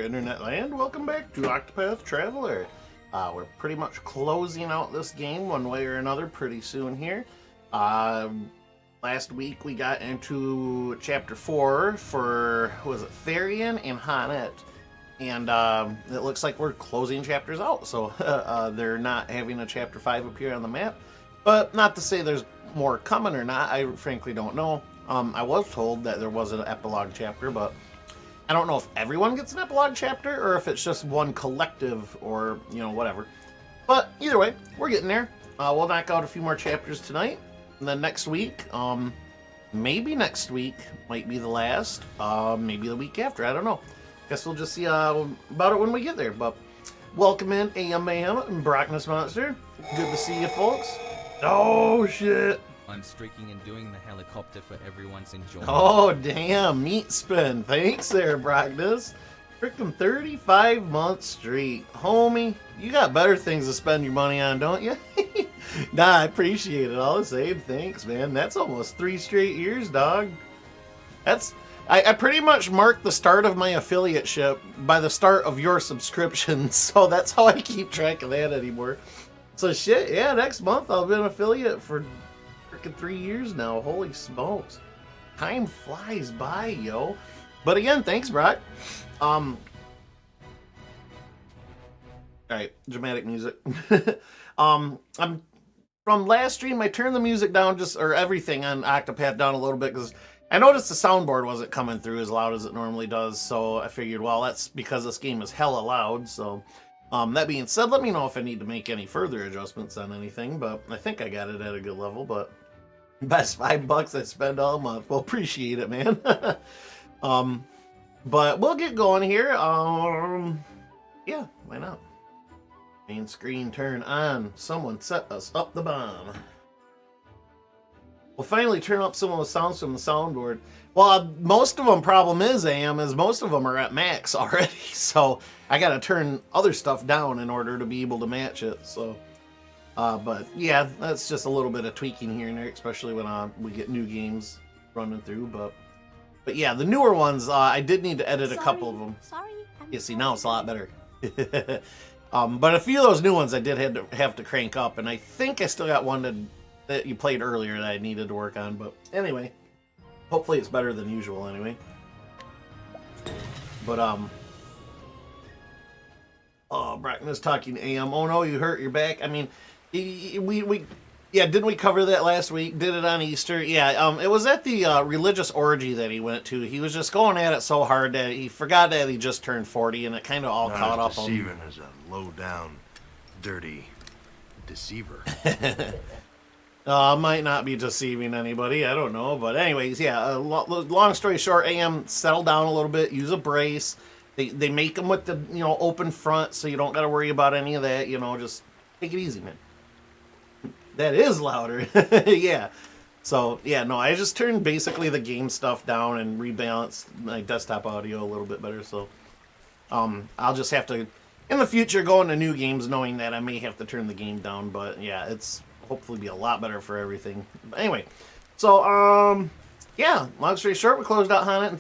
internet land. Welcome back to Octopath Traveler. We're pretty much closing out this game one way or another pretty soon here. Last week we got into Chapter 4 for, who was it, Therian and Hanet. And it looks like we're closing chapters out, so they're not having a Chapter 5 appear on the map. But not to say there's more coming or not, I frankly don't know. I was told that there was an epilogue chapter, but I don't know if everyone gets an epilogue chapter or if it's just one collective or, you know, whatever. But either way, we're getting there. We'll knock out a few more chapters tonight. And then next week, maybe next week might be the last. Maybe the week after, I don't know. Guess we'll just see about it when we get there. But welcome in AM Mayhem and Brockness Monster. Good to see you folks. Oh shit. I'm streaking and doing the helicopter for everyone's enjoyment. Oh, damn. Meat spin. Thanks there, Brockness. Freaking 35-month streak. Homie, you got better things to spend your money on, don't you? Nah, I appreciate it all the same. Thanks, man. That's almost 3 straight years, dog. I pretty much marked the start of my affiliateship by the start of your subscription, so that's how I keep track of that anymore. So shit, yeah, next month I'll be an affiliate for 3 years now. Holy smokes. Time flies by, yo. But again, thanks, Brock. Alright, dramatic music. I'm from last stream, I turned the music down or everything on Octopath down a little bit because I noticed the soundboard wasn't coming through as loud as it normally does, so I figured, well, that's because this game is hella loud, so that being said, let me know if I need to make any further adjustments on anything, but I think I got it at a good level. But best $5 I spend all month. Well, appreciate it, man. But we'll get going here. Yeah, why not? Main screen turn on. Someone set us up the bomb. We'll finally turn up some of the sounds from the soundboard. Well, most of them, problem is most of them are at max already, so I gotta turn other stuff down in order to be able to match it, so. But yeah, that's just a little bit of tweaking here and there, especially when we get new games running through, but yeah, the newer ones, I did need to edit a couple of them. Sorry. You see, now it's a lot better. But a few of those new ones I did have to crank up, and I think I still got one that you played earlier that I needed to work on, but anyway. Hopefully it's better than usual anyway. But, oh, Brackness talking AM. Oh no, you hurt your back. I mean, yeah, didn't we cover that last week? Did it on Easter? Yeah, it was at the religious orgy that he went to. He was just going at it so hard that he forgot that he just turned 40, and it kind of all caught up on him. Deceiving is a low-down, dirty deceiver. Might not be deceiving anybody, I don't know. But anyways, yeah, long story short, AM settle down a little bit, use a brace. They make them with the, you know, open front, so you don't got to worry about any of that, you know, just take it easy, man. That is louder. Yeah. So, yeah, no, I just turned basically the game stuff down and rebalanced my desktop audio a little bit better, so I'll just have to, in the future, go into new games knowing that I may have to turn the game down, but yeah, it's hopefully be a lot better for everything. But anyway, so yeah, long story short, we closed out Hanet and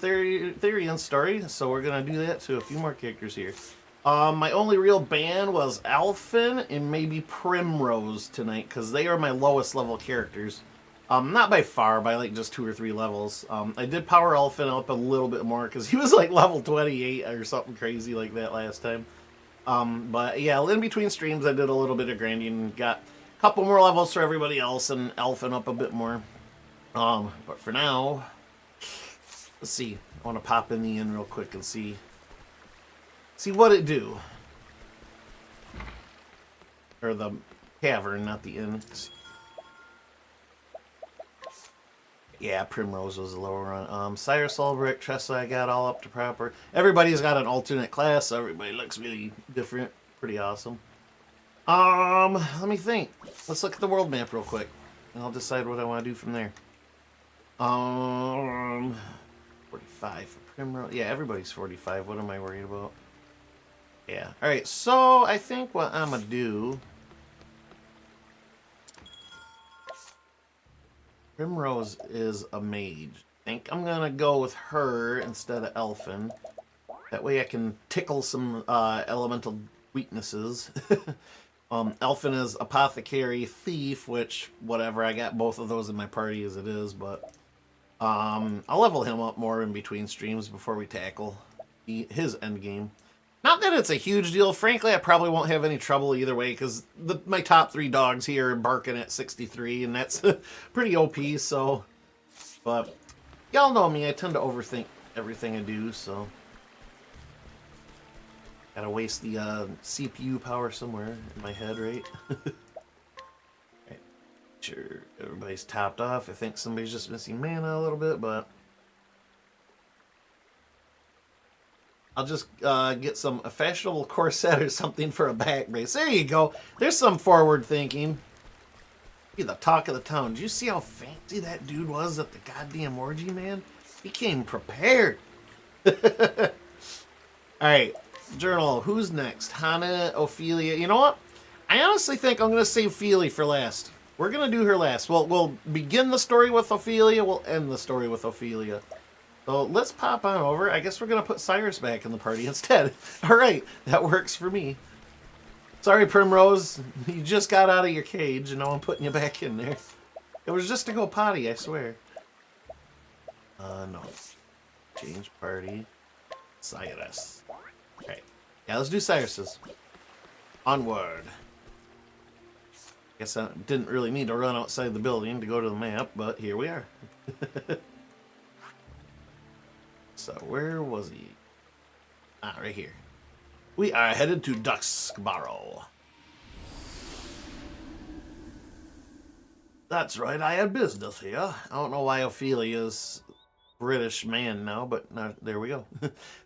Therian's story, so we're gonna do that to a few more characters here. My only real ban was Alphen and maybe Primrose tonight, because they are my lowest level characters. Not by far, by like just 2 or 3 levels. I did power Alphen up a little bit more because he was like level 28 or something crazy like that last time. But yeah, in between streams I did a little bit of grinding and got couple more levels for everybody else and elfing up a bit more. But for now, let's see. I want to pop in the inn real quick and see what it do. Or the tavern, not the inn. Yeah, Primrose was a lower one. Sire Solbrick, Tressa, I got all up to proper. Everybody's got an alternate class, so everybody looks really different. Pretty awesome. Let me think. Let's look at the world map real quick, and I'll decide what I want to do from there. 45 for Primrose. Yeah, everybody's 45. What am I worried about? Yeah. All right. So I think what I'm gonna do. Primrose is a mage. I think I'm gonna go with her instead of Elfin. That way I can tickle some elemental weaknesses. Elfin is Apothecary, Thief, which, whatever, I got both of those in my party as it is, but I'll level him up more in between streams before we tackle his end game. Not that it's a huge deal. Frankly, I probably won't have any trouble either way, because my top 3 dogs here are barking at 63, and that's pretty OP, so... But, y'all know me, I tend to overthink everything I do, so... Gotta waste the CPU power somewhere in my head, right? Right. Sure, everybody's topped off. I think somebody's just missing mana a little bit, but... I'll just get a fashionable corset or something for a back brace. There you go. There's some forward thinking. Be the talk of the town. Did you see how fancy that dude was at the goddamn orgy, man? He came prepared. Alright. Journal, who's next? Hannah, Ophelia. You know what? I honestly think I'm going to save Feely for last. We're going to do her last. We'll begin the story with Ophelia. We'll end the story with Ophelia. So let's pop on over. I guess we're going to put Cyrus back in the party instead. Alright, that works for me. Sorry, Primrose. You just got out of your cage, and now I'm putting you back in there. It was just to go potty, I swear. No. Change party. Cyrus. Alright. Yeah, let's do Cyrus's. Onward. Guess I didn't really need to run outside the building to go to the map, but here we are. So, where was he? Ah, right here. We are headed to Duxborough. That's right, I had business here. I don't know why Ophelia's British man now, but there we go.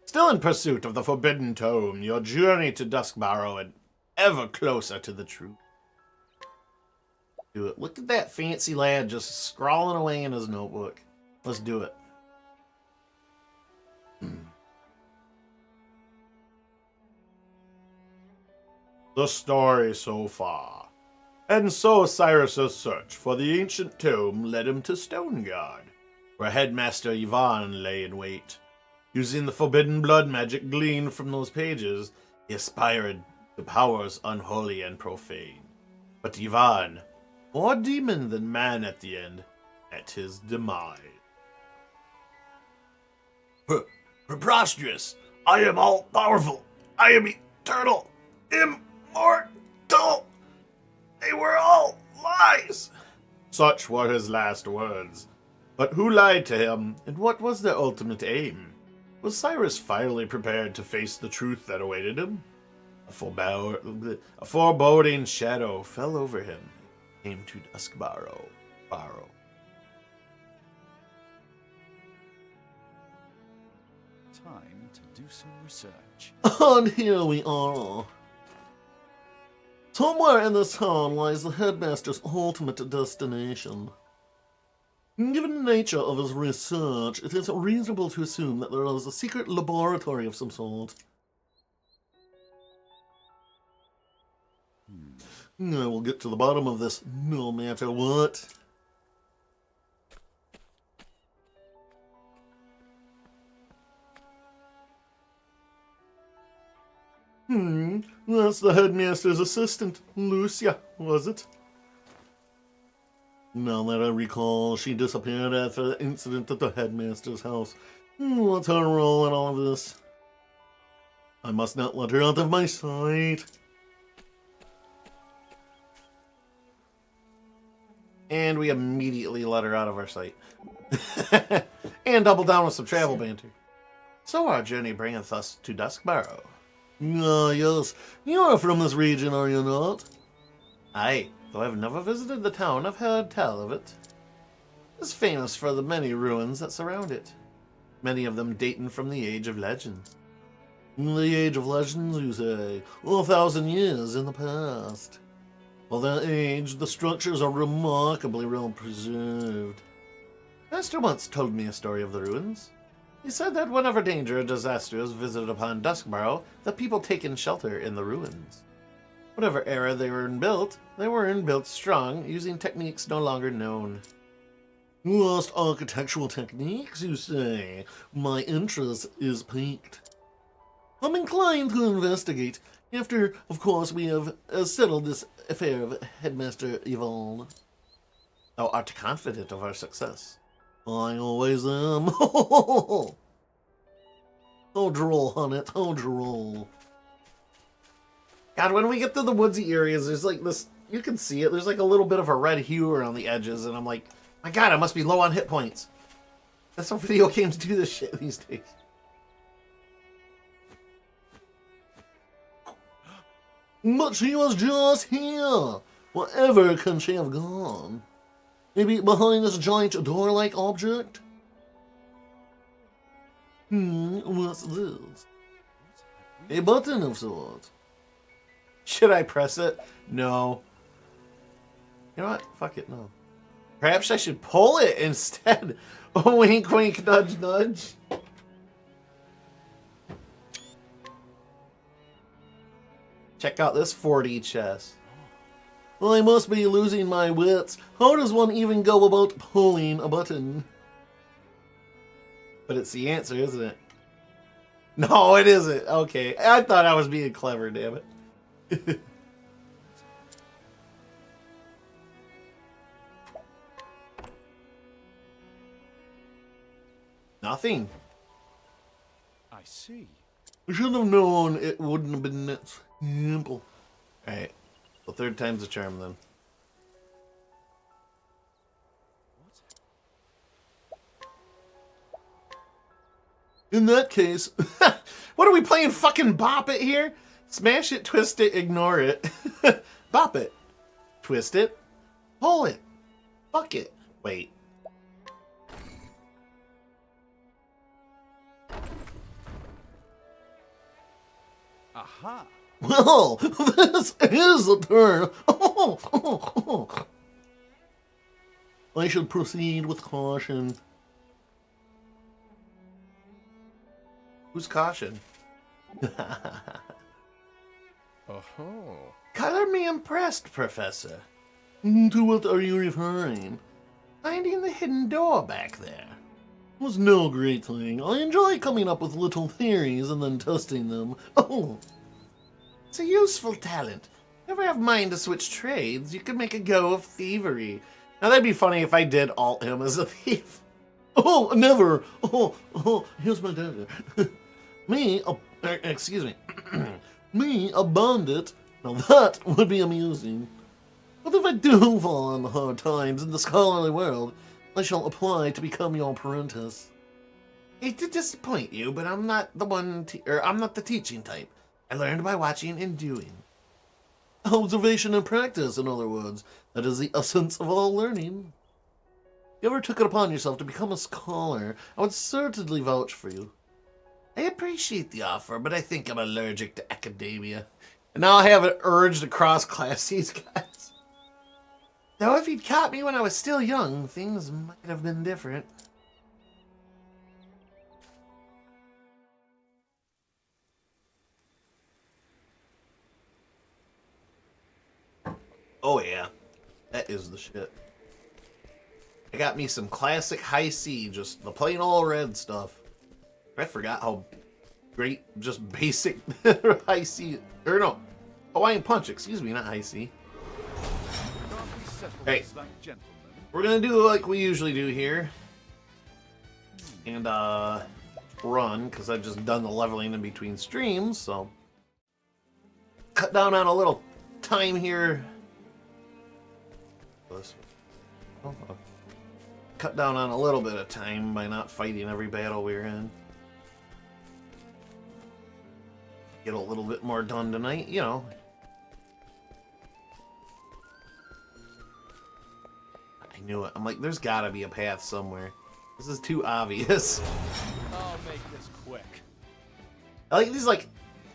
Still in pursuit of the Forbidden Tome, your journey to Duskbarrow and ever closer to the truth. Do it. Look at that fancy lad just scrawling away in his notebook. Let's do it. The story so far. And so Cyrus's search for the ancient tome led him to Stoneguard, where Headmaster Yvonne lay in wait. Using the forbidden blood magic gleaned from those pages, he aspired to powers unholy and profane. But Yvonne, more demon than man at the end, met his demise. Preposterous! I am all-powerful! I am eternal! Immortal! They were all lies! Such were his last words. But who lied to him, and what was their ultimate aim? Was Cyrus finally prepared to face the truth that awaited him? A foreboding shadow fell over him. He came to Duskbarrow. Time to do some research. And here we are. Somewhere in this town lies the headmaster's ultimate destination. Given the nature of his research, it is reasonable to assume that there is a secret laboratory of some sort. I will get to the bottom of this no matter what. That's the headmaster's assistant, Lucia, was it? Now that I recall, she disappeared after the incident at the headmaster's house. What's her role in all of this? I must not let her out of my sight. And we immediately let her out of our sight. And double down with some travel banter. So our journey bringeth us to Duskbarrow. Ah, yes. You are from this region, are you not? Aye, though I've never visited the town, I've heard tell of it. It's famous for the many ruins that surround it, many of them dating from the Age of Legends. The Age of Legends, you say? 1,000 years in the past. For that age, the structures are remarkably well preserved. Master once told me a story of the ruins. He said that whenever danger or disaster is visited upon Duskbarrow, the people taken shelter in the ruins. Whatever era they were inbuilt strong, using techniques no longer known. Lost architectural techniques, you say? My interest is piqued. I'm inclined to investigate. After, of course, we have settled this affair of Headmaster Yvonne. Thou art confident of our success. I always am. Oh, droll, Hunnet. Oh, droll. God, when we get to the woodsy areas, there's like this, you can see it, there's like a little bit of a red hue around the edges, and I'm like, my God, I must be low on hit points. That's how video games do this shit these days. But she was just here. Wherever can she have gone? Maybe behind this giant door-like object? What's this? A button of sorts. Should I press it? No. You know what? Fuck it, no. Perhaps I should pull it instead. Wink, wink, nudge, nudge. Check out this 4D chess. Well, I must be losing my wits. How does one even go about pulling a button? But it's the answer, isn't it? No, it isn't. Okay. I thought I was being clever, damn it. Nothing. I see. I should have known it wouldn't have been that simple. Alright. Well, third time's a charm then. In that case, what are we playing, fucking Bop It here? Smash it, twist it, ignore it. Bop it. Twist it. Pull it. Fuck it. Wait. Aha! Well, this is a turn. I should proceed with caution. Who's caution? Oh. Color me impressed, Professor. To what are you referring? Finding the hidden door back there. Was no great thing. I enjoy coming up with little theories and then testing them. Oh, it's a useful talent. Never have mind to switch trades. You could make a go of thievery. Now that'd be funny if I did alt him as a thief. Oh, never. Oh, here's my dagger. Excuse me. Me, a bandit. Now that would be amusing. But if I do fall on the hard times in the scholarly world, I shall apply to become your apprentice. Hate to disappoint you, but I'm not the I'm not the teaching type. I learned by watching and doing. Observation and practice, in other words. That is the essence of all learning. If you ever took it upon yourself to become a scholar, I would certainly vouch for you. I appreciate the offer, but I think I'm allergic to academia. And now I have an urge to cross-class these guys. Though if he'd caught me when I was still young, things might have been different. Oh yeah, that is the shit. I got me some classic high C, just the plain old red stuff. I forgot how great just basic high C, or no, Hawaiian Punch, excuse me, not high C. Hey, we're gonna do like we usually do here. And run, because I've just done the leveling in between streams, so cut down on a little time here. Cut down on a little bit of time by not fighting every battle we're in. Get a little bit more done tonight, you know. I knew it. I'm like, there's gotta be a path somewhere. This is too obvious. I'll make this quick. I like these like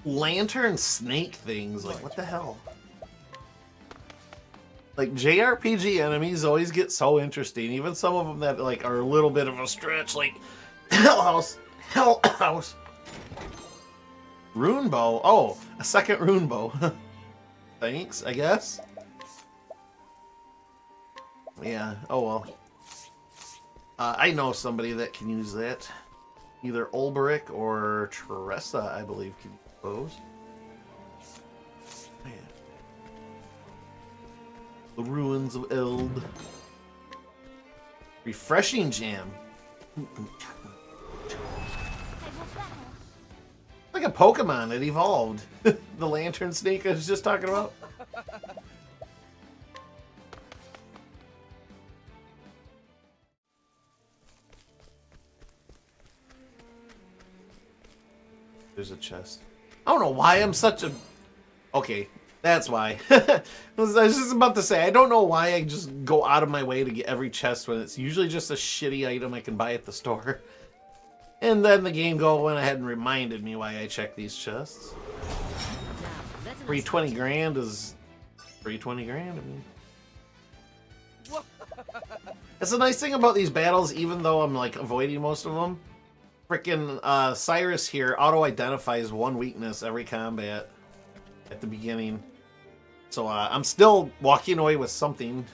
lantern snake things. Like, what the hell? Like, JRPG enemies always get so interesting. Even some of them that like are a little bit of a stretch, like Hell House. Rune bow. Oh, a second rune bow. Thanks, I guess. Yeah. Oh well. I know somebody that can use that. Either Ulberic or Tressa, I believe, can use those. Man. The Ruins of Eld. Refreshing Jam. Like a Pokemon, it evolved. The Lantern Snake I was just talking about. There's a chest. I don't know why I'm such a... Okay, that's why. I was just about to say, I don't know why I just go out of my way to get every chest when it's usually just a shitty item I can buy at the store. And then the game went ahead and reminded me why I check these chests. Free 20 grand is free 20 grand. I mean, that's the nice thing about these battles, even though I'm like avoiding most of them. Frickin' Cyrus here auto-identifies one weakness every combat at the beginning. So I'm still walking away with something.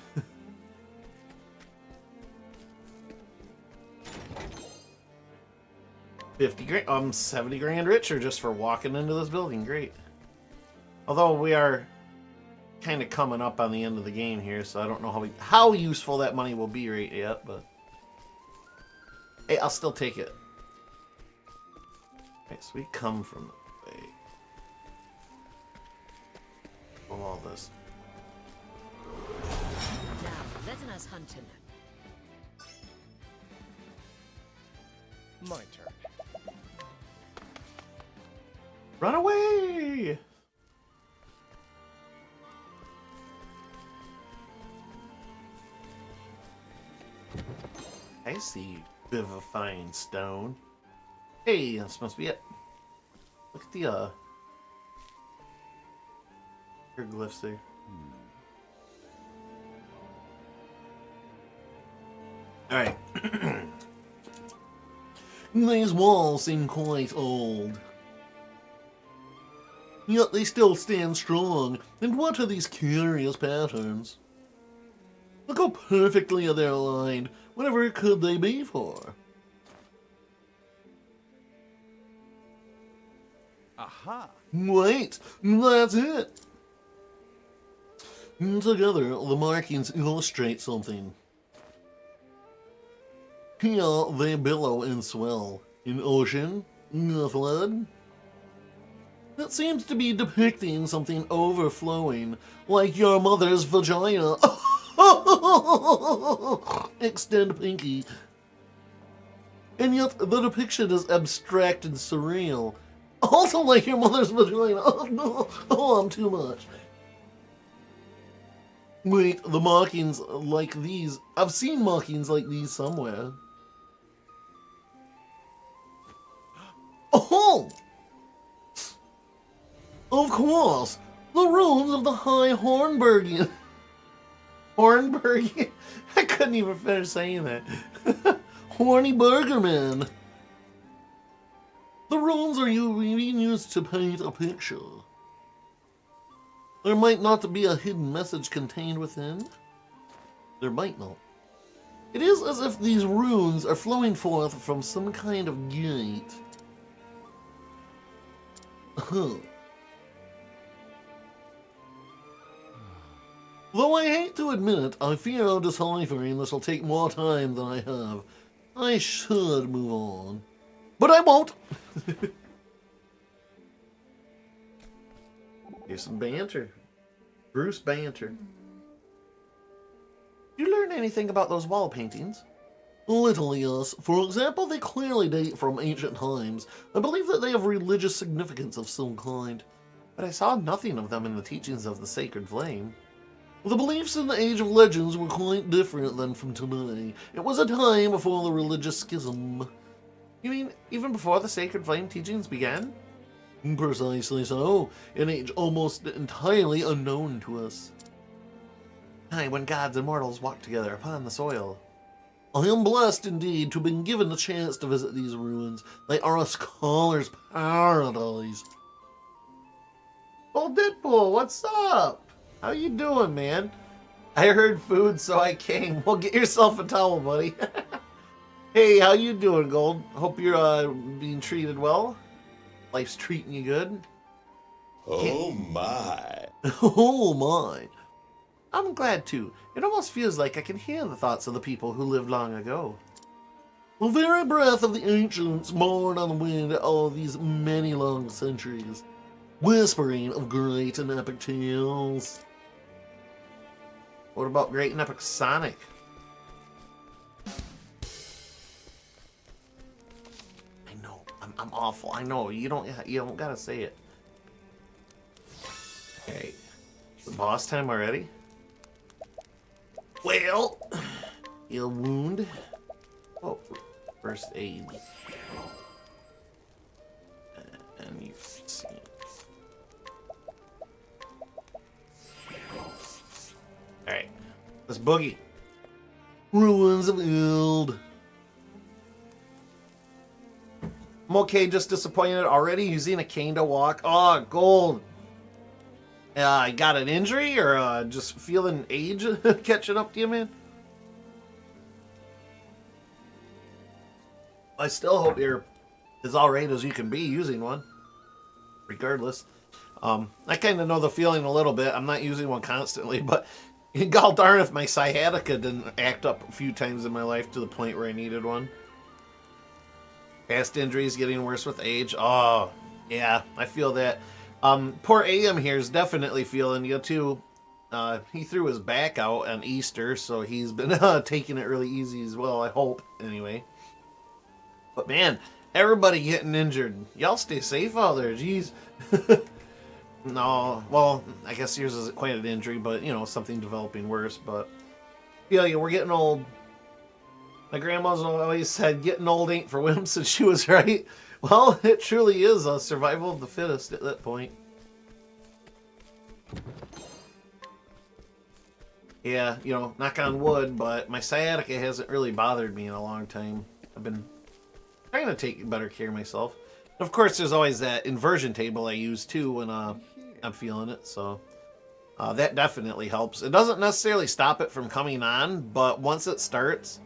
50 grand. I'm 70 grand richer just for walking into this building. Great. Although we are kind of coming up on the end of the game here, so I don't know how useful that money will be right yet, but hey, I'll still take it. Okay, so we come from the way. All this. Now, let us hunt him. My turn. Run away! I see vivifying stone. Hey, this must be it. Look at the hieroglyphs there. Alright. These walls seem quite old. Yet they still stand strong. And what are these curious patterns? Look how perfectly they're aligned. Whatever could they be for? Aha! Wait, that's it. Together, the markings illustrate something. Here they billow and swell. In ocean, in a flood. That seems to be depicting something overflowing, like your mother's vagina. Extend pinky. And yet the depiction is abstract and surreal. Also like your mother's vagina. Oh no, oh I'm too much. Wait, the markings like these. I've seen markings like these somewhere. Oh! Of course! The ruins of the High Hornbergian. Hornbergian? I couldn't even finish saying that. Horny Burgerman. The runes are being used to paint a picture. There might not be a hidden message contained within. There might not. It is as if these runes are flowing forth from some kind of gate. Though I hate to admit it, I fear deciphering this will take more time than I have. I should move on. But I won't! Here's some banter. Bruce banter. You learn anything about those wall paintings? Little, yes. For example, they clearly date from ancient times. I believe that they have religious significance of some kind. But I saw nothing of them in the teachings of the Sacred Flame. The beliefs in the Age of Legends were quite different than from today. It was a time before the religious schism. You mean, even before the Sacred Flame teachings began? Precisely so. An age almost entirely unknown to us. Time when gods and mortals walked together upon the soil. I am blessed indeed to have been given the chance to visit these ruins. They are a scholar's paradise. Oh, Deadpool, what's up? How you doing, man? I heard food, so I came. Well, get yourself a towel, buddy. Hey, how you doing, Gold? Hope you're being treated well. Life's treating you good. Oh my. Oh my. I'm glad too. It almost feels like I can hear the thoughts of the people who lived long ago. The very breath of the ancients born on the wind all these many long centuries, whispering of great and epic tales. What about great and epic Sonic? I know, I'm awful. I know, you don't gotta say it. Okay, the boss time already? Well, heal wound. Oh, first aid. And you see. Alright, let's boogie. Ruins of Ild. I'm okay, just disappointed already using a cane to walk. Oh, Gold. Got an injury or just feeling age catching up to you, man? I still hope you're as alright as you can be using one. Regardless. I kind of know the feeling a little bit. I'm not using one constantly, but god darn if my sciatica didn't act up a few times in my life to the point where I needed one. Past injuries getting worse with age. Oh, yeah, I feel that. Poor AM here is definitely feeling you too. He threw his back out on Easter, so he's been taking it really easy as well, I hope, anyway. But man, everybody getting injured. Y'all stay safe out there, jeez. No, well, I guess yours isn't quite an injury, but, you know, something developing worse, but... feel you, we're getting old. My grandma's always said, getting old ain't for wimps, and she was right. Well, it truly is a survival of the fittest at that point. Yeah, you know, knock on wood, but my sciatica hasn't really bothered me in a long time. I've been trying to take better care of myself. And of course, there's always that inversion table I use too when I'm feeling it, so that definitely helps. It doesn't necessarily stop it from coming on, but once it starts,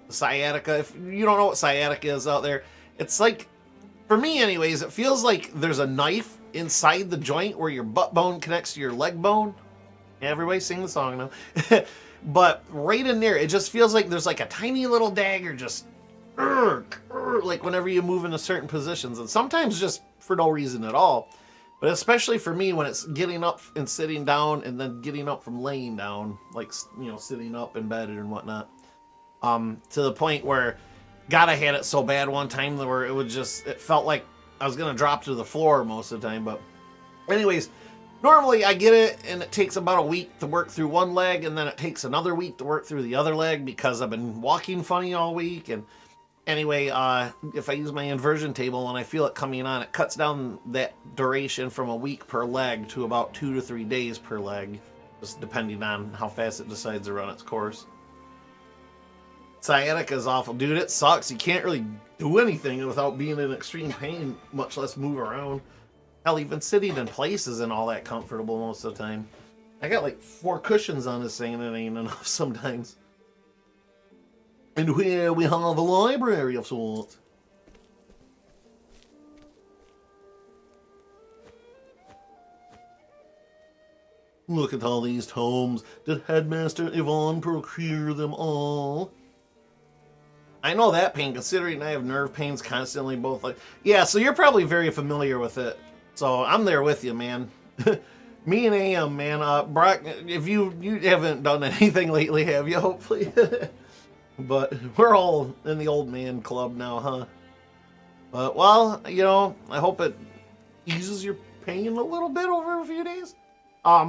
the sciatica, if you don't know what sciatica is out there, it's like, for me anyways, it feels like there's a knife inside the joint where your butt bone connects to your leg bone. Everybody sing the song now. But right in there, it just feels like there's like a tiny little dagger just like whenever you move into certain positions, and sometimes just for no reason at all. But especially for me when it's getting up and sitting down and then getting up from laying down, like, you know, sitting up in bed and whatnot. To the point where, God, I had it so bad one time where it felt like I was going to drop to the floor most of the time. But anyways, normally I get it and it takes about a week to work through one leg, and then it takes another week to work through the other leg because I've been walking funny all week. And anyway, if I use my inversion table and I feel it coming on, it cuts down that duration from a week per leg to about 2 to 3 days per leg, just depending on how fast it decides to run its course. Sciatica is awful. Dude, it sucks. You can't really do anything without being in extreme pain, much less move around. Hell, even sitting in place isn't all that comfortable most of the time. I got like 4 cushions on this thing and it ain't enough sometimes. And here we have a library of sorts. Look at all these tomes. Did Headmaster Yvonne procure them all? I know that pain, considering I have nerve pains constantly, both like... Yeah, so you're probably very familiar with it. So I'm there with you, man. Me and AM, man. Brock, if you haven't done anything lately, have you? Hopefully. But we're all in the old man club now, huh? But, well, you know, I hope it eases your pain a little bit over a few days. I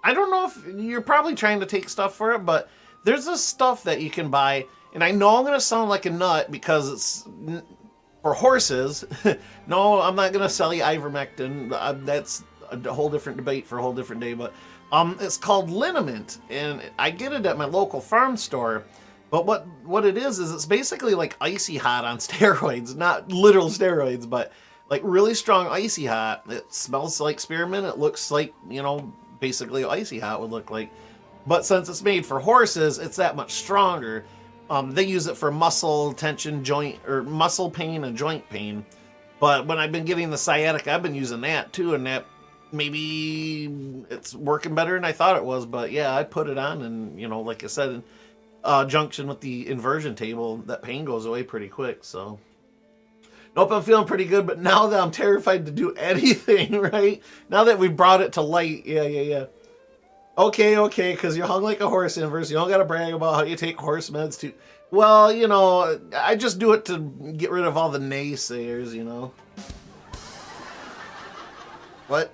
don't know if you're probably trying to take stuff for it, but there's this stuff that you can buy, and I know I'm going to sound like a nut because it's for horses. No, I'm not going to sell you ivermectin. That's a whole different debate for a whole different day, but it's called liniment, and I get it at my local farm store. But what it is it's basically like icy hot on steroids. Not literal steroids, but like really strong icy hot. It smells like spearmint. It looks like, you know, basically icy hot would look like. But since it's made for horses, it's that much stronger. They use it for muscle tension, joint or muscle pain and joint pain. But when I've been getting the sciatica, I've been using that too, and that maybe it's working better than I thought it was. But yeah, I put it on, and you know, like I said, in junction with the inversion table, that pain goes away pretty quick. So, nope, I'm feeling pretty good. But now that I'm terrified to do anything, right? Now that we brought it to light, yeah. Okay, because you're hung like a horse, Inverse. You don't got to brag about how you take horse meds too. Well, you know, I just do it to get rid of all the naysayers, you know. What?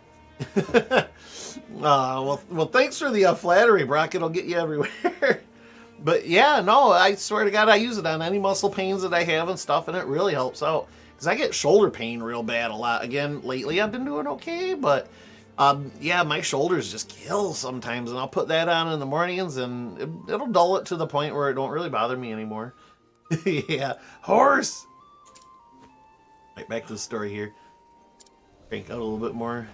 Well, thanks for the flattery, Brock. It'll get you everywhere. But yeah, no, I swear to God, I use it on any muscle pains that I have and stuff, and it really helps out. Because I get shoulder pain real bad a lot. Again, lately I've been doing okay, but yeah, my shoulders just kill sometimes, and I'll put that on in the mornings, and it'll dull it to the point where it don't really bother me anymore. Yeah, horse! Right, back to the story here. Crank out a little bit more.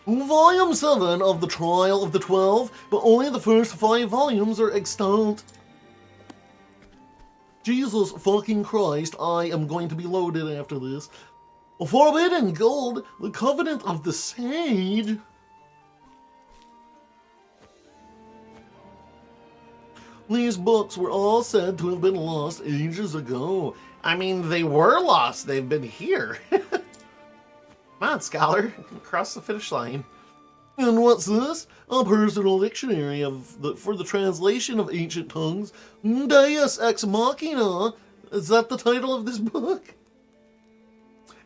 Volume 7 of the Trial of the 12, but only the first 5 volumes are extant. Jesus fucking Christ, I am going to be loaded after this. Forbidden Gold, the Covenant of the Sage. These books were all said to have been lost ages ago. I mean, they were lost. They've been here. Come on, scholar. Cross the finish line. And what's this? A personal dictionary for the translation of ancient tongues. Deus Ex Machina. Is that the title of this book?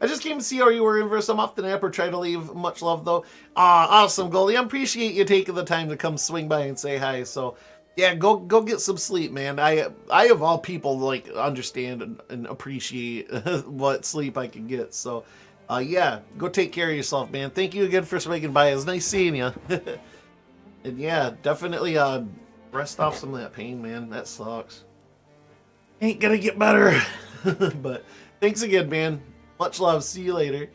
I just came to see how you were, Inverse. I'm off the nap or try to leave. Much love, though. Awesome, Goldie. I appreciate you taking the time to come swing by and say hi. So, yeah, go get some sleep, man. I of all people, like, understand and appreciate what sleep I can get. So, yeah, go take care of yourself, man. Thank you again for swinging by. It was nice seeing you. And, yeah, definitely rest off some of that pain, man. That sucks. Ain't gonna get better. But thanks again, man. Much love. See you later.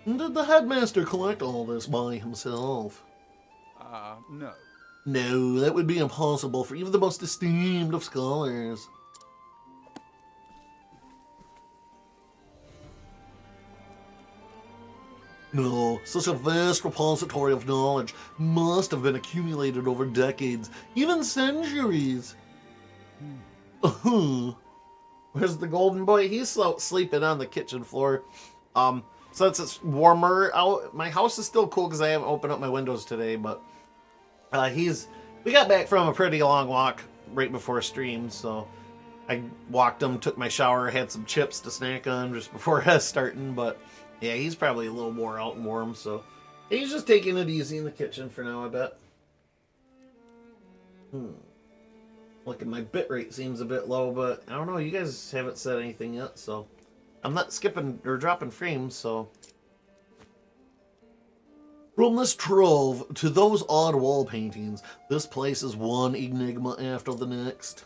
Did the headmaster collect all this by himself? No. No, that would be impossible for even the most esteemed of scholars. No, such a vast repository of knowledge must have been accumulated over decades, even centuries. Where's the golden boy? He's sleeping on the kitchen floor. Since it's warmer out, my house is still cool because I haven't opened up my windows today, but we got back from a pretty long walk right before stream, so I walked him, took my shower, had some chips to snack on just before starting, but yeah, he's probably a little more out and warm, so he's just taking it easy in the kitchen for now, I bet. Look, my bitrate seems a bit low, but I don't know, you guys haven't said anything yet, so I'm not skipping or dropping frames, so. From this trove to those odd wall paintings, this place is one enigma after the next.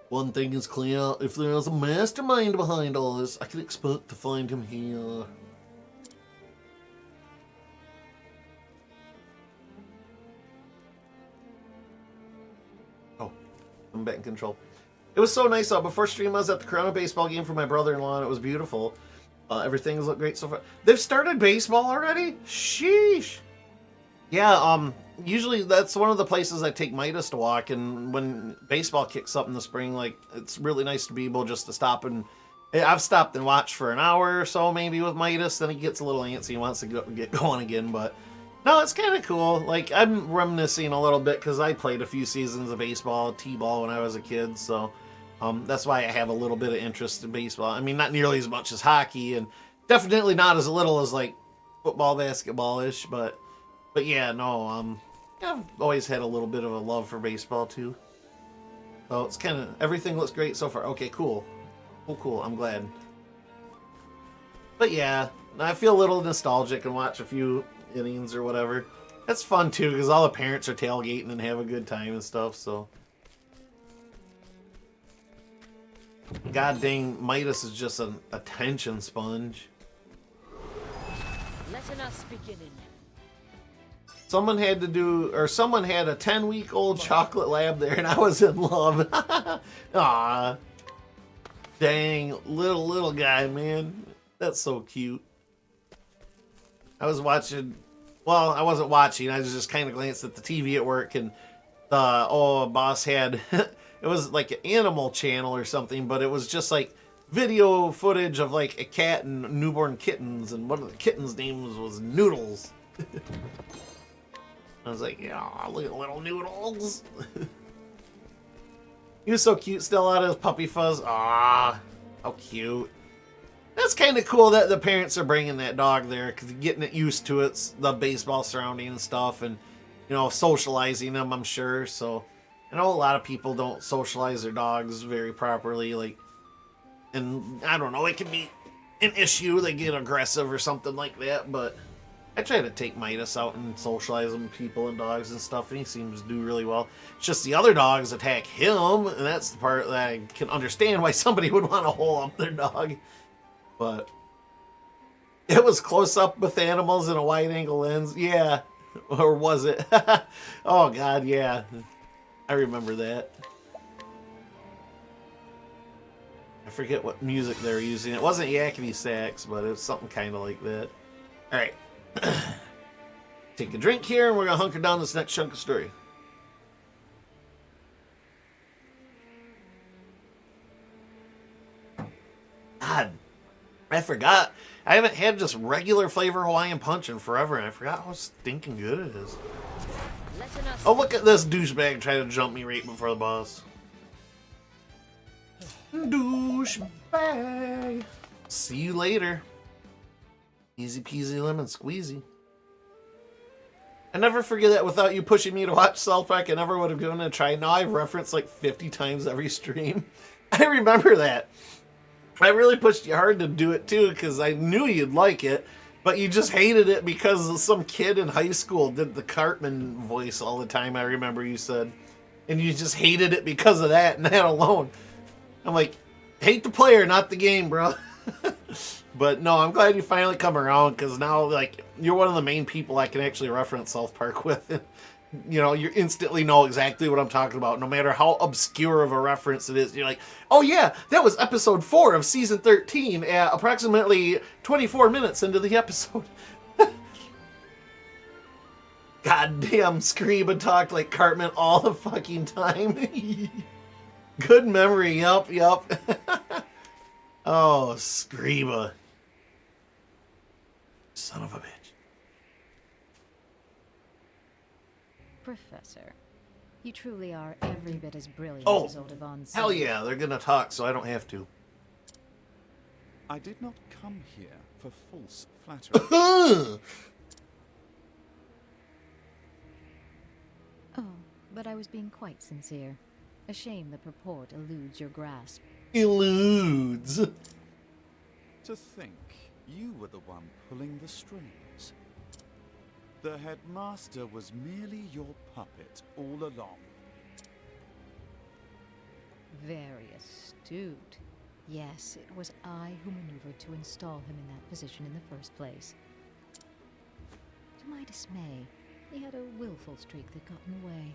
One thing is clear, if there is a mastermind behind all this, I can expect to find him here. Oh, I'm back in control. It was so nice. Before stream, I was at the Corona baseball game for my brother-in-law, and it was beautiful. Everything has looked great so far. They've started baseball already? Sheesh. Yeah, usually that's one of the places I take Midas to walk, and when baseball kicks up in the spring, like, it's really nice to be able just to stop and... I've stopped and watched for an hour or so, maybe, with Midas, then he gets a little antsy and wants to get going again, but... No, it's kind of cool. Like, I'm reminiscing a little bit, because I played a few seasons of baseball, t-ball, when I was a kid, so... that's why I have a little bit of interest in baseball. I mean, not nearly as much as hockey, and definitely not as little as, like, football, basketball-ish, but yeah, no, I've always had a little bit of a love for baseball, too. So it's kind of, everything looks great so far. Okay, cool. Cool, I'm glad. But yeah, I feel a little nostalgic and watch a few innings or whatever. That's fun, too, because all the parents are tailgating and have a good time and stuff, so... God dang, Midas is just an attention sponge. Letting us beginning. someone had a 10-week-old chocolate lab there, and I was in love. Aw. Dang, little guy, man. That's so cute. I was watching, well, I wasn't watching, I was just kind of glanced at the TV at work, and boss had, it was like an animal channel or something, but it was just like video footage of like a cat and newborn kittens, and one of the kittens' names was Noodles. I was like, yeah, look at little Noodles. He was so cute still out of his puppy fuzz. Ah, how cute. That's kind of cool that the parents are bringing that dog there, because getting it used to it, the baseball surrounding and stuff, and, you know, socializing them, I'm sure. So, I know a lot of people don't socialize their dogs very properly, like, and I don't know, it can be an issue. They get aggressive or something like that, but I try to take Midas out and socialize with people and dogs and stuff, and he seems to do really well. It's just the other dogs attack him, and that's the part that I can understand why somebody would want to hole up their dog. But it was close up with animals in a wide angle lens. Yeah. Or was it? Oh, God, yeah. I remember that. I forget what music they were using. It wasn't yakety sax, but it was something kind of like that. All right. Take a drink here, and we're going to hunker down this next chunk of story. God, I forgot. I haven't had just regular flavor Hawaiian Punch in forever, and I forgot how stinking good it is. Oh, look at this douchebag trying to jump me right before the boss. Douchebag. See you later. Easy peasy lemon squeezy. I never forget that without you pushing me to watch South Park, I never would have given it a try. Now I've referenced like 50 times every stream. I remember that. I really pushed you hard to do it too, because I knew you'd like it, but you just hated it because some kid in high school did the Cartman voice all the time, I remember you said. And you just hated it because of that, and that alone. I'm like, hate the player, not the game, bro. But no, I'm glad you finally come around, because now, like, you're one of the main people I can actually reference South Park with. You know, you instantly know exactly what I'm talking about, no matter how obscure of a reference it is. You're like, oh yeah, that was episode 4 of season 13 at approximately 24 minutes into the episode. Goddamn, Screeba talked like Cartman all the fucking time. Good memory, yup. Oh, Screeba. Son of a bitch. Professor, you truly are every bit as brilliant Oh, as old Yvonne said. hell yeah, they're gonna talk, so I don't have to. I did not come here for false flattery. Oh, but I was being quite sincere. A shame the purport eludes your grasp. Eludes. To think you were the one pulling the strings. The headmaster was merely your puppet all along. Very astute. Yes, it was I who maneuvered to install him in that position in the first place. To my dismay, he had a willful streak that got in the way.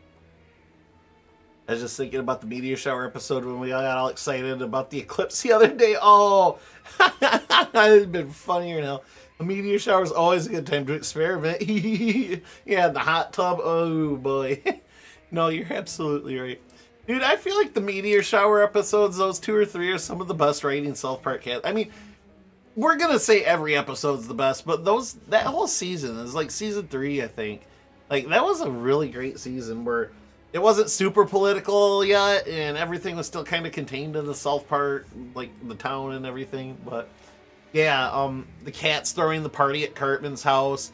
I was just thinking about the meteor shower episode when we got all excited about the eclipse the other day. Oh, it's been funnier now. A meteor shower is always a good time to experiment. Yeah, the hot tub. Oh, boy. No, you're absolutely right. Dude, I feel like the meteor shower episodes, those 2 or 3, are some of the best writing South Park has. I mean, we're going to say every episode's the best, but that whole season is like season 3, I think. Like, that was a really great season where it wasn't super political yet, and everything was still kind of contained in the South Park, like the town and everything, but... Yeah, the cats throwing the party at Cartman's house.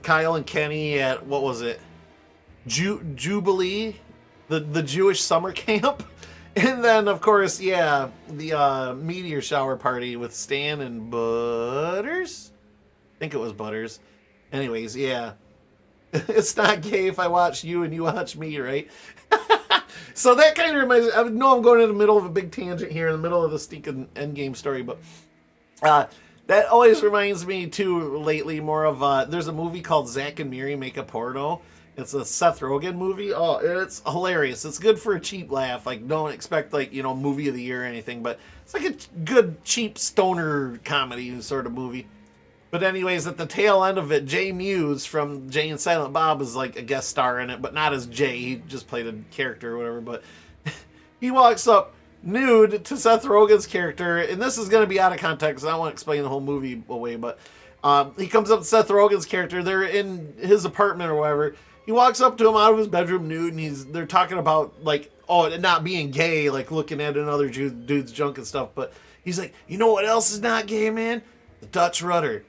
Kyle and Kenny at, what was it? Jubilee? The Jewish summer camp? And then, of course, yeah, the meteor shower party with Stan and Butters? I think it was Butters. Anyways, yeah. It's not gay if I watch you and you watch me, right? So that kind of reminds me, I know I'm going in the middle of a big tangent here in the middle of the stinking endgame story, but That always reminds me too. Lately, more of there's a movie called Zack and Miri Make a Porno. It's a Seth Rogen movie. Oh, it's hilarious. It's good for a cheap laugh. Like, don't expect like movie of the year or anything, but it's like a good cheap stoner comedy sort of movie. But anyways, at the tail end of it, Jay Muse from Jay and Silent Bob is like a guest star in it, but not as Jay. He just played a character or whatever. But he walks up nude to Seth Rogen's character, and this is going to be out of context. I don't want to explain the whole movie away, but he comes up to Seth Rogen's character. They're in his apartment or whatever. He walks up to him out of his bedroom nude, and they're talking about like, oh, not being gay, like looking at another dude's junk and stuff. But he's like, you know what else is not gay, man? The Dutch rudder.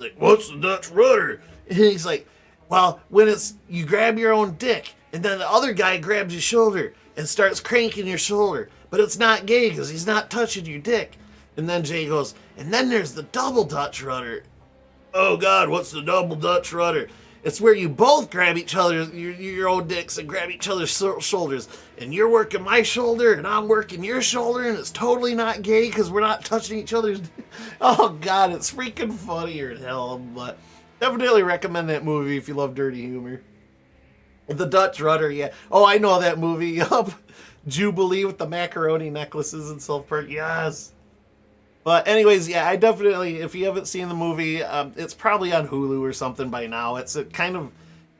Like, what's the Dutch rudder? And he's like, well, when it's you grab your own dick, and then the other guy grabs your shoulder and starts cranking your shoulder, but it's not gay because he's not touching your dick. And then Jay goes, and then there's the double Dutch rudder. Oh God, what's the double Dutch rudder? It's where you both grab each other, your own dicks, and grab each other's shoulders. And you're working my shoulder, and I'm working your shoulder, and it's totally not gay because we're not touching each other's. Oh, God, it's freaking funnier than hell. But definitely recommend that movie if you love dirty humor. The Dutch Rudder, yeah. Oh, I know that movie. Yup. Jubilee with the macaroni necklaces and South Park. Yes. But anyways, yeah, I definitely, if you haven't seen the movie, it's probably on Hulu or something by now. It's a kind of,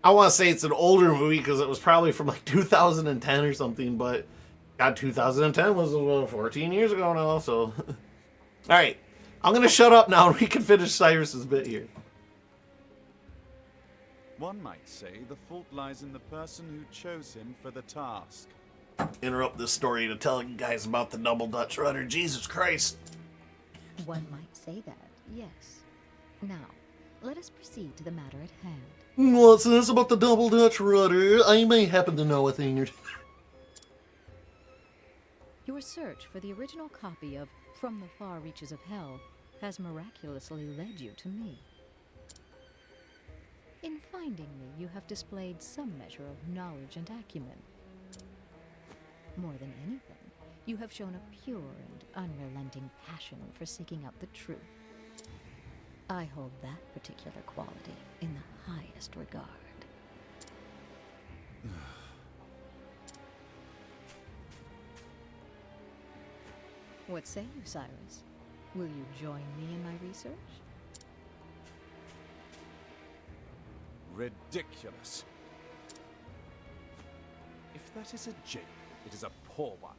I want to say it's an older movie because it was probably from like 2010 or something, but God, 2010 was 14 years ago now, so. All right, I'm going to shut up now and we can finish Cyrus's bit here. One might say the fault lies in the person who chose him for the task. Interrupt this story to tell you guys about the double Dutch rudder. Jesus Christ. One might say that, yes. Now, let us proceed to the matter at hand. What's this about the double Dutch rudder? I may happen to know a thing or two. Your search for the original copy of From the Far Reaches of Hell has miraculously led you to me. In finding me, you have displayed some measure of knowledge and acumen. More than anything, you have shown a pure and unrelenting passion for seeking out the truth. I hold that particular quality in the highest regard. What say you, Cyrus? Will you join me in my research? Ridiculous. If that is a jape, it is a poor one.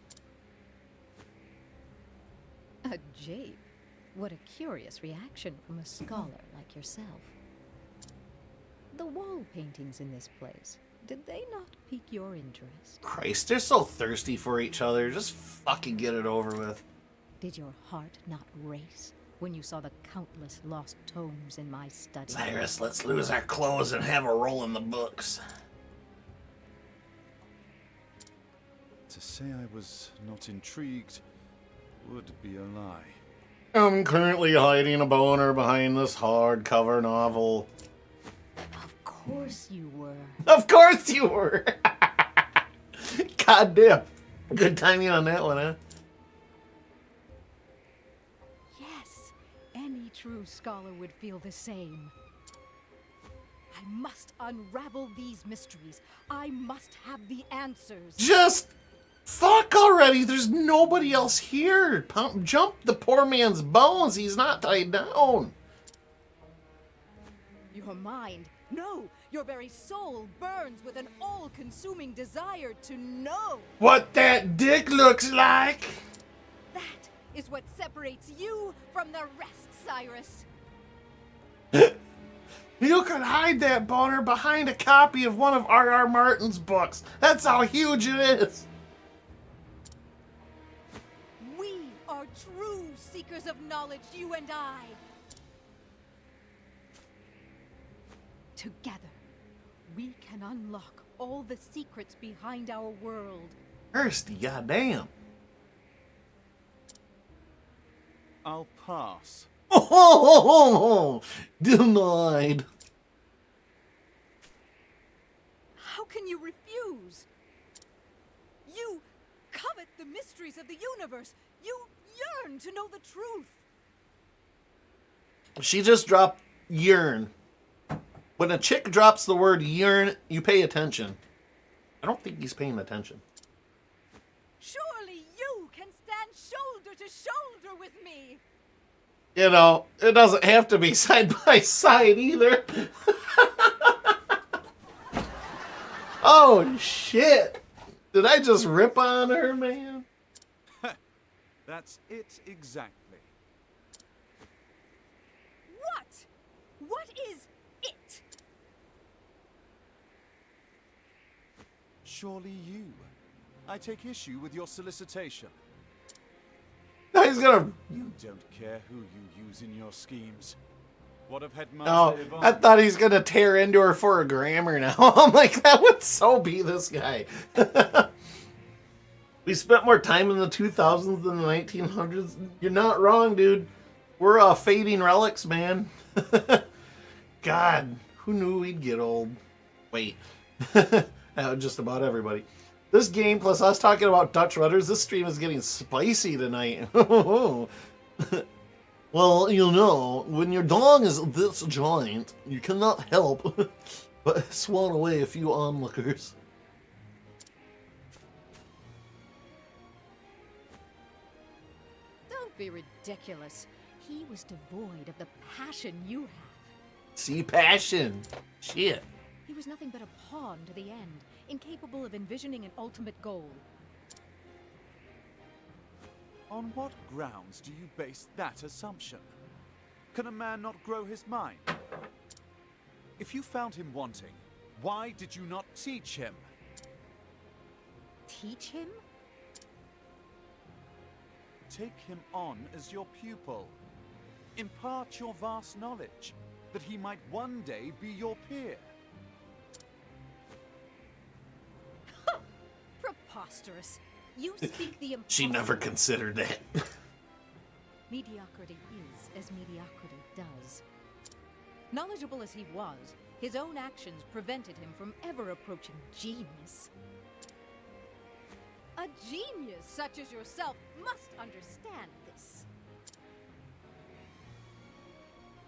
A jape? What a curious reaction from a scholar like yourself. The wall paintings in this place, did they not pique your interest? Christ, they're so thirsty for each other. Just fucking get it over with. Did your heart not race when you saw the countless lost tomes in my study? Cyrus, let's lose our clothes and have a roll in the books. To say I was not intrigued would be a lie. I'm currently hiding a boner behind this hardcover novel. Of course you were. Of course you were! God damn. Good timing on that one, huh? Yes, any true scholar would feel the same. I must unravel these mysteries. I must have the answers. Just fuck already. There's nobody else here. Jump the poor man's bones. He's not tied down. Your mind, no, your very soul burns with an all-consuming desire to know. What that dick looks like. That is what separates you from the rest, Cyrus. You could hide that boner behind a copy of one of R.R. Martin's books. That's how huge it is. We are true seekers of knowledge, you and I. Together, we can unlock all the secrets behind our world. Thirsty, goddamn. I'll pass. Oh, denied. How can you refuse? You covet the mysteries of the universe. You yearn to know the truth. She just dropped yearn. When a chick drops the word yearn, you pay attention. I don't think he's paying attention. Surely you can stand shoulder to shoulder with me. You know, it doesn't have to be side by side either. Oh, shit. Did I just rip on her, man? That's it exactly. What? What is it? Surely you. I take issue with your solicitation. Now he's gonna... You don't care who you use in your schemes. What of Oh, Headmaster Yvonne? I thought he's gonna tear into her for a grammar now. I'm like, that would so be this guy. We spent more time in the 2000s than the 1900s. You're not wrong, dude. We're fading relics, man. God, who knew we'd get old? Wait. Just about everybody. This game, plus us talking about Dutch rudders, this stream is getting spicy tonight. Well, you know, when your dog is this giant, you cannot help but swan away a few onlookers. Don't be ridiculous. He was devoid of the passion you have. See, passion. Shit. He was nothing but a pawn to the end, incapable of envisioning an ultimate goal. On what grounds do you base that assumption? Can a man not grow his mind? If you found him wanting, why did you not teach him? Teach him? Take him on as your pupil. Impart your vast knowledge, that he might one day be your peer. Preposterous. You speak the impossible. She never considered that. Mediocrity is as mediocrity does. Knowledgeable as he was, his own actions prevented him from ever approaching genius. A genius such as yourself must understand this.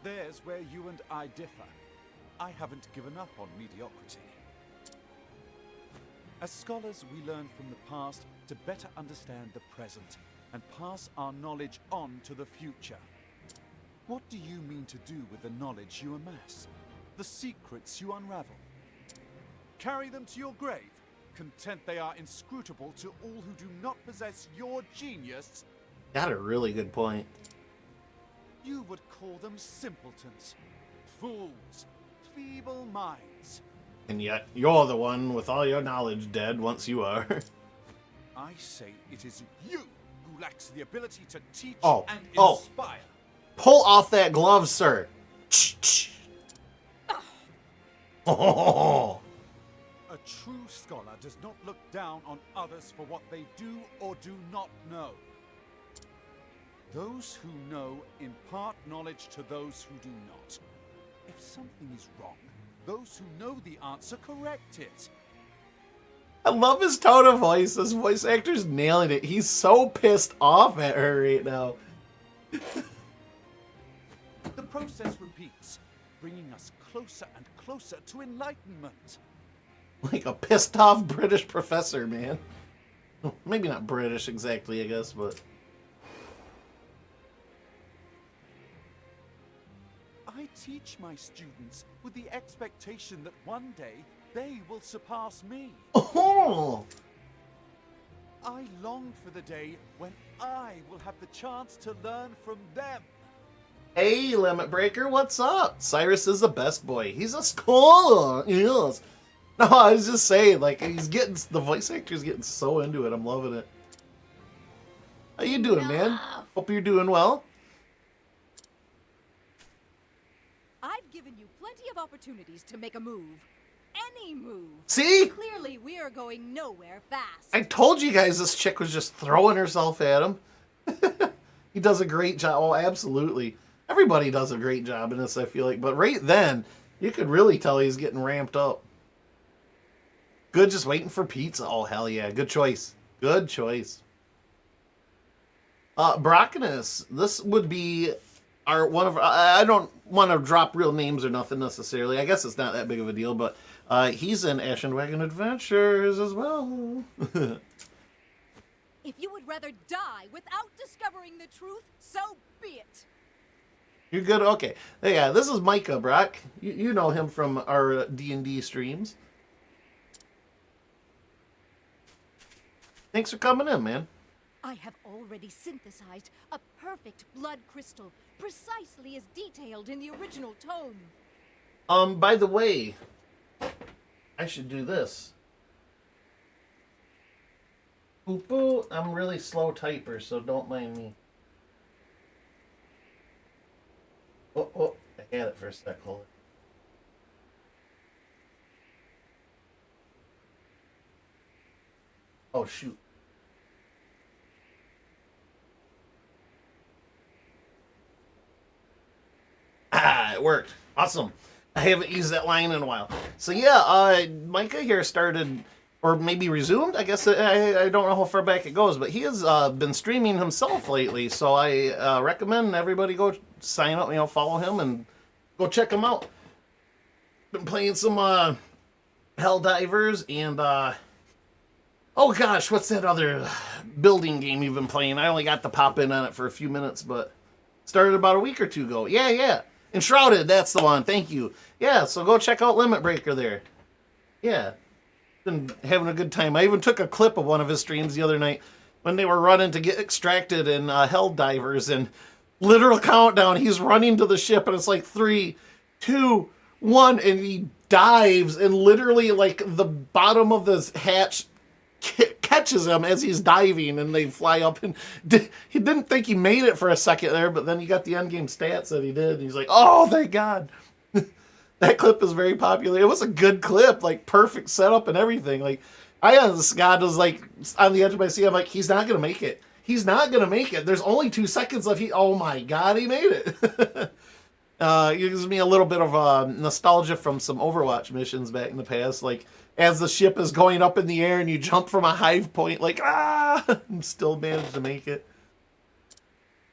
There's where you and I differ. I haven't given up on mediocrity. As scholars, we learn from the past to better understand the present and pass our knowledge on to the future. What do you mean to do with the knowledge you amass? The secrets you unravel? Carry them to your grave, content they are inscrutable to all who do not possess your genius? Got a really good point. You would call them simpletons, fools, feeble minds. And yet, you're the one with all your knowledge dead once you are. I say it is you who lacks the ability to teach Oh, and oh. inspire. Pull off that glove, sir. Oh. A true scholar does not look down on others for what they do or do not know. Those who know impart knowledge to those who do not. If something is wrong, those who know the answer correct it. I love his tone of voice. This voice actor's nailing it. He's so pissed off at her right now. The process repeats, bringing us closer and closer to enlightenment. Like a pissed off British professor, man. Maybe not British exactly, I guess, but... I teach my students with the expectation that one day they will surpass me. Oh! I long for the day when I will have the chance to learn from them. Hey, Limit Breaker, what's up? Cyrus is the best boy. He's a scholar. Yes. No, I was just saying, like, he's getting... The voice actor's getting so into it. I'm loving it. How you doing, man? Hope you're doing well. I've given you plenty of opportunities to make a move. Any move. See? Clearly, we are going nowhere fast. I told you guys this chick was just throwing herself at him. He does a great job. Oh, absolutely. Everybody does a great job in this, I feel like. But right then, you could really tell he's getting ramped up. Good, just waiting for pizza. Oh, hell yeah. Good choice. Good choice. Brockinus, this would be are one of I don't want to drop real names or nothing necessarily. I guess it's not that big of a deal, but he's in Ashen Wagon Adventures as well. If you would rather die without discovering the truth, so be it. You're good? Okay. Yeah, this is Micah, Brock. You know him from our D&D streams. Thanks for coming in, man. I have already synthesized a perfect blood crystal, precisely as detailed in the original tome. By the way, I should do this. Poo-poo, I'm really slow typer, so don't mind me. Oh, I had it for a sec, hold it. Oh, shoot. Ah, it worked. Awesome. I haven't used that line in a while. So yeah, Micah here started, or maybe resumed. I guess I don't know how far back it goes, but he has been streaming himself lately. So I recommend everybody go sign up, follow him and go check him out. Been playing some Helldivers and oh gosh, what's that other building game you've been playing? I only got to pop in on it for a few minutes, but started about a week or two ago. Yeah. Enshrouded, that's the one. Thank you. Yeah, so go check out Limit Breaker there. Yeah. Been having a good time. I even took a clip of one of his streams the other night when they were running to get extracted in Helldivers, and literal countdown, he's running to the ship and it's like 3, 2, 1, and he dives and literally like the bottom of the hatch catches him as he's diving, and they fly up, and he didn't think he made it for a second there, but then he got the endgame stats that he did, and he's like, oh, thank God. That clip is very popular. It was a good clip, like perfect setup and everything. Like, I honest God was like on the edge of my seat. I'm like, he's not gonna make it. He's not gonna make it. There's only 2 seconds left. Oh my God, he made it. It gives me a little bit of nostalgia from some Overwatch missions back in the past, like as the ship is going up in the air and you jump from a hive point, like, and still managed to make it.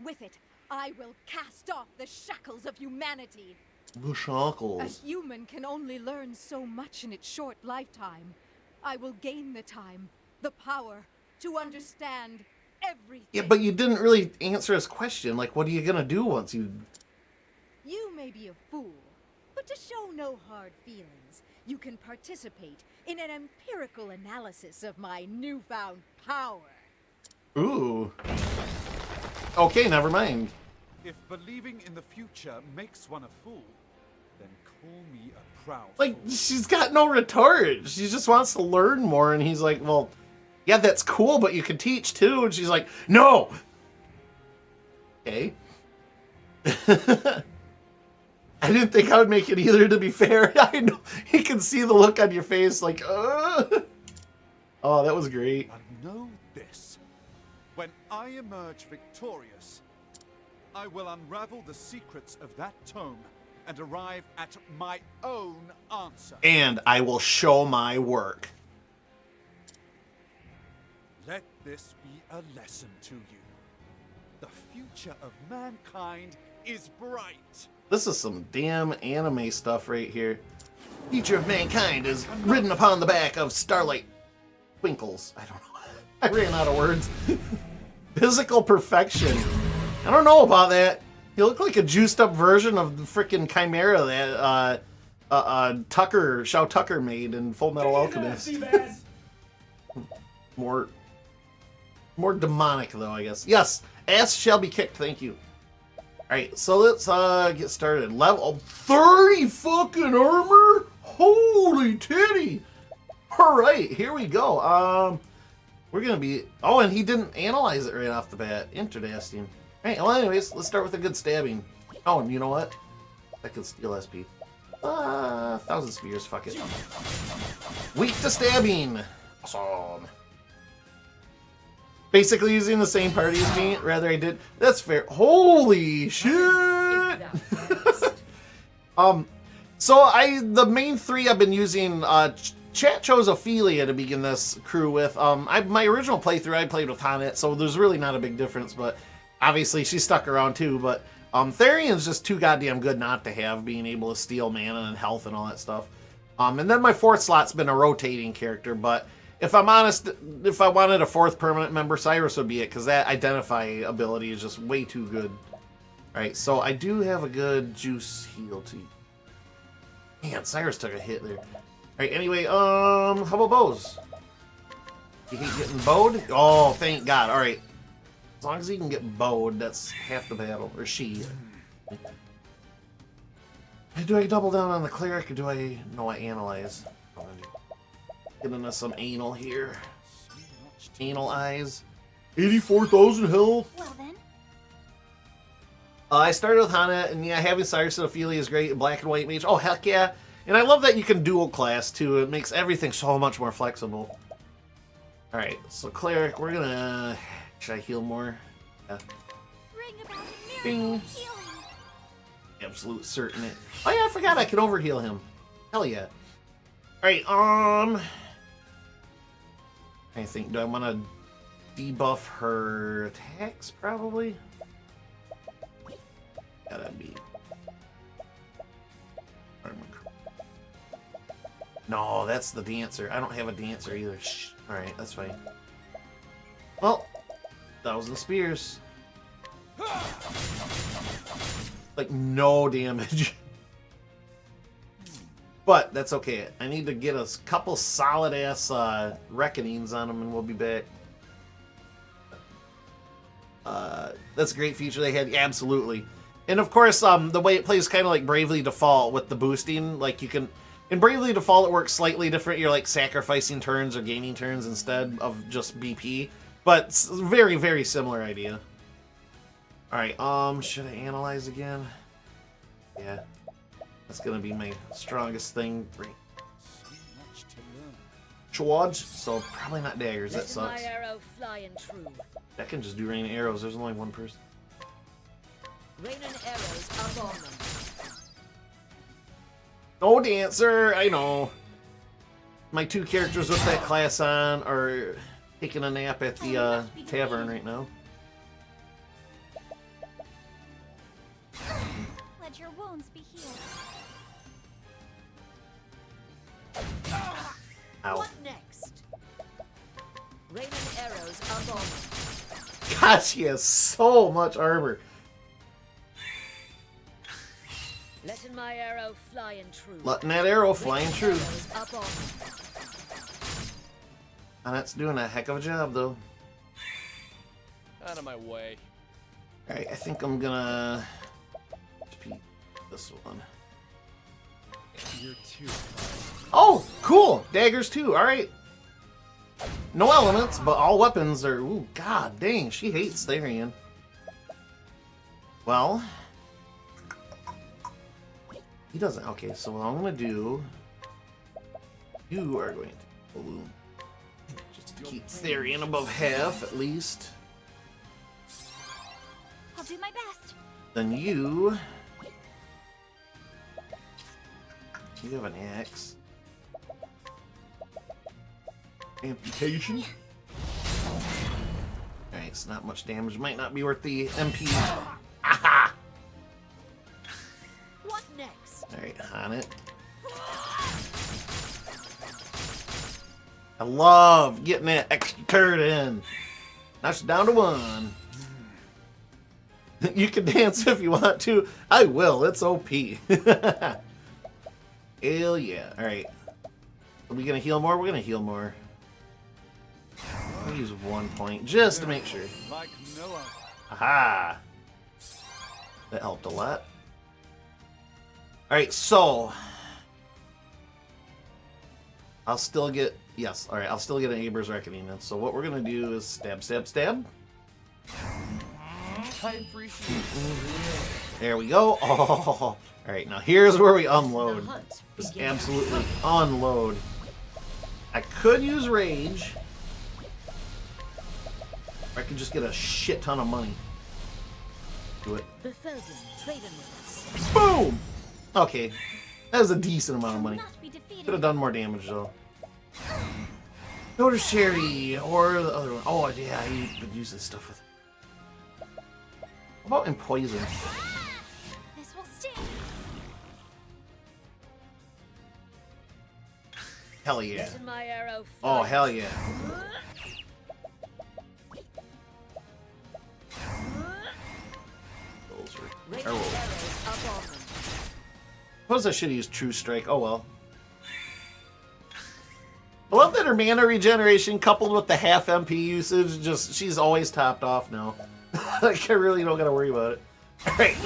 With it, I will cast off the shackles of humanity. The shackles. A human can only learn so much in its short lifetime. I will gain the time, the power, to understand everything. Yeah, but you didn't really answer his question. Like, what are you gonna do once you... You may be a fool, but to show no hard feelings, you can participate in an empirical analysis of my newfound power. Ooh. Okay, never mind. If believing in the future makes one a fool, then call me a proud Like, fool. she's got no retort. She just wants to learn more, and he's like, well, yeah, that's cool, but you can teach too. And she's like, no! Okay. I didn't think I would make it either, to be fair. I know. You can see the look on your face, like, Oh, that was great. And know this. When I emerge victorious, I will unravel the secrets of that tome and arrive at my own answer. And I will show my work. Let this be a lesson to you. The future of mankind is bright. This is some damn anime stuff right here. Future of mankind is ridden upon the back of Starlight Twinkles. I don't know. I ran out of words. Physical perfection. I don't know about that. You look like a juiced up version of the freaking Chimera that Shao Tucker made in Full Metal Alchemist. More demonic though, I guess. Yes, ass shall be kicked. Thank you. All right, so let's get started. Level 30 fucking armor. Holy titty! All right, here we go. We're gonna be. Oh, and he didn't analyze it right off the bat. Interesting. All right. Well, anyways, let's start with a good stabbing. Oh, and you know what? I can steal SP. 1,000 spears. Fuck it. Weak to stabbing. Awesome. Basically using the same party as me. Rather, I did. That's fair. Holy shit! So the main 3 I've been using. Chat chose Ophelia to begin this crew with. My original playthrough I played with Hanet, so there's really not a big difference. But obviously she stuck around too. But Therion's just too goddamn good not to have, being able to steal mana and health and all that stuff. And then my 4th slot's been a rotating character, but if I'm honest, if I wanted a 4th permanent member, Cyrus would be it, because that identify ability is just way too good. Alright, so I do have a good juice heal too. Man, Cyrus took a hit there. Alright, anyway, how about bows? You hate getting bowed? Oh, thank God. Alright. As long as he can get bowed, that's half the battle. Or she. Do I double down on the cleric, or do I... No, I analyze. Getting us some anal here. Anal eyes. 84,000 health. Well then. I started with Hana, and yeah, having Cyrus and Ophelia is great. Black and white mage. Oh, heck yeah. And I love that you can dual class, too. It makes everything so much more flexible. Alright, so cleric, we're gonna... Should I heal more? Yeah. Bring about a Bing. miracle of healing. Absolute certain it. Oh yeah, I forgot I can overheal him. Hell yeah. Alright, I think, do I want to debuff her attacks, probably? Gotta be... No, that's the dancer. I don't have a dancer either. Shh. Alright, that's fine. Well, 1,000 spears. Like, no damage. But, that's okay. I need to get a couple solid-ass reckonings on them, and we'll be back. That's a great feature they had. Absolutely. And, of course, the way it plays kind of like Bravely Default with the boosting. Like, you can... In Bravely Default, it works slightly different. You're, like, sacrificing turns or gaining turns instead of just BP. But, it's a very, very similar idea. Alright, should I analyze again? Yeah. That's gonna be my strongest thing. Charge, so probably not daggers, that sucks. My arrow flying true. That can just do rain arrows, there's only one person. Rain and arrows up on them. No dancer, I know. My 2 characters with that class on are taking a nap at the tavern right now. Let your wounds be healed. Ow. What next? Rain and arrows up on them. God, she has so much armor. Letting my arrow flying true. Letting that arrow flying true. Arrows up on them. And that's doing a heck of a job, though. Out of my way. Alright, I think I'm gonna... repeat this one. You're too. Oh, cool! Daggers, too. Alright. No elements, but all weapons are... Ooh, god dang, she hates Therian. Well... He doesn't. Okay, so what I'm gonna do... You are going to balloon. Just to keep Therian above half, at least. I'll do my best. Then you... You have an axe. Amputation. Alright, it's not much damage. Might not be worth the MP. Aha! What next? Alright, on it. I love getting that extra turd in. Knocks it down to 1. You can dance if you want to. I will. It's OP. Hell yeah. Alright. Are we going to heal more? We're going to heal more. I'll use 1 point just to make sure. Like no other. Aha! That helped a lot. Alright, so... I'll still get... Yes, alright, I'll still get an Aber's Reckoning then. So what we're going to do is stab, stab, stab. I appreciate it. There we go. Oh, alright, now here's where we unload. Just absolutely unload. I could use Rage. Or I could just get a shit ton of money. Do it. The Felden trading with us. Boom! Okay. That was a decent amount of money. Not be defeated. Could have done more damage though. Notice Cherry or the other one. Oh yeah, you could use this stuff with. How about in poison? Hell yeah. Let my arrow Oh, fly. hell yeah. Those were Radiant arrows. arrows up on them. Suppose I should use True Strike. Oh well. I love that her mana regeneration coupled with the half MP usage, just she's always topped off now. Like I really don't gotta worry about it. Alright.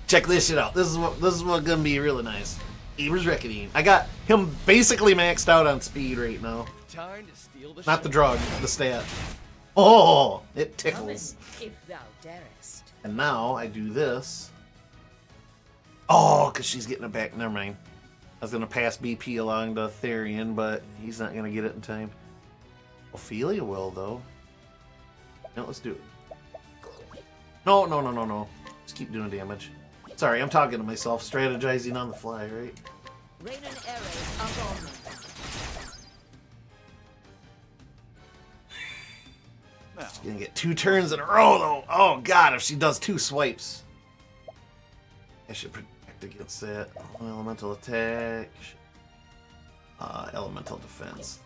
Check this shit out. This is what gonna be really nice. Eber's Reckoning. I got him basically maxed out on speed right now. Time to steal the Not the show. drug, the stat. Oh, it Come in, tickles. if thou darest. And now I do this. Oh, because she's getting it back. Never mind. I was going to pass BP along to Therian, but he's not going to get it in time. Ophelia will, though. No, let's do it. No. Just keep doing damage. Sorry, I'm talking to myself, strategizing on the fly, right? Rain and arrows up on them. Now, She's going to get 2 turns in a row, though. Oh, God, if she does 2 swipes. I should protect against that. Elemental attack. Elemental defense.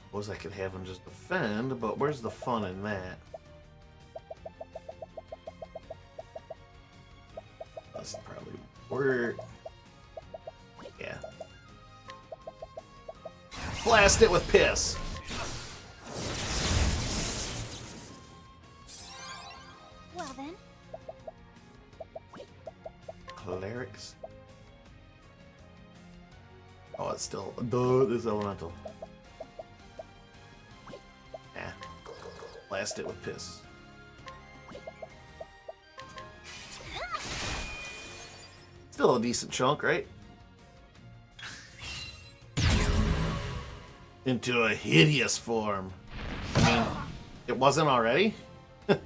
Suppose I could have him just defend, but where's the fun in that? That's probably work. Yeah. Blast it with piss. Well then. Clerics. Oh, it's still. Duh, this elemental. Yeah. Blast it with piss. Still a decent chunk, right? Into a hideous form. I mean, it wasn't already? an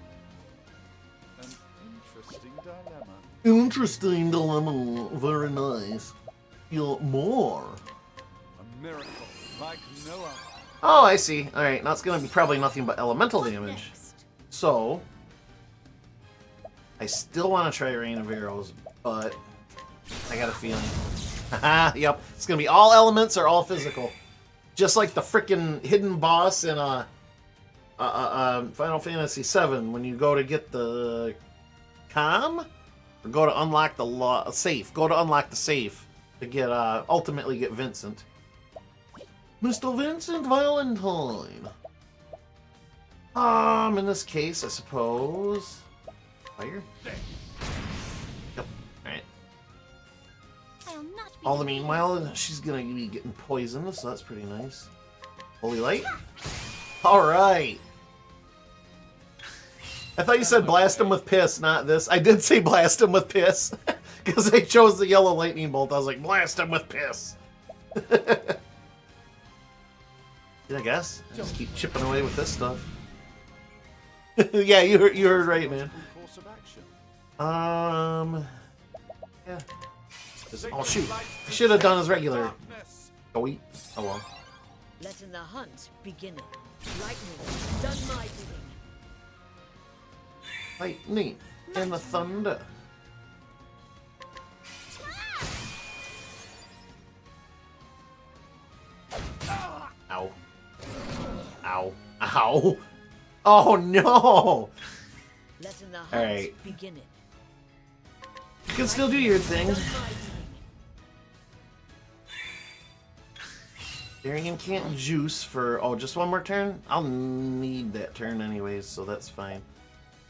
interesting dilemma. Interesting dilemma. Very nice. Feel more. A miracle like no other. Oh, I see. Alright, now it's going to be probably nothing but elemental What damage. next? So, I still want to try Rain of Arrows, but I got a feeling. Haha, yep. It's going to be all elements or all physical. Just like the freaking hidden boss in Final Fantasy VII, when you go to get the com, or go to unlock the safe. Go to unlock the safe to get ultimately get Vincent. Mr. Vincent Valentine. In this case, I suppose. Fire? Yep. Alright. I'll not be All the meanwhile, she's gonna be getting poisoned, so that's pretty nice. Holy light? Alright! I thought you said blast him with piss, not this. I did say blast him with piss. Because I chose the yellow lightning bolt. I was like, blast him with piss. I guess. I just keep chipping away with this stuff. Yeah, you heard right, man. Course of action. Yeah. Oh shoot! I should have done as regular. Darkness. Oh wait. Oh well. letting the hunt begin. Lightning, done my bidding. Lightning and the thunder. Ow. Ow. Ow. Oh no! Letting the hunt Alright. begin. You can still do your thing. Done my bidding. Darian can't juice for, oh, just one more turn? I'll need that turn anyways, so that's fine.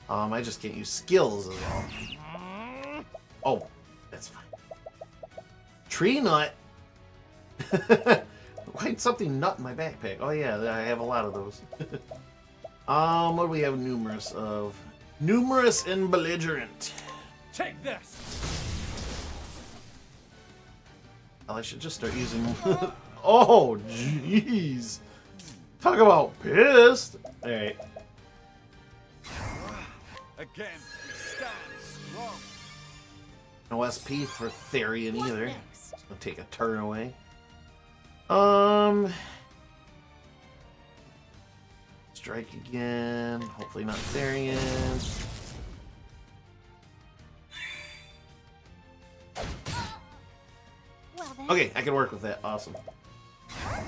I just can't use skills as well. Oh, that's fine. Tree nut? Why'd something nut in my backpack? Oh yeah, I have a lot of those. What do we have numerous of? Numerous and belligerent. Take this. Well, I should just start using... Oh, jeez. Talk about pissed. Alright. Again, stand strong. No SP for Therian What either. next? I'll take a turn away. Strike again. Hopefully not Therian. Okay, I can work with that. Awesome. A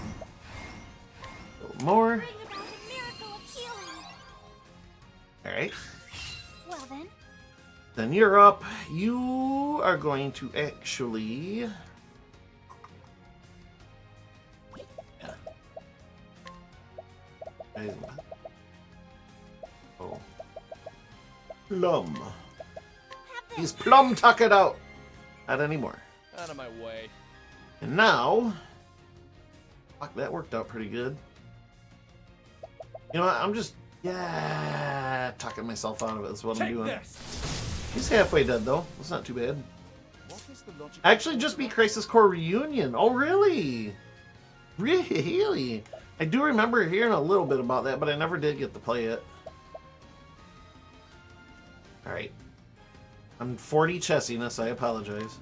little more. Bring about a miracle of healing. All right. Well then, Then you're up. You are going to actually... Yeah. Oh. Plum. have He's this. plum tucked out. Not anymore. Out of my way. And now... Fuck, that worked out pretty good. You know what? I'm just... Yeah, tucking myself out of it. That's what I'm doing. He's halfway dead, though. That's not too bad. What is the logical Actually, just beat Crisis Core Reunion. Oh, really? Really? I do remember hearing a little bit about that, but I never did get to play it. Alright. I'm 40 chessiness, I apologize.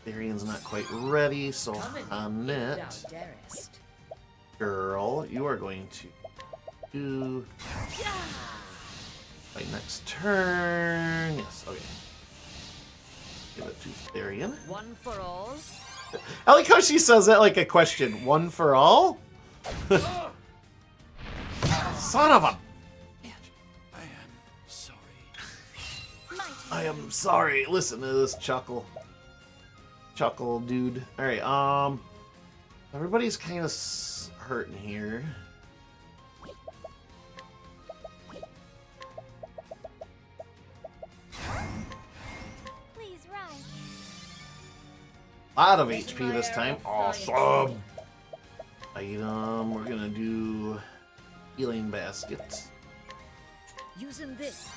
Darian's not quite ready, so Annette, girl, you are going to do by next turn. Yes, okay. Give it to Darian. One for all. I like how she says that like a question. One for all? Son of a... I am sorry. I am sorry. Listen to this chuckle. Chuckle, dude. Alright, everybody's kind of hurting here. Please rise. Lot of HP this time. Awesome. Item. We're gonna do healing baskets. Using this.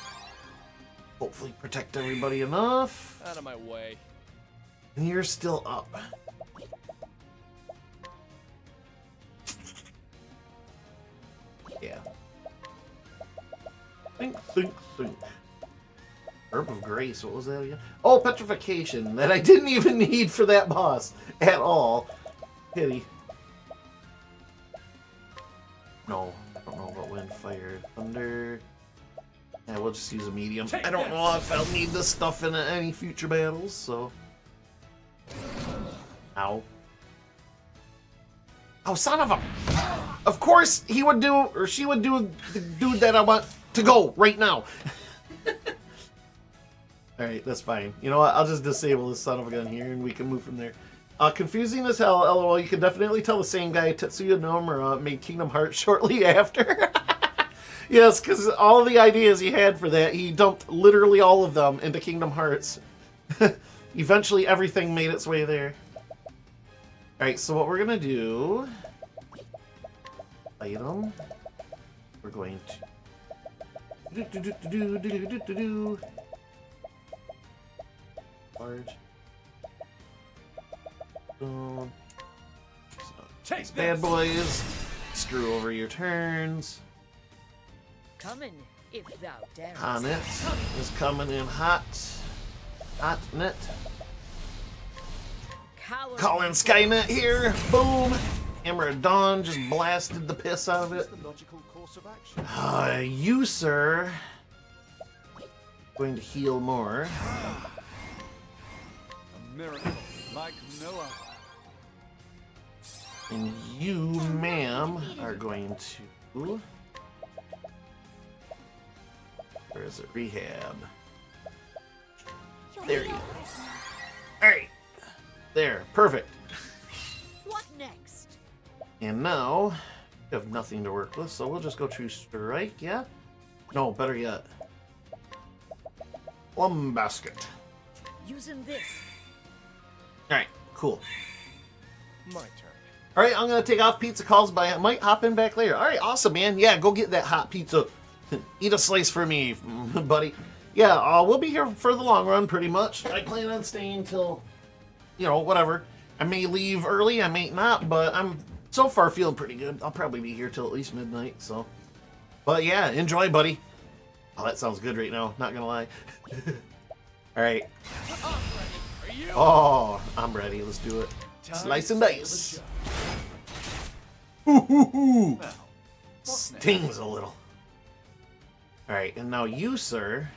Hopefully protect everybody enough. Out of my way. And you're still up. Yeah. Think. Herb of Grace, what was that again? Oh, Petrification, that I didn't even need for that boss at all. Pity. No, I don't know about wind, fire, thunder. Yeah, we'll just use a medium. I don't know if I'll need this stuff in any future battles, so... Ow. Oh, son of a... Of course he would do, or she would do the dude that I want to go right now. Alright, that's fine. You know what? I'll just disable this son of a gun here and we can move from there. Confusing as hell, lol. You can definitely tell the same guy, Tetsuya Nomura, made Kingdom Hearts shortly after. Yes, because all the ideas he had for that, he dumped literally all of them into Kingdom Hearts. Eventually, everything made its way there. Alright, so what we're gonna do... Item. We're going to... Large. Boom. So, these bad boys. Screw over your turns. Coming, if thou darest. Annette is coming in hot. Hot net. Coward. Calling Skynet here. Boom. Hammer of Dawn just blasted the piss out of What is it. the logical course of action? You, sir, going to heal more. A miracle like no other. And you, ma'am, are going to... Where is it? Rehab. There you go. Alright. There. Perfect. What next? And now, we have nothing to work with, so we'll just go to strike, yeah? No, better yet. Plum basket. Using this. Alright, cool. My turn. Alright, I'm gonna take off pizza calls, but I might hop in back later. Alright, awesome, man. Yeah, go get that hot pizza. Eat a slice for me, buddy. Yeah, we'll be here for the long run, pretty much. I plan on staying till, you know, whatever. I may leave early, I may not, but I'm so far feeling pretty good. I'll probably be here till at least midnight, so. But yeah, enjoy, buddy. Oh, that sounds good right now, not gonna lie. Alright. Are you? Oh, I'm ready. Let's do it. Slice and dice. Ooh, Now, what stings a little. Alright, and now you, sir,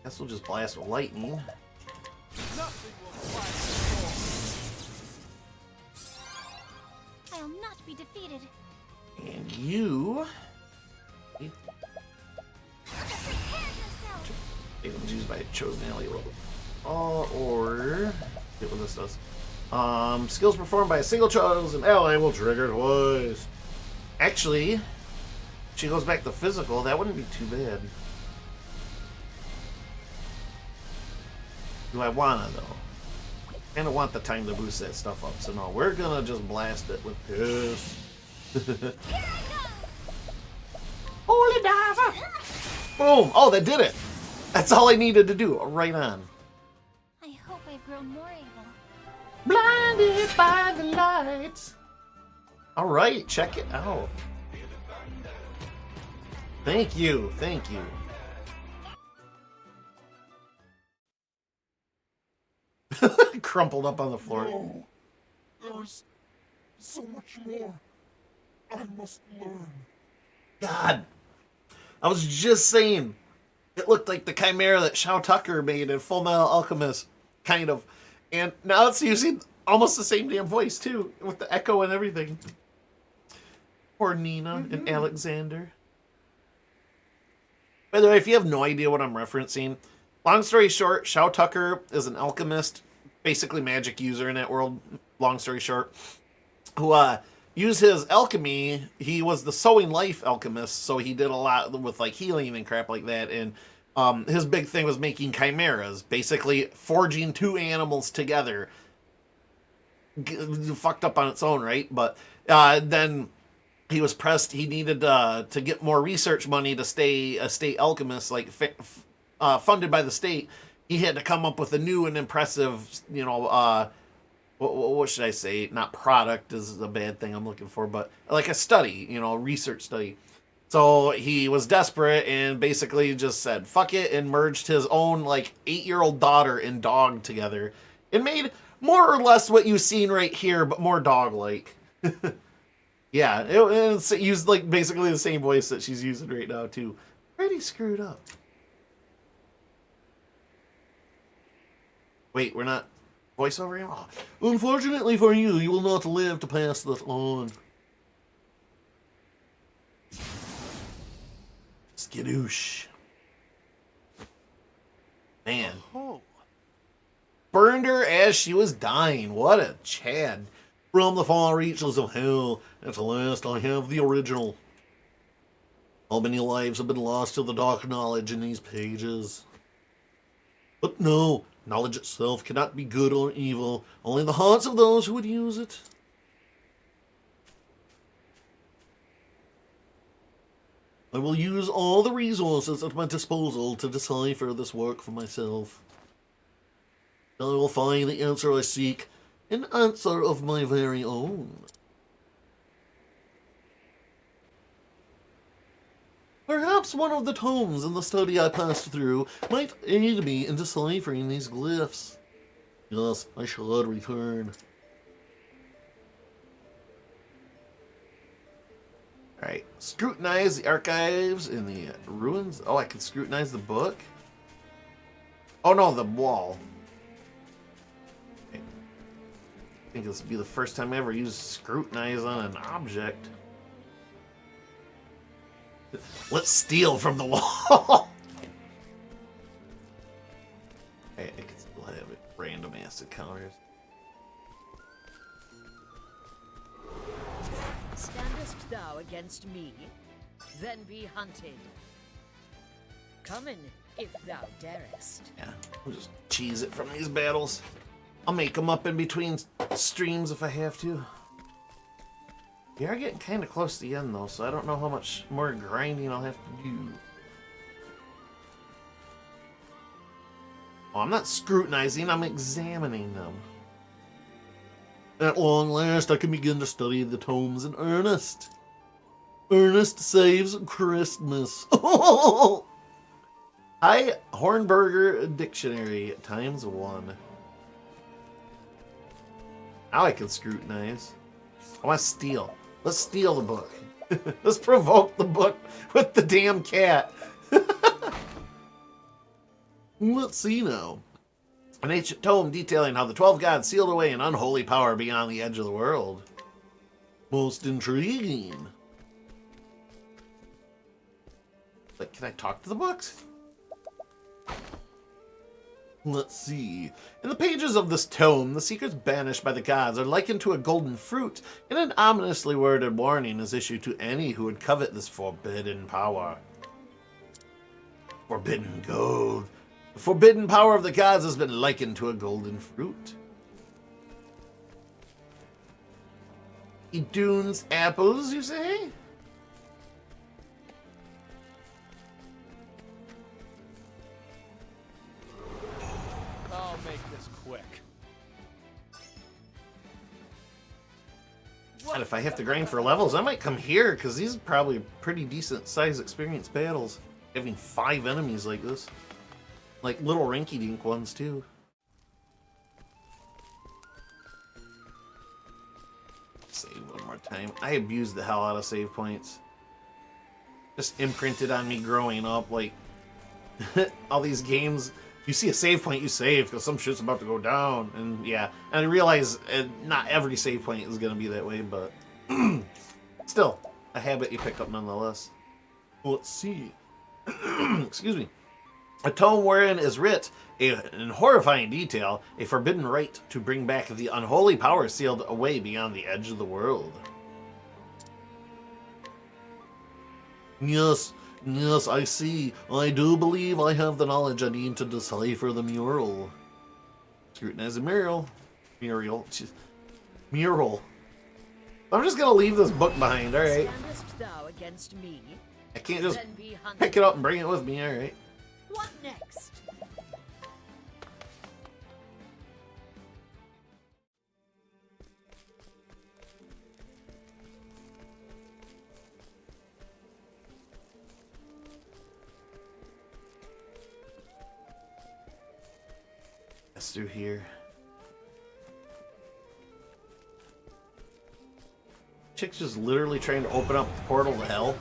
Guess we'll just blast with lightning. Nothing will fly I'll not be defeated. And you... Prepare yourself. Items used by a chosen ally. Or... Get what this does. Skills performed by a single chosen ally will trigger twice. Actually, if she goes back to physical, that wouldn't be too bad. Do I wanna though? Kinda want the time to boost that stuff up, so no, we're gonna just blast it with this. Holy diver! Boom! Oh, that did it! That's all I needed to do. Right on. I hope I've grown more able. Blinded by the lights. All right, check it out. Thank you, thank you. Crumpled up on the floor. No, there's so much more. I must learn. God, I was just saying, it looked like the chimera that Shao Tucker made in Full Metal Alchemist, kind of. And now it's using almost the same damn voice, too, with the echo and everything. Poor Nina and Alexander. By the way, if you have no idea what I'm referencing, long story short, Shao Tucker is an alchemist, basically magic user in that world, long story short, who used his alchemy. He was the sowing life alchemist, so he did a lot with like healing and crap like that, and his big thing was making chimeras, basically forging two animals together. Fucked up on its own, right? But then he was pressed. He needed to get more research money to stay a state alchemist, like funded by the state. He had to come up with a new and impressive, you know, what should I say? Not product is a bad thing I'm looking for, but like a study, you know, a research study. So he was desperate and basically just said, fuck it, and merged his own like 8-year-old daughter and dog together and made more or less what you've seen right here, but more dog-like. Yeah, it's used like basically the same voice that she's using right now too. Pretty screwed up. Wait, we're not voiceover here? Oh. Unfortunately for you, you will not live to pass this on. Skadoosh. Man. Oh. Burned her as she was dying. What a Chad. From the far reaches of hell, at last I have the original. How many lives have been lost to the dark knowledge in these pages? But no, knowledge itself cannot be good or evil, only the hearts of those who would use it. I will use all the resources at my disposal to decipher this work for myself. I will find the answer I seek, an answer of my very own. Perhaps one of the tomes in the study I passed through might aid me in deciphering these glyphs. Yes, I should return. Alright, scrutinize the archives in the ruins. Oh, I can scrutinize the book? Oh no, the wall. Okay. I think this will be the first time I ever used scrutinize on an object. Let's steal from the wall. Hey, I can still have it. Random acid counters. Standest thou against me? Then be hunted. Come in, if thou darest. Yeah, we'll just cheese it from these battles. I'll make them up in between streams if I have to. We are getting kind of close to the end, though, so I don't know how much more grinding I'll have to do. Oh, I'm not scrutinizing, I'm examining them. At long last, I can begin to study the tomes in earnest. Ernest saves Christmas. Hi, Hornberger Dictionary, ×1. Now I can scrutinize. I want to steal. Let's steal the book. Let's provoke the book with the damn cat. Let's see now. An ancient tome detailing how the 12 gods sealed away an unholy power beyond the edge of the world. Most intriguing. Like, can I talk to the books? Let's see. In the pages of this tome, the secrets banished by the gods are likened to a golden fruit, and an ominously worded warning is issued to any who would covet this forbidden power. Forbidden gold. The forbidden power of the gods has been likened to a golden fruit. Idun's apples, you say? I'll make this quick. And if I have to grind for levels, I might come here, because these are probably pretty decent size experience battles. Having 5 enemies like this. Like little rinky-dink ones, too. Save one more time. I abused the hell out of save points. Just imprinted on me growing up, like... all these games, you see a save point, you save, because some shit's about to go down. And yeah, and I realize not every save point is going to be that way, but... still, a habit you pick up nonetheless. Let's see. Excuse me. A tome wherein is writ, in horrifying detail, a forbidden right to bring back the unholy power sealed away beyond the edge of the world. Yes, I see. I do believe I have the knowledge I need to decipher the mural. Scrutinize the mural. Mural. I'm just gonna leave this book behind, alright? Standest thou against me? I can't just Then be hunted. pick it up and bring it with me, alright? What next? That's through here. Chick's just literally trying to open up the portal to hell.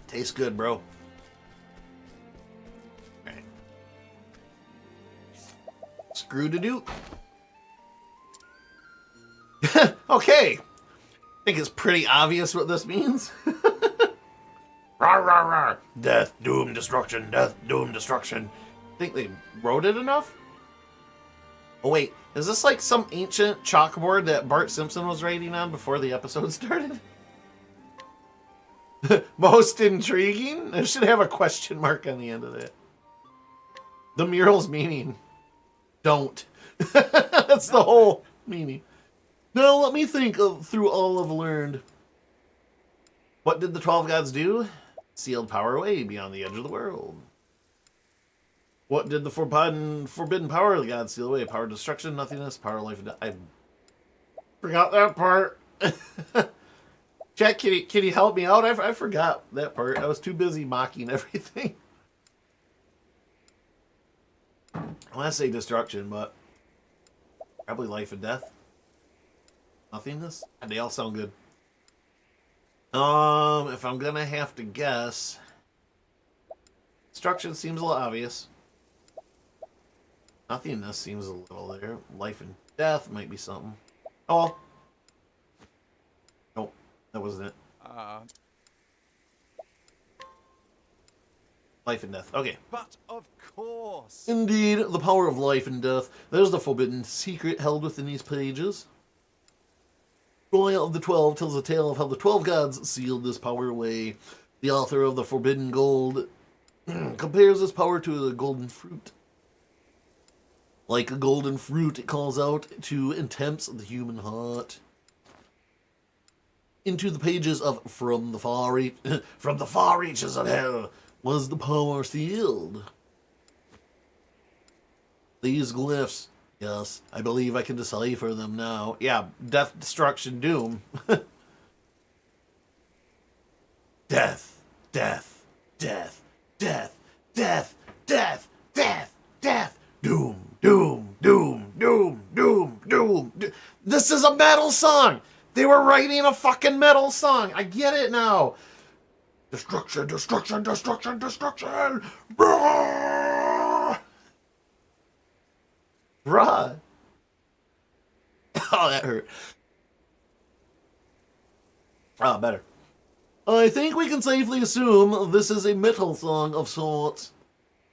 Tastes good, bro. Alright. Screw to do. Okay. I think it's pretty obvious what this means. Rawr, rawr, rawr. Death, doom, destruction. Death, doom, destruction. Think they wrote it enough? Oh wait, is this like some ancient chalkboard that Bart Simpson was writing on before the episode started? Most intriguing? I should have a question mark on the end of that. The mural's meaning. Don't. That's the whole meaning. Now let me think through all I've learned. What did the 12 gods do? Sealed power away beyond the edge of the world. What did the forbidden power of the gods seal away? Power of destruction, nothingness, power of life and death. I forgot that part. Chat, can you help me out? I forgot that part. I was too busy mocking everything. I want to say destruction, but probably life and death. Nothingness? And they all sound good. If I'm gonna have to guess, destruction seems a little obvious. Nothingness seems a little there. Life and death might be something. Oh. Nope, that wasn't it. Life and death. Okay. But of course. Indeed, the power of life and death. There's the forbidden secret held within these pages. Royal of the 12 tells a tale of how the 12 gods sealed this power away. The author of the Forbidden Gold compares this power to a golden fruit. Like a golden fruit, it calls out to and tempts the human heart. Into the pages of from the far reaches of hell was the power sealed. These glyphs Yes, I believe I can decipher them now. Yeah, death, destruction, doom. Death, death, death, death, death, death, death, death, doom, doom, doom, doom, doom, doom. This is a metal song. They were writing a fucking metal song. I get it now. Destruction, destruction, destruction, destruction. Bruh. Bruh. Oh, that hurt. Oh, better. I think we can safely assume this is a metal song of sorts.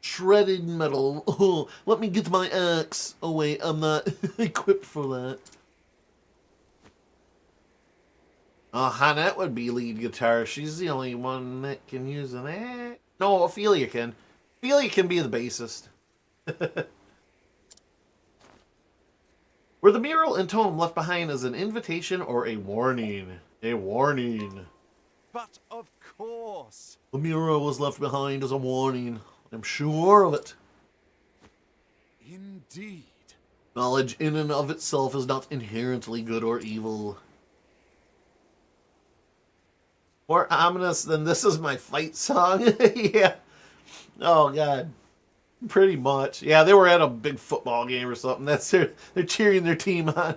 Shredded metal. Oh, let me get my axe. Oh wait, I'm not equipped for that. Hannette would be lead guitar. She's the only one that can use an axe. No, Ophelia can. Ophelia can be the bassist. Were the mural and tome left behind as an invitation or a warning? A warning. But of course. The mural was left behind as a warning. I'm sure of it. Indeed. Knowledge in and of itself is not inherently good or evil. More ominous than this is my fight song? Yeah. Oh, God. Pretty much. Yeah, they were at a big football game or something. They're cheering their team on.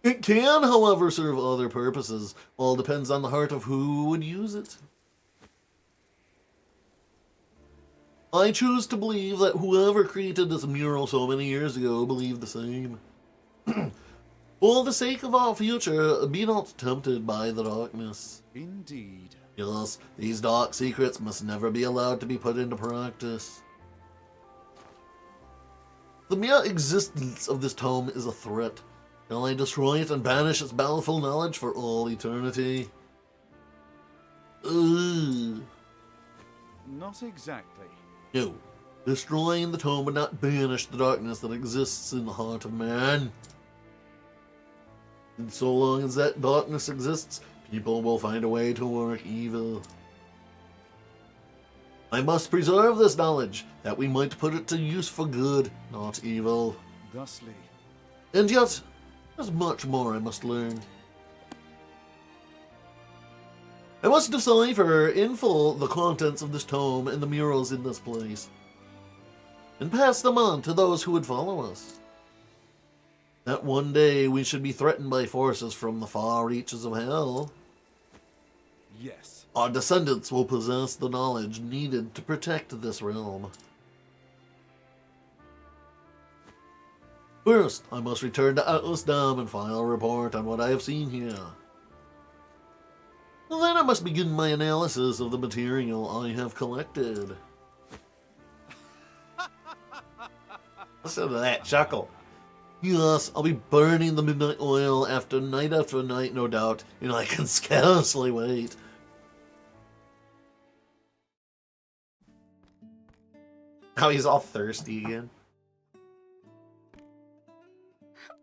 It can, however, serve other purposes. All depends on the heart of who would use it. I choose to believe that whoever created this mural so many years ago believed the same. For the sake of our future, be not tempted by the darkness. Indeed. Yes, these dark secrets must never be allowed to be put into practice. The mere existence of this tome is a threat. Shall I destroy it and banish its baleful knowledge for all eternity? Ugh. Not exactly. No. Destroying the tome would not banish the darkness that exists in the heart of man. And so long as that darkness exists, people will find a way to work evil. I must preserve this knowledge, that we might put it to use for good, not evil. Thusly. And yet, there's much more I must learn. I must decipher in full the contents of this tome and the murals in this place, and pass them on to those who would follow us. That one day we should be threatened by forces from the far reaches of hell. Yes. Our descendants will possess the knowledge needed to protect this realm. First, I must return to Atlas Dam and file a report on what I have seen here. Then I must begin my analysis of the material I have collected. Listen to that chuckle. Yes, I'll be burning the midnight oil after night, no doubt, and I can scarcely wait. Now he's all thirsty again.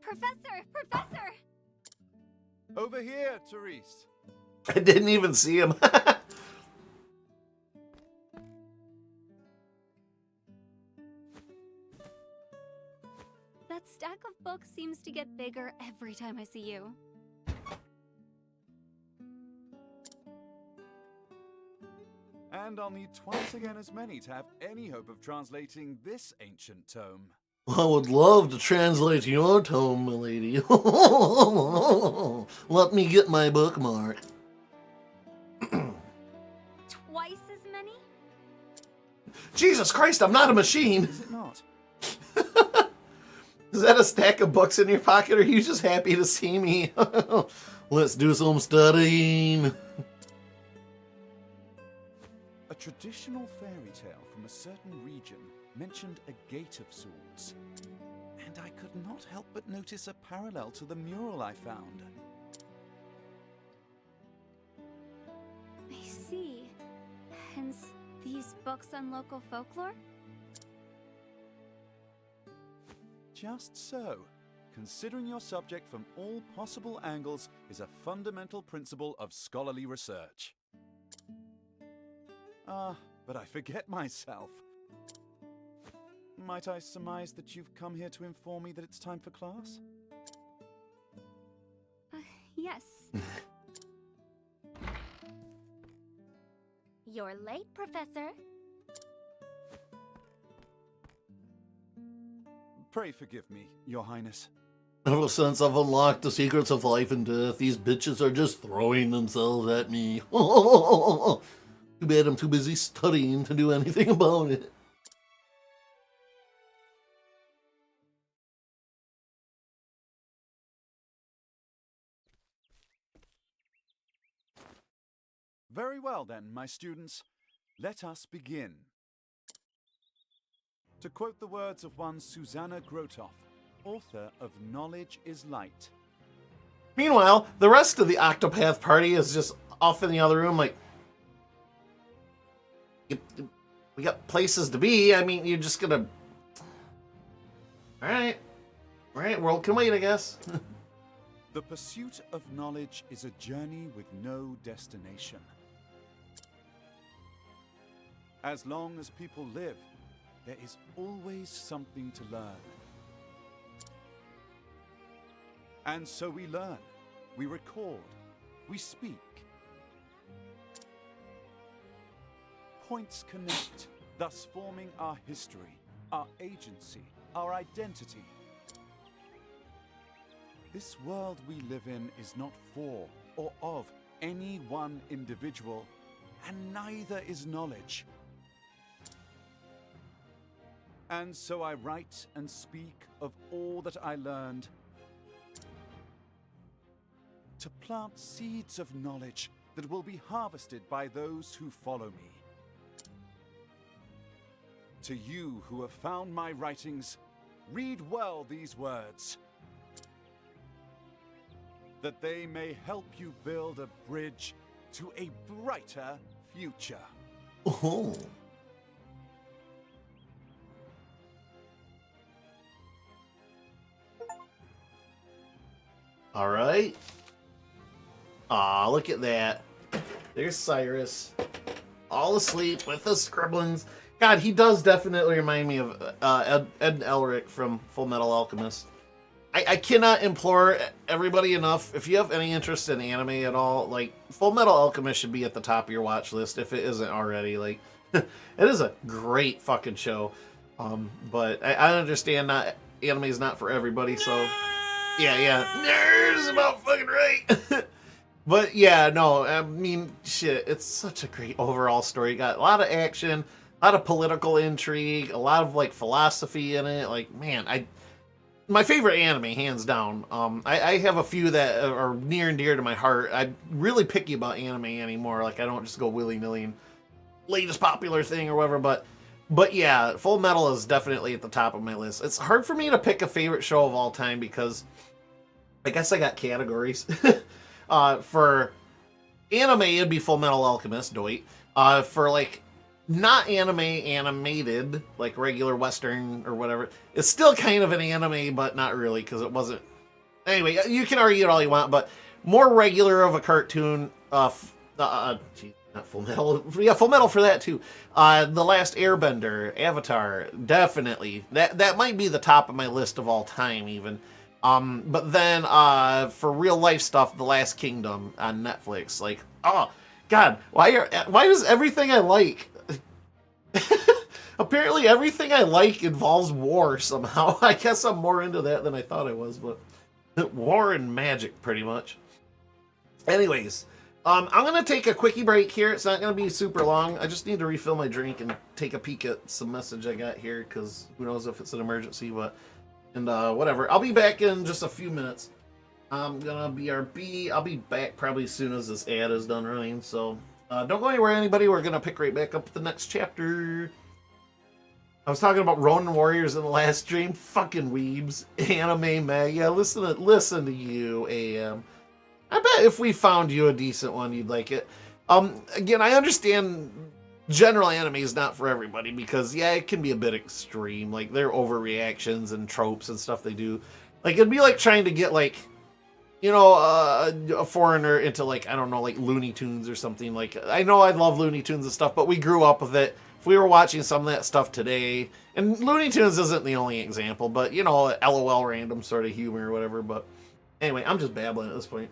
Professor! Over here, Therese. I didn't even see him. That stack of books seems to get bigger every time I see you. And I'll need twice again as many to have any hope of translating this ancient tome. I would love to translate your tome, milady. Let me get my bookmark. Twice as many? Jesus Christ, I'm not a machine. Is it not? Is that a stack of books in your pocket, or are you just happy to see me? Let's do some studying. A traditional fairy tale from a certain region mentioned a gate of sorts, and I could not help but notice a parallel to the mural I found. I see. Hence, these books on local folklore? Just so. Considering your subject from all possible angles is a fundamental principle of scholarly research. But I forget myself. Might I surmise that you've come here to inform me that it's time for class? Yes. You're late, Professor. Pray forgive me, Your Highness. Ever since I've unlocked the secrets of life and death, these bitches are just throwing themselves at me. Too bad I'm too busy studying to do anything about it. Very well then, my students. Let us begin. To quote the words of one Susanna Grotoff, author of Knowledge is Light. Meanwhile, the rest of the Octopath party is just off in the other room, like, we got places to be. I mean, you're just gonna... Alright, world can wait, I guess. The pursuit of knowledge is a journey with no destination. As long as people live, there is always something to learn. And so we learn, we record, we speak. Points connect, thus forming our history, our agency, our identity. This world we live in is not for or of any one individual, and neither is knowledge. And so I write and speak of all that I learned, to plant seeds of knowledge that will be harvested by those who follow me. To you who have found my writings, read well these words, that they may help you build a bridge to a brighter future. Oh. All right. Aw, look at that. There's Cyrus. All asleep with the scribblings. God, he does definitely remind me of Ed Elric from Full Metal Alchemist. I cannot implore everybody enough, if you have any interest in anime at all, like, Full Metal Alchemist should be at the top of your watch list if it isn't already. Like, it is a great fucking show. But I understand not anime is not for everybody, so... Yeah. Nerds about fucking right. But yeah, no, I mean, shit, it's such a great overall story. You got a lot of action, a lot of political intrigue, a lot of, like, philosophy in it. Like, man, my favorite anime, hands down. I have a few that are near and dear to my heart. I'm really picky about anime anymore. Like, I don't just go willy-nilly and latest popular thing or whatever, but yeah, Full Metal is definitely at the top of my list. It's hard for me to pick a favorite show of all time because I guess I got categories. For anime, it'd be Full Metal Alchemist, doit. For, like, not animated, like regular Western or whatever, it's still kind of an anime, but not really, because it wasn't... Anyway, you can argue it all you want, but more regular of a cartoon, geez, not Full Metal. Yeah, Full Metal for that, too. The Last Airbender, Avatar, definitely. That might be the top of my list of all time, even. But then, for real life stuff, The Last Kingdom on Netflix. Like, oh, God, why does everything I like... Apparently everything I like involves war somehow. I guess I'm more into that than I thought I was, but... War and magic, pretty much. Anyways, I'm going to take a quickie break here. It's not going to be super long. I just need to refill my drink and take a peek at some message I got here, because who knows if it's an emergency, but... And, whatever. I'll be back in just a few minutes. I'm gonna BRB. I'll be back probably as soon as this ad is done running, so... don't go anywhere, anybody. We're gonna pick right back up with the next chapter. I was talking about Ronin Warriors in the last stream. Fucking weebs. Anime mag. Yeah, listen to you, AM. I bet if we found you a decent one, you'd like it. Again, I understand general anime is not for everybody because, yeah, it can be a bit extreme. Like, their overreactions and tropes and stuff they do. Like, it'd be like trying to get, like, you know, a foreigner into, like, I don't know, like Looney Tunes or something. Like, I know I love Looney Tunes and stuff, but we grew up with it. if we were watching some of that stuff today, and Looney Tunes isn't the only example, but you know, LOL random sort of humor or whatever. But anyway, I'm just babbling at this point.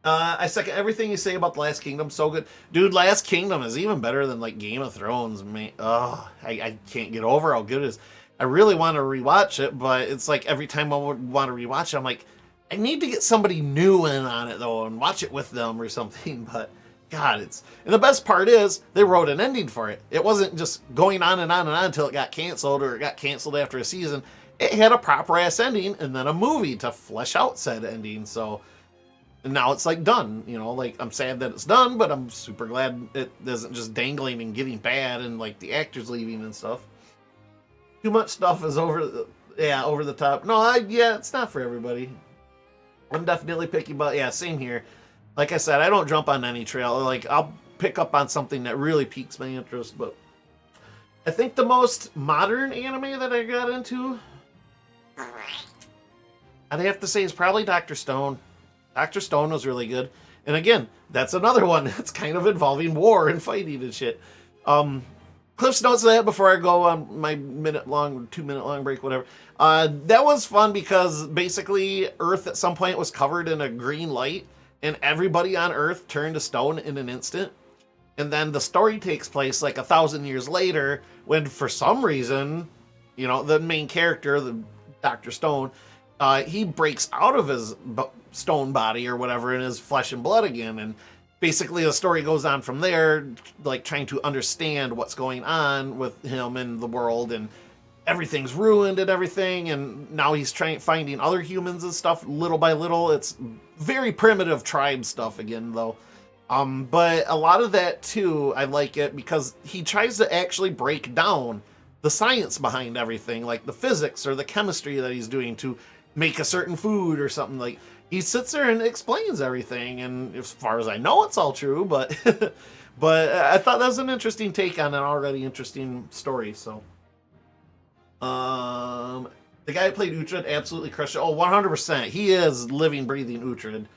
I second everything you say about The Last Kingdom. So good. Dude, Last Kingdom is even better than like Game of Thrones. Man, I can't get over how good it is. I really want to rewatch it, but it's like every time I would want to rewatch it, I'm like, I need to get somebody new in on it though and watch it with them or something. But God, and the best part is they wrote an ending for it. It wasn't just going on and on and on until it got canceled or it got canceled after a season. It had a proper ass ending and then a movie to flesh out said ending. So. And now it's like done, you know, like I'm sad that it's done, but I'm super glad it isn't just dangling and getting bad and like the actors leaving and stuff. Too much stuff is over the top. No, it's not for everybody. I'm definitely picky, but yeah, same here. Like I said, I don't jump on any trail. Like I'll pick up on something that really piques my interest, but I think the most modern anime that I got into, I'd have to say is probably Dr. Stone. Dr. Stone was really good. And again, that's another one that's kind of involving war and fighting and shit. Cliff's notes of that before I go on my 2-minute long break, whatever. That was fun because basically Earth at some point was covered in a green light and everybody on Earth turned to stone in an instant. And then the story takes place like 1,000 years later when for some reason, you know, the main character, the Dr. Stone, he breaks out of his stone body or whatever in his flesh and blood again, and basically the story goes on from there, like trying to understand what's going on with him and the world, and everything's ruined and everything, and now he's finding other humans and stuff little by little. It's very primitive tribe stuff again though, but a lot of that too, I like it because he tries to actually break down the science behind everything, like the physics or the chemistry that he's doing to make a certain food or something. Like he sits there and explains everything, and as far as I know, it's all true. But but I thought that was an interesting take on an already interesting story. So, the guy who played Uhtred absolutely crushed it. Oh, 100%. He is living, breathing Uhtred.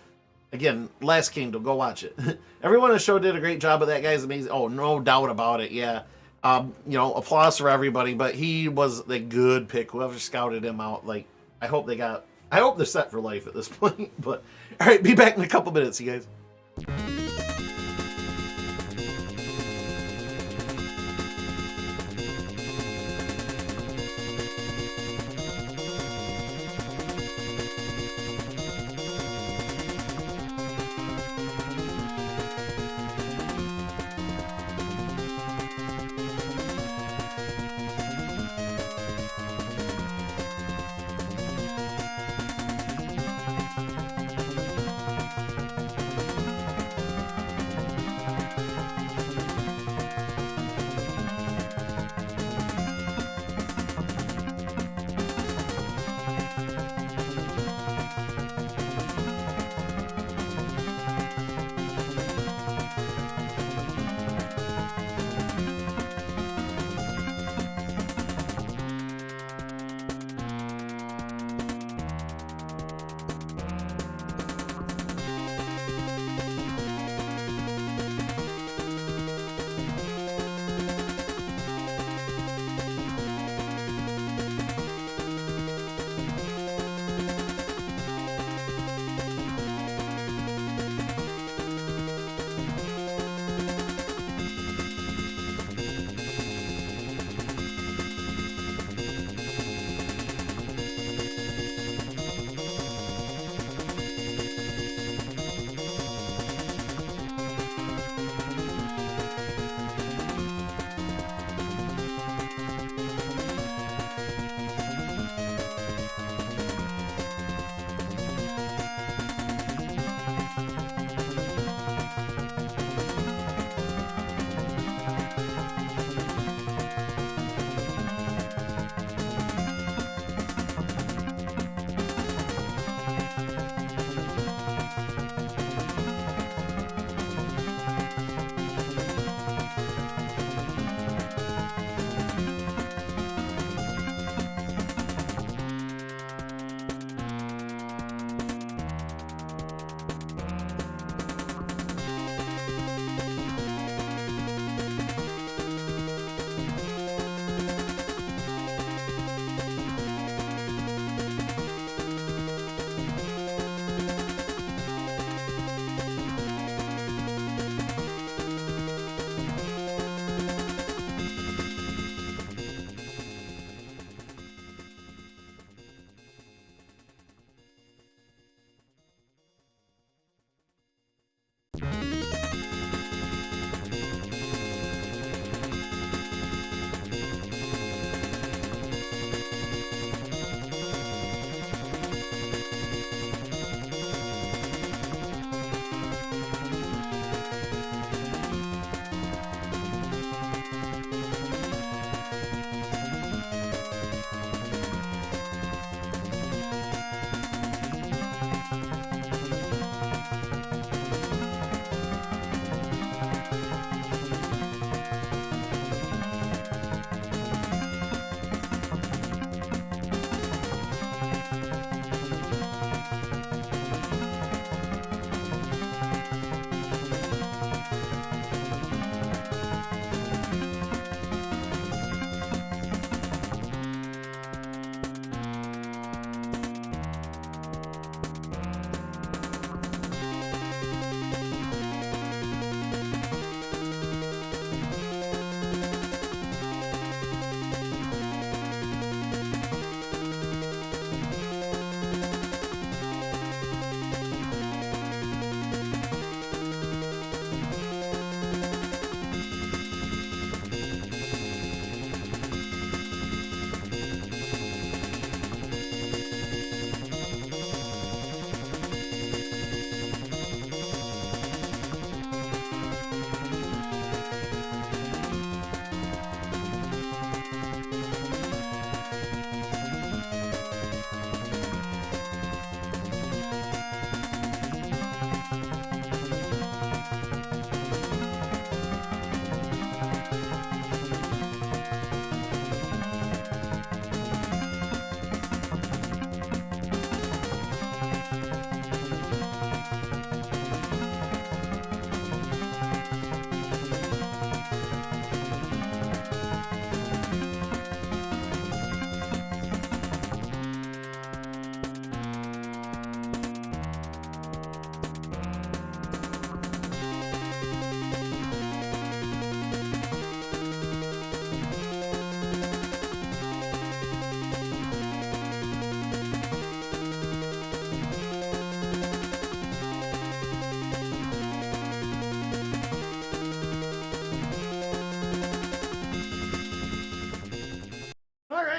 Again, Last Kingdom, go watch it. Everyone on the show did a great job, but that guy's amazing. Oh, no doubt about it. Yeah. You know, applause for everybody, but he was a good pick. Whoever scouted him out, like, I hope they're set for life at this point. But all right, be back in a couple minutes, you guys.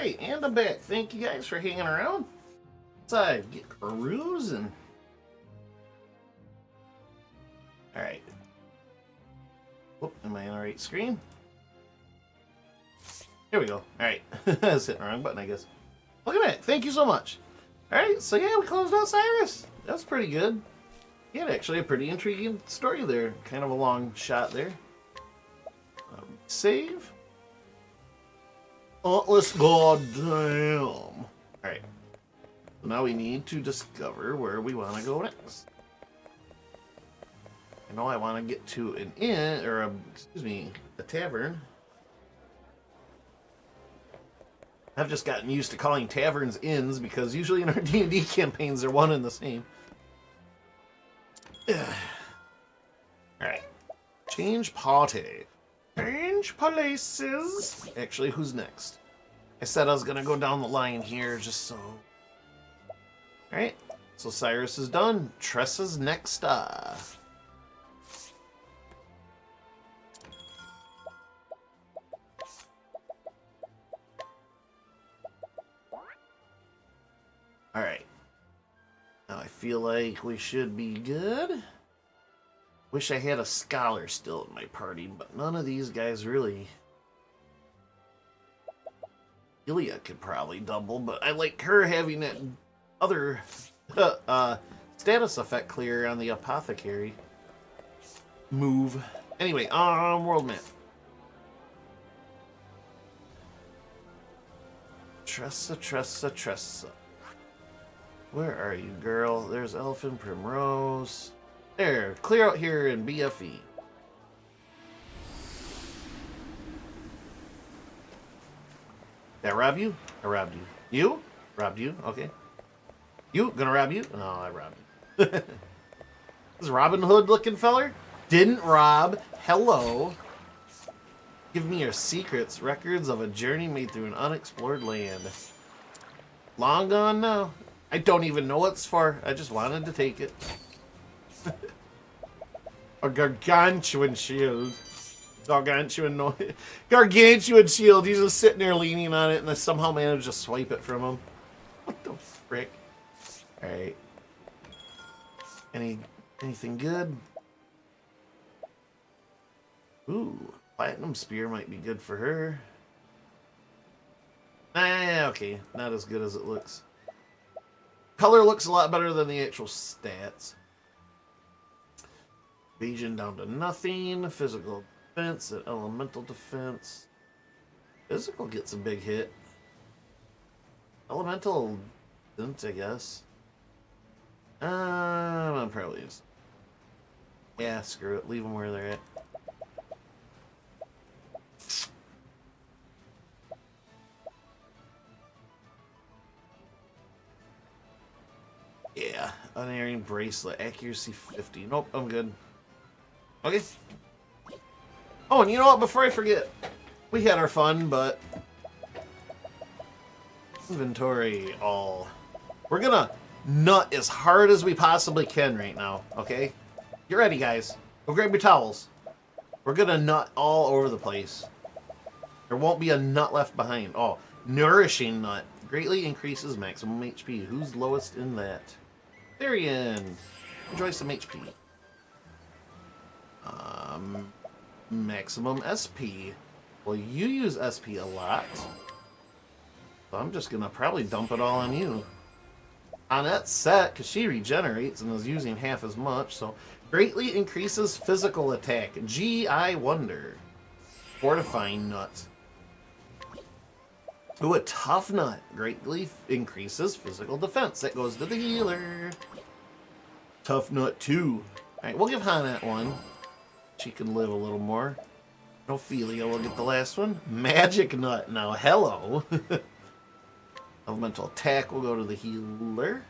Alright, and I'm back. Thank you guys for hanging around. Let's get cruising. Alright. Whoop, am I on the right screen? Here we go. Alright. I was hitting the wrong button, I guess. Welcome back. Thank you so much. Alright, so yeah, we closed out Cyrus. That was pretty good. He had actually a pretty intriguing story there. Kind of a long shot there. Save. Oh, let's go. Damn. Alright. So now we need to discover where we want to go next. I know I want to get to an inn, or a tavern. I've just gotten used to calling taverns inns because usually in our D&D campaigns they're one and the same. Alright. Change party. Change places. Actually, who's next? I said I was going to go down the line here just so... Alright. So Cyrus is done. Tressa's next. Alright. Now I feel like we should be good. Wish I had a scholar still in my party, but none of these guys really. Ilya could probably double, but I like her having that other status effect clear on the apothecary move. Anyway, world map. Tressa. Where are you, girl? There's Elfin Primrose. There, clear out here in BFE. Did I rob you? I robbed you. You? Robbed you? Okay. You? Gonna rob you? No, I robbed you. This Robin Hood looking feller? Didn't rob. Hello. Give me your secrets. Records of a journey made through an unexplored land. Long gone now. I don't even know what it's for. I just wanted to take it. A gargantuan shield. Gargantuan shield. He's just sitting there leaning on it, and I somehow managed to swipe it from him. What the frick? Alright. Anything good? Ooh, platinum spear might be good for her. Okay. Not as good as it looks. Color looks a lot better than the actual stats. Evasion down to nothing. Physical defense and elemental defense. Physical gets a big hit. Elemental didn't, I guess. I'm probably just... Yeah, screw it. Leave them where they're at. Yeah, unerring bracelet, accuracy 50. Nope, I'm good. Okay. Oh, and you know what? Before I forget, we had our fun, but inventory all. We're gonna nut as hard as we possibly can right now. Okay, get ready, guys. Go grab your towels. We're gonna nut all over the place. There won't be a nut left behind. Oh, nourishing nut greatly increases maximum HP. Who's lowest in that? Therian. Enjoy some HP. Maximum SP. Well, you use SP a lot. So I'm just gonna probably dump it all on you. Annette set, because she regenerates and is using half as much, so greatly increases physical attack. Gee, I wonder. Fortifying nut. Ooh, a tough nut greatly increases physical defense. That goes to the healer. Tough nut 2. Alright, we'll give Hannah one. She can live a little more. Ophelia will get the last one. Magic nut. Now, hello. Elemental attack will go to the healer.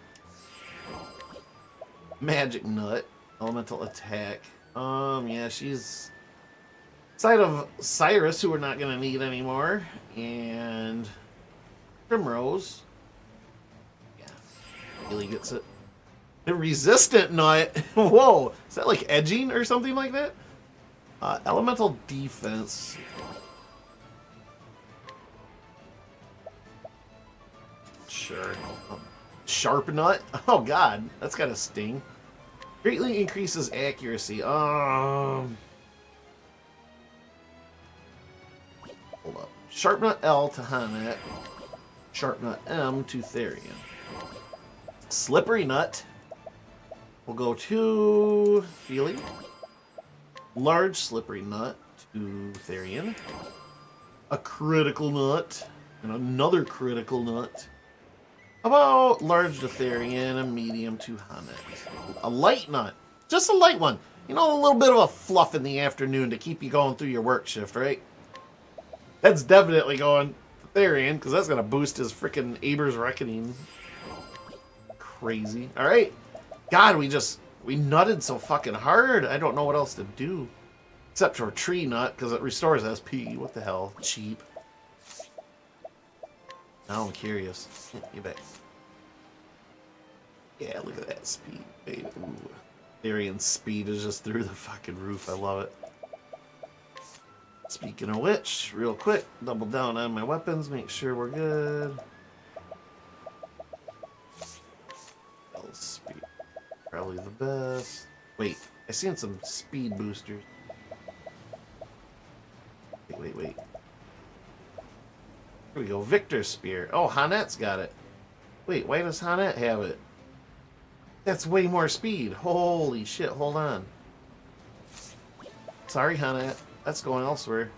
Magic nut. Elemental attack. Yeah, she's... Side of Cyrus, who we're not going to need anymore. And... Primrose. Yeah. Really gets it. The resistant nut. Whoa. Is that like edging or something like that? Elemental defense. sure. Sharp nut? Oh god, that's gotta sting. Greatly increases accuracy. Hold up. Sharp nut L to Hanet. Sharp nut M to Therian. Slippery nut. We'll go to Feely. Large slippery nut to Therian. A critical nut. And another critical nut. How about large to Therian, a medium to Hanet. A light nut. Just a light one. You know, a little bit of a fluff in the afternoon to keep you going through your work shift, right? That's definitely going to Therian, because that's going to boost his freaking Aber's Reckoning. Crazy. Alright. God, we nutted so fucking hard. I don't know what else to do. Except for a tree nut, because it restores SP. What the hell? Cheap. Now I'm curious. You bet. Yeah, look at that speed. Ooh. Therian's speed is just through the fucking roof. I love it. Speaking of which, real quick, double down on my weapons, make sure we're good. Speed. Probably the best. Wait, I seen some speed boosters. Wait. Here we go. Victor Spear. Oh, Hanet's got it. Wait, why does Hanet have it? That's way more speed. Holy shit, hold on. Sorry, Hanet. That's going elsewhere.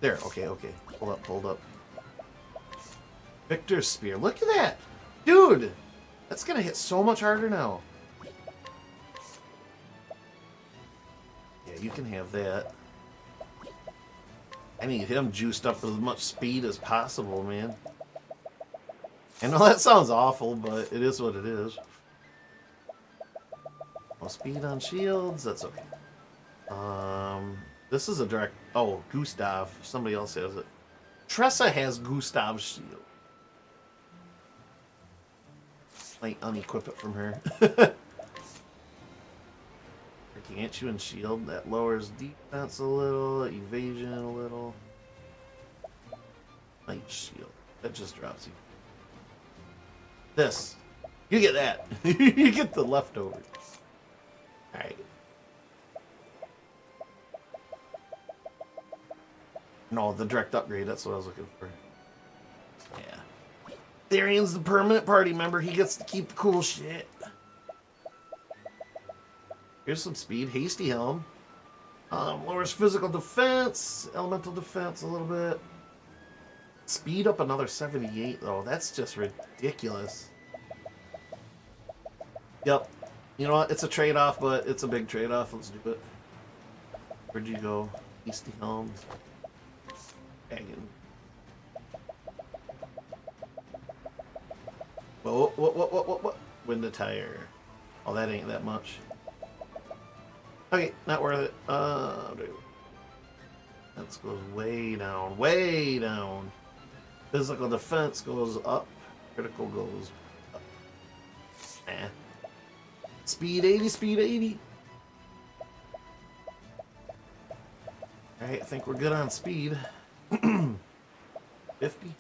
There, okay. Hold up. Victor Spear. Look at that! Dude! That's gonna hit so much harder now. Yeah, you can have that. I need him juiced up with as much speed as possible, man. I know that sounds awful, but it is what it is. No speed on shields, that's okay. This is a direct... Oh, Gustav. Somebody else has it. Tressa has Gustav's shield. Might unequip it from her. Can't you and shield? That lowers defense a little, evasion a little. Light shield. That just drops you. This. You get that. You get the leftovers. Alright. No, the direct upgrade. That's what I was looking for. Yeah. Therian's the permanent party member. He gets to keep the cool shit. Here's some speed. Hasty Helm. Lowers physical defense. Elemental defense a little bit. Speed up another 78, though. That's just ridiculous. Yep. You know what? It's a trade-off, but it's a big trade-off. Let's do it. Where'd you go? Hasty Helm. Dragon. What? Wind to tire. Oh, that ain't that much. Okay, not worth it. That goes way down. Way down. Physical defense goes up. Critical goes up. Speed 80, speed 80. Alright, I think we're good on speed. 50.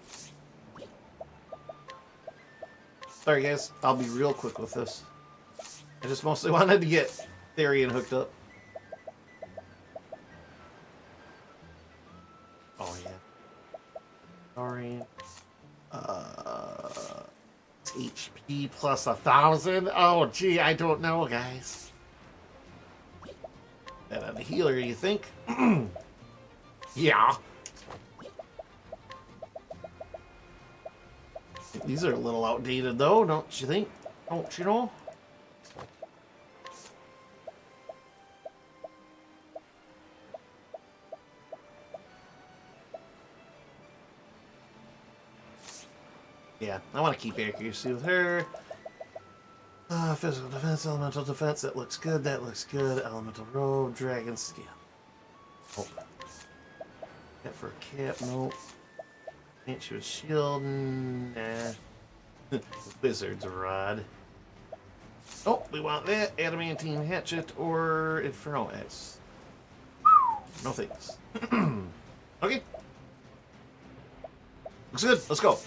Sorry guys, I'll be real quick with this. I just mostly wanted to get Therian hooked up. Oh yeah. Sorry. HP plus 1,000. Oh gee, I don't know, guys. That on the healer, you think? Yeah. These are a little outdated, though, don't you think? Don't you know? Yeah, I want to keep accuracy with her. Physical defense, elemental defense, that looks good, that looks good. Elemental robe, dragon scale. Oh. That for a cap, nope. Can't shoot a shield, nah. Wizard's rod. Oh, we want that. Adamantine hatchet or Inferno Axe. No thanks. Okay. Looks good. Let's go.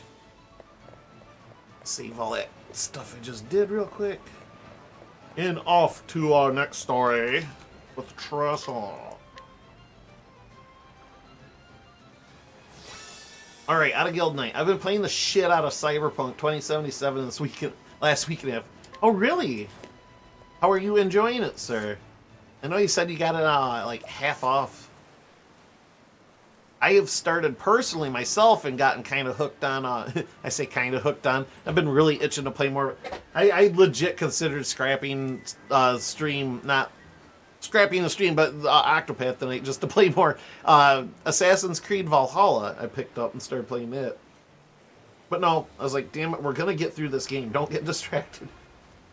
Save all that stuff I just did real quick. And off to our next story with Trestle. Alright, out of Guild Night. I've been playing the shit out of Cyberpunk 2077 last week and a half. Oh, really? How are you enjoying it, sir? I know you said you got it like half off. I have started personally myself and gotten kind of hooked on, I say kind of hooked on. I've been really itching to play more. I legit considered scrapping stream, not scrapping the stream, but Octopath tonight just to play more. Assassin's Creed Valhalla I picked up and started playing that. But no, I was like, damn it, we're going to get through this game. Don't get distracted.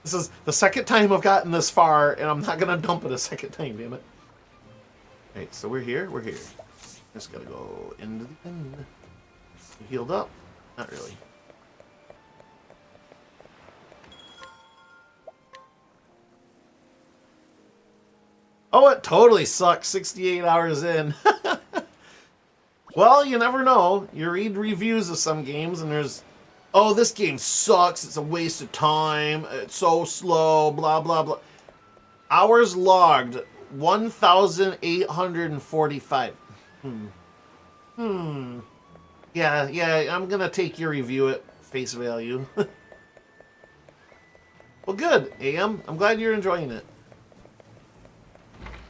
This is the second time I've gotten this far, and I'm not going to dump it a second time, damn it. Alright, so we're here. Just gotta go into the end. You healed up? Not really. Oh, it totally sucks 68 hours in. Well, you never know. You read reviews of some games and there's, oh, this game sucks. It's a waste of time. It's so slow, blah, blah, blah. Hours logged, 1,845. Yeah, I'm gonna take your review at face value. Well, good, AM. I'm glad you're enjoying it.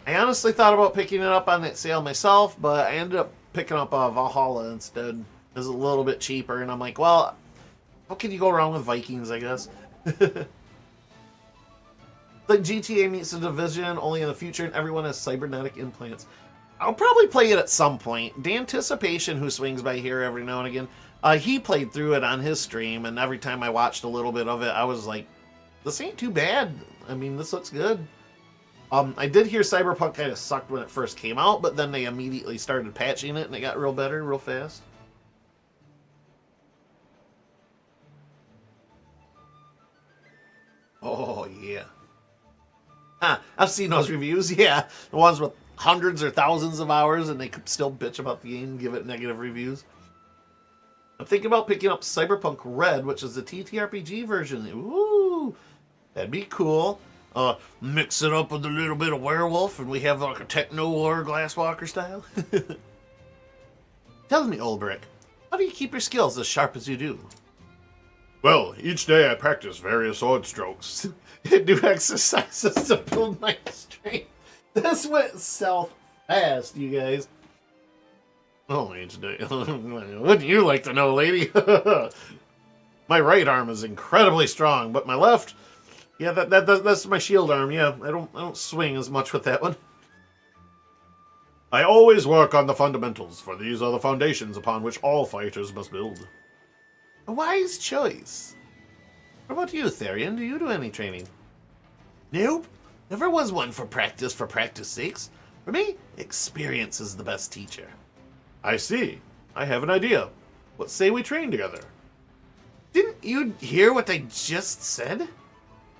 I honestly thought about picking it up on that sale myself, but I ended up picking up Valhalla instead. It was a little bit cheaper, and I'm like, well, how can you go wrong with Vikings, I guess? Like GTA meets The Division, only in the future, and everyone has cybernetic implants. I'll probably play it at some point. The Anticipation, who swings by here every now and again, he played through it on his stream, and every time I watched a little bit of it, I was like, this ain't too bad. I mean, this looks good. I did hear Cyberpunk kind of sucked when it first came out, but then they immediately started patching it, and it got real better real fast. Oh, yeah. I've seen those reviews, yeah. The ones with hundreds or thousands of hours, and they could still bitch about the game and give it negative reviews. I'm thinking about picking up Cyberpunk Red, which is the TTRPG version. Ooh, that'd be cool. Mix it up with a little bit of werewolf, and we have like a techno or glasswalker style. Tell me, Ulbrich, how do you keep your skills as sharp as you do? Well, each day I practice various sword strokes. Do exercises to build my strength. This went south fast, you guys. Oh, each day. Wouldn't you like to know, lady? My right arm is incredibly strong, but my left, yeah, that's my shield arm. Yeah, I don't swing as much with that one. I always work on the fundamentals, for these are the foundations upon which all fighters must build. A wise choice. What about you, Therian? Do you do any training? Nope. Never was one for practice sakes. For me, experience is the best teacher. I see. I have an idea. Let's say we train together. Didn't you hear what I just said? A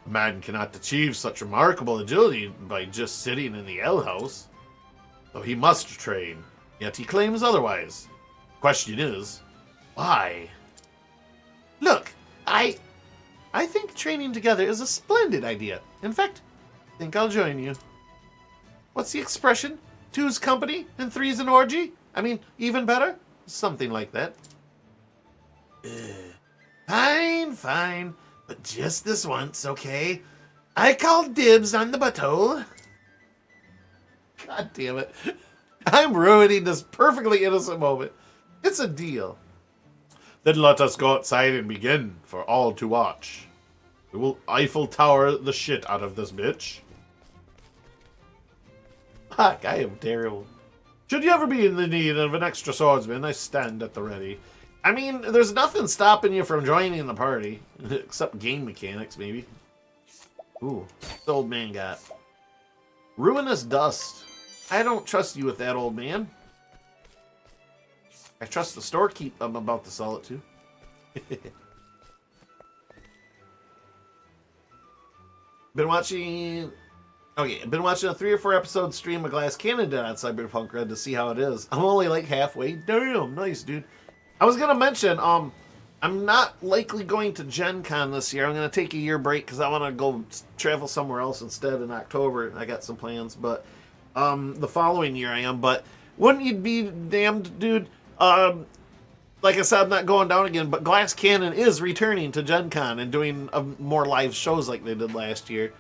man cannot achieve such remarkable agility by just sitting in the ale house. So he must train, yet he claims otherwise. Question is, why? Look, I think training together is a splendid idea. In fact, I think I'll join you. What's the expression? Two's company and three's an orgy? I mean, even better? Something like that. Fine. But just this once, okay? I call dibs on the bottle. God damn it. I'm ruining this perfectly innocent moment. It's a deal. Then let us go outside and begin, for all to watch. We will Eiffel Tower the shit out of this bitch. Fuck, I am terrible. Should you ever be in the need of an extra swordsman, I stand at the ready. I mean, there's nothing stopping you from joining the party. Except game mechanics, maybe. Ooh, what's the old man got? Ruinous Dust. I don't trust you with that, old man. I trust the storekeep I'm about to sell it to. Been watching a 3 or 4 episode stream of Glass Cannon did on Cyberpunk Red to see how it is. I'm only like halfway. Damn, nice, dude. I was gonna mention, I'm not likely going to Gen Con this year. I'm gonna take a year break because I want to go travel somewhere else instead in October. I got some plans, but the following year I am. But wouldn't you be damned, dude? Like I said, I'm not going down again, but Glass Cannon is returning to Gen Con and doing more live shows like they did last year.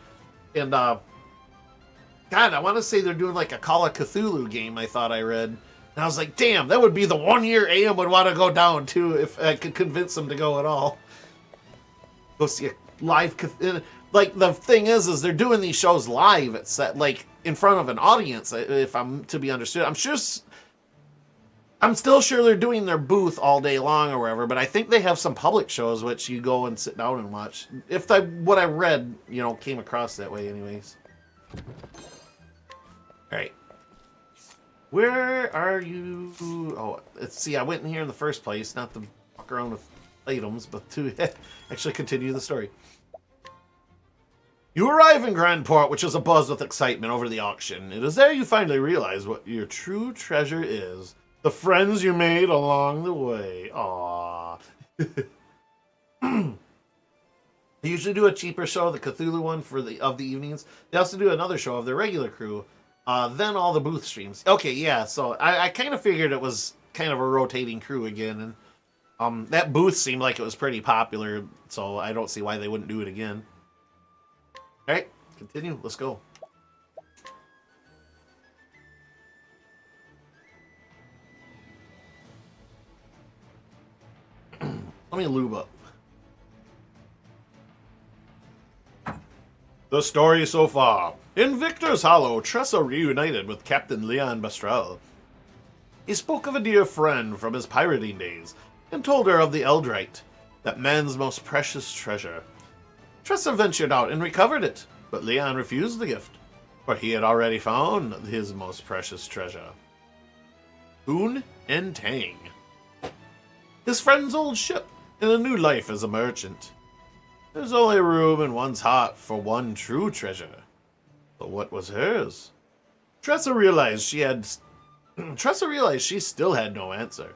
And, God, I want to say they're doing like a Call of Cthulhu game, I thought I read. And I was like, damn, that would be the 1 year AM would want to go down to if I could convince them to go at all. Go see a live Cthulhu. Like, the thing is they're doing these shows live at set, like, in front of an audience, if I'm to be understood. I'm still sure they're doing their booth all day long or wherever, but I think they have some public shows which you go and sit down and watch. If what I read, came across that way anyways. Alright. Where are you? Oh, let's see, I went in here in the first place, not to fuck around with items, but to actually continue the story. You arrive in Grandport, which is abuzz with excitement over the auction. It is there you finally realize what your true treasure is. The friends you made along the way. Aww. They usually do a cheaper show, the Cthulhu one of the evenings. They also do another show of their regular crew. Then all the booth streams. Okay, yeah, so I kind of figured it was kind of a rotating crew again. And that booth seemed like it was pretty popular, so I don't see why they wouldn't do it again. Alright, continue. Let's go. Let me lube up. The story so far. In Victor's Hollow, Tressa reunited with Captain Leon Bastral. He spoke of a dear friend from his pirating days and told her of the Eldrite, that man's most precious treasure. Tressa ventured out and recovered it, but Leon refused the gift, for he had already found his most precious treasure. Boon and Tang. His friend's old ship, and a new life as a merchant. There's only room in one's heart for one true treasure. But what was hers? Tressa realized she still had no answer.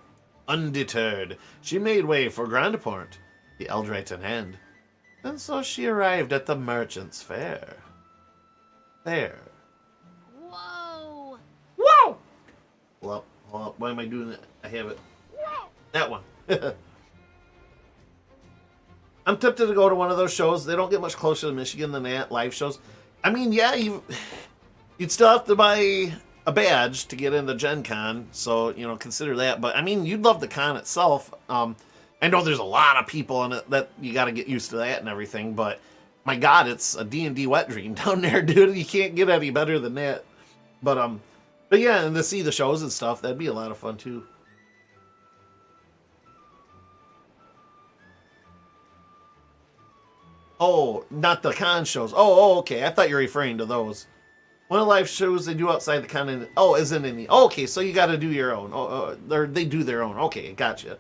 Undeterred, she made way for Grandport, the Eldrite in hand. And so she arrived at the Merchant's Fair. There. Whoa! Whoa! Well, hold up. Why am I doing that? I have it. That one. I'm tempted to go to one of those shows. They don't get much closer to Michigan than that, live shows. I mean, yeah, you'd still have to buy a badge to get into Gen Con, so, consider that. But, I mean, you'd love the con itself. I know there's a lot of people in it that you got to get used to that and everything, but my God, it's a D&D wet dream down there, dude. You can't get any better than that. But yeah, and to see the shows and stuff, that'd be a lot of fun, too. Oh, not the con shows. Oh, okay. I thought you were referring to those. One of the live shows they do outside the con. Oh, isn't any. Oh, okay, so you got to do your own. Or they do their own. Okay, gotcha.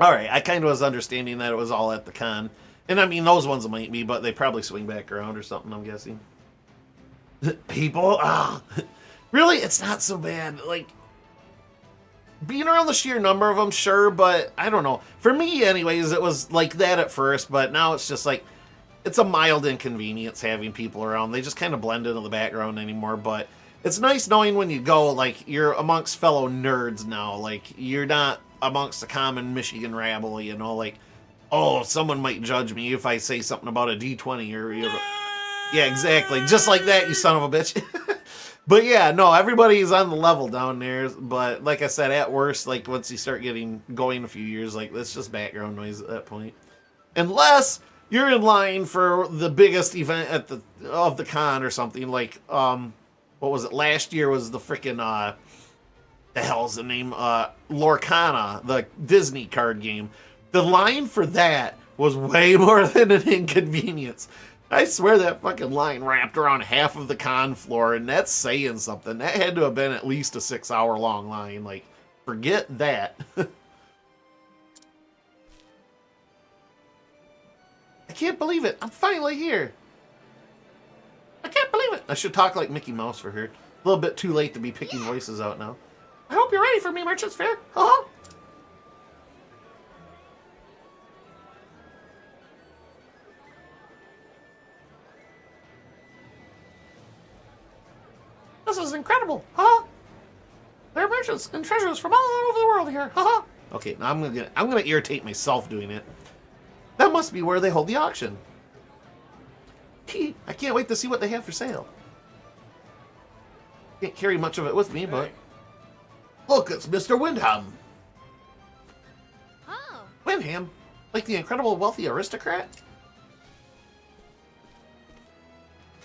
All right, I kind of was understanding that it was all at the con. And I mean, those ones might be, but they probably swing back around or something, I'm guessing. People? Really? It's not so bad. Like, being around the sheer number of them, sure, but I don't know. For me, anyways, it was like that at first, but now it's just like, it's a mild inconvenience having people around. They just kind of blend into the background anymore, but it's nice knowing when you go, like, you're amongst fellow nerds now. Like, you're not amongst the common Michigan rabble, like, oh, someone might judge me if I say something about a D20 or, yeah, exactly. Just like that, you son of a bitch. But yeah, no, everybody's on the level down there. But like I said, at worst, like once you start getting going a few years, like that's just background noise at that point. Unless you're in line for the biggest event of the con or something. Like what was it? Last year was the freaking the hell's the name? Lorcana, the Disney card game. The line for that was way more than an inconvenience. I swear that fucking line wrapped around half of the con floor, and that's saying something. That had to have been at least a 6-hour-long line. Like, forget that. I can't believe it. I'm finally here. I can't believe it. I should talk like Mickey Mouse for her. A little bit too late to be picking voices out now. I hope you're ready for me, Merchant's Fair. Uh-huh. This is incredible, huh? There are merchants and treasures from all over the world here, haha. Okay, now I'm gonna irritate myself doing it. That must be where they hold the auction. I can't wait to see what they have for sale. Can't carry much of it with me, but look, it's Mr. Windham. Oh. Windham, like the incredible wealthy aristocrat.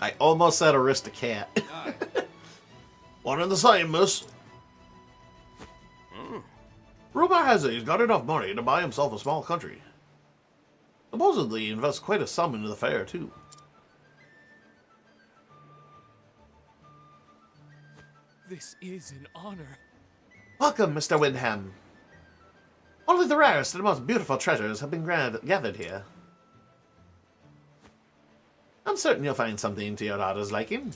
I almost said aristocrat. One and the same, miss. Rumor has it he's got enough money to buy himself a small country. Supposedly he invests quite a sum into the fair, too. This is an honor. Welcome, Mr. Windham. Only the rarest and most beautiful treasures have been gathered here. I'm certain you'll find something to your daughter's liking.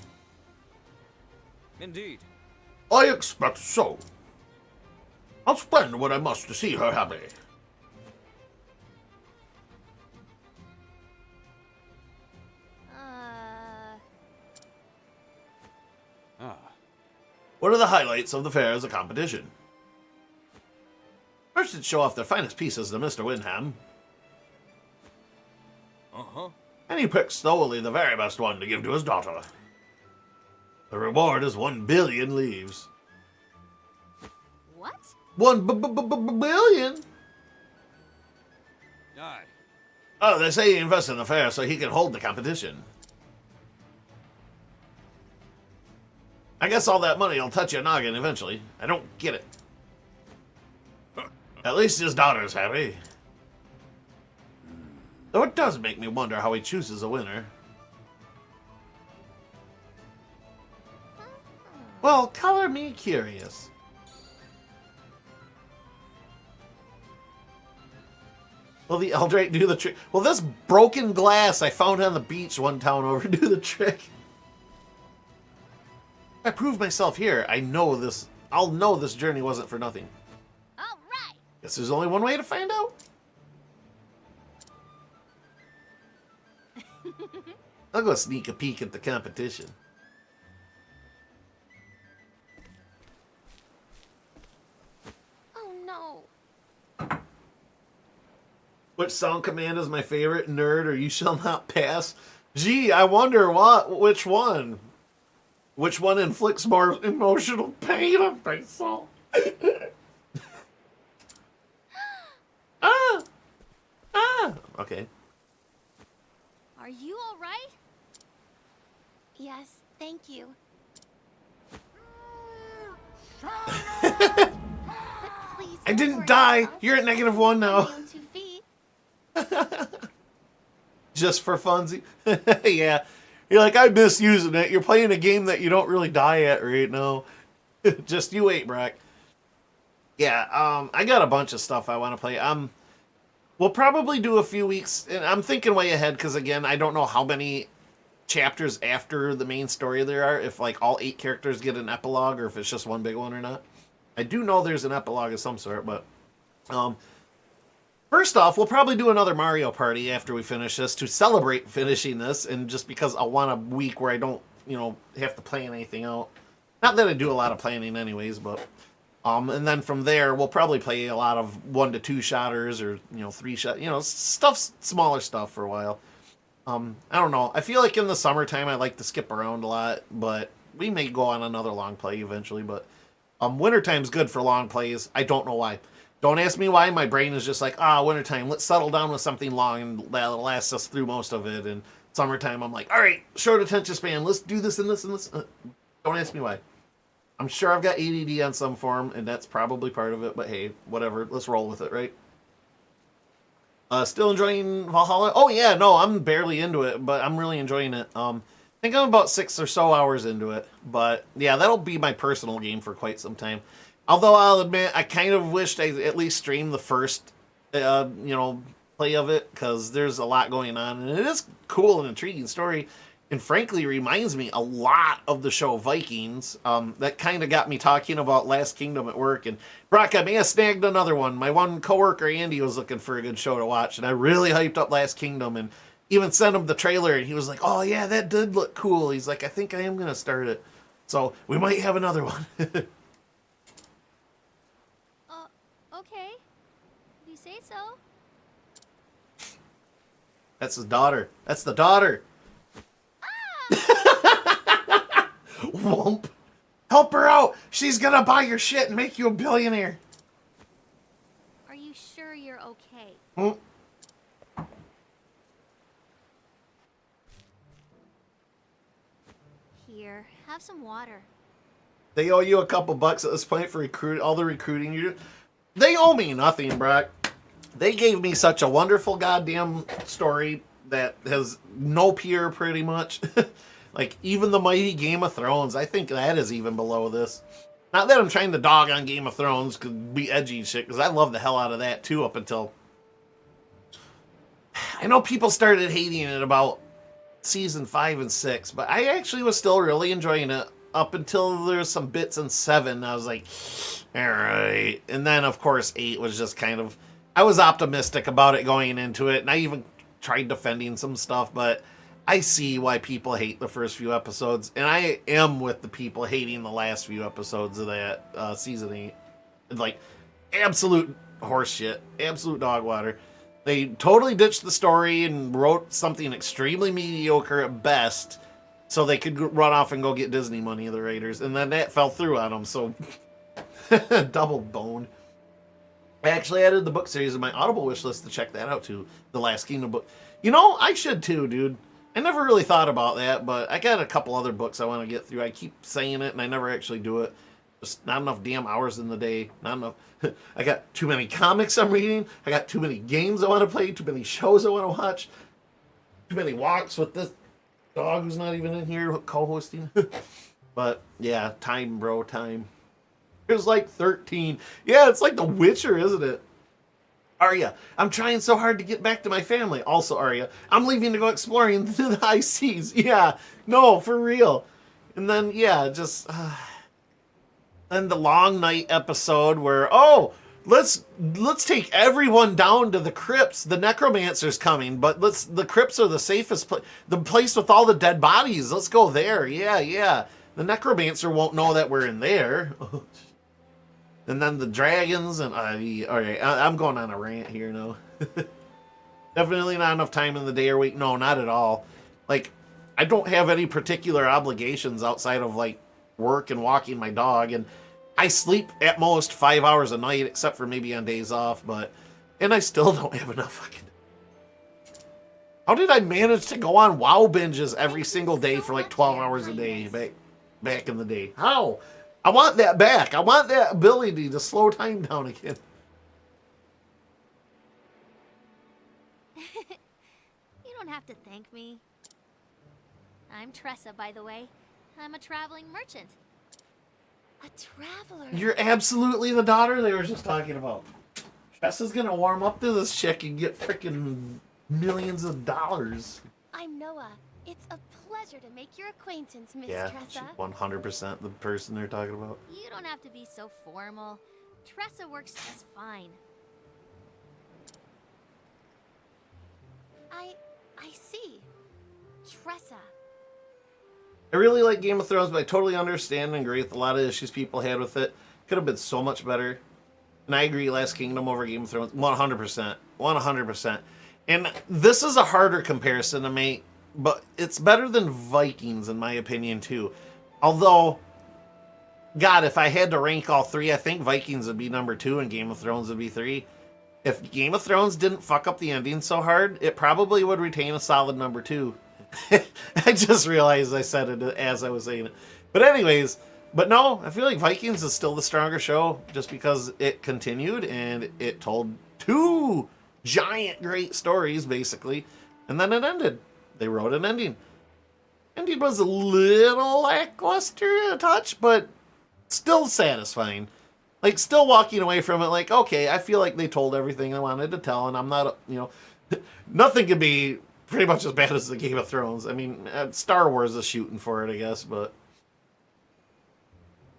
Indeed. I expect so. I'll spend what I must to see her happy. What are the highlights of the fair as a competition? Merchants show off their finest pieces to Mr. Windham. And he picks solely the very best one to give to his daughter. The reward is 1 billion leaves. What? 1 billion? Aye. Oh, they say he invests in the fair so he can hold the competition. I guess all that money will touch your noggin eventually. I don't get it. At least his daughter's happy. Though it does make me wonder how he chooses a winner. Well, color me curious. Will the Eldrake do the trick? Will this broken glass I found on the beach one town over do the trick? If I prove myself here, I'll know this journey wasn't for nothing. All right. Guess there's only one way to find out. I'll go sneak a peek at the competition. Oh no. Which sound command is my favorite? Nerd or you shall not pass? Gee, I wonder which one? Which one inflicts more emotional pain on myself? Okay. Are you all right? Yes, thank you. But please I don't didn't worry die. yourself. You're at -1 now. I'm on 2 feet. Just for funsy. Yeah. You're like, I miss using it. You're playing a game that you don't really die at right now. Just you wait, Brock. Yeah, I got a bunch of stuff I want to play. We'll probably do a few weeks, and I'm thinking way ahead because, again, I don't know how many chapters after the main story there are, if, like, all 8 characters get an epilogue or if it's just one big one or not. I do know there's an epilogue of some sort, but first off, we'll probably do another Mario Party after we finish this to celebrate finishing this, and just because I want a week where I don't, have to plan anything out. Not that I do a lot of planning anyways, but and then from there we'll probably play a lot of 1 to 2 shotters or 3 shot, smaller stuff for a while. I don't know. I feel like in the summertime I like to skip around a lot, but we may go on another long play eventually. But wintertime's good for long plays. I don't know why. Don't ask me why. My brain is just like, wintertime. Let's settle down with something long and that'll last us through most of it. And summertime, I'm like, all right, short attention span. Let's do this and this and this. Don't ask me why. I'm sure I've got ADD on some form, and that's probably part of it. But hey, whatever. Let's roll with it, right? Still enjoying Valhalla? Oh yeah, no, I'm barely into it, but I'm really enjoying it. I think I'm about 6 or so hours into it. But yeah, that'll be my personal game for quite some time. Although I'll admit, I kind of wished I at least streamed the first, play of it, because there's a lot going on, and it is cool and intriguing story, and frankly reminds me a lot of the show Vikings. That kind of got me talking about Last Kingdom at work, and Brock, I may have snagged another one. My one coworker, Andy, was looking for a good show to watch, and I really hyped up Last Kingdom, and even sent him the trailer, and he was like, oh yeah, that did look cool. He's like, I think I am going to start it. So we might have another one. Okay. If you say so. That's his daughter. That's the daughter. Whoop. Help her out. She's gonna buy your shit and make you a billionaire. Are you sure you're okay? Hmm? Here, have some water. They owe you a couple bucks at this point for all the recruiting you do. They owe me nothing, Brock. They gave me such a wonderful goddamn story that has no peer pretty much. Like, even the mighty Game of Thrones, I think that is even below this. Not that I'm trying to dog on Game of Thrones, could be edgy and shit, because I love the hell out of that too up until... I know people started hating it about season 5 and 6, but I actually was still really enjoying it up until there's some bits in 7. I was like, alright. And then, of course, 8 was just kind of... I was optimistic about it going into it, and I even tried defending some stuff, but I see why people hate the first few episodes, and I am with the people hating the last few episodes of that season 8. It's like, absolute horseshit, absolute dog water. They totally ditched the story and wrote something extremely mediocre at best so they could run off and go get Disney money, the writers, and then that fell through on them, so double boned. I actually added the book series in my Audible wish list to check that out too, the Last Kingdom book. You know, I should too, dude. I never really thought about that, but I got a couple other books I want to get through. I keep saying it, and I never actually do it. Just not enough damn hours in the day. Not enough. I got too many comics I'm reading. I got too many games I want to play. Too many shows I want to watch. Too many walks with this dog who's not even in here co-hosting. But, yeah, time, bro, time. There's like 13. Yeah, it's like The Witcher, isn't it? Arya, I'm trying so hard to get back to my family. Also, Arya, I'm leaving to go exploring the high seas. Yeah, no, for real. And then, yeah, just... then the long night episode where, oh, let's take everyone down to the crypts. The necromancer's coming, but the crypts are the safest place. The place with all the dead bodies. Let's go there. Yeah. The necromancer won't know that we're in there. And then the dragons, and alright, I'm going on a rant here now. Definitely not enough time in the day or week. No, not at all. Like, I don't have any particular obligations outside of, like, work and walking my dog, and I sleep at most 5 hours a night, except for maybe on days off, and I still don't have enough fucking... How did I manage to go on WoW binges every single day for like 12 hours a day back in the day? How? I want that back. I want that ability to slow time down again. You don't have to thank me. I'm Tressa, by the way. I'm a traveling merchant. A traveler? You're absolutely the daughter they were just talking about. Tressa's gonna warm up to this chick and get freaking millions of dollars. I'm Noah. It's a pleasure to make your acquaintance, Miss Yeah, Tressa. 100% the person they're talking about. You don't have to be so formal. Tressa works just fine. I see. Tressa. I really like Game of Thrones, but I totally understand and agree with a lot of issues people had with it. Could have been so much better. And I agree, Last Kingdom over Game of Thrones, 100%. 100%. And this is a harder comparison to make, but it's better than Vikings, in my opinion, too. Although, God, if I had to rank all three, I think Vikings would be number 2 and Game of Thrones would be 3. If Game of Thrones didn't fuck up the ending so hard, it probably would retain a solid number 2. I just realized I said it as I was saying it. But anyways, but no, I feel like Vikings is still the stronger show just because it continued and it told 2 giant great stories, basically. And then it ended. They wrote an ending. Ending was a little lackluster a touch, but still satisfying. Like, still walking away from it like, okay, I feel like they told everything I wanted to tell, and I'm not, nothing could be pretty much as bad as the Game of Thrones. I mean, Star Wars is shooting for it, I guess, but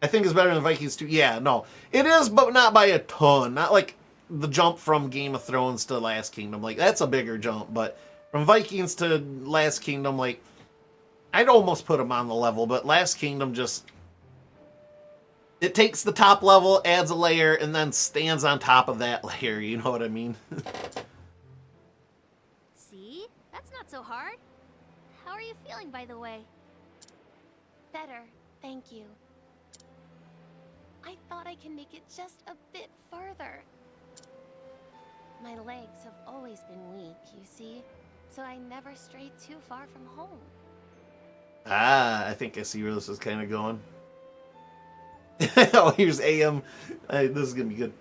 I think it's better than Vikings 2. Yeah, no. It is, but not by a ton. Not like the jump from Game of Thrones to Last Kingdom. Like, that's a bigger jump, but from Vikings to Last Kingdom, like, I'd almost put them on the level, but Last Kingdom just It takes the top level, adds a layer, and then stands on top of that layer. You know what I mean? See? That's not so hard. How are you feeling, by the way? Better, thank you. I thought I can make it just a bit further. My legs have always been weak, you see, so I never strayed too far from home. Ah, I think I see where this is kind of going. Oh, here's AM. This is going to be good.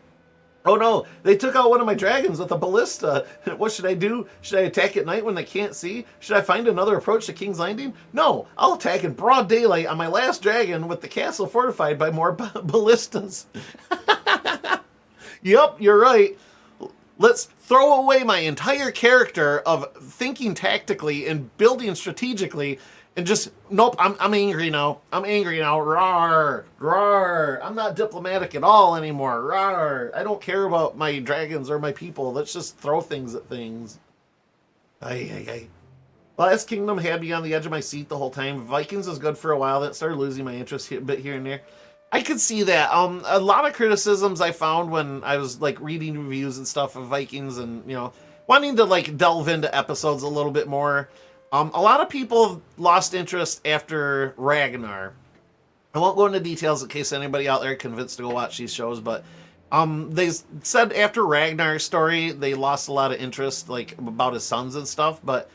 Oh no, they took out one of my dragons with a ballista. What should I do? Should I attack at night when they can't see? Should I find another approach to King's Landing? No, I'll attack in broad daylight on my last dragon with the castle fortified by more ballistas. Yep, you're right. Let's throw away my entire character of thinking tactically and building strategically and just, nope, I'm angry now. I'm angry now. Rawr, rawr. I'm not diplomatic at all anymore. Rawr. I don't care about my dragons or my people. Let's just throw things at things. Ay, ay, ay. Last Kingdom had me on the edge of my seat the whole time. Vikings was good for a while. That started losing my interest a bit here and there. I could see that. A lot of criticisms I found when I was like reading reviews and stuff of Vikings and, you know, wanting to like delve into episodes a little bit more. A lot of people lost interest after Ragnar. I won't go into details in case anybody out there convinced to go watch these shows, but they said after Ragnar's story, they lost a lot of interest, like about his sons and stuff, but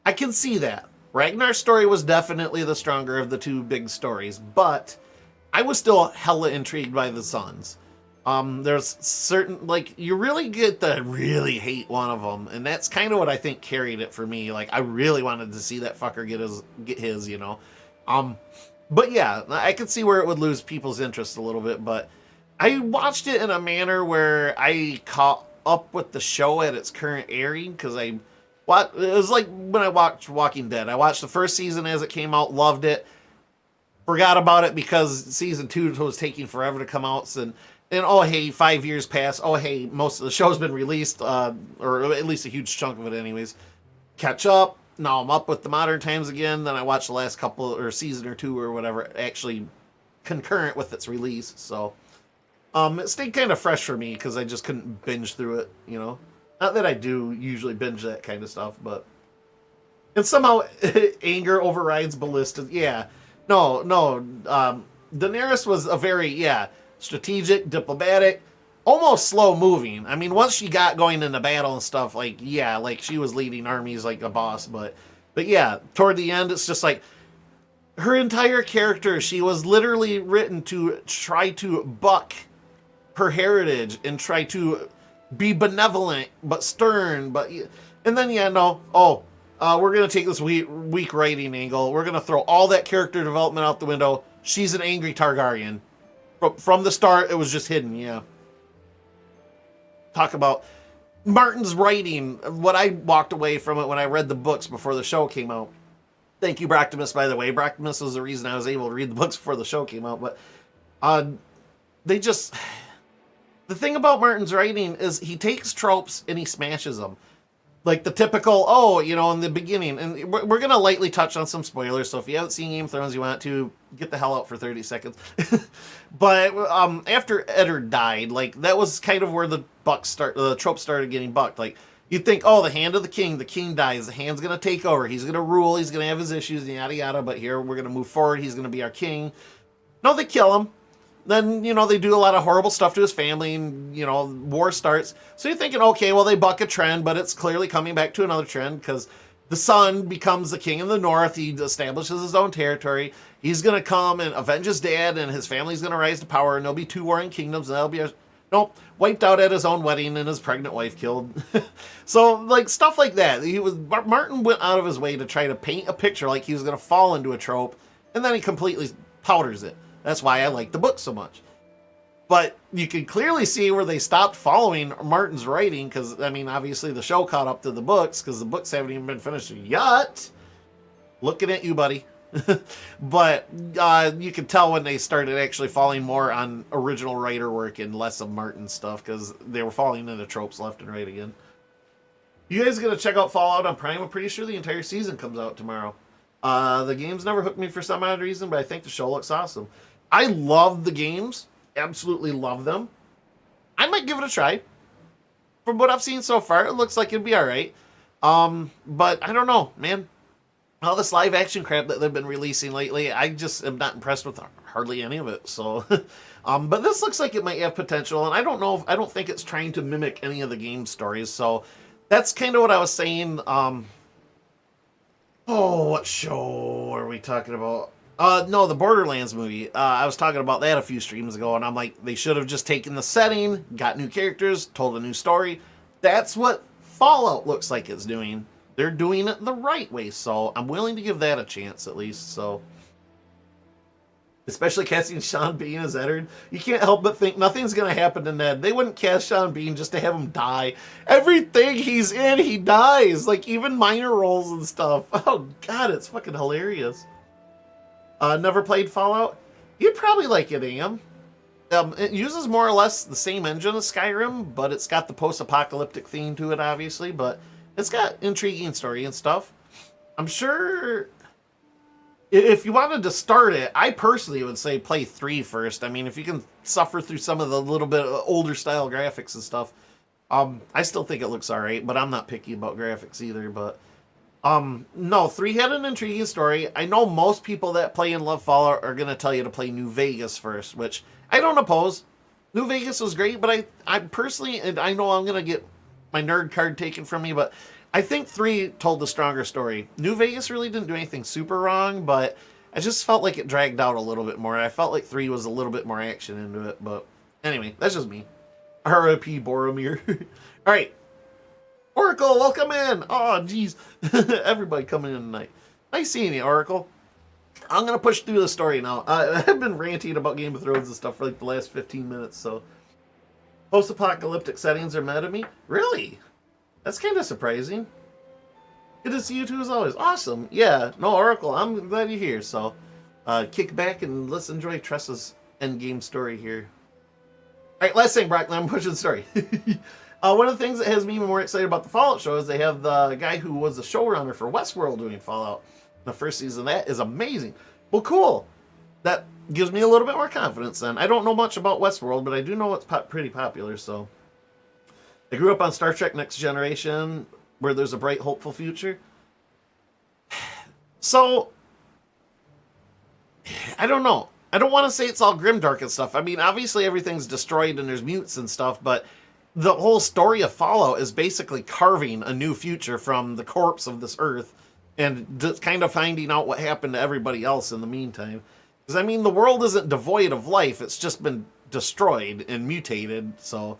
I can see that. Ragnar's story was definitely the stronger of the two big stories, but I was still hella intrigued by the sons. There's certain, like, you really get to really hate one of them, and that's kind of what I think carried it for me. Like, I really wanted to see that fucker get his, you know. But yeah, I could see where it would lose people's interest a little bit, but I watched it in a manner where I caught up with the show at its current airing, because it was like when I watched Walking Dead. I watched the first season as it came out, loved it, forgot about it because season 2 was taking forever to come out, and oh hey, 5 years passed. Oh hey, most of the show's been released, or at least a huge chunk of it anyways. Catch up. Now I'm up with the modern times again. Then I watched the last couple, or season or two or whatever, actually concurrent with its release. So it stayed kind of fresh for me because I just couldn't binge through it, you know. Not that I do usually binge that kind of stuff, but... And somehow anger overrides ballista. Yeah. No. Daenerys was a very, strategic, diplomatic, almost slow moving. I mean, once she got going into battle and stuff, like, yeah, like she was leading armies like a boss, but yeah, toward the end, it's just like her entire character, she was literally written to try to buck her heritage and try to be benevolent, but stern, and then, we're going to take this weak writing angle. We're going to throw all that character development out the window. She's an angry Targaryen. From the start, it was just hidden, yeah. Talk about Martin's writing. What I walked away from it when I read the books before the show came out. Thank you, Bractimus, by the way. Bractimus was the reason I was able to read the books before the show came out. But they just... The thing about Martin's writing is he takes tropes and he smashes them. Like the typical, in the beginning. And we're going to lightly touch on some spoilers. So if you haven't seen Game of Thrones, you want to, get the hell out for 30 seconds. But after Eddard died, like that was kind of where the tropes started getting bucked. Like you'd think, the hand of the king dies. The hand's going to take over. He's going to rule. He's going to have his issues and yada yada. But here we're going to move forward. He's going to be our king. No, they kill him. Then, they do a lot of horrible stuff to his family and, war starts. So you're thinking, okay, well, they buck a trend, but it's clearly coming back to another trend because the son becomes the king in the north. He establishes his own territory. He's going to come and avenge his dad, and his family's going to rise to power, and there'll be 2 warring kingdoms, and that'll be wiped out at his own wedding and his pregnant wife killed. So, like, stuff like that. Martin went out of his way to try to paint a picture like he was going to fall into a trope, and then he completely powders it. That's why I like the book so much. But you can clearly see where they stopped following Martin's writing because, I mean, obviously the show caught up to the books because the books haven't even been finished yet. Looking at you, buddy. But you can tell when they started actually falling more on original writer work and less of Martin's stuff because they were falling into tropes left and right again. You guys going to check out Fallout on Prime? I'm pretty sure the entire season comes out tomorrow. The game's never hooked me for some odd reason, but I think the show looks awesome. I love the games. Absolutely love them. I might give it a try. From what I've seen so far, it looks like it'd be alright. But I don't know, man. All this live action crap that they've been releasing lately, I just am not impressed with hardly any of it. So, but this looks like it might have potential, and I don't know. I don't think it's trying to mimic any of the game stories. So, that's kind of what I was saying. What show are we talking about? No, the Borderlands movie. I was talking about that a few streams ago, and I'm like, they should have just taken the setting, got new characters, told a new story. That's what Fallout looks like it's doing. They're doing it the right way, so I'm willing to give that a chance at least. So, especially casting Sean Bean as Eddard, you can't help but think nothing's gonna happen to Ned. They wouldn't cast Sean Bean just to have him die. Everything he's in, he dies. Like even minor roles and stuff. Oh god, it's fucking hilarious. Never played Fallout? You'd probably like it, Am. It uses more or less the same engine as Skyrim, but it's got the post-apocalyptic theme to it, obviously, but it's got intriguing story and stuff. I'm sure if you wanted to start it, I personally would say play 3 first. I mean, if you can suffer through some of the little bit older style graphics and stuff, I still think it looks alright, but I'm not picky about graphics either, but no, 3 had an intriguing story. I know most people that play and love Fallout are going to tell you to play New Vegas first, which I don't oppose. New Vegas was great, but I personally, and I know I'm going to get my nerd card taken from me, but I think 3 told the stronger story. New Vegas really didn't do anything super wrong, but I just felt like it dragged out a little bit more. I felt like 3 was a little bit more action into it, but anyway, that's just me. R.I.P. Boromir. All right. Oracle, welcome in. Oh, jeez. Everybody coming in tonight. Nice seeing you, Oracle. I'm going to push through the story now. I've been ranting about Game of Thrones and stuff for like the last 15 minutes, so. Post-apocalyptic settings are meta me? Really? That's kind of surprising. Good to see you two as always. Awesome. Yeah, no, Oracle, I'm glad you're here, so. Kick back and let's enjoy Tressa's endgame story here. Alright, last thing, Brock, I'm pushing the story. One of the things that has me more excited about the Fallout show is they have the guy who was the showrunner for Westworld doing Fallout. The first season of that is amazing. Well, cool. That gives me a little bit more confidence then. I don't know much about Westworld, but I do know it's pretty popular, so. I grew up on Star Trek Next Generation, where there's a bright, hopeful future. So, I don't know. I don't want to say it's all grimdark and stuff. I mean, obviously everything's destroyed and there's mutants and stuff, but the whole story of Fallout is basically carving a new future from the corpse of this Earth and just kind of finding out what happened to everybody else in the meantime. Because, I mean, the world isn't devoid of life. It's just been destroyed and mutated, so.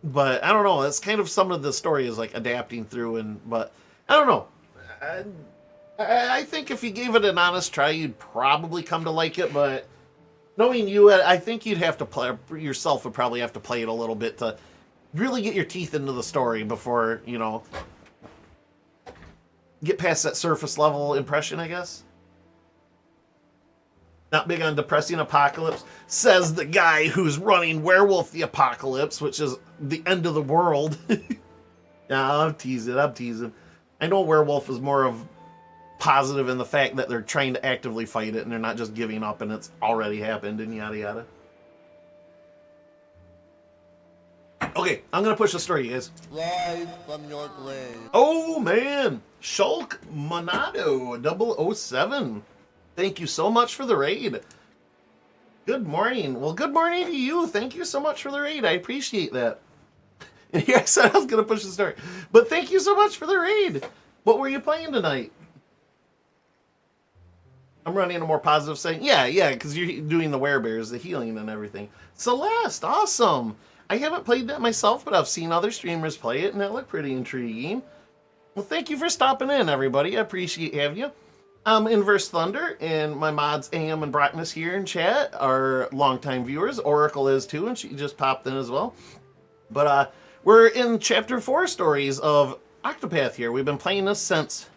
But, I don't know. That's kind of some of the story is, like, adapting through, but, I don't know. I think if you gave it an honest try, you'd probably come to like it, but knowing you, I think you'd have to play, yourself would probably have to play it a little bit to really get your teeth into the story before, you know, get past that surface level impression, I guess. Not big on depressing apocalypse, says the guy who's running Werewolf the Apocalypse, which is the end of the world. Yeah, I'm teasing. I know Werewolf is more of positive in the fact that they're trying to actively fight it and they're not just giving up and it's already happened and yada yada. Okay, I'm gonna push the story, you guys. Rise from your grave. Oh man, Shulk Monado 007. Thank you so much for the raid. Good morning. Well, good morning to you. Thank you so much for the raid. I appreciate that. And here I said I was gonna push the story, but thank you so much for the raid. What were you playing tonight? I'm running a more positive saying, yeah, because you're doing the werebears, the healing and everything. Celeste, awesome. I haven't played that myself, but I've seen other streamers play it, and that looked pretty intriguing. Well, thank you for stopping in, everybody. I appreciate having you. Inverse Thunder and my mods AM and Brockness here in chat are longtime viewers. Oracle is too, and she just popped in as well. But we're in Chapter 4 stories of Octopath here. We've been playing this since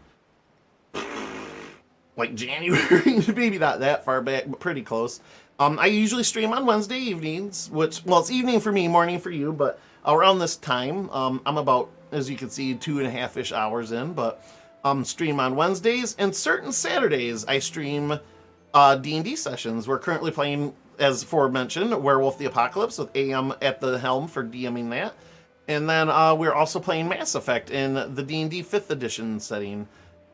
like January, maybe not that far back, but pretty close. I usually stream on Wednesday evenings, which, well, it's evening for me, morning for you, but around this time, I'm about, as you can see, 2.5-ish hours in, but stream on Wednesdays, and certain Saturdays I stream D&D sessions. We're currently playing as aforementioned, Werewolf the Apocalypse with AM at the helm for DMing that. And then we're also playing Mass Effect in the D&D 5th edition setting.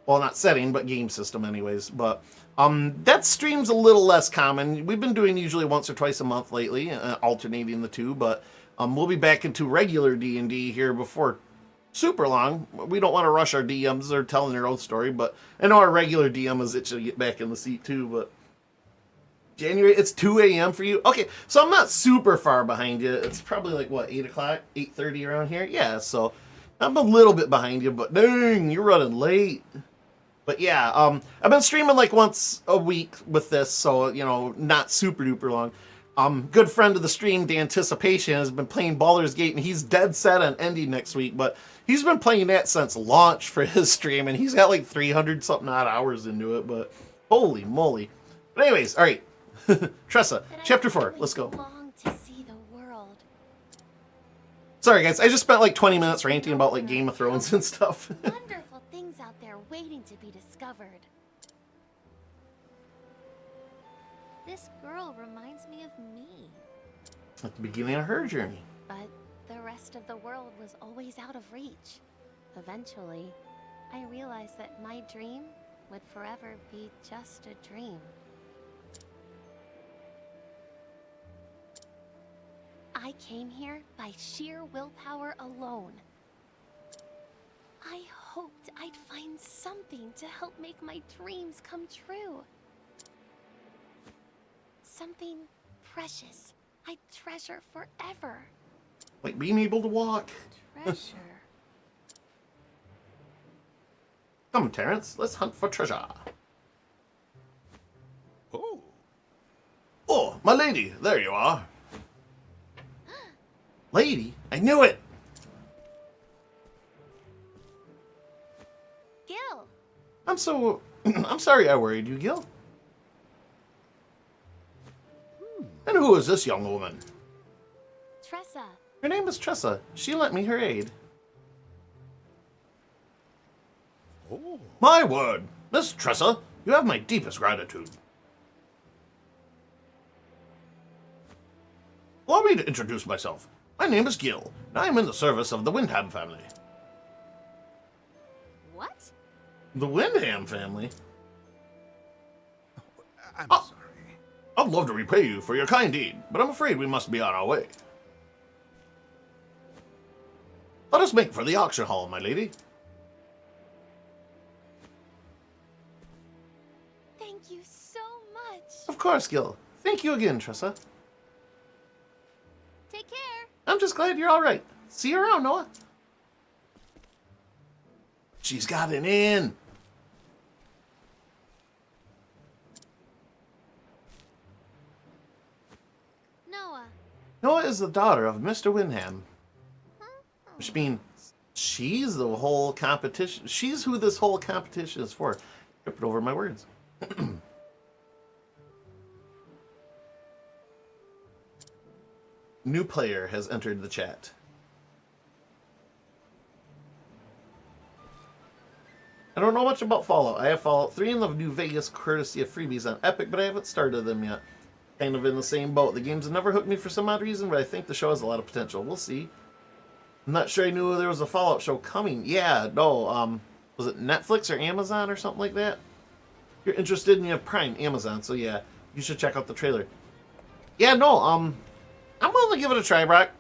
Well, not setting, but game system anyways. But that stream's a little less common. We've been doing usually once or twice a month lately, alternating the two. But we'll be back into regular D&D here before super long. We don't want to rush our DMs. They're telling their own story. But I know our regular DM is itching to get back in the seat too. But January, it's 2 a.m. for you? Okay, so I'm not super far behind you. It's probably like, what, 8 o'clock? 8:30 around here? Yeah, so I'm a little bit behind you, but dang, you're running late. But yeah, I've been streaming like once a week with this, so, you know, not super duper long. Good friend of the stream, The Anticipation, has been playing Baldur's Gate, and he's dead set on ending next week, but he's been playing that since launch for his stream, and he's got like 300-something odd hours into it, but holy moly. But anyways, all right. Tressa, chapter 4, let's go. Long to see the world. Sorry guys, I just spent like 20 minutes ranting about like Game of Thrones and stuff. Wonderful things out there waiting to be discovered. This girl reminds me of me. At the beginning of her journey. But the rest of the world was always out of reach. Eventually, I realized that my dream would forever be just a dream. I came here by sheer willpower alone. I hoped I'd find something to help make my dreams come true. Something precious I'd treasure forever. Like being able to walk. Treasure. Come, Terrence, let's hunt for treasure. Oh, my lady, there you are. Lady, I knew it. Gil. I'm sorry I worried you, Gil. And who is this young woman? Tressa. Her name is Tressa. She lent me her aid. Oh. My word, Miss Tressa, you have my deepest gratitude. Allow me to introduce myself. My name is Gil, and I am in the service of the Windham family. What? The Windham family? I'm sorry. I'd love to repay you for your kind deed, but I'm afraid we must be on our way. Let us make for the auction hall, my lady. Thank you so much. Of course, Gil. Thank you again, Tressa. Take care. I'm just glad you're all right. See you around, Noah. She's got an in. Noah. Noah is the daughter of Mr. Windham. Which means she's the whole competition. She's who this whole competition is for. Tripping over my words. New player has entered the chat. I don't know much about Fallout. I have Fallout 3 and the New Vegas courtesy of freebies on Epic, but I haven't started them yet. Kind of in the same boat. The games have never hooked me for some odd reason, but I think the show has a lot of potential. We'll see. I'm not sure I knew there was a Fallout show coming. Yeah, no, was it Netflix or Amazon or something like that? If you're interested and you have Prime, Amazon, so yeah, you should check out the trailer. Yeah, no, I'm willing to give it a try, Brock.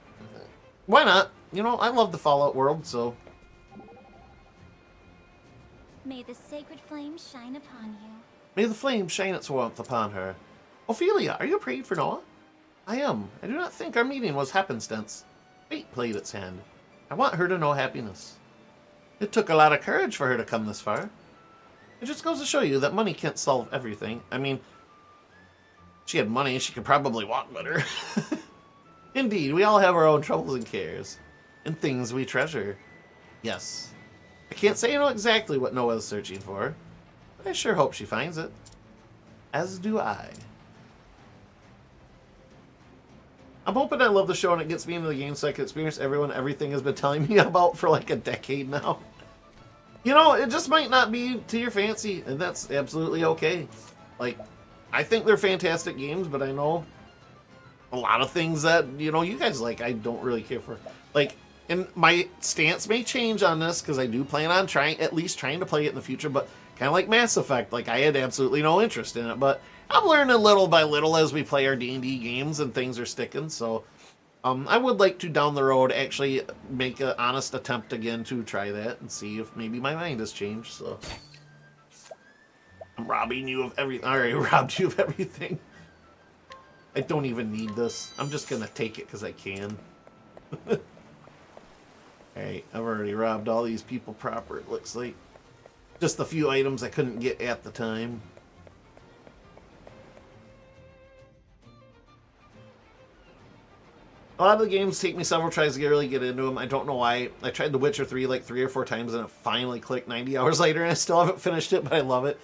Why not? You know, I love the Fallout world, so. May the sacred flame shine upon you. May the flame shine its warmth upon her. Ophelia, are you praying for Noah? I am. I do not think our meeting was happenstance. Fate played its hand. I want her to know happiness. It took a lot of courage for her to come this far. It just goes to show you that money can't solve everything. I mean, if she had money, she could probably walk better. Indeed, we all have our own troubles and cares. And things we treasure. Yes. I can't say I know exactly what Noah's searching for, but I sure hope she finds it. As do I. I'm hoping I love the show and it gets me into the game so I can experience everything has been telling me about for like a decade now. You know, it just might not be to your fancy, and that's absolutely okay. Like, I think they're fantastic games, but I know a lot of things that, you know, you guys like, I don't really care for. Like, and my stance may change on this because I do plan on at least trying to play it in the future, but kind of like Mass Effect, like I had absolutely no interest in it, but I'm learning little by little as we play our D&D games and things are sticking, so I would like to down the road actually make an honest attempt again to try that and see if maybe my mind has changed, so. I'm robbing you of everything. I already robbed you of everything. I don't even need this. I'm just gonna take it because I can. Alright, I've already robbed all these people proper, it looks like. Just a few items I couldn't get at the time. A lot of the games take me several tries to really get into them. I don't know why. I tried The Witcher 3 like 3 or 4 times and it finally clicked 90 hours later and I still haven't finished it, but I love it.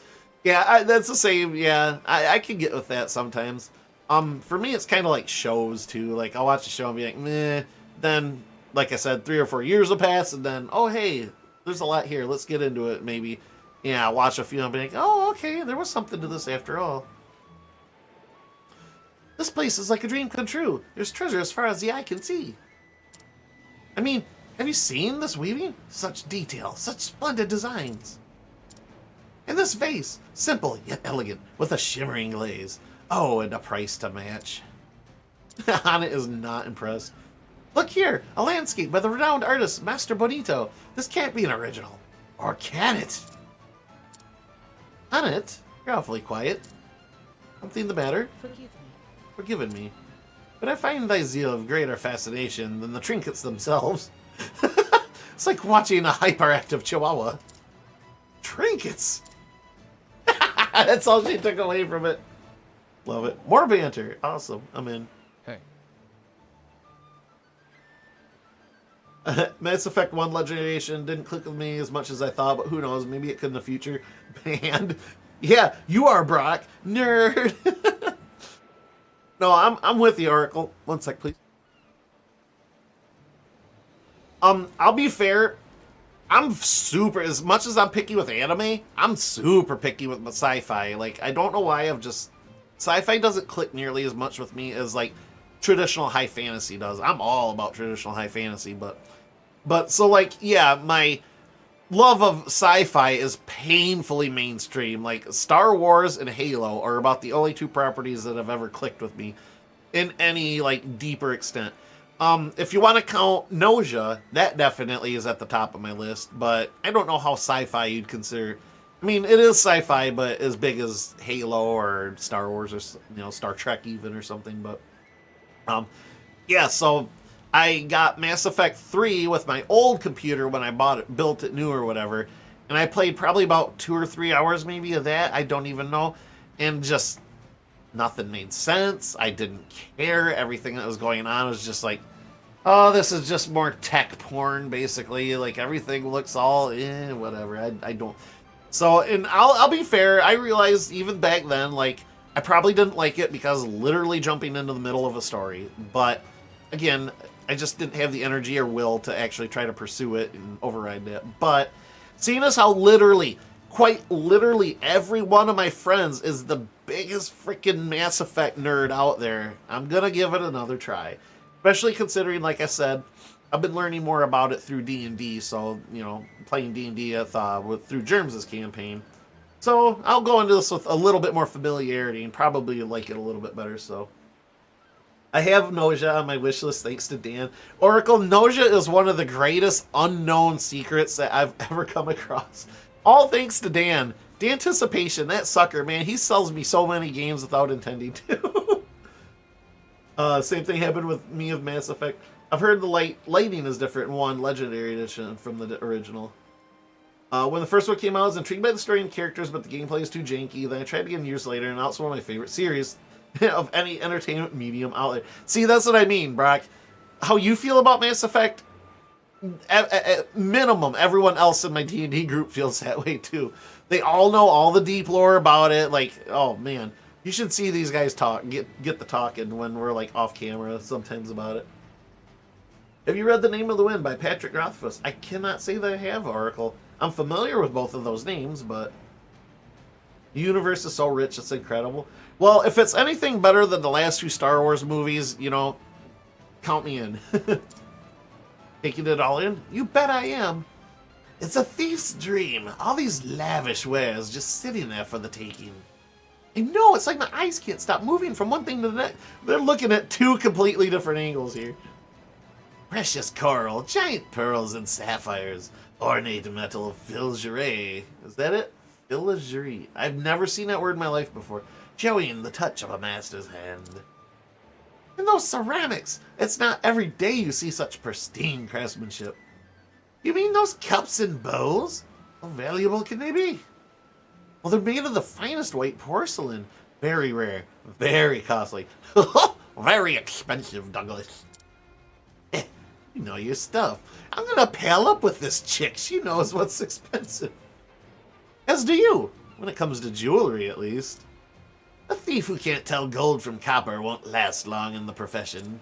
Yeah, that's the same. Yeah, I can get with that sometimes. For me, it's kind of like shows too. Like I'll watch a show and be like, meh. Then, like I said, 3 or 4 years will pass, and then, oh hey, there's a lot here. Let's get into it. Maybe, yeah, I'll watch a few and be like, oh okay, there was something to this after all. This place is like a dream come true. There's treasure as far as the eye can see. I mean, have you seen this weaving? Such detail, such splendid designs. And this vase, simple yet elegant, with a shimmering glaze. Oh, and a price to match. Anna is not impressed. Look here, a landscape by the renowned artist, Master Bonito. This can't be an original. Or can it? Anna, you're awfully quiet. Something the matter? Forgive me. Forgiven me. But I find thy zeal of greater fascination than the trinkets themselves. It's like watching a hyperactive chihuahua. Trinkets! That's all she took away from it. Love it. More banter. Awesome. I'm in. Hey. Mass Effect 1 Legendary Edition didn't click with me as much as I thought, but who knows? Maybe it could in the future. Banned. Yeah, you are, Brock. Nerd. No, I'm with the Oracle. One sec, please. I'll be fair. I'm super, as much as I'm picky with anime, I'm super picky with sci-fi. Like, I don't know why sci-fi doesn't click nearly as much with me as, like, traditional high fantasy does. I'm all about traditional high fantasy, but so, like, yeah, my love of sci-fi is painfully mainstream. Like, Star Wars and Halo are about the only 2 properties that have ever clicked with me in any, like, deeper extent. If you want to count Nausea, that definitely is at the top of my list, but I don't know how sci-fi you'd consider. I mean, it is sci-fi, but as big as Halo or Star Wars or, you know, Star Trek even or something, but, yeah, so I got Mass Effect 3 with my old computer when I built it new or whatever, and I played probably about 2 or 3 hours maybe of that, I don't even know, and just nothing made sense. I didn't care. Everything that was going on was just like, oh, this is just more tech porn, basically. Like, everything looks all, whatever. I don't. So, and I'll be fair. I realized even back then, like, I probably didn't like it because literally jumping into the middle of a story. But, again, I just didn't have the energy or will to actually try to pursue it and override that. But, seeing as how quite literally every one of my friends is the biggest freaking Mass Effect nerd out there, I'm gonna give it another try. Especially considering, like I said, I've been learning more about it through D&D, so, you know, playing D&D through Germs' campaign. So, I'll go into this with a little bit more familiarity and probably like it a little bit better, so. I have Nausea on my wish list thanks to Dan. Oracle, Nausea is one of the greatest unknown secrets that I've ever come across. All thanks to Dan. The anticipation, that sucker, man, he sells me so many games without intending to. Same thing happened with me of Mass Effect. I've heard the lighting is different in 1 Legendary Edition from the original. When the first one came out, I was intrigued by the story and characters, but the gameplay is too janky. Then I tried again years later, and now it's one of my favorite series of any entertainment medium out there. See, that's what I mean, Brock. How you feel about Mass Effect, at minimum, everyone else in my D&D group feels that way too. They all know all the deep lore about it. Like, oh man, you should see these guys talk, get the talking when we're like off camera sometimes about it. Have you read The Name of the Wind by Patrick Rothfuss? I cannot say that I have, Oracle. I'm familiar with both of those names, but The universe is so rich, it's incredible. Well, if it's anything better than the last two Star Wars movies, you know, count me in. Taking it all in? You bet I am. It's a thief's dream. All these lavish wares just sitting there for the taking. I know, it's like my eyes can't stop moving from one thing to the next. They're looking at two completely different angles here. Precious coral, giant pearls and sapphires, ornate metal filagerie. Is that it? Filagerie. I've never seen that word in my life before. Showing the touch of a master's hand. And those ceramics. It's not every day you see such pristine craftsmanship. You mean those cups and bowls? How valuable can they be? Well, they're made of the finest white porcelain. Very rare. Very costly. Very expensive, Douglas. You know your stuff. I'm gonna pal up with this chick. She knows what's expensive. As do you, when it comes to jewelry, at least. A thief who can't tell gold from copper won't last long in the profession.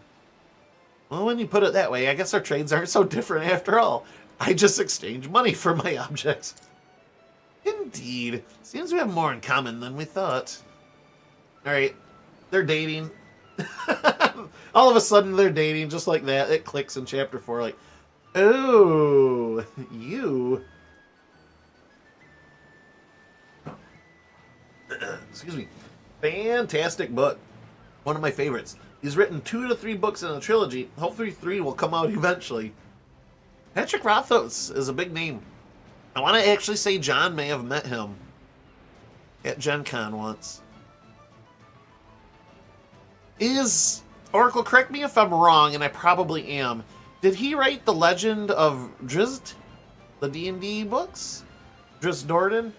Well, when you put it that way, I guess our trades aren't so different after all. I just exchange money for my objects. Indeed. Seems we have more in common than we thought. Alright, they're dating. All of a sudden they're dating, just like that. It clicks in chapter 4, like, oh, you. Excuse me. Fantastic book. One of my favorites. He's written 2 to 3 books in a trilogy. Hopefully 3 will come out eventually. Patrick Rothfuss is a big name. I want to actually say John may have met him at Gen Con once. Is Oracle, correct me if I'm wrong, and I probably am. Did he write The Legend of Drizzt? The D&D books? Drizzt Do'Urden?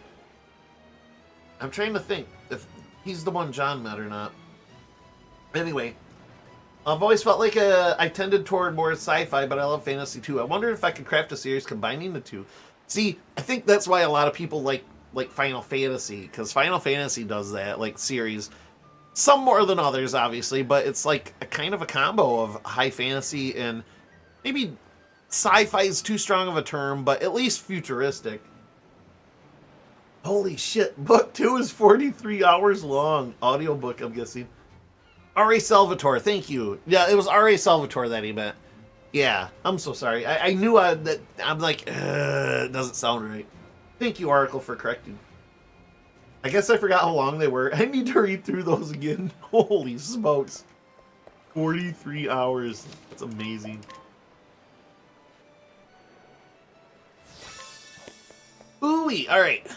I'm trying to think if he's the one John met or not. Anyway, I've always felt like I tended toward more sci-fi, but I love fantasy too. I wonder if I could craft a series combining the two. See, I think that's why a lot of people like Final Fantasy, because Final Fantasy does that, like, series. Some more than others, obviously, but it's like a kind of a combo of high fantasy and maybe sci-fi is too strong of a term, but at least futuristic. Holy shit, book 2 is 43 hours long. Audiobook, I'm guessing. R.A. Salvatore, thank you. Yeah, it was R.A. Salvatore that he meant. Yeah, I'm so sorry. I knew that. I'm like, it doesn't sound right. Thank you, Oracle, for correcting. I guess I forgot how long they were. I need to read through those again. Holy smokes. 43 hours. That's amazing. Ooh-wee. Alright.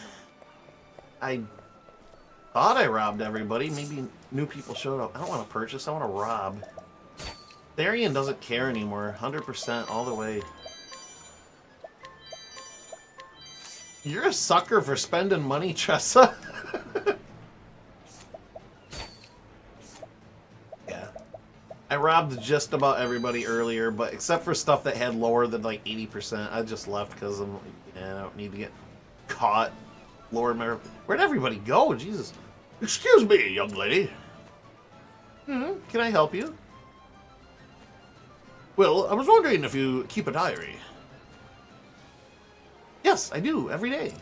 I thought I robbed everybody. Maybe new people showed up. I don't want to purchase. I want to rob. Therian doesn't care anymore. 100% all the way. You're a sucker for spending money, Tressa. Yeah. I robbed just about everybody earlier, but except for stuff that had lower than like 80%, I just left because I'm like, yeah, I don't need to get caught. Lower my... Where'd everybody go? Jesus. Excuse me, young lady. Can I help you? Well, I was wondering if you keep a diary. Yes, I do, every day.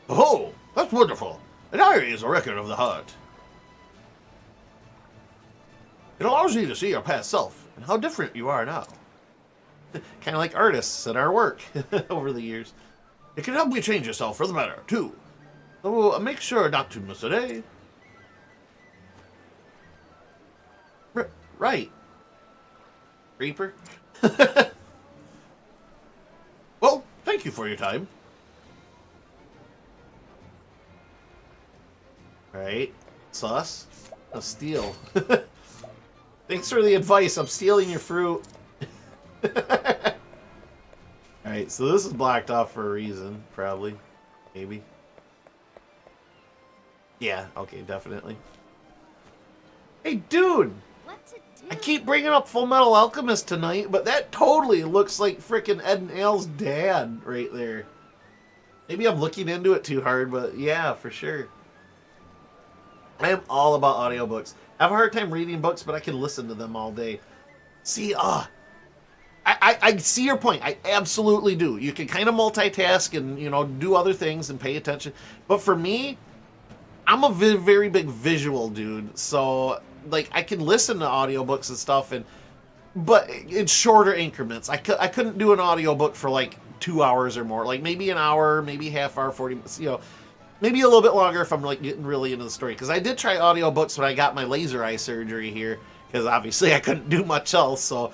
Oh, that's wonderful. A diary is a record of the heart. It allows you to see your past self and how different you are now. Kind of like artists and our work over the years. It can help you change yourself for the better, too. So make sure not to miss a day. Right. Reaper. Well, thank you for your time. Alright. Sus. A steal. Thanks for the advice. I'm stealing your fruit. Alright, so this is blocked off for a reason, probably. Maybe. Yeah, okay, definitely. Hey, dude! What to do? I keep bringing up Full Metal Alchemist tonight, but that totally looks like frickin' Ed and Al's dad right there. Maybe I'm looking into it too hard, but yeah, for sure. I am all about audiobooks. I have a hard time reading books, but I can listen to them all day. See, I see your point. I absolutely do. You can kind of multitask and, you know, do other things and pay attention. But for me, I'm a very big visual dude. So, like, I can listen to audiobooks and stuff, but in shorter increments. I couldn't do an audiobook for, like, 2 hours or more. Like, maybe an hour, maybe half hour, 40 minutes, you know. Maybe a little bit longer if I'm, like, getting really into the story. Because I did try audiobooks when I got my laser eye surgery here. Because, obviously, I couldn't do much else, so...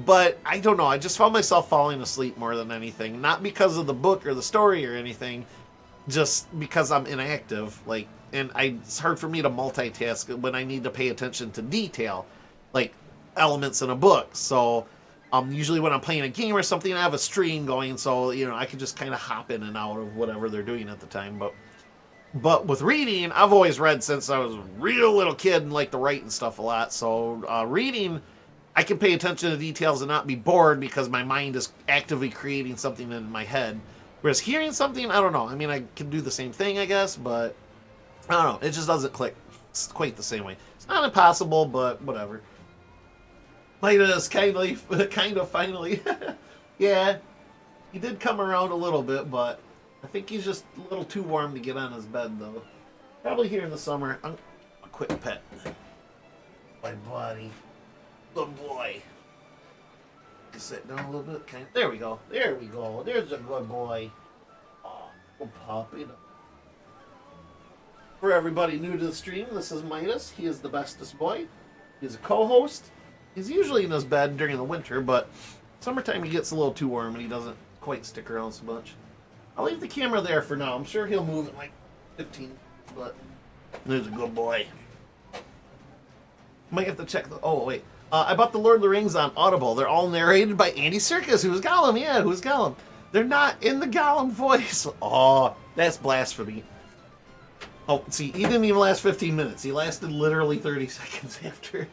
but I don't know. I just found myself falling asleep more than anything. Not because of the book or the story or anything, just because I'm inactive. Like, and it's hard for me to multitask when I need to pay attention to detail, like elements in a book. So, usually when I'm playing a game or something, I have a stream going, so you know I can just kind of hop in and out of whatever they're doing at the time. But with reading, I've always read since I was a real little kid and like to write and stuff a lot. So reading, I can pay attention to details and not be bored because my mind is actively creating something in my head. Whereas hearing something, I don't know. I mean, I can do the same thing, I guess, but I don't know. It just doesn't click quite the same way. It's not impossible, but whatever. Midas kind of finally. Yeah, he did come around a little bit, but I think he's just a little too warm to get on his bed, though. Probably here in the summer. I'm a quick pet. My buddy. Good boy. Just sit down a little bit. There we go. There we go. There's a good boy. Oh, good puppy. For everybody new to the stream, this is Midas. He is the bestest boy. He's a co-host. He's usually in his bed during the winter, but summertime he gets a little too warm and he doesn't quite stick around so much. I'll leave the camera there for now. I'm sure he'll move in like 15, but there's a good boy. Might have to check the... Oh, wait. I bought the Lord of the Rings on Audible. They're all narrated by Andy Serkis, who's Gollum. Yeah, who's Gollum? They're not in the Gollum voice. Oh, that's blasphemy. Oh, see, he didn't even last 15 minutes. He lasted literally 30 seconds after.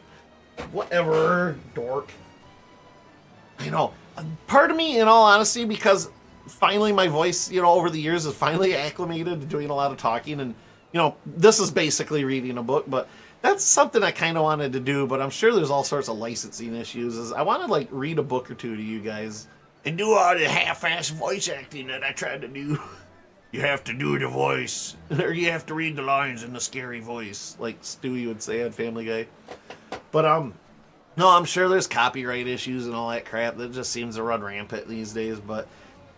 Whatever, dork. I know. Part of me, in all honesty, because finally my voice, you know, over the years is finally acclimated to doing a lot of talking, and, you know, this is basically reading a book, but that's something I kind of wanted to do, but I'm sure there's all sorts of licensing issues. Is I want to, like, read a book or two to you guys and do all the half-ass voice acting that I tried to do. You have to do the voice, or you have to read the lines in the scary voice, like Stewie would say on Family Guy. But, no, I'm sure there's copyright issues and all that crap that just seems to run rampant these days, but,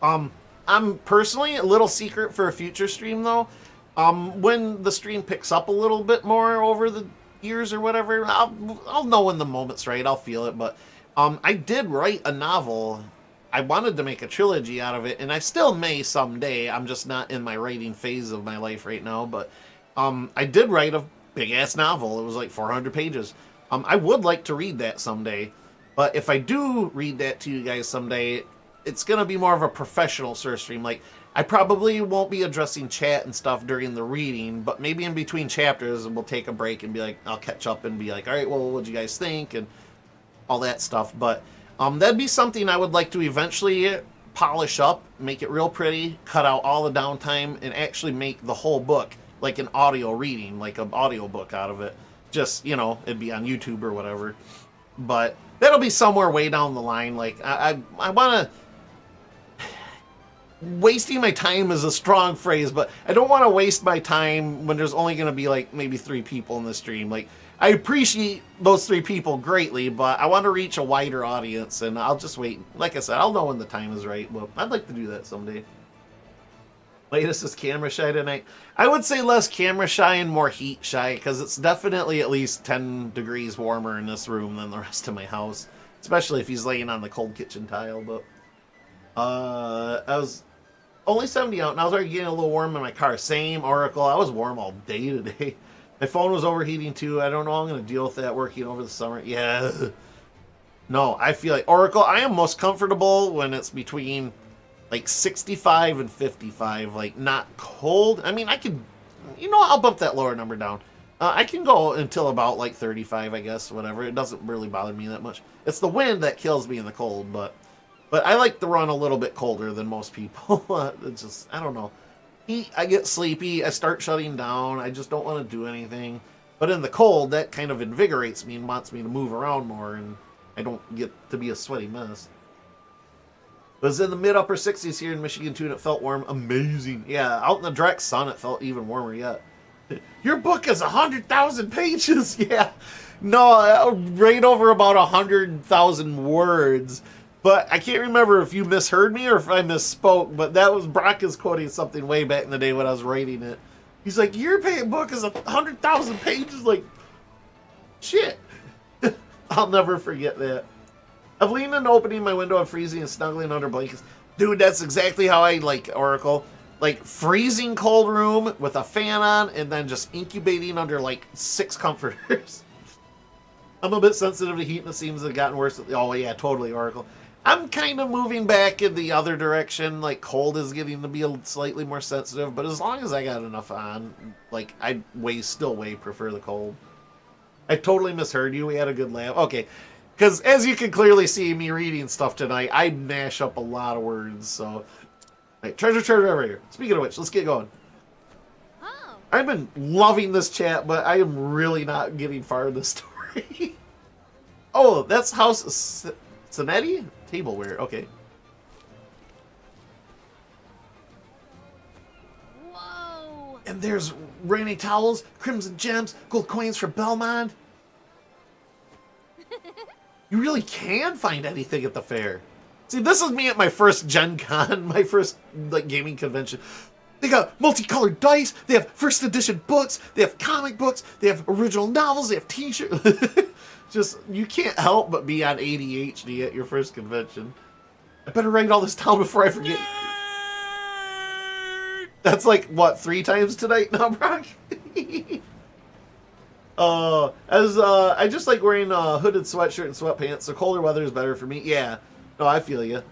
I'm personally a little secret for a future stream, though. When the stream picks up a little bit more over the years or whatever, I'll know when the moment's right. I'll feel it. But I did write a novel. I wanted to make a trilogy out of it, and I still may someday. I'm just not in my writing phase of my life right now. But I did write a big-ass novel. It was like 400 pages. I would like to read that someday. But if I do read that to you guys someday, it's going to be more of a professional sort of stream. Like, I probably won't be addressing chat and stuff during the reading, but maybe in between chapters we'll take a break and be like, I'll catch up and be like, all right, well, what'd you guys think? And all that stuff. But that'd be something I would like to eventually polish up, make it real pretty, cut out all the downtime, and actually make the whole book like an audio reading, like an audio book out of it. Just, you know, it'd be on YouTube or whatever. But that'll be somewhere way down the line. Like, I want to... Wasting my time is a strong phrase, but I don't want to waste my time when there's only going to be like maybe 3 people in the stream. Like, I appreciate those 3 people greatly, but I want to reach a wider audience, and I'll just wait. Like I said, I'll know when the time is right, but I'd like to do that someday. Latest is camera shy tonight. I would say less camera shy and more heat shy, because it's definitely at least 10 degrees warmer in this room than the rest of my house, especially if he's laying on the cold kitchen tile. But I was only 70 out, and I was already getting a little warm in my car. Same, Oracle. I was warm all day today. My phone was overheating too. I don't know how I'm going to deal with that working over the summer. Yeah. No, I feel like Oracle, I am most comfortable when it's between like 65 and 55. Like, not cold. I mean, I could, you know, I'll bump that lower number down. I can go until about like 35, I guess, whatever. It doesn't really bother me that much. It's the wind that kills me in the cold, but I like to run a little bit colder than most people. It's just, I don't know. I get sleepy. I start shutting down. I just don't want to do anything. But in the cold, that kind of invigorates me and wants me to move around more. And I don't get to be a sweaty mess. It was in the mid-upper 60s here in Michigan, too, and it felt warm. Amazing. Yeah, out in the direct sun, it felt even warmer yet. Your book is 100,000 pages. Yeah. No, right over about 100,000 words. But I can't remember if you misheard me or if I misspoke, but that was Brock is quoting something way back in the day when I was writing it. He's like, your book is 100,000 pages. Like, shit. I'll never forget that. I've leaned into opening my window and freezing and snuggling under blankets. Dude, that's exactly how I like Oracle. Like, freezing cold room with a fan on and then just incubating under, like, 6 comforters. I'm a bit sensitive to heat and it seems to have gotten worse. Oh, yeah, totally, Oracle. I'm kind of moving back in the other direction. Like, cold is getting to be slightly more sensitive, but as long as I got enough on, like, I still way prefer the cold. I totally misheard you. We had a good laugh. Okay. Because as you can clearly see me reading stuff tonight, I mash up a lot of words, so... Right, treasure over here. Speaking of which, let's get going. Oh. I've been loving this chat, but I am really not getting far in this story. Oh, that's House Zanetti? Tableware, okay. Whoa! And there's rainy towels, crimson gems, gold coins for Belmont. You really can find anything at the fair. See, this is me at my first Gen Con, my first like gaming convention. They got multicolored dice, they have first edition books, they have comic books, they have original novels, they have t-shirts. Just, you can't help but be on ADHD at your first convention. I better write all this down before I forget. That's like, what, 3 times tonight now, Brock? I just like wearing a hooded sweatshirt and sweatpants, so colder weather is better for me. Yeah, no, I feel you.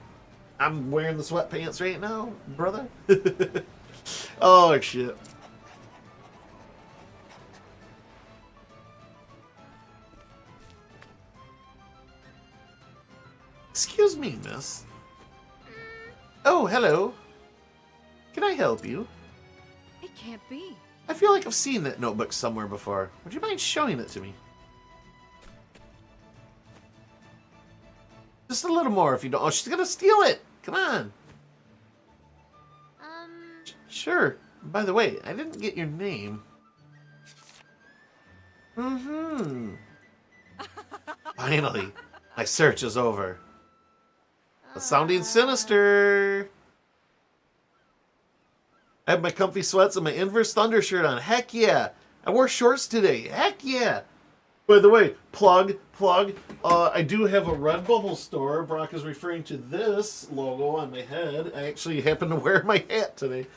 I'm wearing the sweatpants right now, brother. Oh, shit. Excuse me, miss. Oh, hello. Can I help you? It can't be. I feel like I've seen that notebook somewhere before. Would you mind showing it to me? Just a little more if you don't. Oh, she's gonna steal it. Come on. Sure. By the way, I didn't get your name. Mm-hmm. Finally, my search is over. It's sounding sinister. I have my comfy sweats and my Inverse Thunder shirt on. Heck yeah. I wore shorts today. Heck yeah. By the way, plug. I do have a Redbubble store. Brock is referring to this logo on my head. I actually happen to wear my hat today.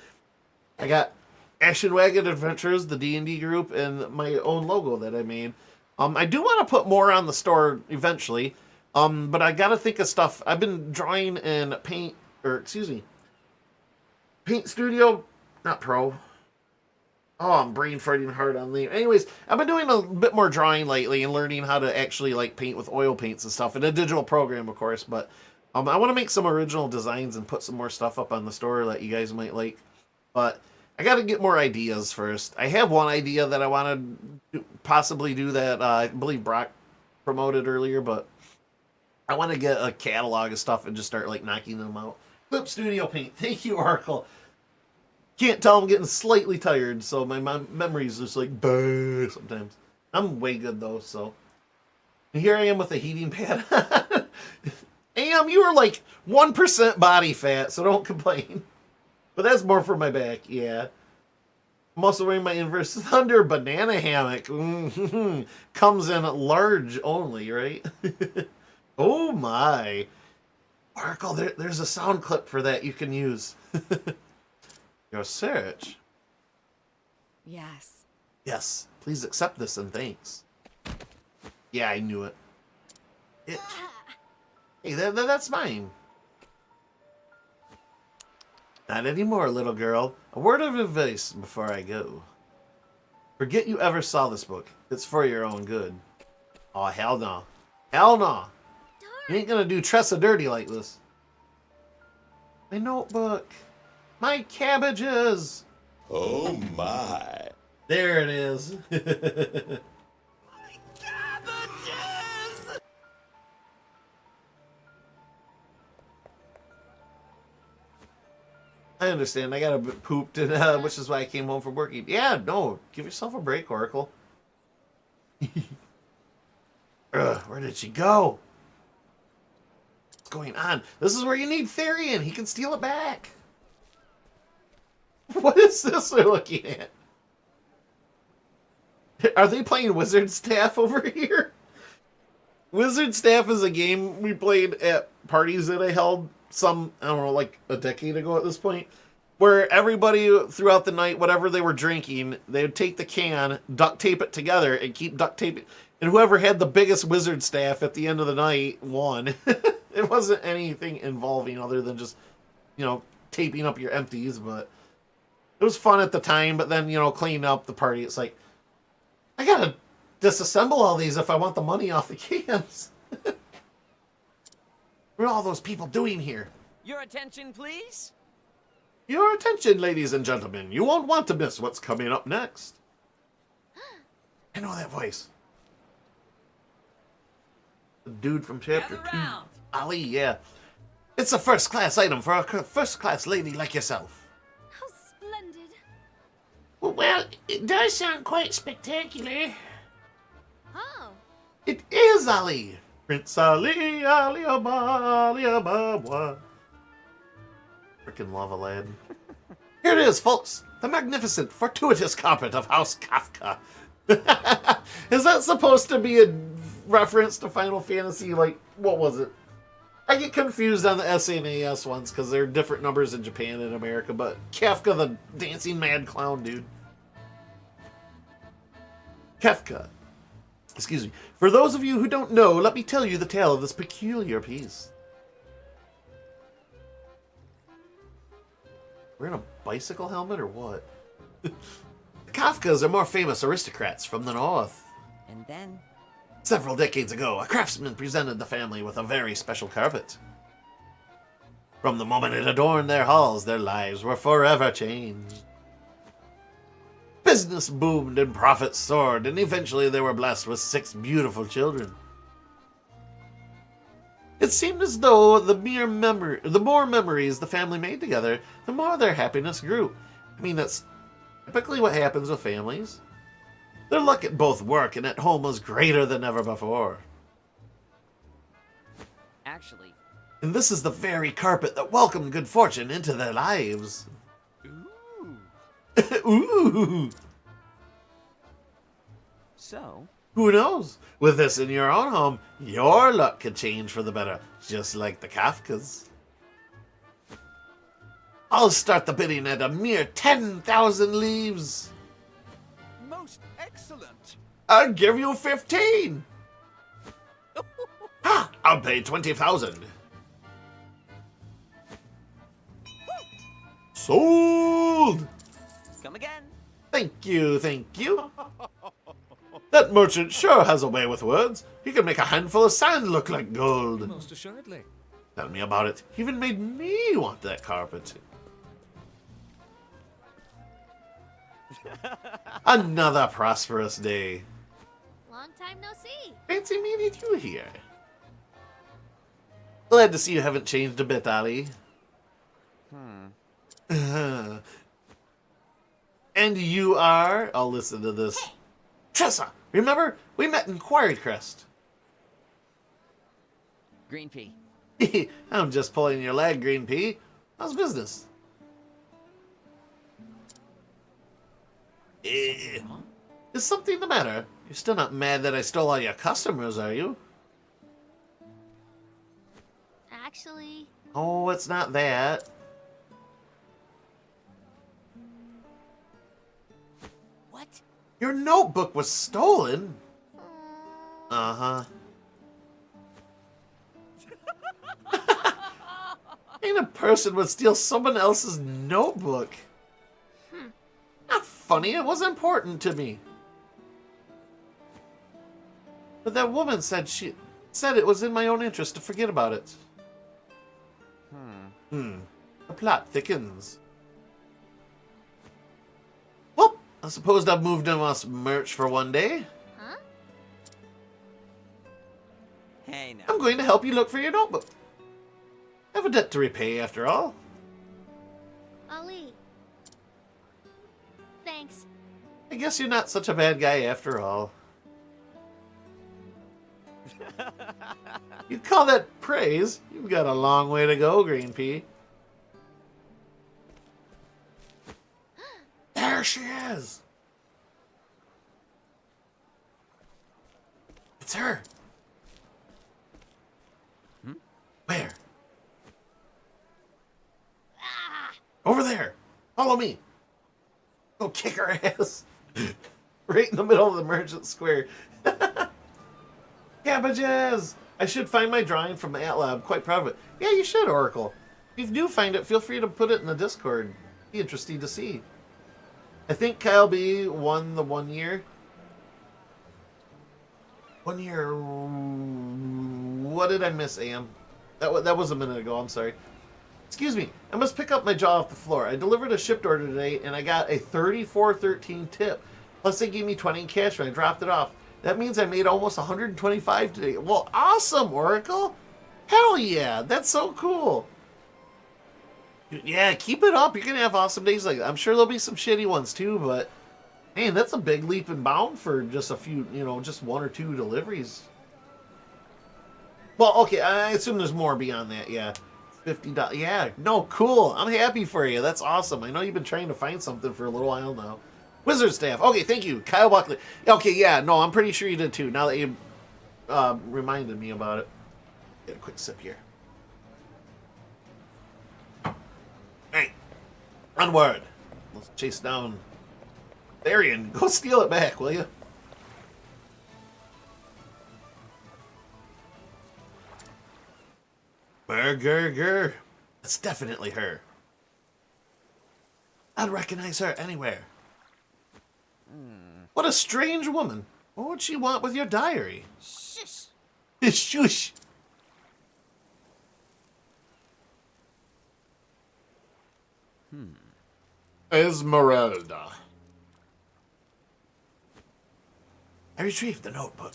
I got Ashen Wagon Adventures, the D&D group, and my own logo that I made. I do want to put more on the store eventually. But I gotta think of stuff. I've been drawing in Paint Studio, not Pro. Oh, I'm brain farting hard on the. Anyways, I've been doing a bit more drawing lately and learning how to actually like paint with oil paints and stuff in a digital program, of course. But I want to make some original designs and put some more stuff up on the store that you guys might like. But I got to get more ideas first. I have one idea that I want to possibly do that I believe Brock promoted earlier, but I want to get a catalog of stuff and just start like knocking them out. Clip Studio Paint. Thank you, Oracle. Can't tell I'm getting slightly tired, so my memory's just like bah sometimes. I'm way good though, so. And here I am with a heating pad. Am, you are like 1% body fat, so don't complain. But that's more for my back, yeah. I'm also wearing my Inverse Thunder banana hammock. Comes in large only, right? Oh my. Oracle, there's a sound clip for that you can use. Your search. Yes. Yes, please accept this and thanks. Yeah, I knew it. Hey, that's mine. Not anymore, little girl. A word of advice before I go. Forget you ever saw this book. It's for your own good. Oh, hell no. Hell no. You ain't gonna do Tressa dirty like this. My notebook. My cabbages. Oh my. There it is. I understand. I got a bit pooped, which is why I came home from work. Yeah, no. Give yourself a break, Oracle. Where did she go? What's going on? This is where you need Therian. He can steal it back. What is this we're looking at? Are they playing Wizard Staff over here? Wizard Staff is a game we played at parties that I held I don't know, like a decade ago at this point, where everybody throughout the night, whatever they were drinking, they would take the can, duct tape it together, and keep duct taping. And whoever had the biggest Wizard Staff at the end of the night won. It wasn't anything involving other than just, taping up your empties, but it was fun at the time. But then, cleaning up the party, it's like, I gotta disassemble all these if I want the money off the cans. What are all those people doing here? Your attention, please. Your attention, ladies and gentlemen. You won't want to miss what's coming up next. I know that voice. The dude from chapter 2. Ali, yeah. It's a first-class item for a first-class lady like yourself. How splendid. Well, it does sound quite spectacular. Oh. It is Ali. Prince Ali, Ali Ababa. Frickin' lava lad. Here it is, folks. The magnificent, fortuitous carpet of House Kafka. Is that supposed to be a reference to Final Fantasy? Like, what was it? I get confused on the SNES ones because they're different numbers in Japan and America, but Kafka the dancing mad clown dude. Kafka. Excuse me. For those of you who don't know, let me tell you the tale of this peculiar piece. We're in a bicycle helmet or what? The Kafkas are more famous aristocrats from the north. And then? Several decades ago, a craftsman presented the family with a very special carpet. From the moment it adorned their halls, their lives were forever changed. Business boomed and profits soared, and eventually they were blessed with 6 beautiful children. It seemed as though the more memories the family made together, the more their happiness grew. I mean, that's typically what happens with families. Their luck at both work and at home was greater than ever before. Actually. And this is the very carpet that welcomed good fortune into their lives. Ooh. Ooh. So? Who knows? With this in your own home, your luck could change for the better, just like the Kafkas. I'll start the bidding at a mere 10,000 leaves. Most excellent. I'll give you 15. I'll pay 20,000. Sold. Come again. Thank you, thank you. That merchant sure has a way with words. He can make a handful of sand look like gold. Most assuredly. Tell me about it. He even made me want that carpet. Another prosperous day. Long time no see. Fancy meeting you here. Glad to see you haven't changed a bit, Ali. And you are... I'll listen to this. Hey. Tressa, remember? We met in Quarry Crest. Green pea. I'm just pulling your leg, Green Pea. How's business? Is something the matter? You're still not mad that I stole all your customers, are you? Actually... Oh, it's not that. What? Your notebook was stolen? Uh-huh. Ain't a person would steal someone else's notebook. Not funny, it was important to me. But that woman said it was in my own interest to forget about it. The plot thickens. Well, I suppose I've moved in us merch for one day. Huh? Hey, now. I'm going to help you look for your notebook. I have a debt to repay, after all. Thanks. I guess you're not such a bad guy after all. You call that praise? You've got a long way to go, Green Pea. There she is! It's her! Where? Over there! Follow me! Go kick her ass! Right in the middle of the merchant square. Cabbages! I should find my drawing from MATLAB. Quite proud of it. Yeah, you should, Oracle. If you do find it, feel free to put it in the Discord. Be interesting to see. I think Kyle B won the 1 year. 1 year. What did I miss, Am? That was a minute ago. I'm sorry. Excuse me. I must pick up my jaw off the floor. I delivered a shipped order today, and I got a $34.13 tip. Plus, they gave me 20 in cash when I dropped it off. That means I made almost 125 today. Well, awesome, Oracle. Hell yeah. That's so cool. Yeah, keep it up. You're going to have awesome days like that. I'm sure there'll be some shitty ones too, but man, that's a big leap and bound for just a few, just 1 or 2 deliveries. Well, okay, I assume there's more beyond that, yeah. $50. Yeah, no, cool. I'm happy for you. That's awesome. I know you've been trying to find something for a little while now. Wizard staff. Okay, thank you. Kyle Buckley. Okay, yeah, no, I'm pretty sure you did too, now that you reminded me about it. Get a quick sip here. Hey, onward. Let's chase down Therian. Go steal it back, will you? Burger. That's definitely her. I'd recognize her anywhere. What a strange woman. What would she want with your diary? Shush. Shush. Esmeralda. I retrieved the notebook.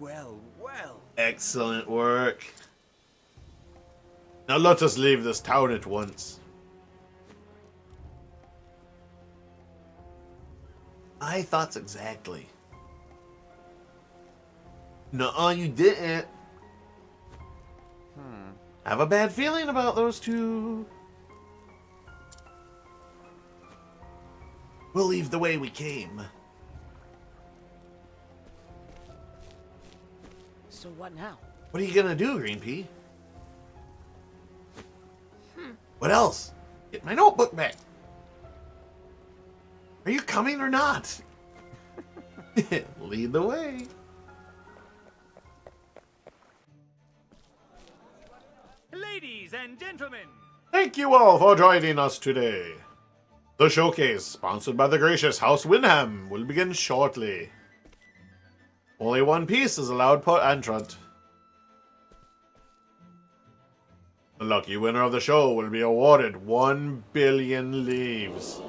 Well. Excellent work. Now let us leave this town at once. My thoughts exactly. Nuh-uh, you didn't. I have a bad feeling about those two. We'll leave the way we came. So what now? What are you gonna do, Green Pea? What else? Get my notebook back. Are you coming or not? Lead the way. Ladies and gentlemen, Thank you all for joining us today. The showcase, sponsored by the gracious House Wyndham, will begin shortly. Only one piece is allowed per entrant. The lucky winner of the show will be awarded 1 billion leaves.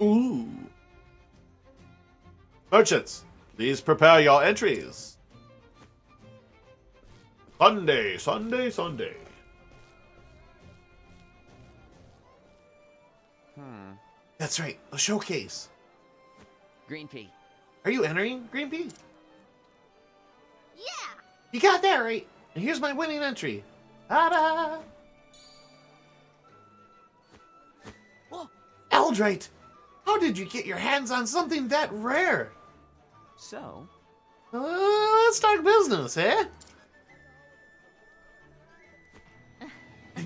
Ooh. Merchants, please prepare your entries. Sunday. That's right, a showcase. Green Pea. Are you entering, Green Pea? Yeah. You got that right. And here's my winning entry. Ta-da! Whoa. Eldrite, how did you get your hands on something that rare? So? Let's talk business, eh?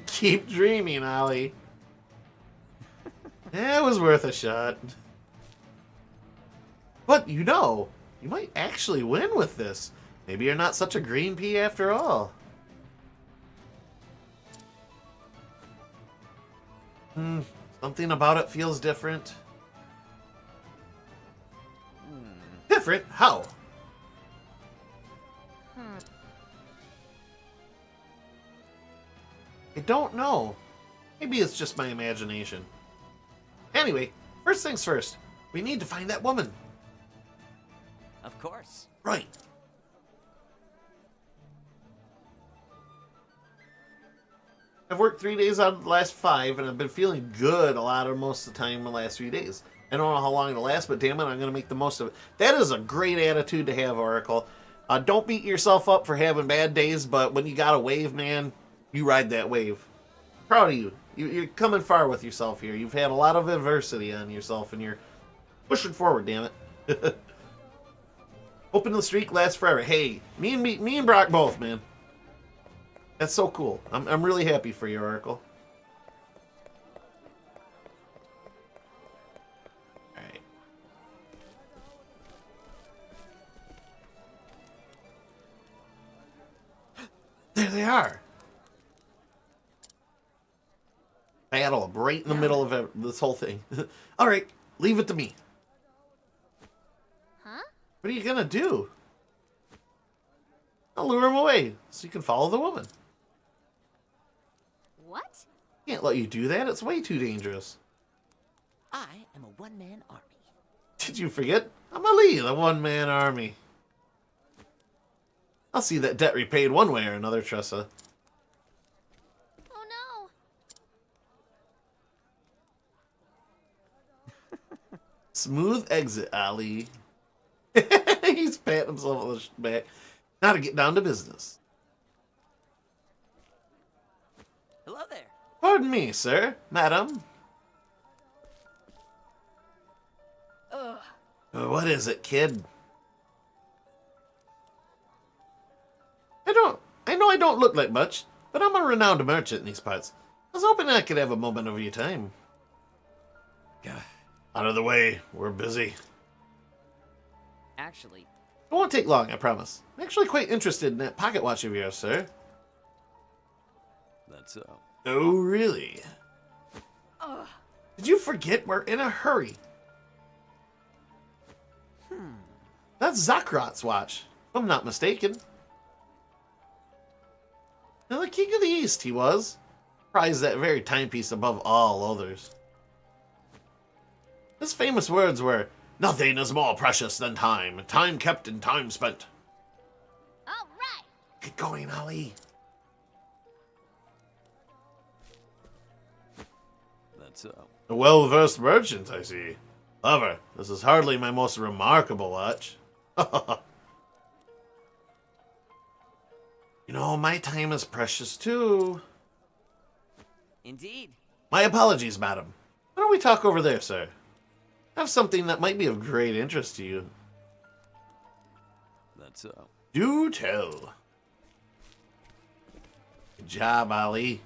Keep dreaming, Ollie. It was worth a shot. But you might actually win with this. Maybe you're not such a green pea after all. Something about it feels different. Different? How? I don't know. Maybe it's just my imagination. Anyway, first things first. We need to find that woman. Of course. Right. I've worked 3 days out of the last 5, and I've been feeling good a lot of most of the time in the last 3 days. I don't know how long it'll last, but damn it, I'm going to make the most of it. That is a great attitude to have, Oracle. Don't beat yourself up for having bad days, but when you got a wave, man, you ride that wave. Proud of you. You're coming far with yourself here. You've had a lot of adversity on yourself, and you're pushing forward, damn it. Hoping the streak lasts forever. Hey, me and Brock both, man. That's so cool. I'm really happy for you, Oracle. Alright. There they are. Battle right in the middle of this whole thing. Alright, leave it to me. Huh? What are you gonna do? I'll lure him away so you can follow the woman. What? Can't let you do that. It's way too dangerous. I am a one-man army. Did you forget? I'm Ali, the one-man army. I'll see that debt repaid one way or another, Tressa. Oh no. Smooth exit, Ali. He's patting himself on the back. Now to get down to business. Hello there. Pardon me, sir. Madam. What is it, kid? I know I don't look like much, but I'm a renowned merchant in these parts. I was hoping I could have a moment of your time. Out of the way. We're busy. Actually, It won't take long, I promise. I'm actually quite interested in that pocket watch of yours, sir. That's so. Oh, really? Did you forget we're in a hurry? That's Zakrot's watch, if I'm not mistaken. Now, the King of the East, he was. Prized that very timepiece above all others. His famous words were, "Nothing is more precious than time, and time kept and time spent." All right. Get going, Ali. That's so. A well-versed merchant, I see. However, this is hardly my most remarkable watch. You know, my time is precious too. indeed. My apologies, madam. Why don't we talk over there, sir? I have something that might be of great interest to you. That's so. Do tell. Good job, Ali.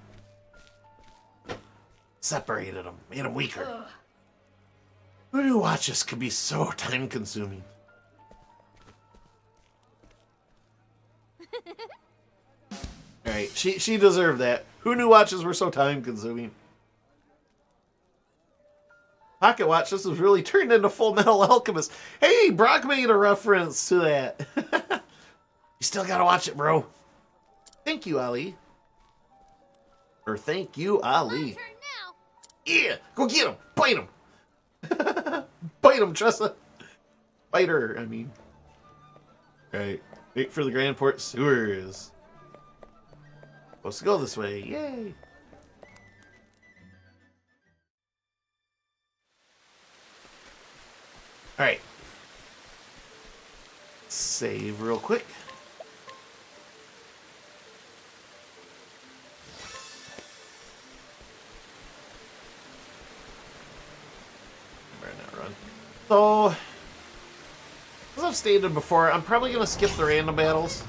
Separated him, made him weaker. Who knew watches could be so time-consuming? Alright, she deserved that. Who knew watches were so time-consuming? Pocket watch, this was really turned into Full Metal Alchemist. Hey, Brock made a reference to that. You still gotta watch it, bro. Thank you, Ali. Or thank you, Ali. Turn now. Yeah, go get him. Bite him. Bite him, Tressa. Bite her, I mean. Alright, wait for the Grand Port sewers. Supposed to go this way. Yay. Alright. Save real quick. Better not run. So, as I've stated before, I'm probably going to skip the random battles.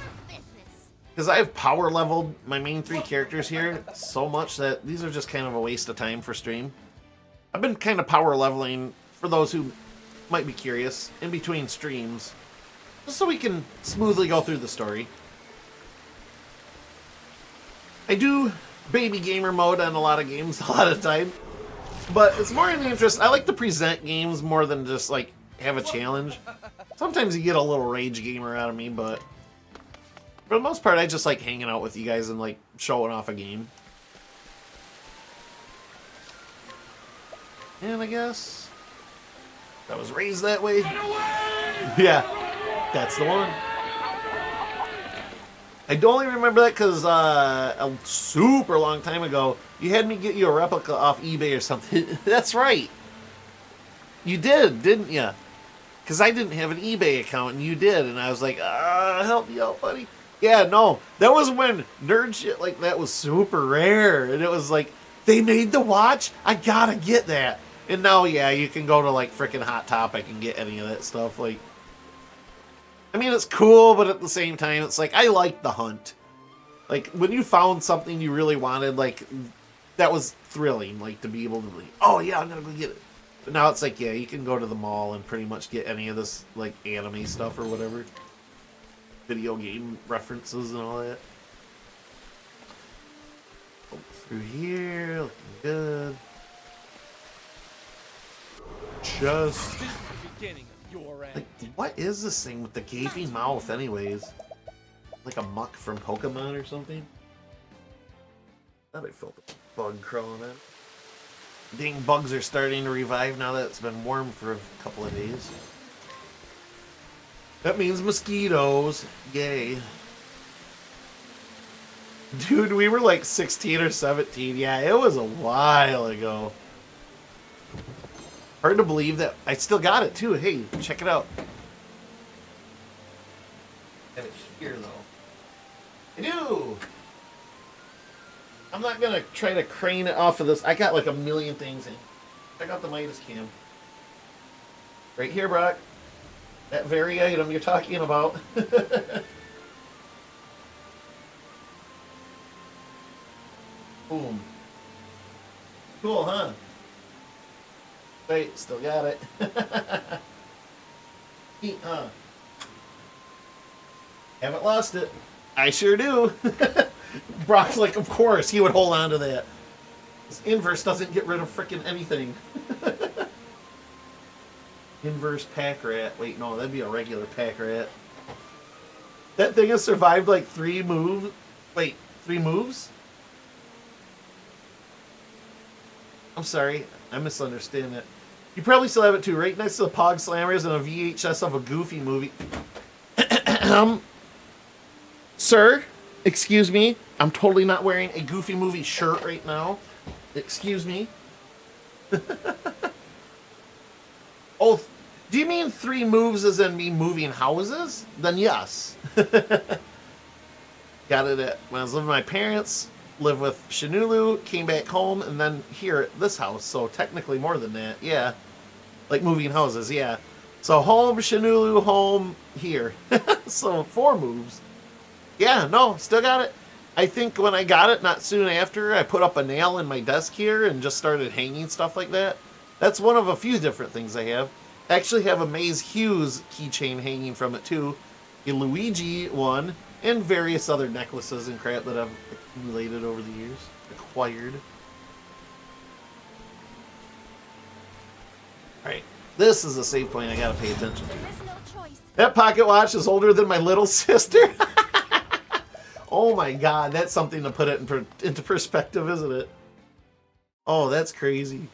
Because I've power leveled my main 3 characters here so much that these are just kind of a waste of time for stream. I've been kind of power leveling, for those who might be curious, in between streams. Just so we can smoothly go through the story. I do baby gamer mode on a lot of games a lot of time. But it's more in the interest, I like to present games more than just like have a challenge. Sometimes you get a little rage gamer out of me, but for the most part I just like hanging out with you guys and like showing off a game. And I guess I was raised that way. Yeah, that's the one. I only remember that because a super long time ago, you had me get you a replica off eBay or something. That's right. You did, didn't you? Because I didn't have an eBay account and you did, and I was like, help me out, buddy. Yeah, no, that was when nerd shit like that was super rare, and it was like, they made the watch? I gotta get that. And now, yeah, you can go to like freaking Hot Topic and get any of that stuff. Like, I mean, it's cool, but at the same time, it's like, I like the hunt. Like, when you found something you really wanted, like, that was thrilling, like, to be able to, like, oh yeah, I'm gonna go get it. But now it's like, yeah, you can go to the mall and pretty much get any of this, like, anime stuff or whatever. Video game references and all that. Go through here, looking good. Just... This is the beginning of your end. Like, what is this thing with the gaping mouth anyways? Like a muck from Pokemon or something? Thought I felt a bug crawling in. Dang, bugs are starting to revive now that it's been warm for a couple of days. That means mosquitoes. Yay. Dude, we were like 16 or 17. Yeah, it was a while ago. Hard to believe that I still got it too. Hey, check it out. Got it here though. I do. I'm not gonna try to crane it off of this. I got like a million things in. Check out the Midas cam. Right here, Brock. That very item you're talking about. Boom. Cool, huh? Wait, still got it. Neat, huh? Haven't lost it. I sure do. Brock's like, of course, he would hold on to that. This inverse doesn't get rid of frickin' anything. Inverse pack rat. Wait, no, that'd be a regular pack rat. That thing has survived like 3 moves. Wait, 3 moves? I'm sorry, I misunderstand it. You probably still have it too, right next to the Pog Slammers and a VHS of a Goofy movie. Sir, excuse me, I'm totally not wearing a Goofy movie shirt right now. Excuse me. Oh, do you mean 3 moves as in me moving houses? Then yes. Got it at when I was living with my parents, lived with Shinulu, came back home, and then here at this house. So technically more than that, yeah. Like moving houses, yeah. So home, Shinulu, home, here. So 4 moves. Yeah, no, still got it. I think when I got it, not soon after, I put up a nail in my desk here and just started hanging stuff like that. That's one of a few different things I have. I actually have a Maze Hughes keychain hanging from it too. A Luigi one, and various other necklaces and crap that I've accumulated over the years. Acquired. Alright, this is a save point I gotta pay attention to. That pocket watch is older than my little sister. Oh my god, that's something to put it into perspective, isn't it? Oh, that's crazy.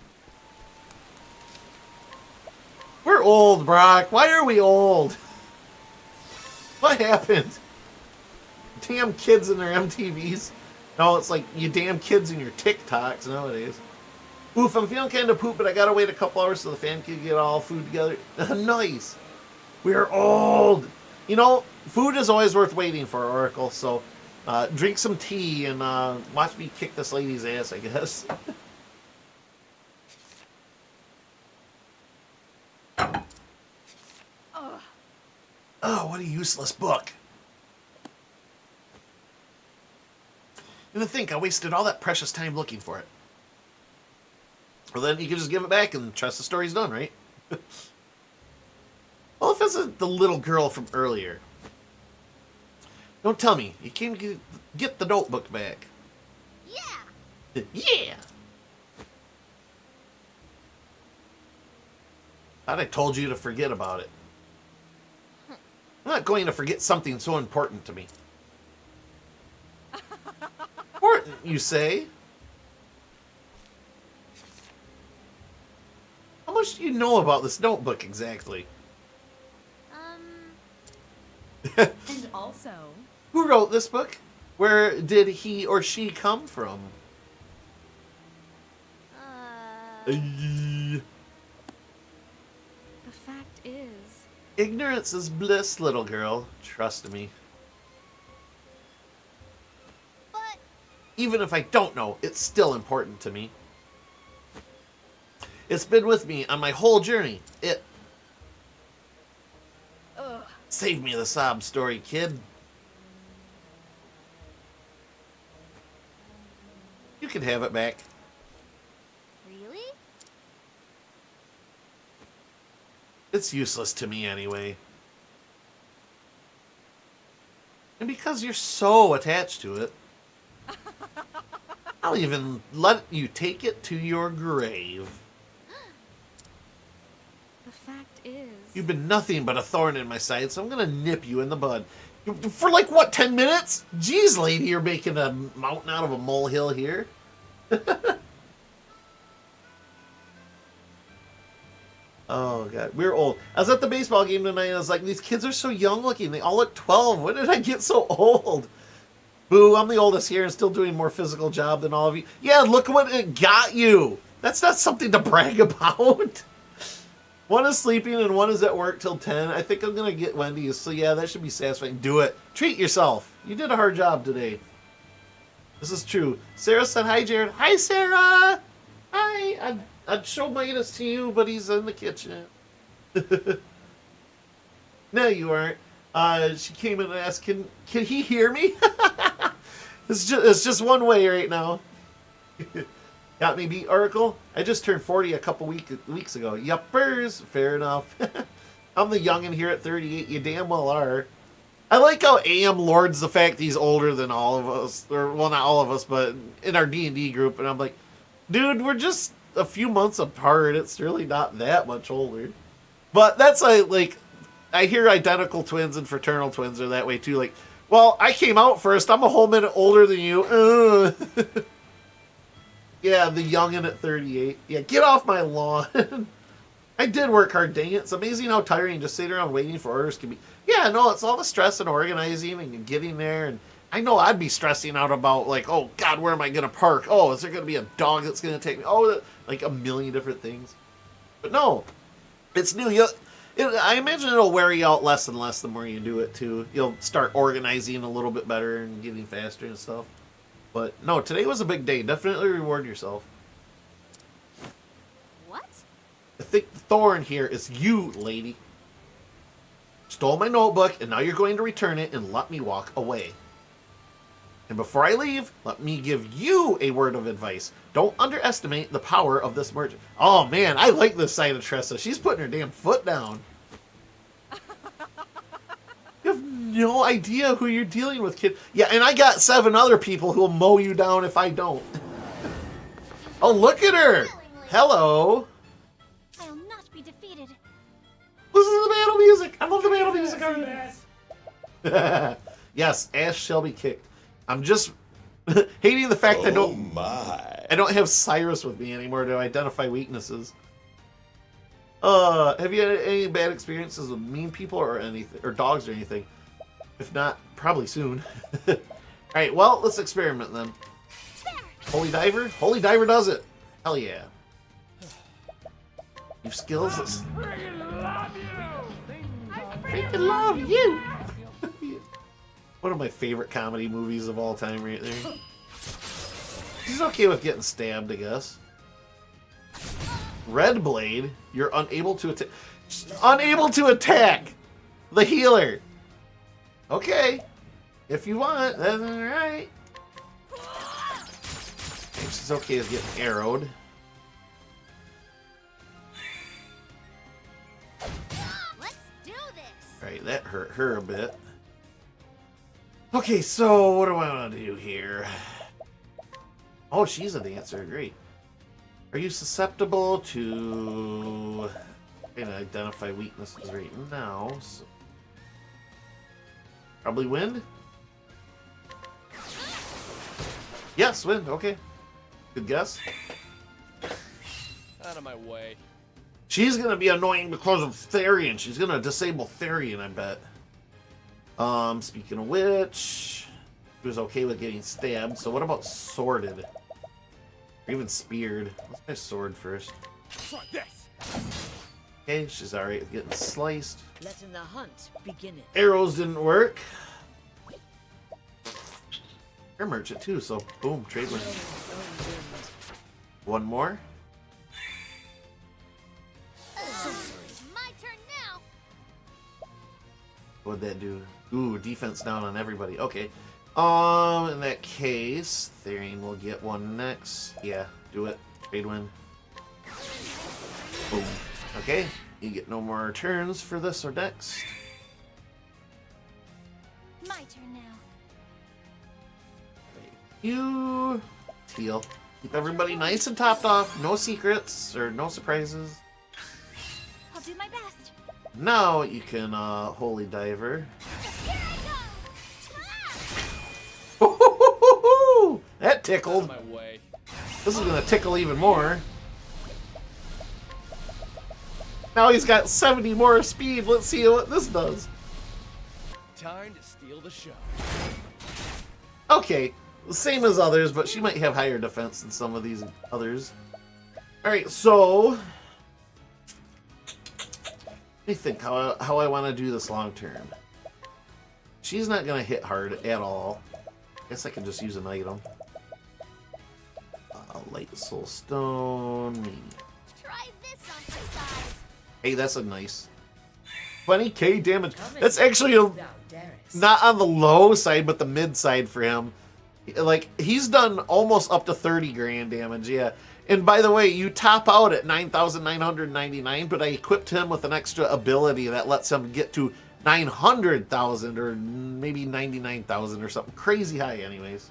We're old, Brock. Why are we old? What happened? Damn kids and their MTVs. No, it's like you damn kids and your TikToks nowadays. Oof, I'm feeling kind of poop, but I gotta wait a couple hours so the fan can get all food together. Nice. We're old. You know, food is always worth waiting for, Oracle, so drink some tea and watch me kick this lady's ass, I guess. Oh, what a useless book. And to think I wasted all that precious time looking for it. Well, then you can just give it back and trust the story's done, right? Well, if it's the little girl from earlier. Don't tell me. You came to get the notebook back. Yeah! Yeah! Thought I told you to forget about it. I'm not going to forget something so important to me. Important, you say? How much do you know about this notebook exactly? And also, Who wrote this book? Where did he or she come from? The fact is... Ignorance is bliss, little girl. Trust me. But... Even if I don't know, it's still important to me. It's been with me on my whole journey. Save me the sob story, kid. You can have it back. Really? It's useless to me anyway. And because you're so attached to it, I'll even let you take it to your grave. The fact is... You've been nothing but a thorn in my side, so I'm gonna nip you in the bud. For like, what, 10 minutes? Jeez, lady, you're making a mountain out of a molehill here. Oh, God. We're old. I was at the baseball game tonight, and I was like, these kids are so young looking. They all look 12. When did I get so old? Boo, I'm the oldest here and still doing more physical job than all of you. Yeah, look what it got you. That's not something to brag about. One is sleeping and one is at work till 10. I think I'm going to get Wendy's. So, yeah, that should be satisfying. Do it. Treat yourself. You did a hard job today. This is true. Sarah said hi, Jared. Hi, Sarah. Hi. I'd show Midas to you, but he's in the kitchen. No, you aren't. She came in and asked, can he hear me? It's just one way right now. Got me beat, Oracle? I just turned 40 a couple weeks ago. Yuppers. Fair enough. I'm the youngin' here at 38. You damn well are. I like how AM lords the fact he's older than all of us. Or, well, not all of us, but in our D&D group. And I'm like, dude, we're just a few months apart. It's really not that much older. But that's like I hear identical twins and fraternal twins are that way too. Like, well, I came out first. I'm a whole minute older than you. Yeah, the youngin' at 38. Yeah, get off my lawn. I did work hard, dang it. It's amazing how tiring just sitting around waiting for orders can be. Yeah, no, it's all the stress and organizing and getting there. And I know I'd be stressing out about, like, oh, God, where am I going to park? Oh, is there going to be a dog that's going to take me? Oh, like a million different things. But no, it's new. I imagine it'll wear you out less and less the more you do it, too. You'll start organizing a little bit better and getting faster and stuff. But no, today was a big day. Definitely reward yourself. What? I think the thorn here is you, lady. Stole my notebook, and now you're going to return it and let me walk away. And before I leave, let me give you a word of advice. Don't underestimate the power of this merchant. Oh, man, I like this side of Tressa. She's putting her damn foot down. You have no idea who you're dealing with, kid. Yeah, and I got 7 other people who will mow you down if I don't. Oh, look at her. Hello. I'll not be defeated. Listen to the battle music. I love the battle music already. Yes, ass shall be kicked. I'm just hating the fact I don't have Cyrus with me anymore to identify weaknesses. Have you had any bad experiences with mean people or anything, or dogs or anything? If not, probably soon. All right, well, let's experiment then. Holy Diver? Holy Diver does it. Hell yeah. You've skills. Freaking love you. One of my favorite comedy movies of all time right there. She's okay with getting stabbed, I guess. Red Blade, you're unable to attack. Unable to attack the healer. Okay. If you want, that's alright. She's okay with getting arrowed. Let's do this. Right, that hurt her a bit. Okay, so what do I want to do here? Oh, she's a dancer. Great. Are you susceptible to... I'm going to identify weaknesses right now. So... Probably wind? Yes, wind. Okay. Good guess. Out of my way. She's going to be annoying because of Therian. She's going to disable Therian, I bet. Speaking of which, he was okay with getting stabbed. So what about sworded? Or even speared? Let's try sword first. Try this. Okay, she's alright with getting sliced. Letting the hunt begin. Arrows didn't work. You're a merchant too, so boom, trade win. One more. My turn now. What'd that do? Ooh, defense down on everybody. Okay. In that case, Therian will get one next. Yeah, do it. Trade win. Boom. Okay, you get no more turns for this or next. My turn now. You Teal. Keep everybody nice and topped off. No secrets or no surprises. I'll do my best. Now you can holy diver. Here I That tickled. Out of my way. This is gonna tickle even more. Now he's got 70 more speed. Let's see what this does. Time to steal the show. Okay, the same as others, but she might have higher defense than some of these others. Alright, so let me think how I want to do this long term. She's not gonna hit hard at all. Guess I can just use an item. Light soul stone. Try this on for size. Hey, that's a nice 20k damage. That's actually not on the low side, but the mid side for him. Like, he's done almost up to 30 grand damage, yeah. And by the way, you top out at 9,999, but I equipped him with an extra ability that lets him get to 900,000 or maybe 99,000 or something crazy high anyways.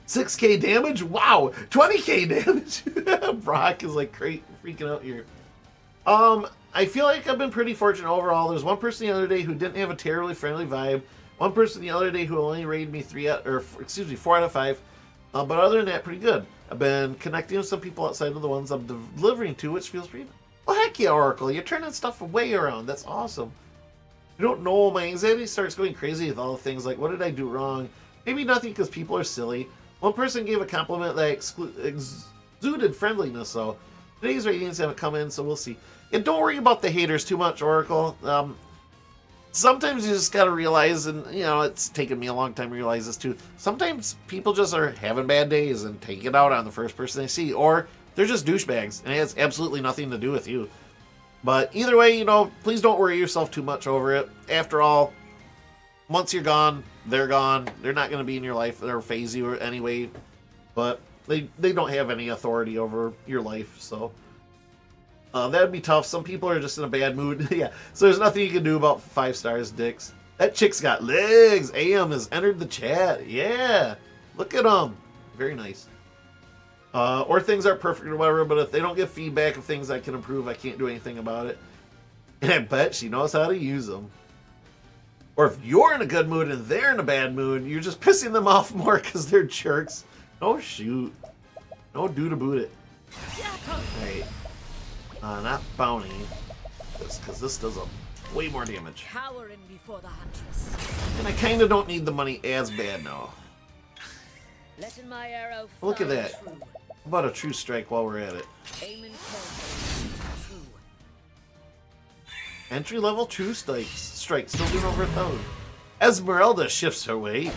6k damage? Wow! 20k damage! Brock is like freaking out here. I feel like I've been pretty fortunate overall. There's one person the other day who didn't have a terribly friendly vibe. One person the other day who only rated me 4 out of 5. But other than that, pretty good. I've been connecting with some people outside of the ones I'm delivering to, which feels pretty... Well, heck yeah, Oracle. You're turning stuff way around. That's awesome. You don't know, my anxiety starts going crazy with all the things like, what did I do wrong? Maybe nothing because people are silly. One person gave a compliment that exuded friendliness, though. Today's ratings haven't come in, so we'll see. And don't worry about the haters too much, Oracle. Sometimes you just gotta realize, and you know, it's taken me a long time to realize this too. Sometimes people just are having bad days and take it out on the first person they see, or they're just douchebags, and it has absolutely nothing to do with you. But either way, you know, please don't worry yourself too much over it. After all, once you're gone, they're gone. They're not going to be in your life or phase you anyway. But they don't have any authority over your life, so that'd be tough. Some people are just in a bad mood. Yeah, so there's nothing you can do about 5 stars, dicks. That chick's got legs. AM has entered the chat. Yeah, look at them. Very nice. Or things aren't perfect or whatever, but if they don't give feedback of things I can improve, I can't do anything about it. And I bet she knows how to use them. Or if you're in a good mood and they're in a bad mood, you're just pissing them off more because they're jerks. No shoot. No do to boot it. Right. Not bounty. Because this does way more damage. Cowering before the huntress. And I kind of don't need the money as bad now. Letting my arrow Look at fly that. true. How about a true strike while we're at it? Aiming carefully. True. Entry level true strike. Still doing over 1,000. Esmeralda shifts her weight.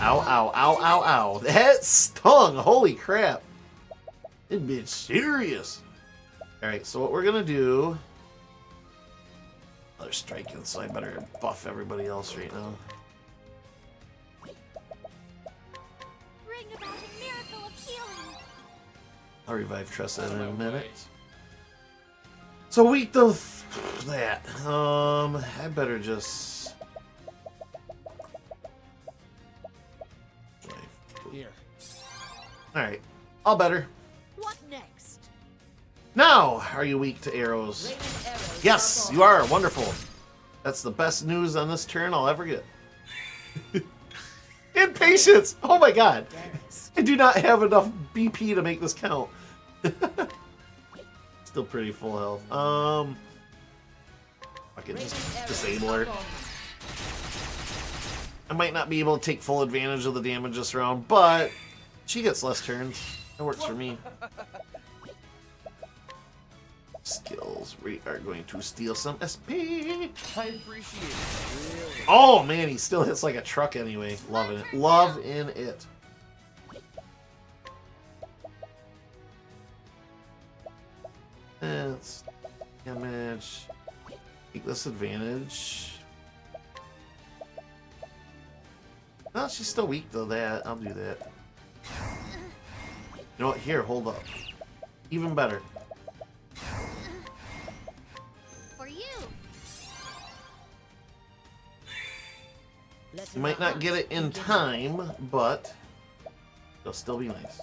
Ow, ow, ow, ow, ow. That stung. Holy crap. It been serious. Alright, so what we're going to do... They're striking, so I better buff everybody else right now. Bring about a miracle of healing. I'll revive Tressa in a minute. So weak to that. I better just... Here. Alright, all better. What next? Now, are you weak to arrows? Yes, you are. Wonderful. That's the best news on this turn I'll ever get. Impatience! Oh my god. I do not have enough BP to make this count. Still pretty full health. I can just disable her. I might not be able to take full advantage of the damage this round, but she gets less turns. That works for me. Skills. We are going to steal some SP. I appreciate it. Really. Oh man, he still hits like a truck anyway. Loving it. Loving it. That's damage. Take this advantage. No, she's still weak though. That I'll do that. You know what? Here, hold up. Even better. For you. You might not get it in time, but it'll still be nice.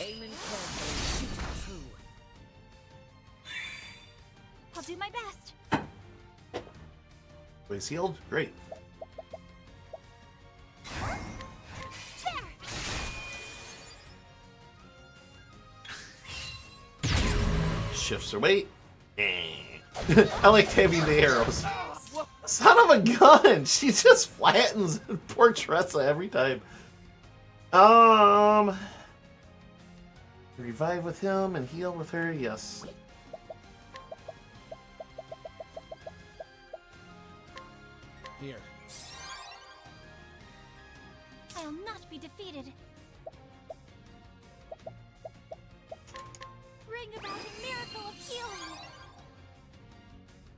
Aim and carefully, shoot true. I'll do my best. Ways healed? Great. Shifts her weight. I liked having the arrows. Son of a gun! She just flattens poor Tressa every time. Revive with him and heal with her, yes. Here. I'll not be defeated. Bring about a miracle of healing.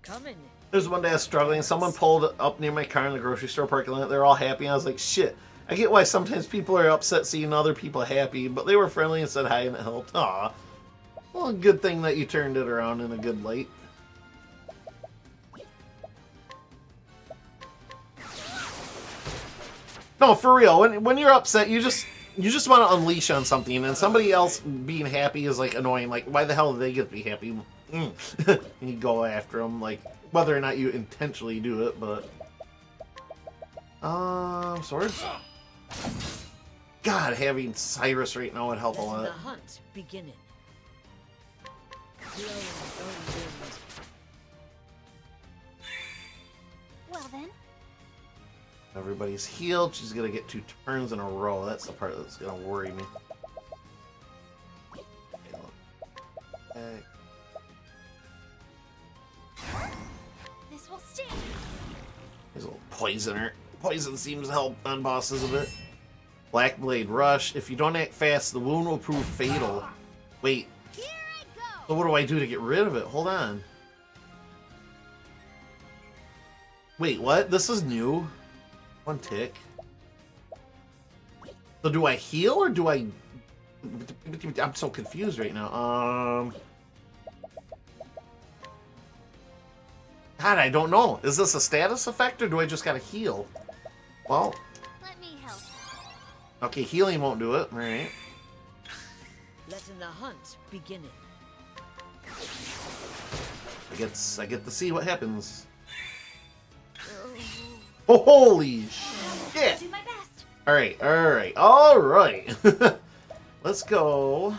Coming. There's one day I was struggling. Someone pulled up near my car in the grocery store parking lot. They're all happy. And I was like, shit. I get why sometimes people are upset seeing other people happy, but they were friendly and said hi and it helped. Aw. Well, good thing that you turned it around in a good light. No, for real. When you're upset, you just want to unleash on something, and somebody else being happy is like annoying. Like, why the hell do they get to be happy? You go after them, like whether or not you intentionally do it, but swords. God, having Cyrus right now would help a lot. The hunt beginning. Blowing own wind. Well then. Everybody's healed. She's gonna get 2 turns in a row. That's the part that's gonna worry me. Okay. This will sting. There's a little poisoner. Poison seems to help on bosses a bit. Black Blade Rush. If you don't act fast, the wound will prove fatal. Wait. Here I go. So what do I do to get rid of it? Hold on. Wait, what? This is new. 1 tick. So do I heal or do I... I'm so confused right now. God, I don't know. Is this a status effect or do I just gotta heal? Well... Let me help. Okay, healing won't do it. Alright. Letting the hunt beginning. I get to see what happens. Oh, holy shit! Do my best. Alright, alright, alright. Let's go.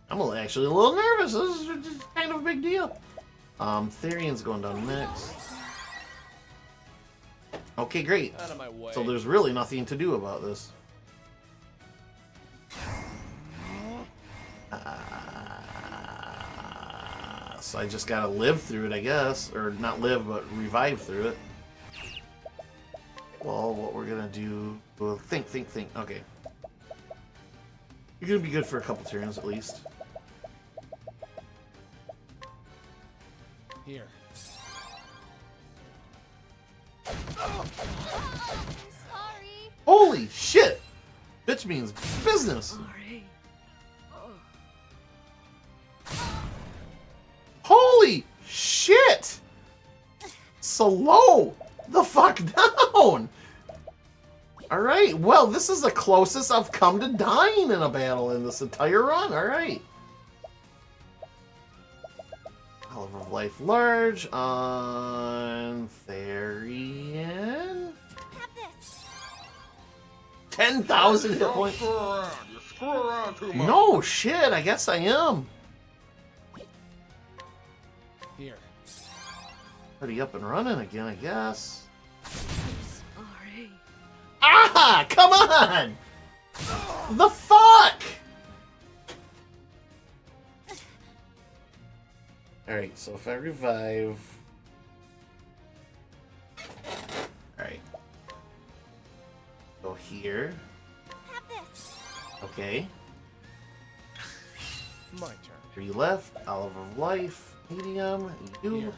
I'm actually a little nervous. This is just kind of a big deal. Therion's going down next. Okay, great. Out of my way. So there's really nothing to do about this. So I just gotta live through it, I guess. Or not live, but revive through it. Well, what we're gonna do... Well, think. Okay. You're gonna be good for a couple turns, at least. Here. I'm sorry. Holy shit! Bitch means business! Sorry. Holy shit! Slow the fuck down! Alright, well, this is the closest I've come to dying in a battle in this entire run, alright. Oliver of Life Large on Therian. Have this. 10,000 hit points. You screw around too much. No shit, I guess I am. Here. pretty up and running again, I guess. Sorry. Ah! Come on! The fuck! Alright, so if I revive... Alright. Go here. Have this. Okay. My turn. 3 left. Olive of Life. Medium. You. Here.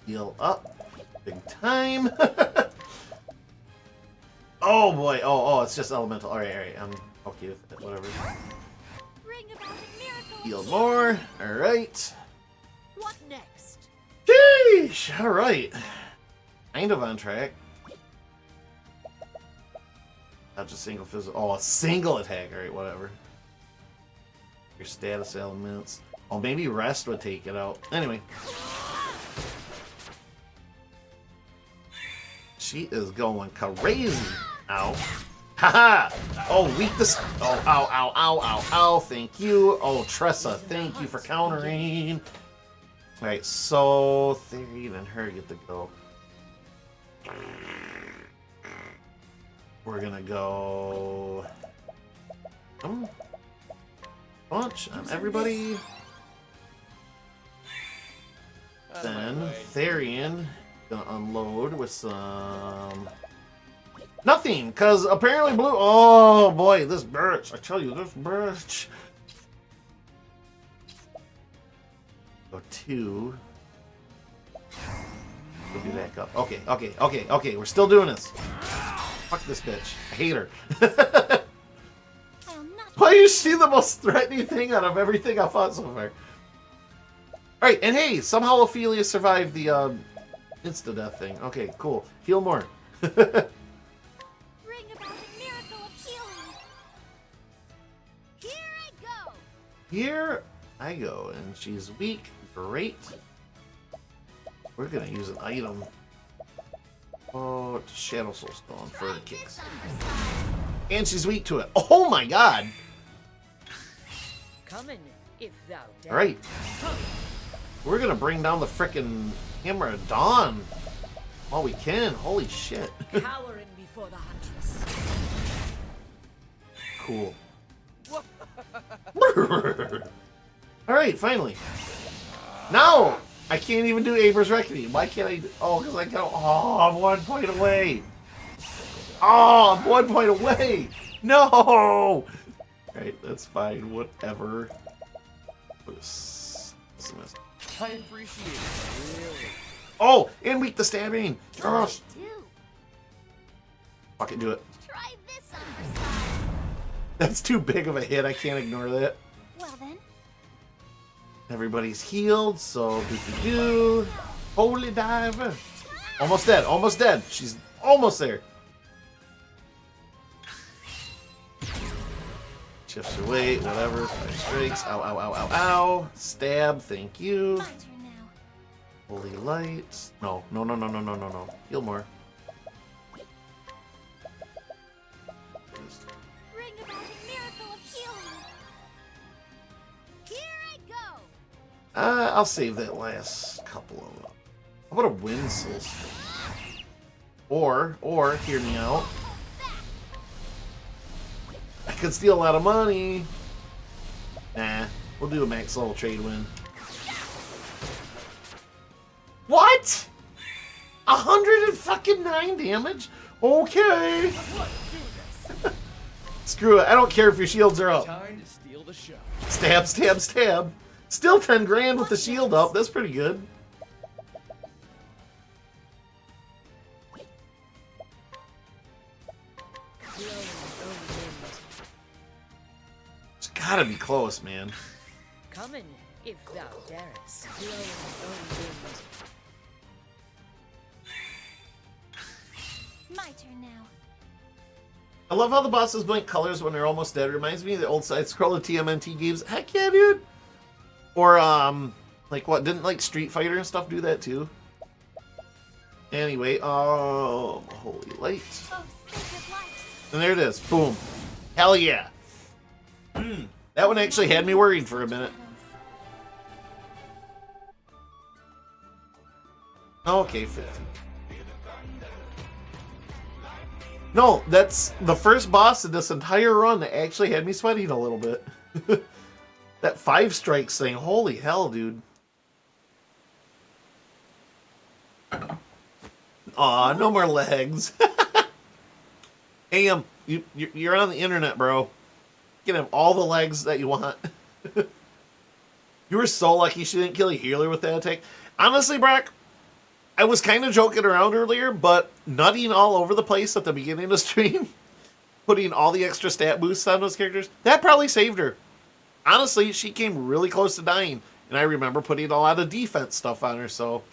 Heal up. Big time. Oh boy. Oh, it's just elemental. Alright. I'm okay with it. Whatever. Bring about a miracle. Heal more. Alright. What next? Sheesh. Alright. Kind of on track. Not just single physical. Oh, a single attack. Alright, whatever. Your status elements. Oh, maybe rest would take it out. Anyway. She is going crazy. Ow. Haha! Oh, weak this. Oh, ow, ow, ow, ow, ow. Thank you. Oh, Tressa, thank you for countering. Alright, so Theory and her get to go. We're gonna go. Bunch on everybody. Then Therian gonna unload with some. Nothing, because apparently blue. Oh boy, this birch. I tell you, this birch. Go 2. We'll be back up. Okay. We're still doing this. Fuck this bitch. I hate her. Why is she the most threatening thing out of everything I fought so far? Alright, and hey, somehow Ophelia survived the insta-death thing. Okay, cool. Heal more. Bring about a miracle of healing. Here I go. Here I go, and she's weak. Great. We're gonna use an item. Oh, it's Shadow Soul Stone for the kicks. And she's weak to it. Oh my god! Come in, if thou dare. Alright. We're gonna bring down the frickin' Hammer of Dawn while we can. Holy shit. Cowering before the huntress. Cool. Alright, finally. Now! I can't even do Aber's Reckoning. Why can't I do... Oh, because I go... Oh, I'm 1 point away. Oh, I'm 1 point away. No! Alright, that's fine. Whatever. I appreciate it. Really. Oh, and weak to stabbing. Gosh. Fucking do it. Try this on for size. That's too big of a hit. I can't ignore that. Well then. Everybody's healed, so do. Holy diver. Almost dead. Almost dead. She's almost there. Shifts her weight, whatever. 5 strikes. Ow, ow, ow, ow, ow. Stab, thank you. Holy light. No. Heal more. Bring about a miracle of healing. Here I go. I'll save that last couple of them. How about a wind soul? Or, hear me out. I could steal a lot of money. Nah, we'll do a max level trade win. What? 109 damage? Okay. Screw it. I don't care if your shields are up. Time to steal the show. Stab, stab, stab. Still 10 grand with the shield up. That's pretty good. It's gotta be close, man. Come in, if thou darest. Glowing own wind. My turn now. I love how the bosses blink colors when they're almost dead. It reminds me of the old side-scroller TMNT games. Heck yeah, dude! Or, like what, didn't like Street Fighter and stuff do that too? Anyway, holy light. And there it is. Boom. Hell yeah. That one actually had me worried for a minute. Okay, 50. No, that's the first boss in this entire run that actually had me sweating a little bit. That 5 strikes thing, holy hell, dude. Aw, no more legs. AM, you're on the internet, bro. You can have all the legs that you want. You were so lucky she didn't kill a healer with that attack. Honestly, Brock, I was kind of joking around earlier, but nutting all over the place at the beginning of the stream, putting all the extra stat boosts on those characters, that probably saved her. Honestly, she came really close to dying, and I remember putting a lot of defense stuff on her, so...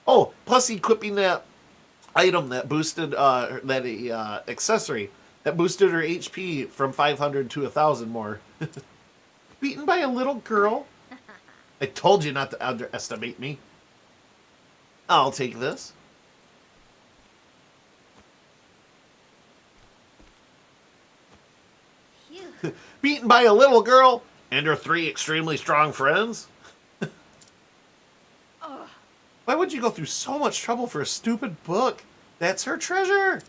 Oh, plus equipping that item that boosted, accessory, that boosted her HP from 500 to 1,000 more. Beaten by a little girl? I told you not to underestimate me. I'll take this. Beaten by a little girl and her 3 extremely strong friends? Why would you go through so much trouble for a stupid book? That's her treasure.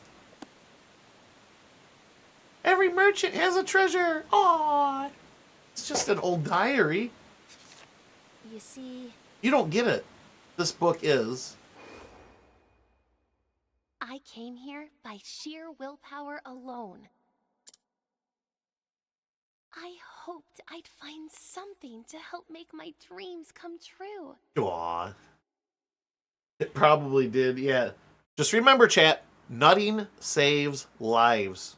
Every merchant has a treasure. Aww. It's just an old diary. You see... You don't get it. This book is... I came here by sheer willpower alone. I hoped I'd find something to help make my dreams come true. Aw. It probably did, yeah. Just remember, chat, nutting saves lives.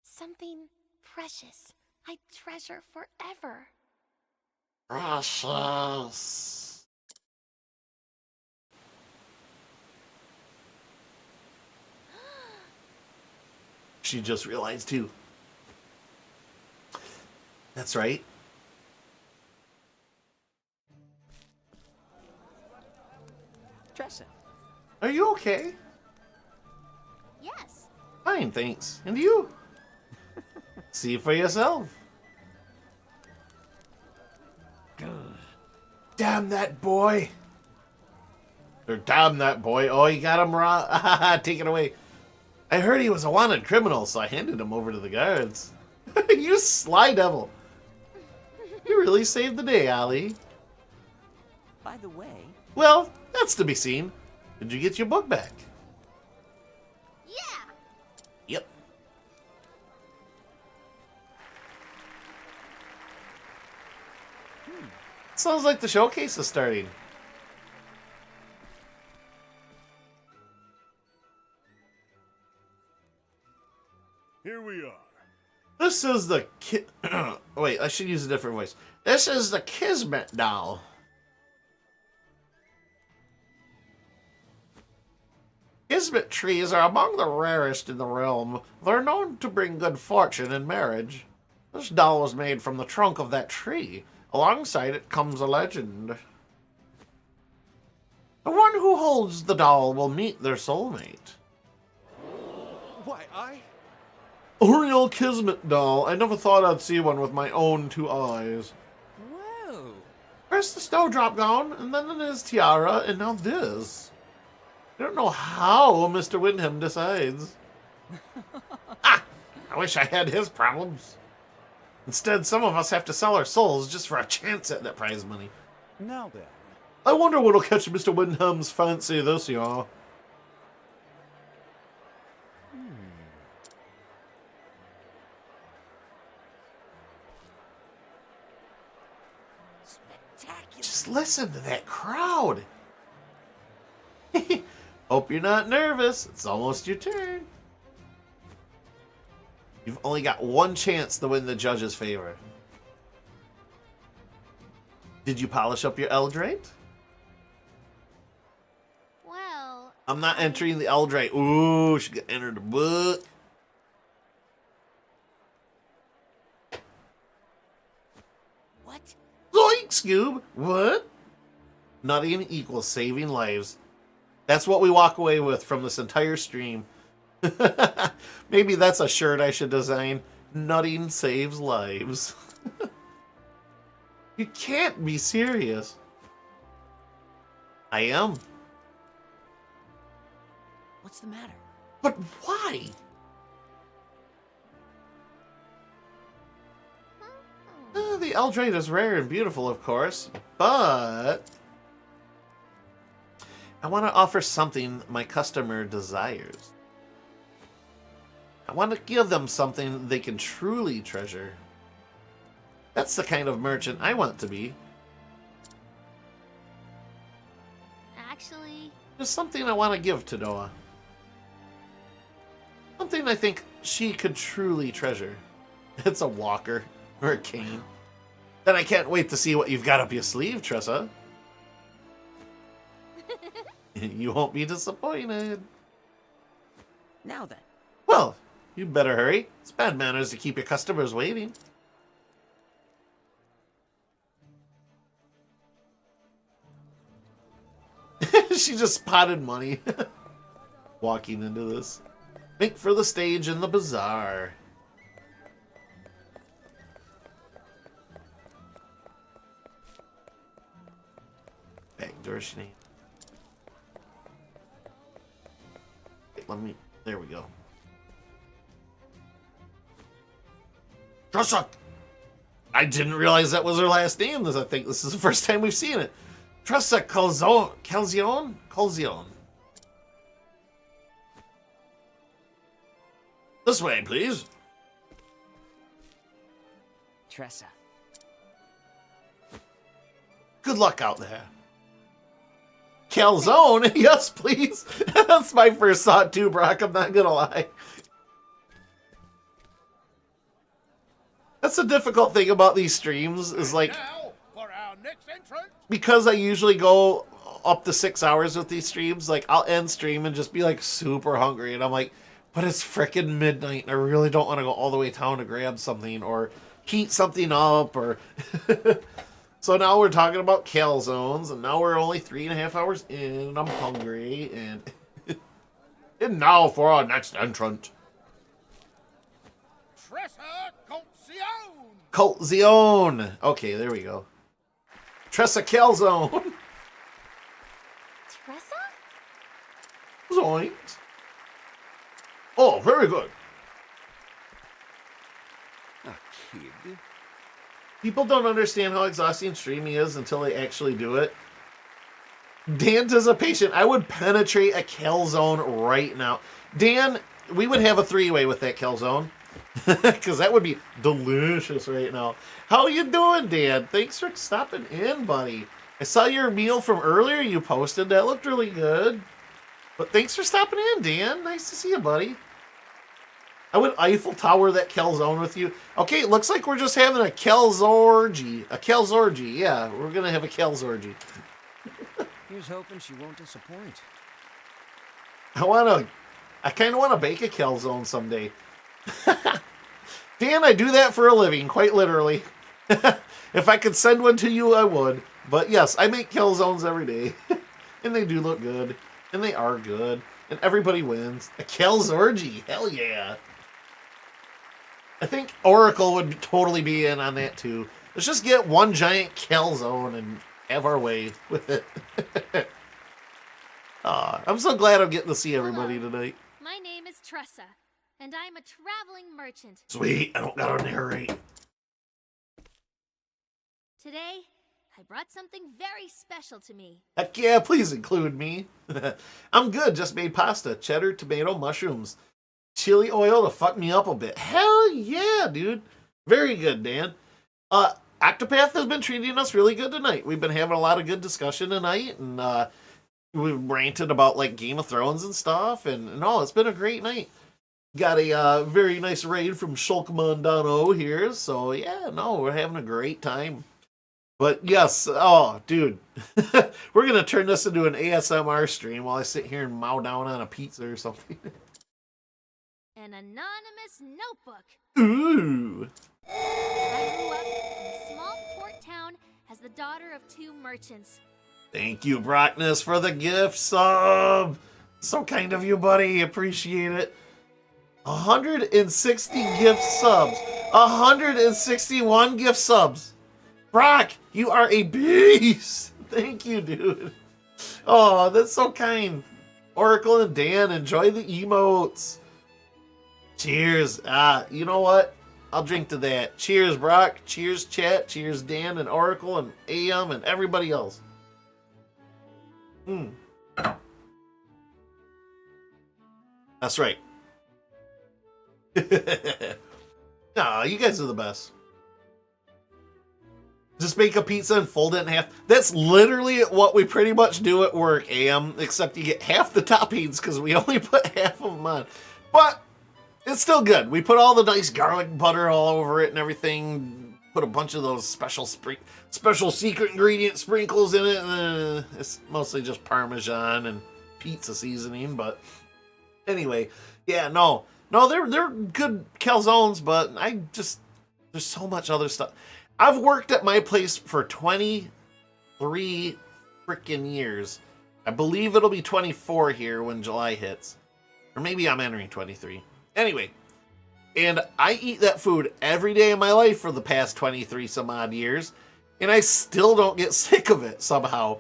Something precious I'd treasure forever. Precious. She just realized, too. That's right. Tressa. Are you okay? Yes. Fine, thanks. And you? See for yourself. Damn that boy. Or damn that boy. Oh, you got him wrong. Take it away. I heard he was a wanted criminal, so I handed him over to the guards. You sly devil. You really saved the day, Ali. By the way... Well, that's to be seen. Did you get your book back? Yeah. Yep. Sounds like the showcase is starting. Here we are. This is the wait, I should use a different voice. This is the Kismet doll. Kismet trees are among the rarest in the realm. They're known to bring good fortune in marriage. This doll was made from the trunk of that tree. Alongside it comes a legend. The one who holds the doll will meet their soulmate. Why, A real Kismet doll. I never thought I'd see one with my own 2 eyes. Whoa. First the snowdrop gown, and then his tiara, and now this. I don't know how Mr. Wyndham decides. I wish I had his problems. Instead, some of us have to sell our souls just for a chance at that prize money. Now then. I wonder what'll catch Mr. Wyndham's fancy this year. Spectacular. Just listen to that crowd. Hope you're not nervous. It's almost your turn. You've only got 1 chance to win the judge's favor. Did you polish up your Eldrite? Well... I'm not entering the Eldrite. Ooh, she got entered the book. What? Zoink, Scoob! What? Nutting equals saving lives. That's what we walk away with from this entire stream. Maybe that's a shirt I should design. Nutting saves lives. You can't be serious. I am. What's the matter? But why? The Eldrate is rare and beautiful, of course, but I want to offer something my customer desires. I want to give them something they can truly treasure. That's the kind of merchant I want to be. Actually, There's something I want to give to Noah. Something I think she could truly treasure. It's a walker or a cane. Then I can't wait to see what you've got up your sleeve, Tressa. You won't be disappointed. Now then. Well, you better hurry. It's bad manners to keep your customers waiting. She just spotted money. Walking into this. Make for the stage in the bazaar. Backdoor Shenanigans. Let me. There we go. Tressa! I didn't realize that was her last name. I think this is the first time we've seen it. Tressa Calzone. Calzione? Calzione. This way, please. Tressa. Good luck out there. Calzone? Yes, please. That's my first thought too, Brock. I'm not gonna lie. That's the difficult thing about these streams is like, because I usually go up to 6 hours with these streams, like I'll end stream and just be like super hungry, and I'm like, but it's frickin' midnight and I really don't want to go all the way down to grab something or heat something up or so now we're talking about calzones, and now we're only 3.5 hours in, and I'm hungry, and and now for our next entrant. Tressa Colzione! Colzione! Okay, there we go. Tressa Calzone! Tressa? Zoinks. Oh, very good. A kid? People don't understand how exhausting streaming is until they actually do it. Dan is a patient. I would penetrate a calzone right now. Dan, we would have a three-way with that calzone. Because that would be delicious right now. How you doing, Dan? Thanks for stopping in, buddy. I saw your meal from earlier you posted. That looked really good. But thanks for stopping in, Dan. Nice to see you, buddy. I would Eiffel Tower that calzone with you. Okay, it looks like we're just having a calzorgy. A calzorgy, yeah. We're going to have a calzorgy. Here's hoping she won't disappoint. I kind of want to bake a calzone someday. Dan, I do that for a living, quite literally. If I could send one to you, I would. But yes, I make calzones every day. And they do look good. And they are good. And everybody wins. A calzorgy, hell yeah. I think Oracle would totally be in on that too. Let's just get one giant calzone and have our way with it. I'm so glad I'm getting to see everybody tonight. My name is Tressa, and I'm a traveling merchant. Sweet, I don't gotta narrate. Today, I brought something very special to me. Heck yeah, please include me. I'm good, just made pasta, cheddar, tomato, mushrooms, chili oil to fuck me up a bit. Hell yeah, dude. Very good, Dan. Octopath has been treating us really good tonight. We've been having a lot of good discussion tonight, and we've ranted about like Game of Thrones and stuff, and no, it's been a great night. Got a very nice raid from Shulk Mondano here, so yeah, no, we're having a great time. But yes, oh, dude, we're gonna turn this into an ASMR stream while I sit here and mow down on a pizza or something. An anonymous notebook. Ooh. I grew up in a small port town as the daughter of 2 merchants. Thank you, Brockness, for the gift sub. So kind of you, buddy. Appreciate it. 160 gift subs. 161 gift subs. Brock, you are a beast. Thank you, dude. Oh, that's so kind. Oracle and Dan, enjoy the emotes. Cheers. You know what? I'll drink to that. Cheers, Brock. Cheers, chat. Cheers, Dan and Oracle and AM and everybody else. That's right. Nah, you guys are the best. Just make a pizza and fold it in half. That's literally what we pretty much do at work, AM, except you get half the toppings because we only put half of them on. But it's still good. We put all the nice garlic butter all over it and everything. Put a bunch of those special secret ingredient sprinkles in it. It's mostly just Parmesan and pizza seasoning. But anyway, yeah, no, they're good calzones, but there's so much other stuff. I've worked at my place for 23 freaking years. I believe it'll be 24 here when July hits. Or maybe I'm entering 23. Anyway, and I eat that food every day of my life for the past 23 some odd years, and I still don't get sick of it somehow.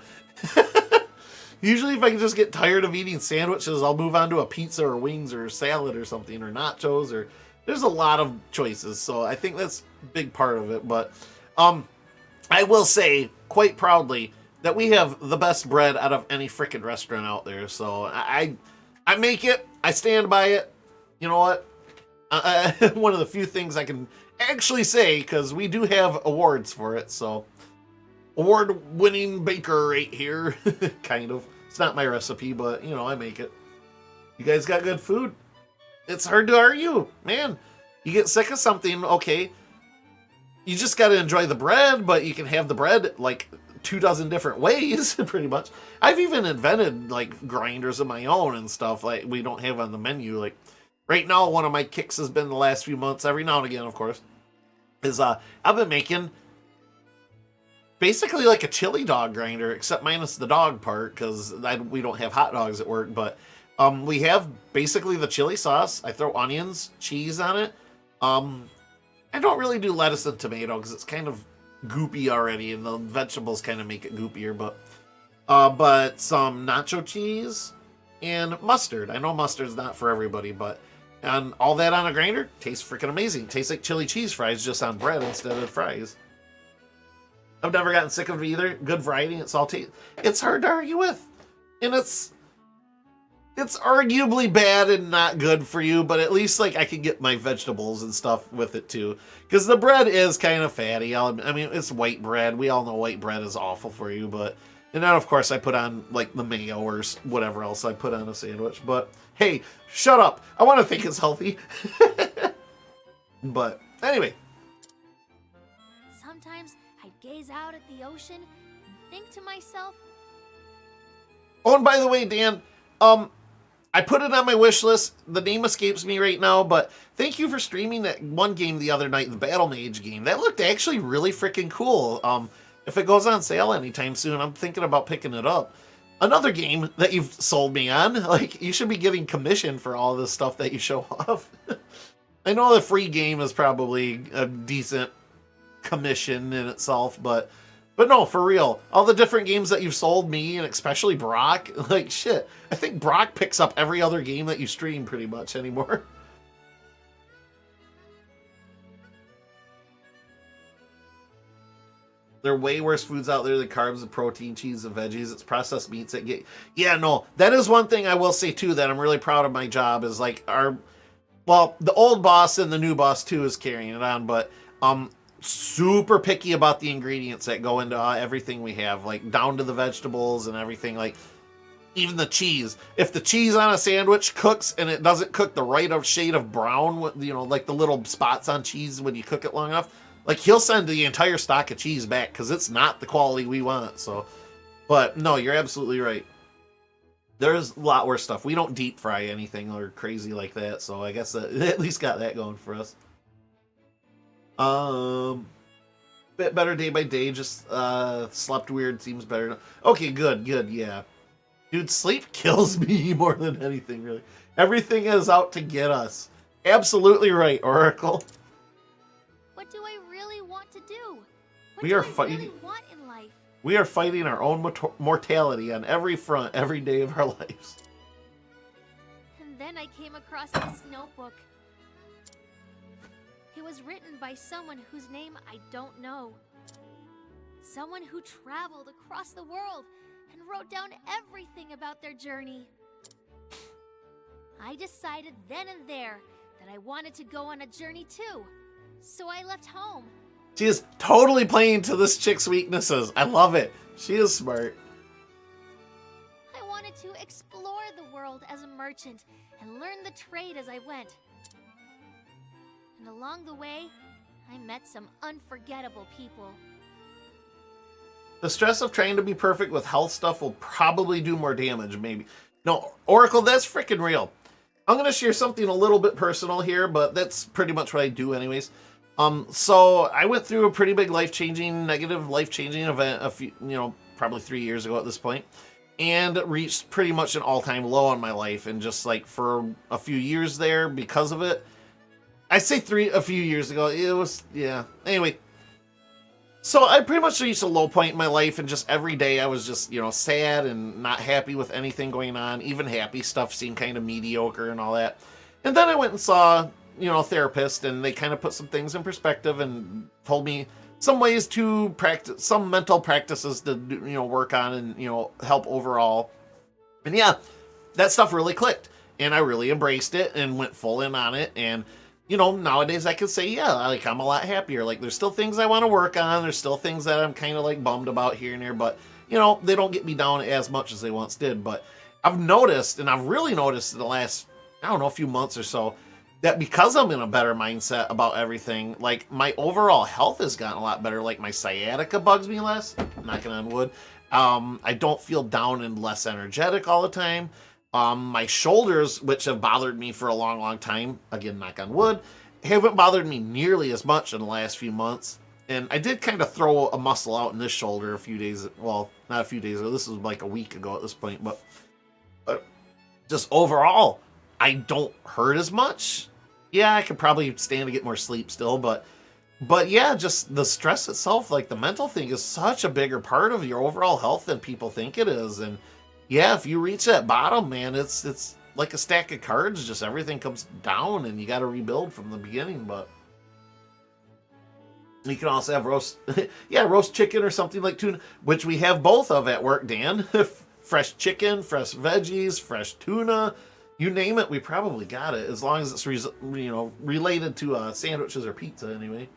Usually if I can just get tired of eating sandwiches, I'll move on to a pizza or wings or salad or something, or nachos, or there's a lot of choices, so I think that's a big part of it. But I will say quite proudly that we have the best bread out of any freaking restaurant out there. So I make it, I stand by it. You know what? One of the few things I can actually say, because we do have awards for it. So award-winning baker right here, kind of. It's not my recipe, but you know, I make it. You guys got good food. It's hard to argue, man. You get sick of something, okay. You just got to enjoy the bread, but you can have the bread like 24 different ways, pretty much. I've even invented like grinders of my own and stuff like we don't have on the menu. Like right now, one of my kicks has been the last few months, every now and again, of course, is I've been making basically like a chili dog grinder, except minus the dog part, because we don't have hot dogs at work, but we have basically the chili sauce. I throw onions, cheese on it. I don't really do lettuce and tomato because it's kind of goopy already, and the vegetables kind of make it goopier. But some nacho cheese and mustard. I know mustard's not for everybody, but and all that on a grinder tastes freaking amazing. Tastes like chili cheese fries just on bread instead of fries. I've never gotten sick of it either. Good variety. It's hard to argue with, and it's arguably bad and not good for you, but at least like I can get my vegetables and stuff with it too. Because the bread is kind of fatty. I mean, it's white bread. We all know white bread is awful for you, but and then of course I put on like the mayo or whatever else I put on a sandwich. But hey, shut up. I want to think it's healthy. But anyway. Sometimes I gaze out at the ocean and think to myself. Oh, and by the way, Dan, I put it on my wish list. The name escapes me right now, but thank you for streaming that one game the other night, the Battle Mage game. That looked actually really freaking cool. If it goes on sale anytime soon, I'm thinking about picking it up. Another game that you've sold me on. Like, you should be getting commission for all this stuff that you show off. I know the free game is probably a decent commission in itself, but no, for real, all the different games that you've sold me, and especially Brock, like shit, I think Brock picks up every other game that you stream pretty much anymore. There are way worse foods out there than carbs and protein, cheese and veggies. It's processed meats that get... Yeah, no, that is one thing I will say too that I'm really proud of my job is like the old boss and the new boss too is carrying it on, but super picky about the ingredients that go into everything we have, like down to the vegetables and everything, like even the cheese. If the cheese on a sandwich cooks and it doesn't cook the right shade of brown, you know, like the little spots on cheese when you cook it long enough, like he'll send the entire stock of cheese back because it's not the quality we want. So, but no, you're absolutely right. There's a lot worse stuff. We don't deep fry anything or crazy like that, so I guess that at least got that going for us. Bit better day by day, just slept weird, seems better. Okay, good, yeah. Dude, sleep kills me more than anything, really. Everything is out to get us. Absolutely right, Oracle. What do I really want to do? We are fighting. fighting. What in life? We are fighting our own mortality on every front every day of our lives. And then I came across this notebook. It was written by someone whose name I don't know. Someone who traveled across the world and wrote down everything about their journey. I decided then and there that I wanted to go on a journey too. So I left home. She is totally playing to this chick's weaknesses. I love it. She is smart. I wanted to explore the world as a merchant and learn the trade as I went. And along the way, I met some unforgettable people. The stress of trying to be perfect with health stuff will probably do more damage, maybe. No, Oracle, that's freaking real. I'm going to share something a little bit personal here, but that's pretty much what I do anyways. So I went through a pretty big negative life-changing event a few, probably 3 years ago at this point, and reached pretty much an all-time low on my life. And just like for a few years there because of it, I say a few years ago, it was, yeah. Anyway, so I pretty much reached a low point in my life, and just every day I was just, sad and not happy with anything going on. Even happy stuff seemed kind of mediocre and all that. And then I went and saw, a therapist, and they kind of put some things in perspective and told me some ways to practice, some mental practices to, work on and, help overall. And yeah, that stuff really clicked, and I really embraced it and went full in on it. And nowadays I could say, yeah, like I'm a lot happier. Like there's still things I want to work on. There's still things that I'm kind of like bummed about here and there, but they don't get me down as much as they once did. But I've noticed, and I've really noticed in the last, a few months or so, that because I'm in a better mindset about everything, like my overall health has gotten a lot better. Like my sciatica bugs me less, knocking on wood. I don't feel down and less energetic all the time. My shoulders, which have bothered me for a long, long time, again, knock on wood, haven't bothered me nearly as much in the last few months. And I did kind of throw a muscle out in this shoulder a few days, well, not a few days ago, this was like a week ago at this point, but just overall, I don't hurt as much. Yeah, I could probably stand to get more sleep still, but yeah, just the stress itself, like the mental thing is such a bigger part of your overall health than people think it is. And yeah, if you reach that bottom, man, it's like a stack of cards, just everything comes down and you got to rebuild from the beginning. But you can also have roast chicken or something like tuna, which we have both of at work, Dan. Fresh chicken, fresh veggies, fresh tuna. You name it, we probably got it, as long as it's related to sandwiches or pizza anyway.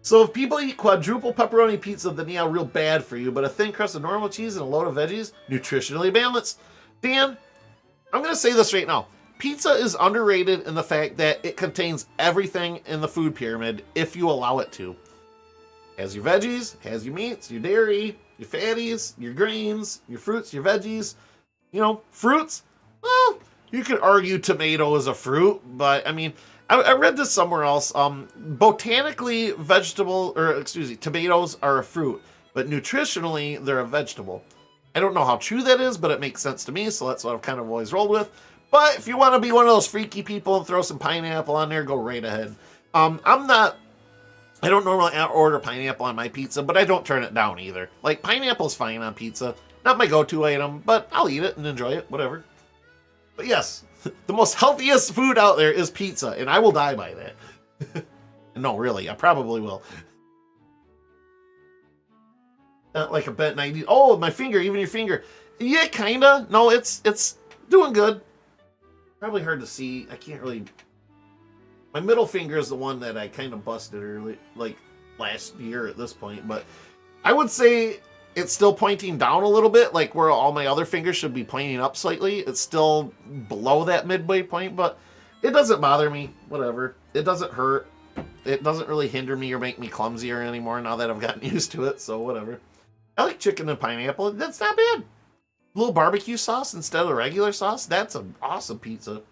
So if people eat quadruple pepperoni pizza, then yeah, real bad for you. But a thin crust of normal cheese and a load of veggies, nutritionally balanced. Dan, I'm going to say this right now. Pizza is underrated in the fact that it contains everything in the food pyramid if you allow it to. Has your veggies, has your meats, your dairy, your fatties, your grains, your fruits, your veggies. Fruits, well, you could argue tomato is a fruit, but I mean, I read this somewhere else. Botanically, tomatoes are a fruit, but nutritionally, they're a vegetable. I don't know how true that is, but it makes sense to me, so that's what I've kind of always rolled with. But if you want to be one of those freaky people and throw some pineapple on there, go right ahead. I don't normally order pineapple on my pizza, but I don't turn it down either. Like, pineapple's fine on pizza. Not my go-to item, but I'll eat it and enjoy it, whatever. But yes, the most healthiest food out there is pizza, and I will die by that. No, really, I probably will. Not like a bent 90. Oh, my finger, even your finger. Yeah, kinda. No, it's doing good. Probably hard to see. I can't really. My middle finger is the one that I kind of busted early, like last year at this point. But I would say it's still pointing down a little bit, like where all my other fingers should be pointing up slightly. It's still below that midway point, but it doesn't bother me. Whatever. It doesn't hurt. It doesn't really hinder me or make me clumsier anymore now that I've gotten used to it, so whatever. I like chicken and pineapple. That's not bad. A little barbecue sauce instead of regular sauce. That's an awesome pizza.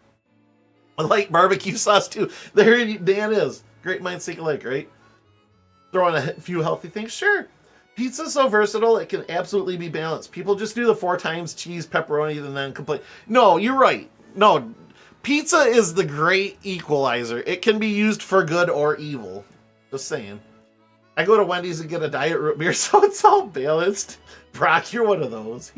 I like barbecue sauce too. There Dan is. Great minds think alike, right? Throw in a few healthy things. Sure. Pizza's so versatile, it can absolutely be balanced. People just do the 4 times cheese, pepperoni, and then complain. No, you're right. No, pizza is the great equalizer. It can be used for good or evil. Just saying. I go to Wendy's and get a diet root beer, so it's all balanced. Brock, you're one of those.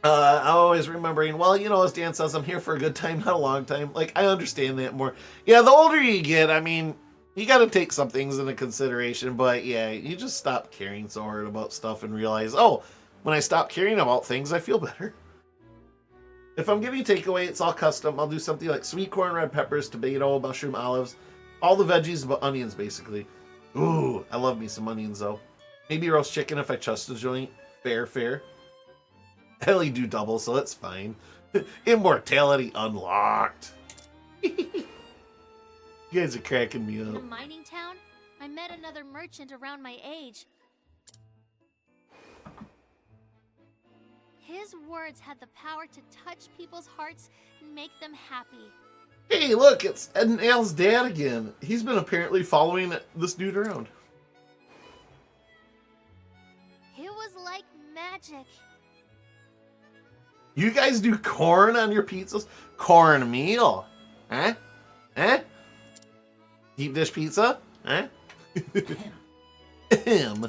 I'm always remembering, well, you know, as Dan says, I'm here for a good time, not a long time. Like, I understand that more. Yeah, the older you get, I mean, you got to take some things into consideration, but yeah, you just stop caring so hard about stuff and realize, oh, when I stop caring about things, I feel better. If I'm getting takeaway, it's all custom. I'll do something like sweet corn, red peppers, tomato, mushroom, olives, all the veggies but onions, basically. Ooh, I love me some onions, though. Maybe roast chicken if I trust the joint. Fair. I only do double, so that's fine. Immortality unlocked. You guys are cracking me In a up. mining town, I met another merchant around my age. His words had the power to touch people's hearts and make them happy. Hey, look, it's Ed and Al's dad again. He's been apparently following this dude around. It was like magic. You guys do corn on your pizzas? Cornmeal. Huh? Deep dish pizza? Huh? Him.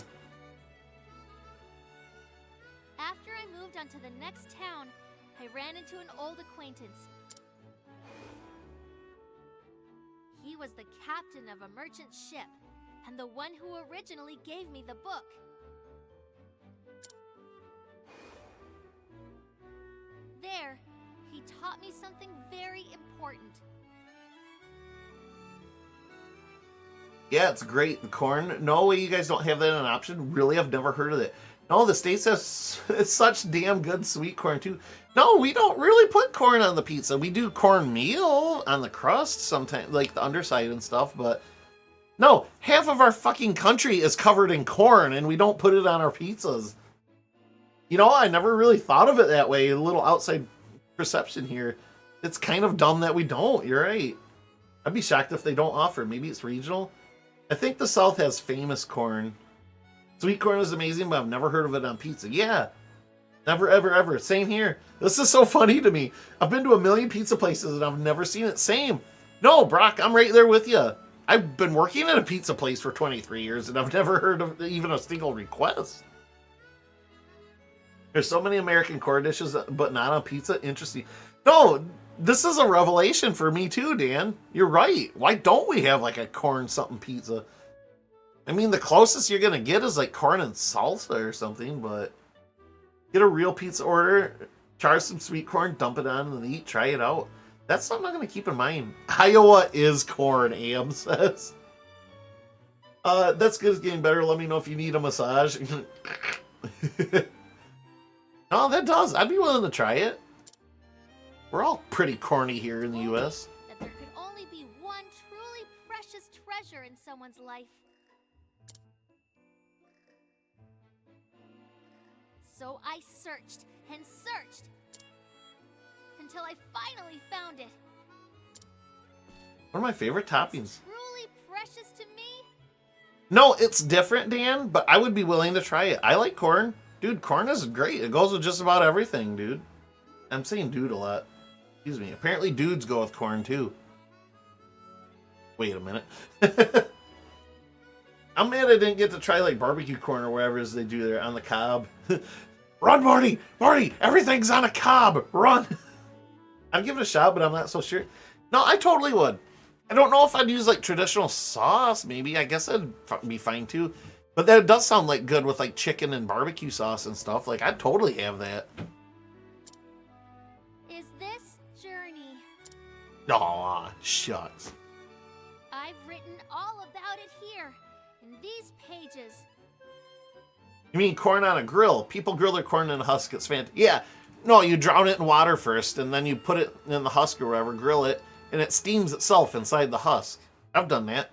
After I moved on to the next town, I ran into an old acquaintance. He was the captain of a merchant ship, and the one who originally gave me the book. There, he taught me something very important. Yeah, it's great. The corn. No way you guys don't have that as an option. Really, I've never heard of it. No, the States has it's such damn good sweet corn, too. No, we don't really put corn on the pizza. We do cornmeal on the crust sometimes, like the underside and stuff, but no, half of our fucking country is covered in corn, and we don't put it on our pizzas. You know, I never really thought of it that way. A little outside perception here. It's kind of dumb that we don't. You're right. I'd be shocked if they don't offer. Maybe it's regional. I think the South has famous corn. Sweet corn is amazing, but I've never heard of it on pizza. Yeah. Never, ever. Same here. This is so funny to me. I've been to a million pizza places and I've never seen it. Same. No, Brock, I'm right there with you. I've been working at a pizza place for 23 years and I've never heard of even a single request. There's so many American corn dishes, but not on pizza. Interesting. No, this is a revelation for me too, Dan. You're right. Why don't we have like a corn something pizza? I mean, the closest you're gonna get is like corn and salsa or something, but get a real pizza order, char some sweet corn, dump it on and eat, try it out. That's something I'm gonna keep in mind. Iowa is corn, Am says. That's good, it's getting better. Let me know if you need a massage. No, that does. I'd be willing to try it. We're all pretty corny here in the US. That there could only be one truly precious treasure in someone's life. So I searched and searched until I finally found it. One of my favorite toppings. Truly precious to me? No, it's different, Dan, but I would be willing to try it. I like corn. Dude, corn is great. It goes with just about everything, dude. I'm saying dude a lot. Excuse me. Apparently dudes go with corn, too. Wait a minute. I'm mad I didn't get to try, like, barbecue corn or whatever it is they do there on the cob. Run, Marty! Marty! Everything's on a cob! Run! I'd give it a shot, but I'm not so sure. No, I totally would. I don't know if I'd use, like, traditional sauce, maybe. I guess that'd be fine, too. But that does sound, like, good with, like, chicken and barbecue sauce and stuff. Like, I'd totally have that. Is this journey? Aw, shucks. I've written all about it here, in these pages. You mean corn on a grill? People grill their corn in a husk. It's fantastic. Yeah. No, you drown it in water first, and then you put it in the husk or whatever, grill it, and it steams itself inside the husk. I've done that.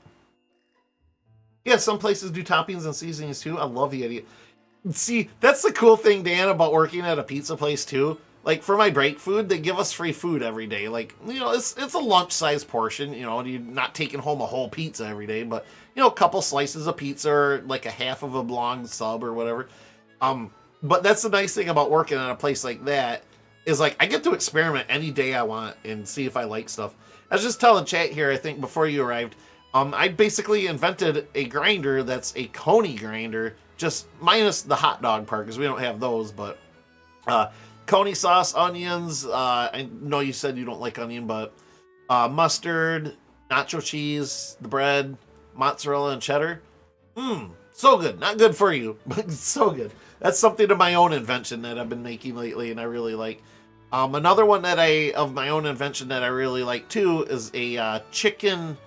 Yeah, some places do toppings and seasonings too. I love the idea. See, that's the cool thing, Dan, about working at a pizza place too. Like, for my break food, they give us free food every day. Like, you know, it's a lunch-sized portion, you know, and you're not taking home a whole pizza every day, but, you know, a couple slices of pizza or, like, a half of a long sub or whatever. But that's the nice thing about working at a place like that, is, like, I get to experiment any day I want and see if I like stuff. I was just telling chat here, I think, before you arrived, I basically invented a grinder that's a coney grinder, just minus the hot dog part because we don't have those. But coney sauce, onions. I know you said you don't like onion, but mustard, nacho cheese, the bread, mozzarella, and cheddar. So good. Not good for you, but so good. That's something of my own invention that I've been making lately, and I really like. Another one that of my own invention that I really like too is a chicken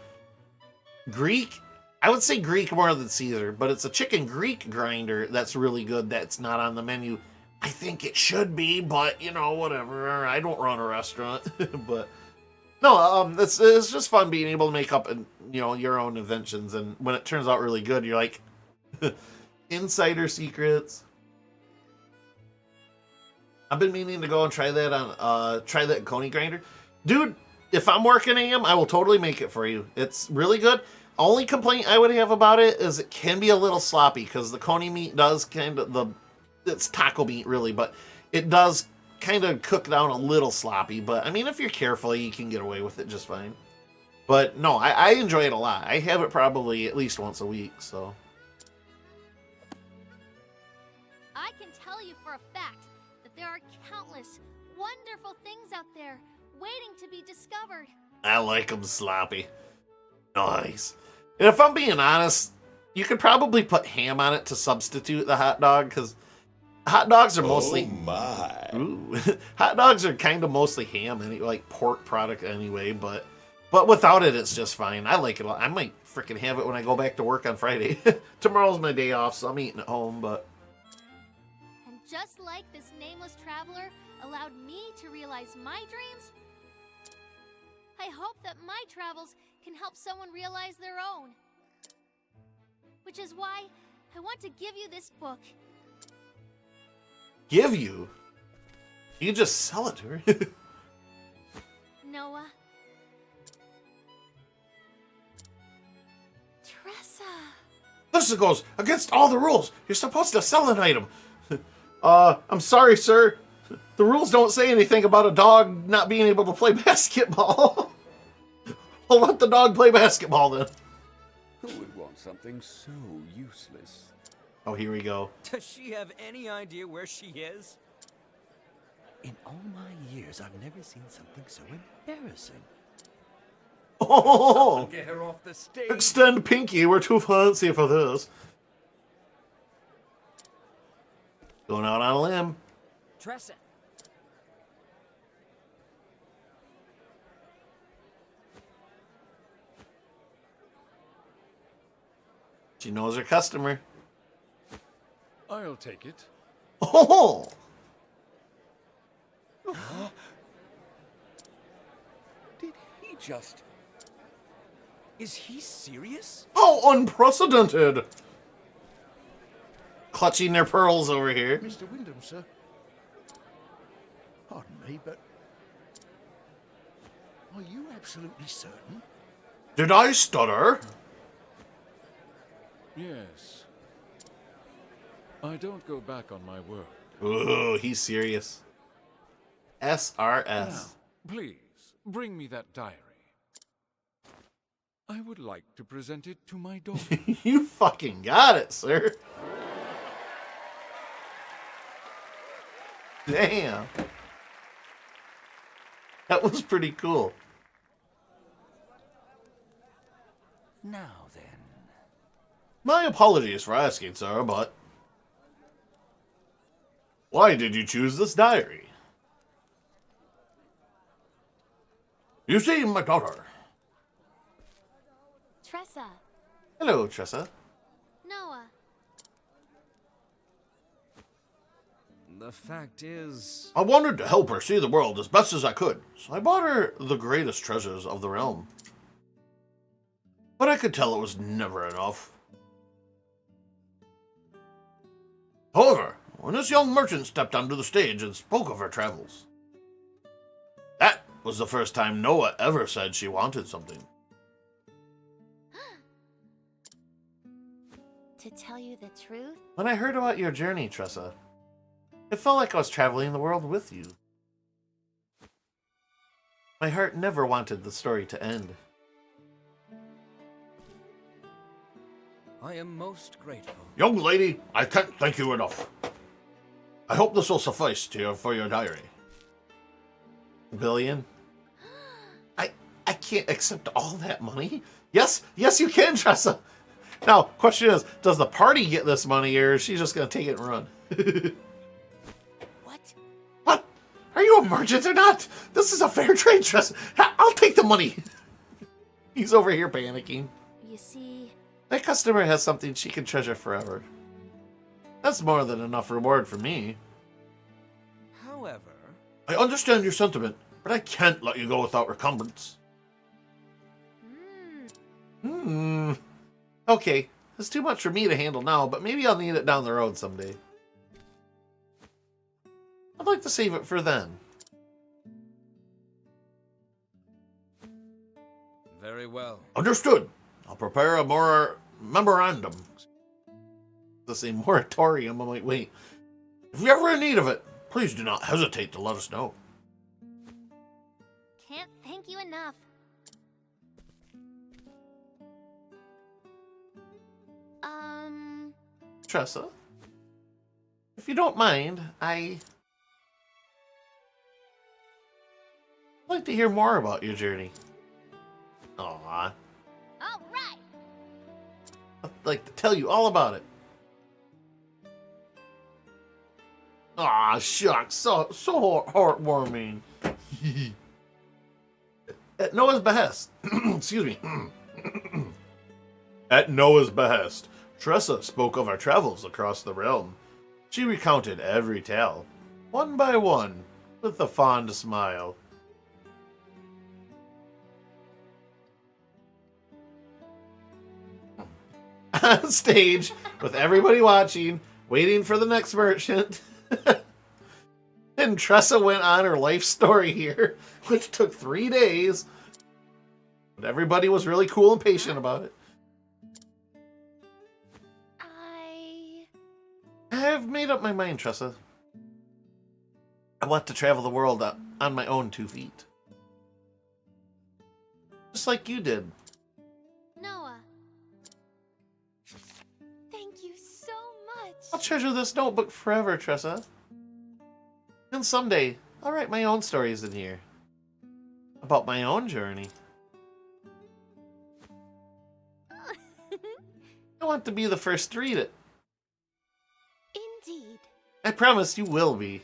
Greek. I would say Greek more than Caesar, but it's a chicken Greek grinder that's really good. That's not on the menu. I think it should be, but you know, whatever. I don't run a restaurant, but no, it's just fun being able to make up your own inventions, and when it turns out really good, you're like insider secrets. I've been meaning to go and try that coney grinder, dude. If I'm working AM, I will totally make it for you. It's really good. Only complaint I would have about it is it can be a little sloppy because the coney meat does it's taco meat really, but it does kind of cook down a little sloppy. But I mean, if you're careful, you can get away with it just fine. But no, I enjoy it a lot. I have it probably at least once a week. So I can tell you for a fact that there are countless wonderful things out there waiting to be discovered. I like them sloppy. Nice. And if I'm being honest, you could probably put ham on it to substitute the hot dog, because hot dogs are mostly... Oh my. Ooh. Hot dogs are kind of mostly ham, like pork product anyway, but without it, it's just fine. I like it a lot. I might freaking have it when I go back to work on Friday. Tomorrow's my day off, so I'm eating at home, but... And just like this nameless traveler allowed me to realize my dreams, I hope that my travels can help someone realize their own. Which is why I want to give you this book. Give you? You can just sell it to her. Noah. Tressa. This goes against all the rules. You're supposed to sell an item. I'm sorry, sir. The rules don't say anything about a dog not being able to play basketball. I'll let the dog play basketball then. Who would want something so useless? Oh, here we go. Does she have any idea where she is? In all my years, I've never seen something so embarrassing. Oh! Someone get her off the stage. Extend pinky. We're too fancy for this. Going out on a limb. Tressa. She knows her customer. I'll take it. Oh! Did he just... Is he serious? How unprecedented! Clutching their pearls over here. Mr. Wyndham, sir. Pardon me, but... Are you absolutely certain? Did I stutter? Yes. I don't go back on my word. Ooh, he's serious. SRS. Now, please, bring me that diary. I would like to present it to my daughter. You fucking got it, sir. Damn. That was pretty cool. Now then. My apologies for asking, sir, but... why did you choose this diary? You see, my daughter. Tressa. Hello, Tressa. Noah. The fact is... I wanted to help her see the world as best as I could, so I bought her the greatest treasures of the realm. But I could tell it was never enough. However, when this young merchant stepped onto the stage and spoke of her travels, that was the first time Noah ever said she wanted something. To tell you the truth, When I heard about your journey, Tressa, it felt like I was traveling the world with you. My heart never wanted the story to end. I am most grateful. Young lady, I can't thank you enough. I hope this will suffice for your diary. Billion? I can't accept all that money. Yes, you can, Tressa. Now, question is, does the party get this money, or is she just gonna take it and run? What? What? Are you a merchant or not? This is a fair trade, Tressa. I'll take the money. He's over here panicking. You see... That customer has something she can treasure forever. That's more than enough reward for me. However... I understand your sentiment, but I can't let you go without recompense. Okay, it's too much for me to handle now, but maybe I'll need it down the road someday. I'd like to save it for then. Very well. Understood. I'll prepare a memorandum. The same moratorium. I'm like, wait. If you're ever in need of it, please do not hesitate to let us know. Can't thank you enough. Tressa, if you don't mind, I'd like to hear more about your journey. Aww. All right. I'd like to tell you all about it. Aw, shucks. So heartwarming. At Noah's behest. Excuse me. At Noah's behest, Tressa spoke of our travels across the realm. She recounted every tale, one by one, with a fond smile. On stage, with everybody watching, waiting for the next merchant. And Tressa went on her life story here, which took 3 days. But everybody was really cool and patient about it. I've made up my mind, Tressa. I want to travel the world on my own 2 feet. Just like you did. Noah. Thank you so much. I'll treasure this notebook forever, Tressa. And someday, I'll write my own stories in here. About my own journey. I want to be the first to read it. Indeed. I promise you will be.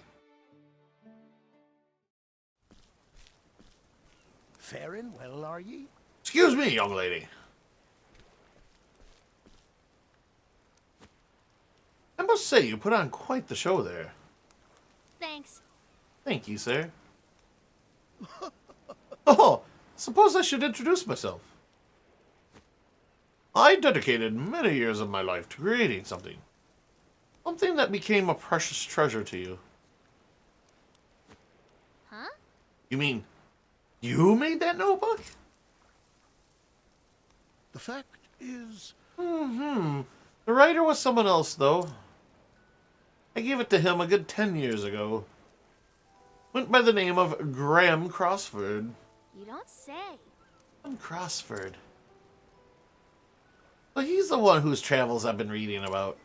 Faring well, are ye? Excuse me, young lady. I must say, you put on quite the show there. Thanks. Thank you, sir. Oh, suppose I should introduce myself. I dedicated many years of my life to creating something. Something that became a precious treasure to you. Huh? You mean, you made that notebook? The fact is... The writer was someone else, though. I gave it to him a good 10 years ago. Went by the name of Graham Crossford. You don't say. Graham Crossford. Well, he's the one whose travels I've been reading about.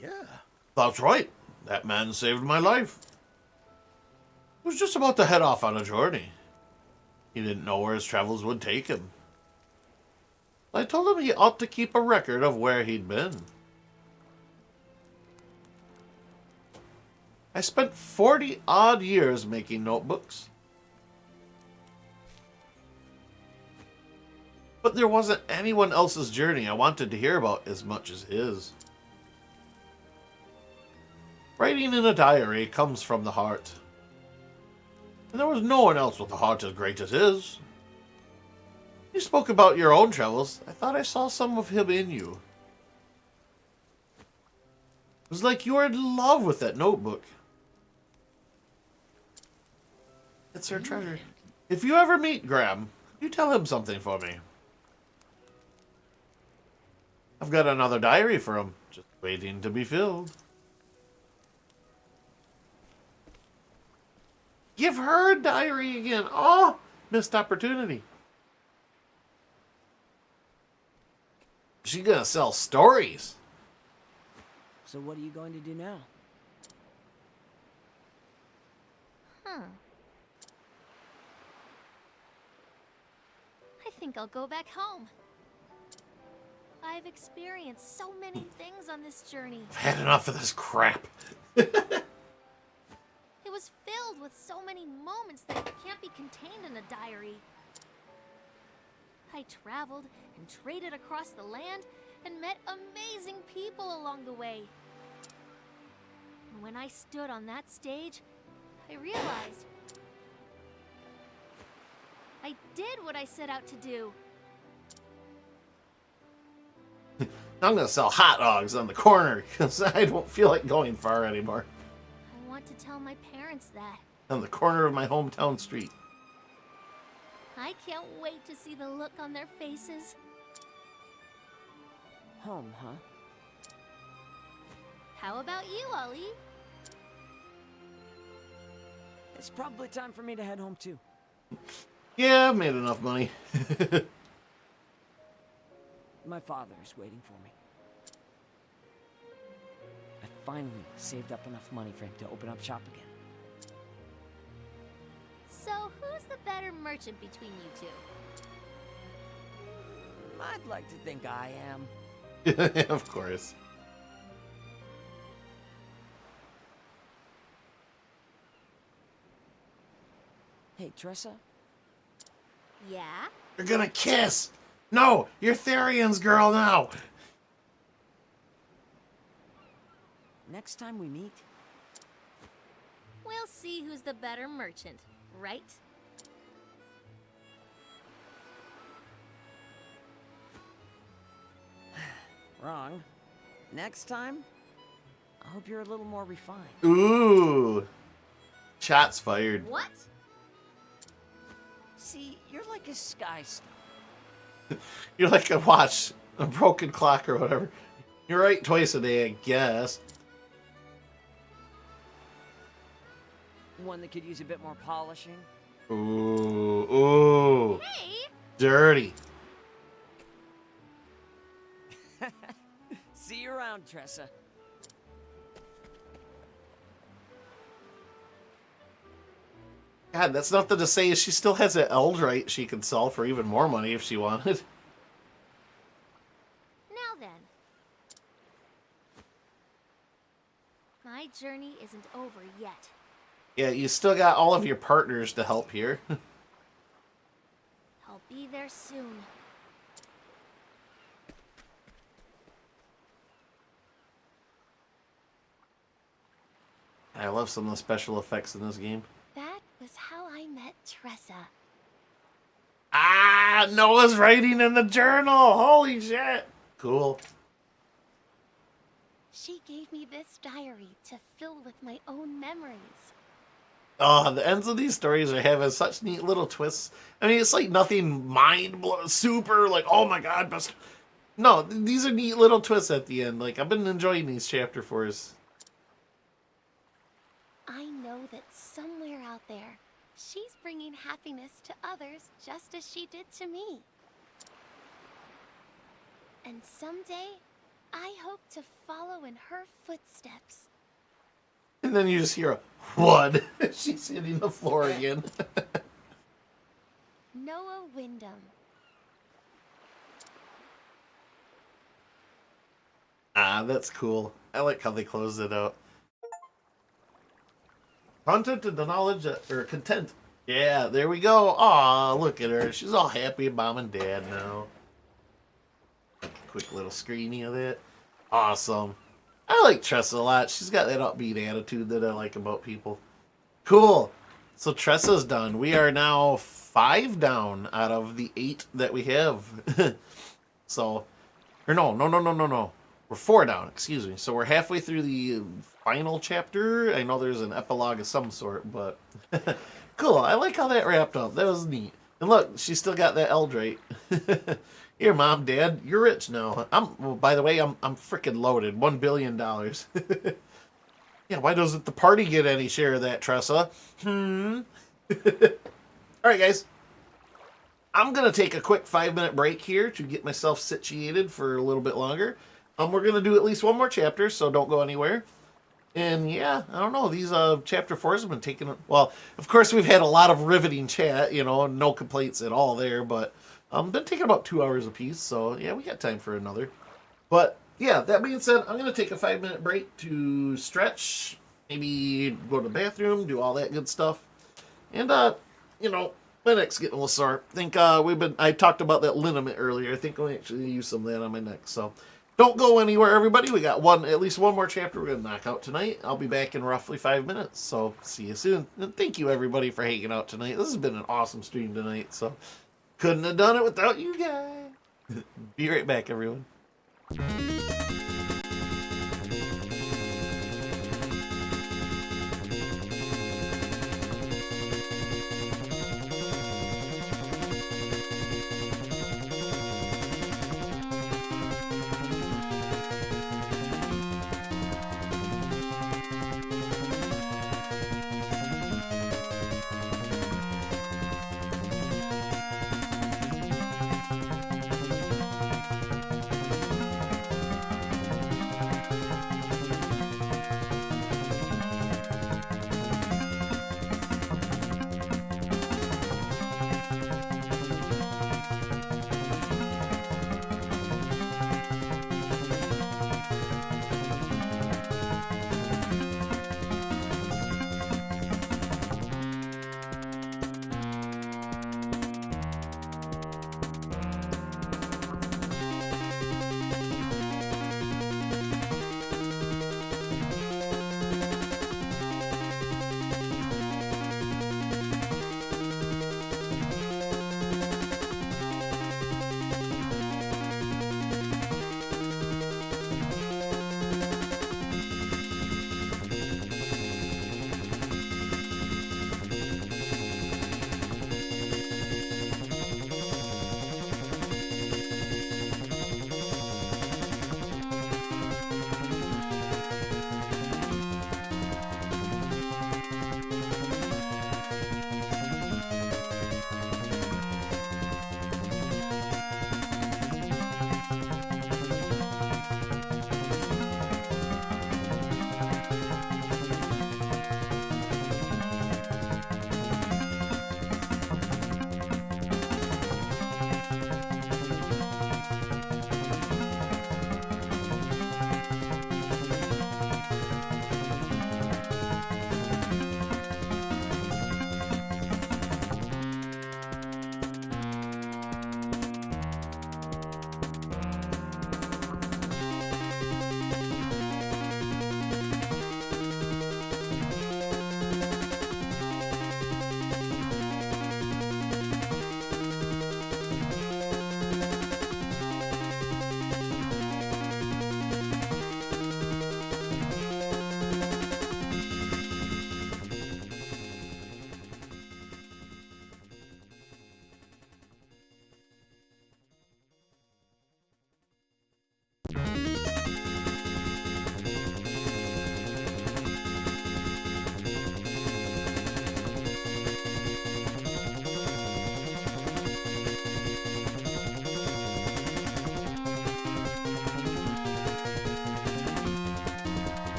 Yeah. That's right. That man saved my life. He was just about to head off on a journey. He didn't know where his travels would take him. I told him he ought to keep a record of where he'd been. I spent 40-odd years making notebooks. But there wasn't anyone else's journey I wanted to hear about as much as his. Writing in a diary comes from the heart. And there was no one else with a heart as great as his. You spoke about your own travels. I thought I saw some of him in you. It was like you were in love with that notebook. It's her treasure. If you ever meet Graham, you tell him something for me. I've got another diary for him, just waiting to be filled. Give her a diary again. Oh, missed opportunity. She's gonna sell stories. So what are you going to do now? Huh. I think I'll go back home. I've experienced so many things on this journey. I've had enough of this crap. It was filled with so many moments that can't be contained in a diary. I traveled and traded across the land and met amazing people along the way. And when I stood on that stage, I realized I did what I set out to do. I'm gonna sell hot dogs on the corner because I don't feel like going far anymore. I want to tell my parents that. On the corner of my hometown street. I can't wait to see the look on their faces. Home, huh? How about you, Ollie? It's probably time for me to head home too. Yeah, I've made enough money. My father is waiting for me. I finally saved up enough money for him to open up shop again. So, who's the better merchant between you two? I'd like to think I am. Of course. Hey, Tressa? Yeah? You're gonna kiss! No! You're Therion's girl now! Next time we meet... We'll see who's the better merchant, right? Wrong. Next time, I hope you're a little more refined. Ooh! Shots fired. What? See, you're like a sky star. You're like a watch, a broken clock or whatever. You're right twice a day, I guess. One that could use a bit more polishing. Ooh, ooh. Hey! Dirty. See you around, Tressa. God, that's nothing to say. She still has an Eldrite she can sell for even more money if she wanted. Now then. My journey isn't over yet. Yeah, you still got all of your partners to help here. I'll be there soon. I love some of the special effects in this game. That was how I met Tressa. Ah, Noah's writing in the journal. Holy shit. Cool. She gave me this diary to fill with my own memories. Oh, the ends of these stories are having such neat little twists. I mean, it's like nothing super, like, oh my god, best. No, these are neat little twists at the end. Like, I've been enjoying these chapter 4s. I know that somewhere out there, she's bringing happiness to others just as she did to me. And someday, I hope to follow in her footsteps. And then you just hear a whud. She's hitting the floor again. Noah Wyndham. Ah, that's cool. I like how they closed it out. Content and the knowledge or content. Yeah, there we go. Aw, look at her. She's all happy, mom and dad now. Quick little screeny of it. Awesome. I like Tressa a lot. She's got that upbeat attitude that I like about people. Cool. So Tressa's done. We are now 5 down out of the 8 that we have. So, or no. We're 4 down, excuse me. So we're halfway through the final chapter. I know there's an epilogue of some sort, but cool. I like how that wrapped up. That was neat. And look, she's still got that Eldrite. Here, Mom, Dad, you're rich now. Well, by the way, I'm freaking loaded. $1 billion. Yeah, why doesn't the party get any share of that, Tressa? All right, guys. I'm going to take a quick 5-minute break here to get myself situated for a little bit longer. We're going to do at least one more chapter, so don't go anywhere. And yeah, I don't know. These chapter 4s have been taking. Well, of course, we've had a lot of riveting chat. No complaints at all there. But been taking about 2 hours apiece. So yeah, we got time for another. But yeah, that being said, I'm gonna take a 5-minute break to stretch, maybe go to the bathroom, do all that good stuff, and my neck's getting a little sore. I think I talked about that liniment earlier. I think I'll actually use some of that on my neck. So. Don't go anywhere, everybody. We got at least one more chapter we're going to knock out tonight. I'll be back in roughly 5 minutes, so see you soon. And thank you, everybody, for hanging out tonight. This has been an awesome stream tonight, so couldn't have done it without you guys. Be right back, everyone.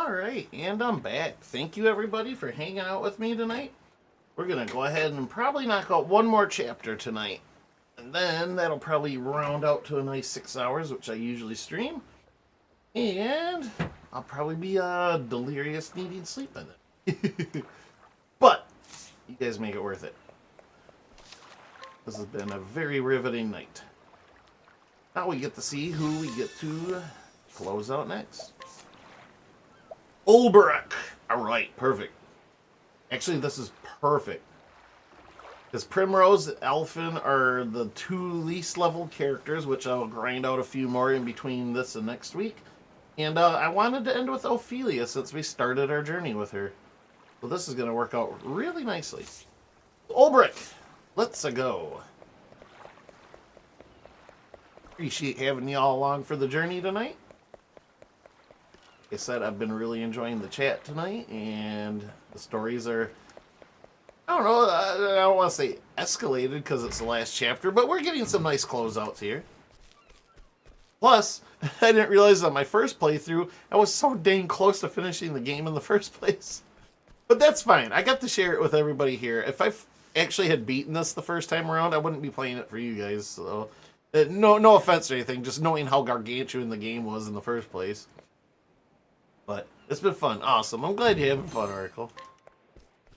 Alright, and I'm back. Thank you everybody for hanging out with me tonight. We're gonna go ahead and probably knock out one more chapter tonight. And then that'll probably round out to a nice 6 hours, which I usually stream. And I'll probably be delirious needing sleep by then. But you guys make it worth it. This has been a very riveting night. Now we get to see who we get to close out next. Ulbrich! Alright, perfect. Actually, this is perfect. Because Primrose and Elfin are the 2 least level characters, which I'll grind out a few more in between this and next week. And I wanted to end with Ophelia since we started our journey with her. So this is going to work out really nicely. Ulbrich! Let's go. Appreciate having y'all along for the journey tonight. Like I said, I've been really enjoying the chat tonight, and the stories are, I don't know, I don't want to say escalated because it's the last chapter, but we're getting some nice closeouts here. Plus, I didn't realize on my first playthrough, I was so dang close to finishing the game in the first place. But that's fine. I got to share it with everybody here. If I actually had beaten this the first time around, I wouldn't be playing it for you guys. So, no offense or anything, just knowing how gargantuan the game was in the first place. But it's been fun. Awesome. I'm glad you're having fun, Oracle.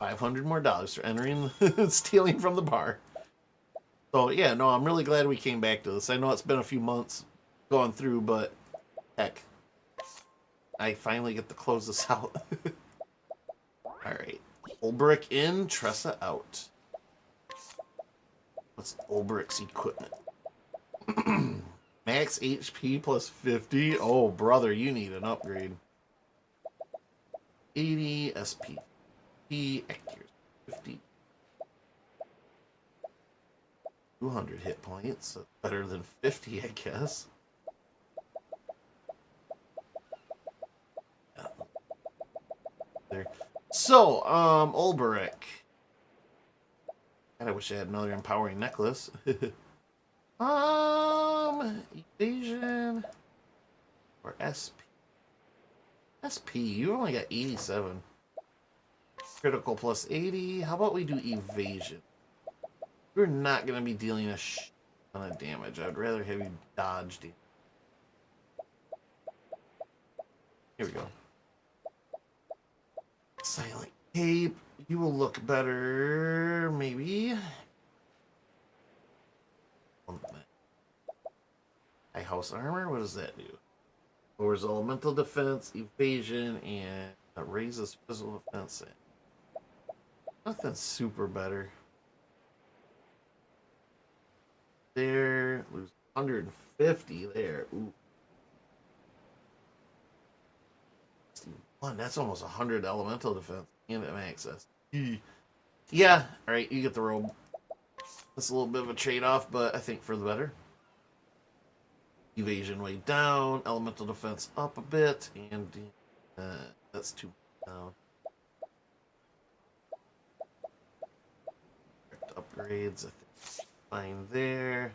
$500 more for entering stealing from the bar. So, yeah, no, I'm really glad we came back to this. I know it's been a few months going through, but heck, I finally get to close this out. Alright. Ulbrich in, Tressa out. What's Ulbrich's equipment? Max HP plus 50? Oh, brother, you need an upgrade. 80 SP. Accuracy 50. 200 hit points. Better than 50, I guess. Yeah. There. So, Ulbrich. God, I wish I had another empowering necklace. Evasion or SP. SP, you only got 87. Critical plus 80. How about we do evasion? We're not going to be dealing a ton of damage. I'd rather have you dodge damage. Here we go. Silent cape. You will look better, maybe. High house armor. What does that do? Lowers elemental defense, evasion, and raises physical defense. Nothing super better. There, lose 150 there. Ooh. 61, that's almost 100 elemental defense and access. Yeah, alright, you get the robe. That's a little bit of a trade-off, but I think for the better. Evasion way down, elemental defense up a bit, and that's 2 down. Upgrades, I think fine there.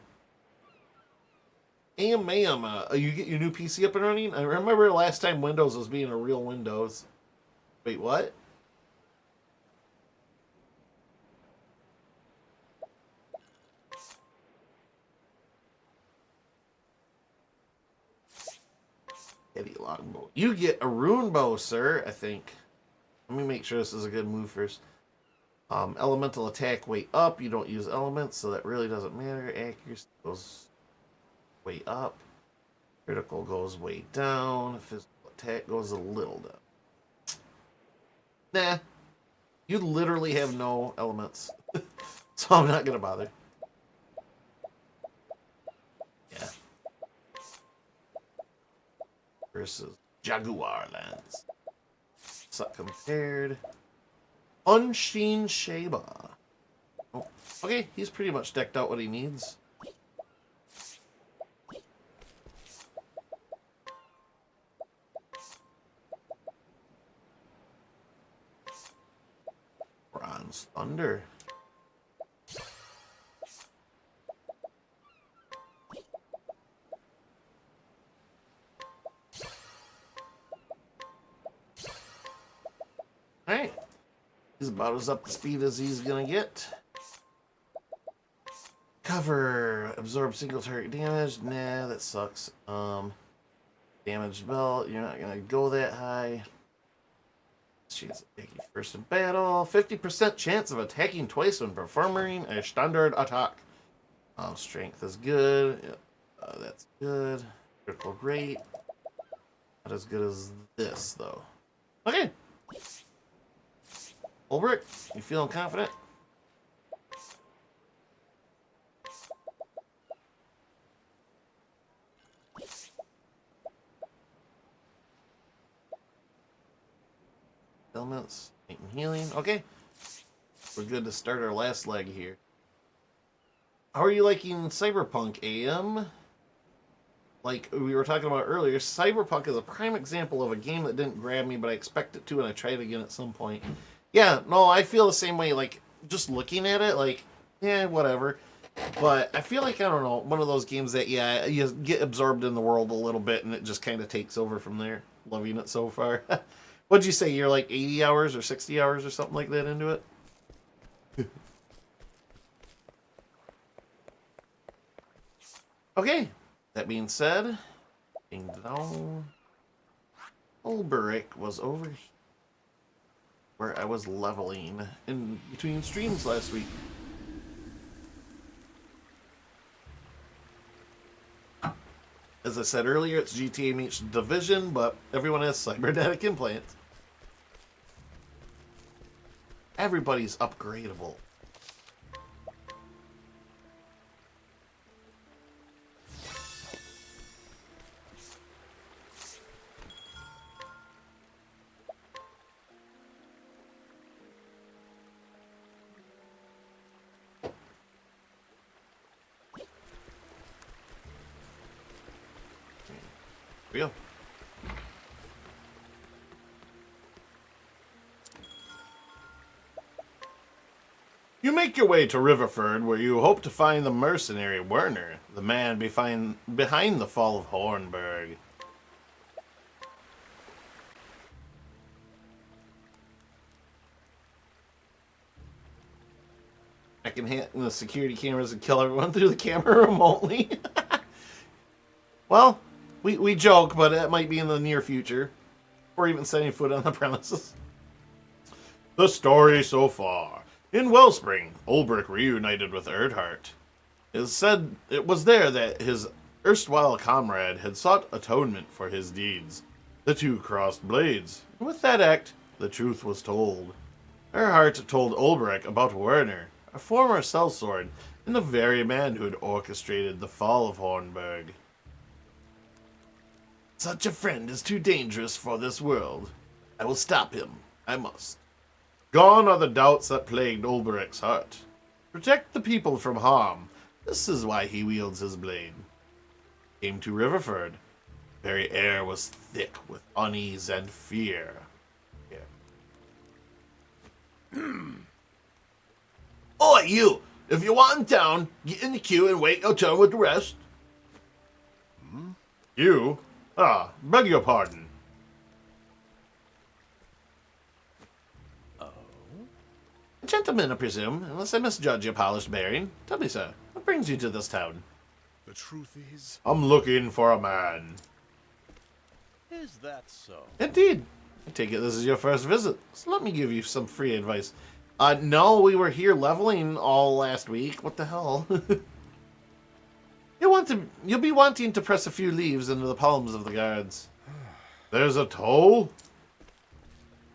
Ma'am, you get your new PC up and running? I remember last time Windows was being a real Windows. Wait, what? Heavy longbow. You get a rune bow, sir, I think. Let me make sure this is a good move first. Elemental attack way up. You don't use elements, so that really doesn't matter. Accuracy goes way up. Critical goes way down. Physical attack goes a little down. Nah. You literally have no elements. So I'm not going to bother. Yeah. Versus Jaguar Lands. Suck compared. Unseen Sheba. Oh, okay, he's pretty much decked out what he needs. Bronze Thunder. Alright. He's about as up to speed as he's gonna get. Cover. Absorb single target damage. Nah, that sucks. Damaged belt. You're not gonna go that high. Chance of attacking first in battle. 50% chance of attacking twice when performing a standard attack. Strength is good. Yep. That's good. Critical rate. Not as good as this, though. Okay. Ulbrich, you feeling confident? Elements, and healing. Okay. We're good to start our last leg here. How are you liking Cyberpunk, AM? Like we were talking about earlier, Cyberpunk is a prime example of a game that didn't grab me, but I expect it to, and I try it again at some point. Yeah, no, I feel the same way. Like, just looking at it, like, yeah, whatever. But I feel like, I don't know, one of those games that, yeah, you get absorbed in the world a little bit, and it just kind of takes over from there. Loving it so far. What'd you say? You're like 80 hours or 60 hours or something like that into it? Okay. That being said, ding dong. Ulbrich was over here where I was leveling in between streams last week. As I said earlier, it's GTA meets Division, but everyone has cybernetic implants. Everybody's upgradable. Real. You make your way to Riverford, where you hope to find the mercenary Werner, the man behind the fall of Hornburg. I can hit the security cameras and kill everyone through the camera remotely. Well, we joke, but it might be in the near future. Or even setting foot on the premises. The story so far. In Wellspring, Ulbrich reunited with Erdhart. It is said it was there that his erstwhile comrade had sought atonement for his deeds. The two crossed blades. And with that act, the truth was told. Erdhart told Ulbrich about Werner, a former sellsword, and the very man who had orchestrated the fall of Hornburg. Such a friend is too dangerous for this world. I will stop him. I must. Gone are the doubts that plagued Ulbrich's heart. Protect the people from harm. This is why he wields his blade. Came to Riverford. Very air was thick with unease and fear. Yeah. Oi, you! If you want in town, get in the queue and wait your turn with the rest. You? Ah, beg your pardon. A gentleman, I presume, unless I misjudge your polished bearing. Tell me, sir, what brings you to this town? The truth is... I'm looking for a man. Is that so? Indeed. I take it this is your first visit, so let me give you some free advice. No, we were here leveling all last week. What the hell? You'll be wanting to press a few leaves into the palms of the guards. There's a toll?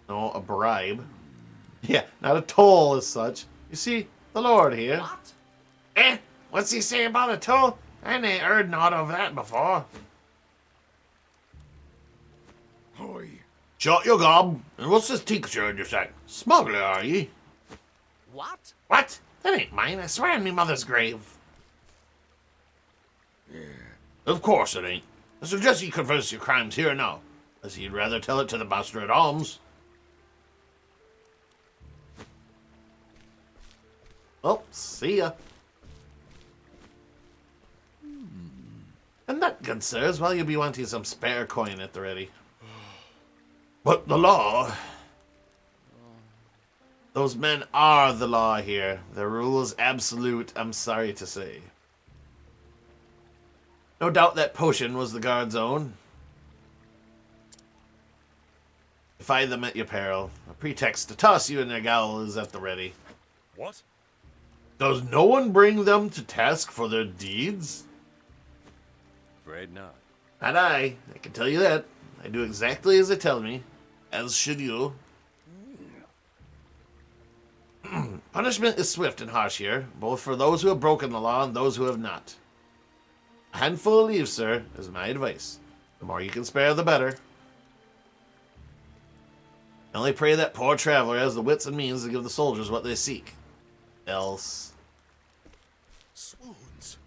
No, a bribe. Yeah, not a toll as such. You see, the Lord here. What? Eh? What's he say about a toll? I ain't heard naught of that before. Oi. Shut your gob. And what's this tincture in your sack? Smuggler, are ye? What? What? That ain't mine. I swear on me mother's grave. Yeah. Of course it ain't. I suggest you confess your crimes here and now, as you'd rather tell it to the master at arms. Well, see ya. And that, good sirs, while you'll be wanting some spare coin at the ready. But the law... Those men are the law here. Their rule is absolute, I'm sorry to say. No doubt that potion was the guard's own. Defy them at your peril. A pretext to toss you in their gaol is at the ready. What? Does no one bring them to task for their deeds? Afraid not. Not I can tell you that. I do exactly as they tell me, as should you. Punishment is swift and harsh here, both for those who have broken the law and those who have not. A handful of leaves, sir, is my advice. The more you can spare, the better. I only pray that poor traveler has the wits and means to give the soldiers what they seek. Else... Swoons.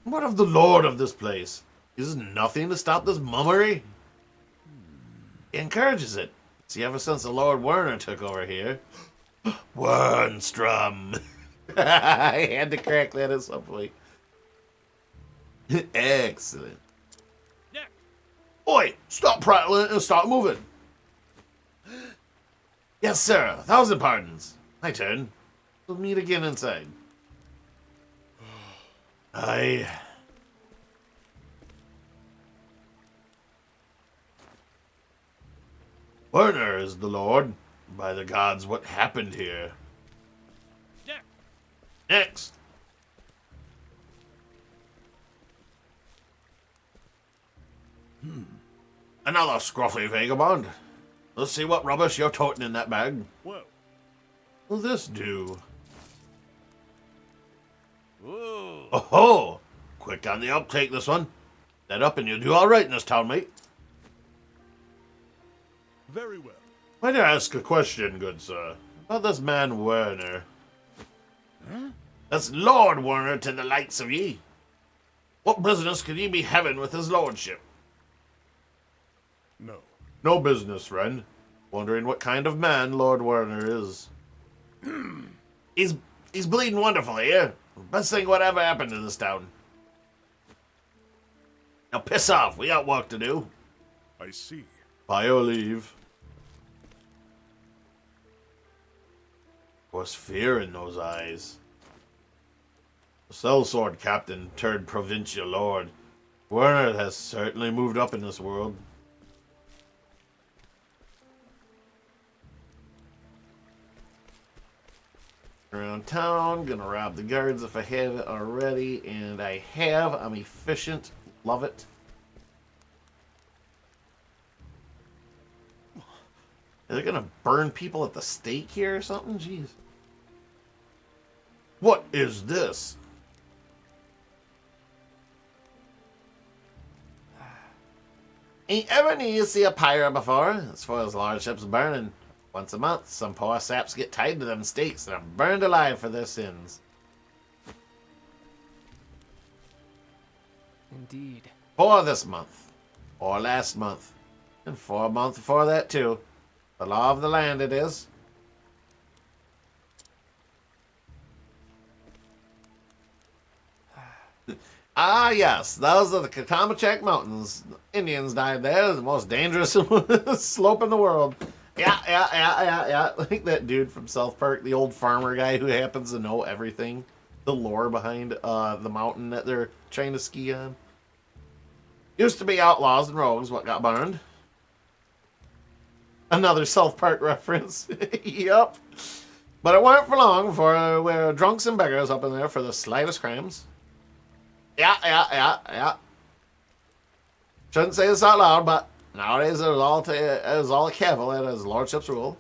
What of the lord of this place? Is nothing to stop this mummery? He encourages it. See, ever since the Lord Werner took over here... Wernstrom. I had to crack that at some point. Excellent. Yeah. Oi, stop prattling and start moving. Yes, sir. 1,000 pardons. My turn. We'll meet again inside. Aye. Werner is the Lord. By the gods, what happened here? Yeah. Next. Another scruffy vagabond. Let's see what rubbish you're toting in that bag. Whoa. What'll this do? Whoa. Oh-ho! Quick on the uptake, this one. That up and you'll do all right in this town, mate. Very well. Might I ask a question, good sir? About this man Werner. Huh? That's Lord Werner to the likes of ye. What business could ye be having with his lordship? No. No business, friend. Wondering what kind of man Lord Werner is. He's bleeding wonderful here. Best thing whatever happened to this town. Now piss off, we got work to do. I see. By your leave. Was fear in those eyes. The sellsword captain turned provincial lord. Werner has certainly moved up in this world. Around town, gonna rob the guards if I haven't already, and I have. I'm efficient, love it. Are they gonna burn people at the stake here or something? Jeez. What is this? Ain't ever need to see a pirate before. As far as lordship's burning. Once a month, some poor saps get tied to them stakes and are burned alive for their sins. Indeed. 4 this month. Or last month. And 4 months before that too. The law of the land it is. Ah, yes. Those are the Katamachak Mountains. Indians died there. The most dangerous slope in the world. Yeah. Like that dude from South Park, the old farmer guy who happens to know everything. The lore behind the mountain that they're trying to ski on. Used to be outlaws and rogues what got burned. Another South Park reference. Yup. But it weren't for long before there were drunks and beggars up in there for the slightest crimes. Yeah. Shouldn't say this out loud, but nowadays it was all a cavil at his lordship's rule.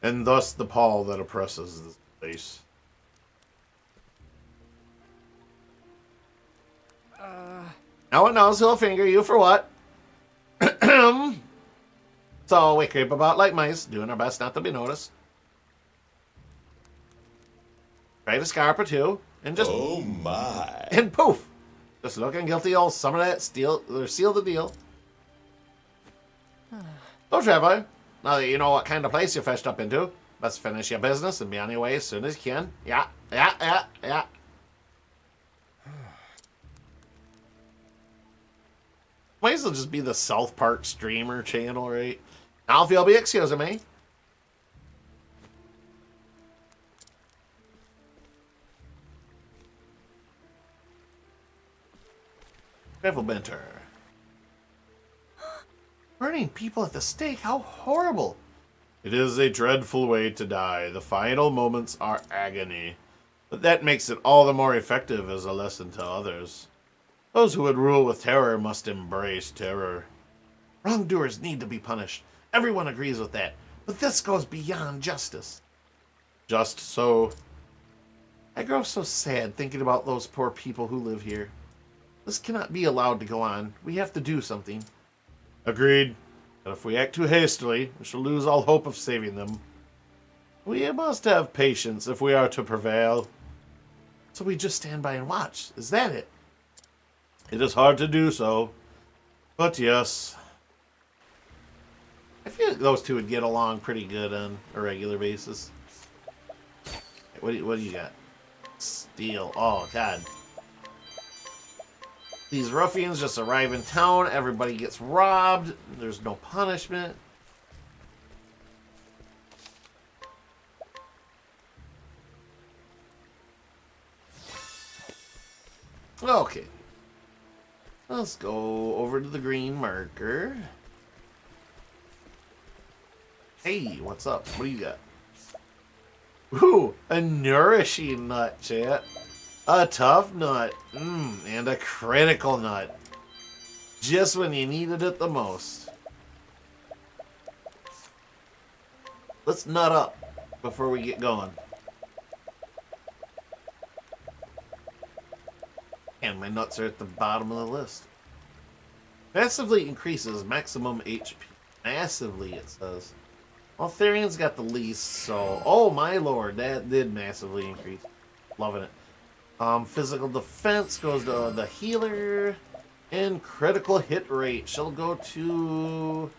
And thus the pall that oppresses this place. No one knows who'll finger you for what. So we creep about like mice, doing our best not to be noticed. Try to scarp or two, and just... Oh my. And poof! Just looking guilty all some of that steal, or seal the deal. So Trevor, now that you know what kind of place you're fetched up into, let's finish your business and be on your way as soon as you can. Yeah. Might as well just be the South Park streamer channel, right? Now if you'll be excusing me. Gravel Benter. Burning people at the stake? How horrible. It is a dreadful way to die. The final moments are agony. But that makes it all the more effective as a lesson to others. Those who would rule with terror must embrace terror. Wrongdoers need to be punished. Everyone agrees with that. But this goes beyond justice. Just so. I grow so sad thinking about those poor people who live here. This cannot be allowed to go on. We have to do something. Agreed. But if we act too hastily, we shall lose all hope of saving them. We must have patience if we are to prevail. So we just stand by and watch. Is that it? It is hard to do so. But yes. I feel like those two would get along pretty good on a regular basis. What do you got? Steal. Oh, God. These ruffians just arrive in town. Everybody gets robbed. There's no punishment. Okay. Let's go over to the green marker. Hey, what's up? What do you got? Ooh, a nourishing nut, chat. A tough nut. And a critical nut. Just when you needed it the most. Let's nut up before we get going. And my nuts are at the bottom of the list. Massively increases maximum HP. Massively, it says. Well, Therion's got the least, so... Oh, my lord, that did massively increase. Loving it. Physical defense goes to the healer. And critical hit rate shall go to...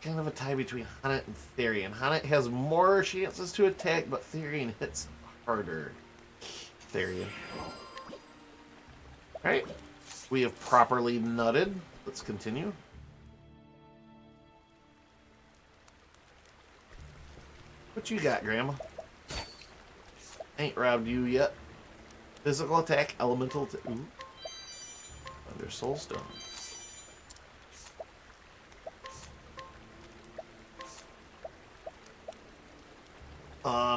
Kind of a tie between Haunted and Therion. Haunted has more chances to attack, but Therion hits harder. Therion. Alright. We have properly nutted. Let's continue. What you got, Grandma? Ain't robbed you yet. Physical attack, elemental. Ooh. Under soulstone.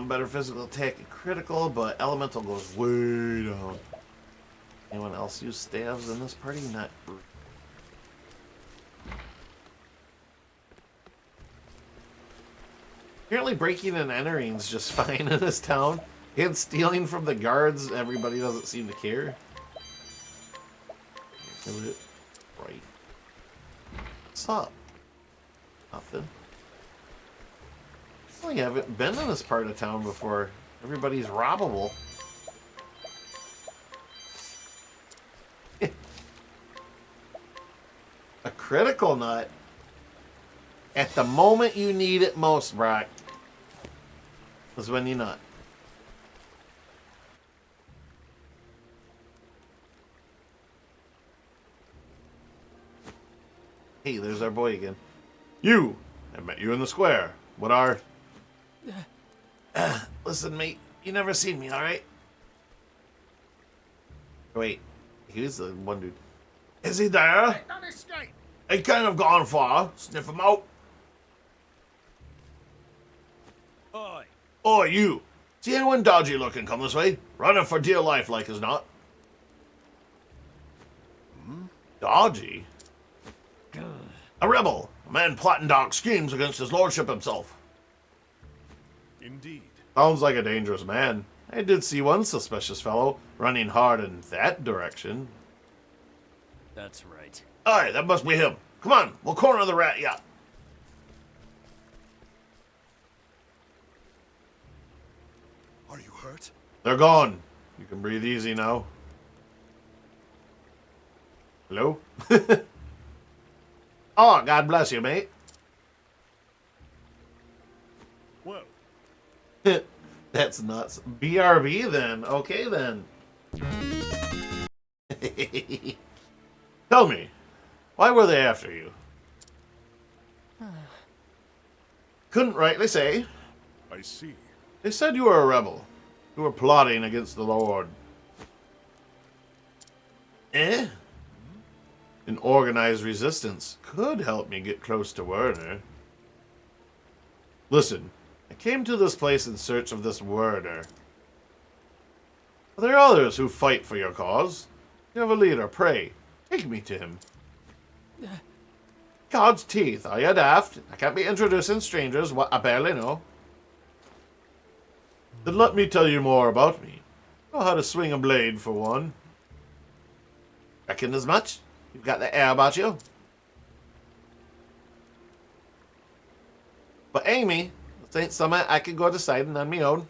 Better physical attack and critical, but elemental goes way down. Anyone else use staves in this party? Not. Apparently breaking and entering is just fine in this town. And stealing from the guards, everybody doesn't seem to care. Right. What's up? Nothing. I haven't been in this part of town before. Everybody's robbable. A critical nut. At the moment you need it most, Brock, is when you nut. Hey, there's our boy again. You! I met you in the square. What are... listen, mate. You never seen me, alright? Wait. Who's the one dude? Is he there? Hey, don't escape! He can't have gone far. Sniff him out. Oi! Oi, you! See anyone dodgy looking come this way? Running for dear life like as not. Dodgy? A rebel. A man plotting dark schemes against his lordship himself. Indeed. Sounds like a dangerous man. I did see one suspicious fellow running hard in that direction. That's right. Aye, that must be him. Come on, we'll corner the rat yet. Are you hurt? They're gone. You can breathe easy now. Hello? Oh, God bless you, mate. Whoa. That's nuts. BRB then. Okay then. Tell me, why were they after you? Couldn't rightly say. I see. They said you were a rebel. You were plotting against the Lord. Eh? An organized resistance could help me get close to Werner. Listen, I came to this place in search of this Werner. Are there others who fight for your cause? You have a leader, pray, take me to him. God's teeth, are you daft? I can't be introducing strangers what I barely know. Then let me tell you more about me. Know how to swing a blade, for one. Reckon as much? You've got the air about you. But Amy, this ain't something I could go deciding on me own.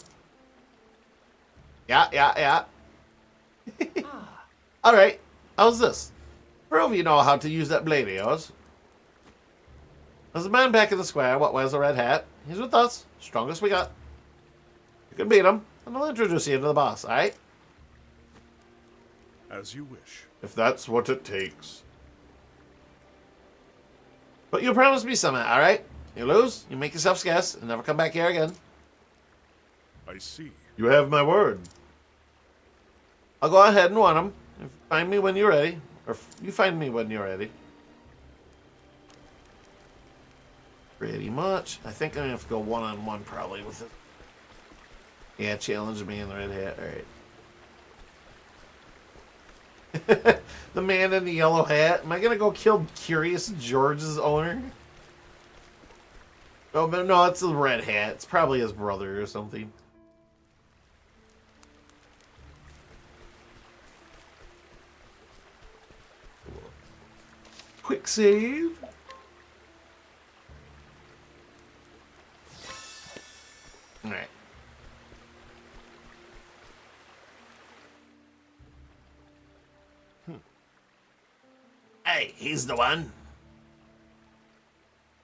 Yeah. Alright, how's this? Prove you know how to use that blade of yours. There's a man back in the square what wears a red hat. He's with us. Strongest we got. You can beat him, and I'll introduce you to the boss, alright? As you wish. If that's what it takes. But you promised me something, alright? You lose, you make yourself scarce, and never come back here again. I see. You have my word. I'll go ahead and warn him. Find me when you're ready. Or you find me when you're ready. Pretty much. I think I'm going to have to go one-on-one probably with it. Yeah, challenge me in the red hat. Alright. The man in the yellow hat. Am I going to go kill Curious George's owner? Oh, but no, it's the red hat. It's probably his brother or something. Quick save. Alright. Hey, he's the one.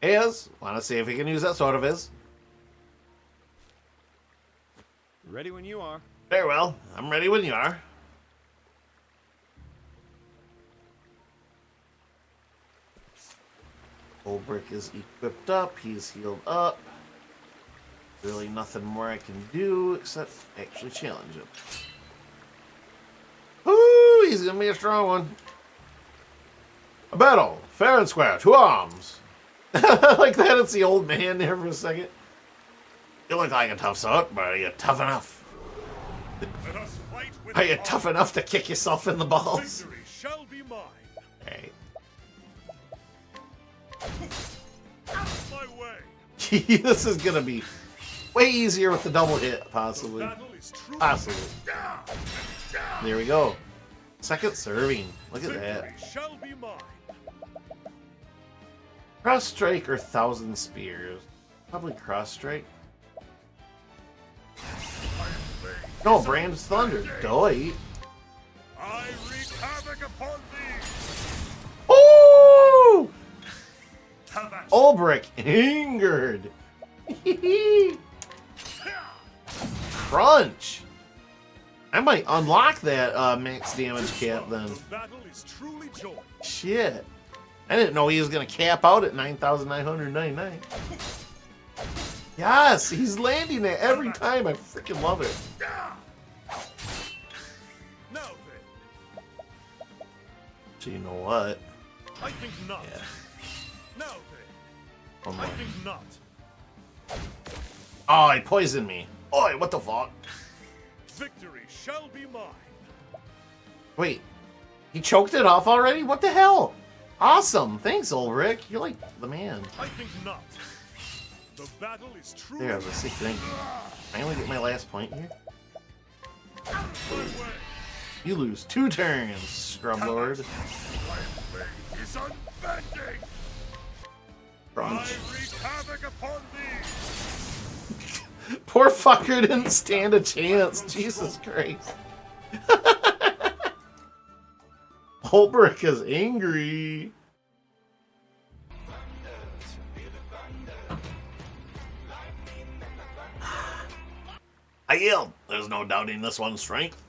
Is. Want to see if he can use that sword of his? Ready when you are. Very well. I'm ready when you are. Old Brick is equipped up. He's healed up. Really nothing more I can do except actually challenge him. Woo! He's gonna be a strong one. A battle. Fair and square. 2 arms. Like that, it's the old man there for a second. You look like a tough sort, but are you tough enough? Let us fight with Are you tough enough to kick yourself in the balls? Victory shall be mine. Hey. Out of my way. This is gonna be way easier with the double hit, possibly. Possibly. There we go. Second serving. Look at that. Shall be mine. Cross strike or 1,000 spears? Probably cross strike. No, Brand's Thunder. Doit. I wreak havoc upon thee. Ooh! Ulbrich angered. Crunch. I might unlock that max damage cap then. The battle is truly joy. Shit. I didn't know he was going to cap out at 9,999. Yes, he's landing it every time. I freaking love it. Now then. So you know what? I think not. Yeah. Now then. One more. I think not. Oh, he poisoned me. Oi, what the fuck? Victory shall be mine. Wait, he choked it off already? What the hell? Awesome. Thanks, Ulrich. You're like the man. I think not. The battle is truly. There, the sick thing. I only get my last point here. You lose 2 turns, Scrub Lord. My blade is unbending. Crunch. I wreak havoc upon thee. Poor fucker didn't stand a chance. Jesus Christ. Ulbrich is angry. I yield. There's no doubting this one's strength.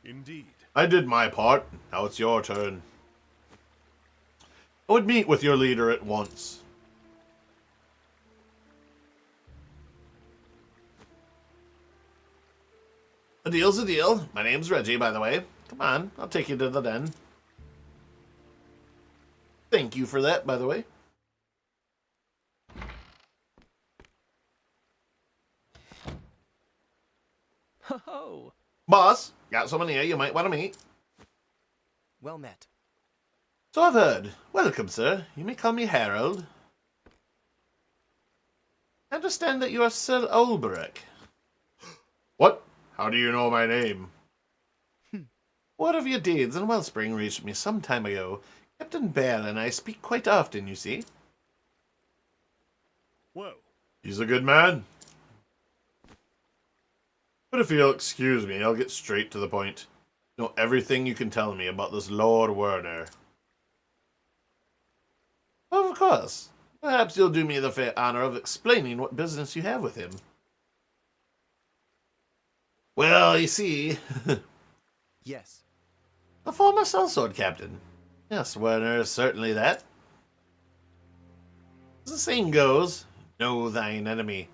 Indeed. I did my part. Now it's your turn. would meet with your leader at once. A deal's a deal. My name's Reggie, by the way. Come on, I'll take you to the den. Thank you for that, by the way. Ho-ho! Boss, got someone here you might want to meet. Well met. So I've heard. Welcome, sir. You may call me Harold. I understand that you are Sir Ulbrich. What? How do you know my name? Word of your deeds in Wellspring reached me some time ago. Captain Bell and I speak quite often, you see. Whoa. He's a good man. But if you'll excuse me, I'll get straight to the point. Know everything you can tell me about this Lord Werner. Of course. Perhaps you'll do me the fair honor of explaining what business you have with him. Well, you see... Yes. A former sellsword captain. Yes, Werner is certainly that. As the saying goes, know thine enemy.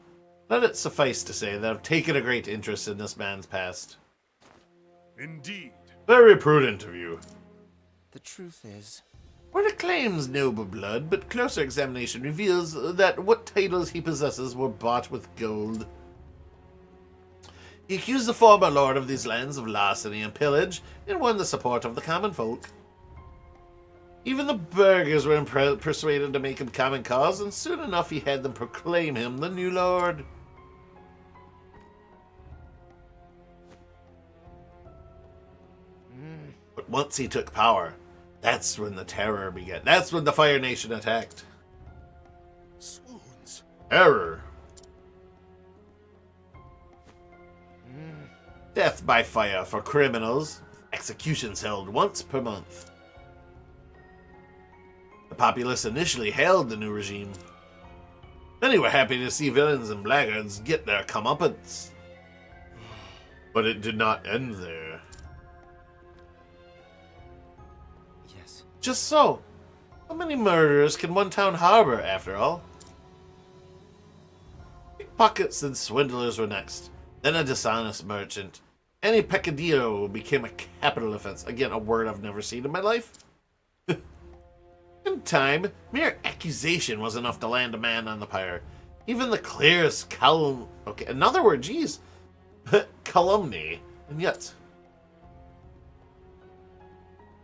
Let it suffice to say that I've taken a great interest in this man's past. Indeed. Very prudent of you. The truth is... Werner claims noble blood, but closer examination reveals that what titles he possesses were bought with gold. He accused the former lord of these lands of larceny and pillage, and won the support of the common folk. Even the burghers were persuaded to make him common cause, and soon enough he had them proclaim him the new lord. But once he took power, that's when the terror began. That's when the Fire Nation attacked. Swoons. Error. Death by fire for criminals. Executions held once per month. The populace initially hailed the new regime. Many were happy to see villains and blackguards get their comeuppance. But it did not end there. Yes. Just so. How many murderers can one town harbor, after all? Pickpockets and swindlers were next. Then a dishonest merchant. Any peccadillo became a capital offense. Again, a word I've never seen in my life. In time, mere accusation was enough to land a man on the pyre. Even the clearest another word, jeez. Calumny. And yet...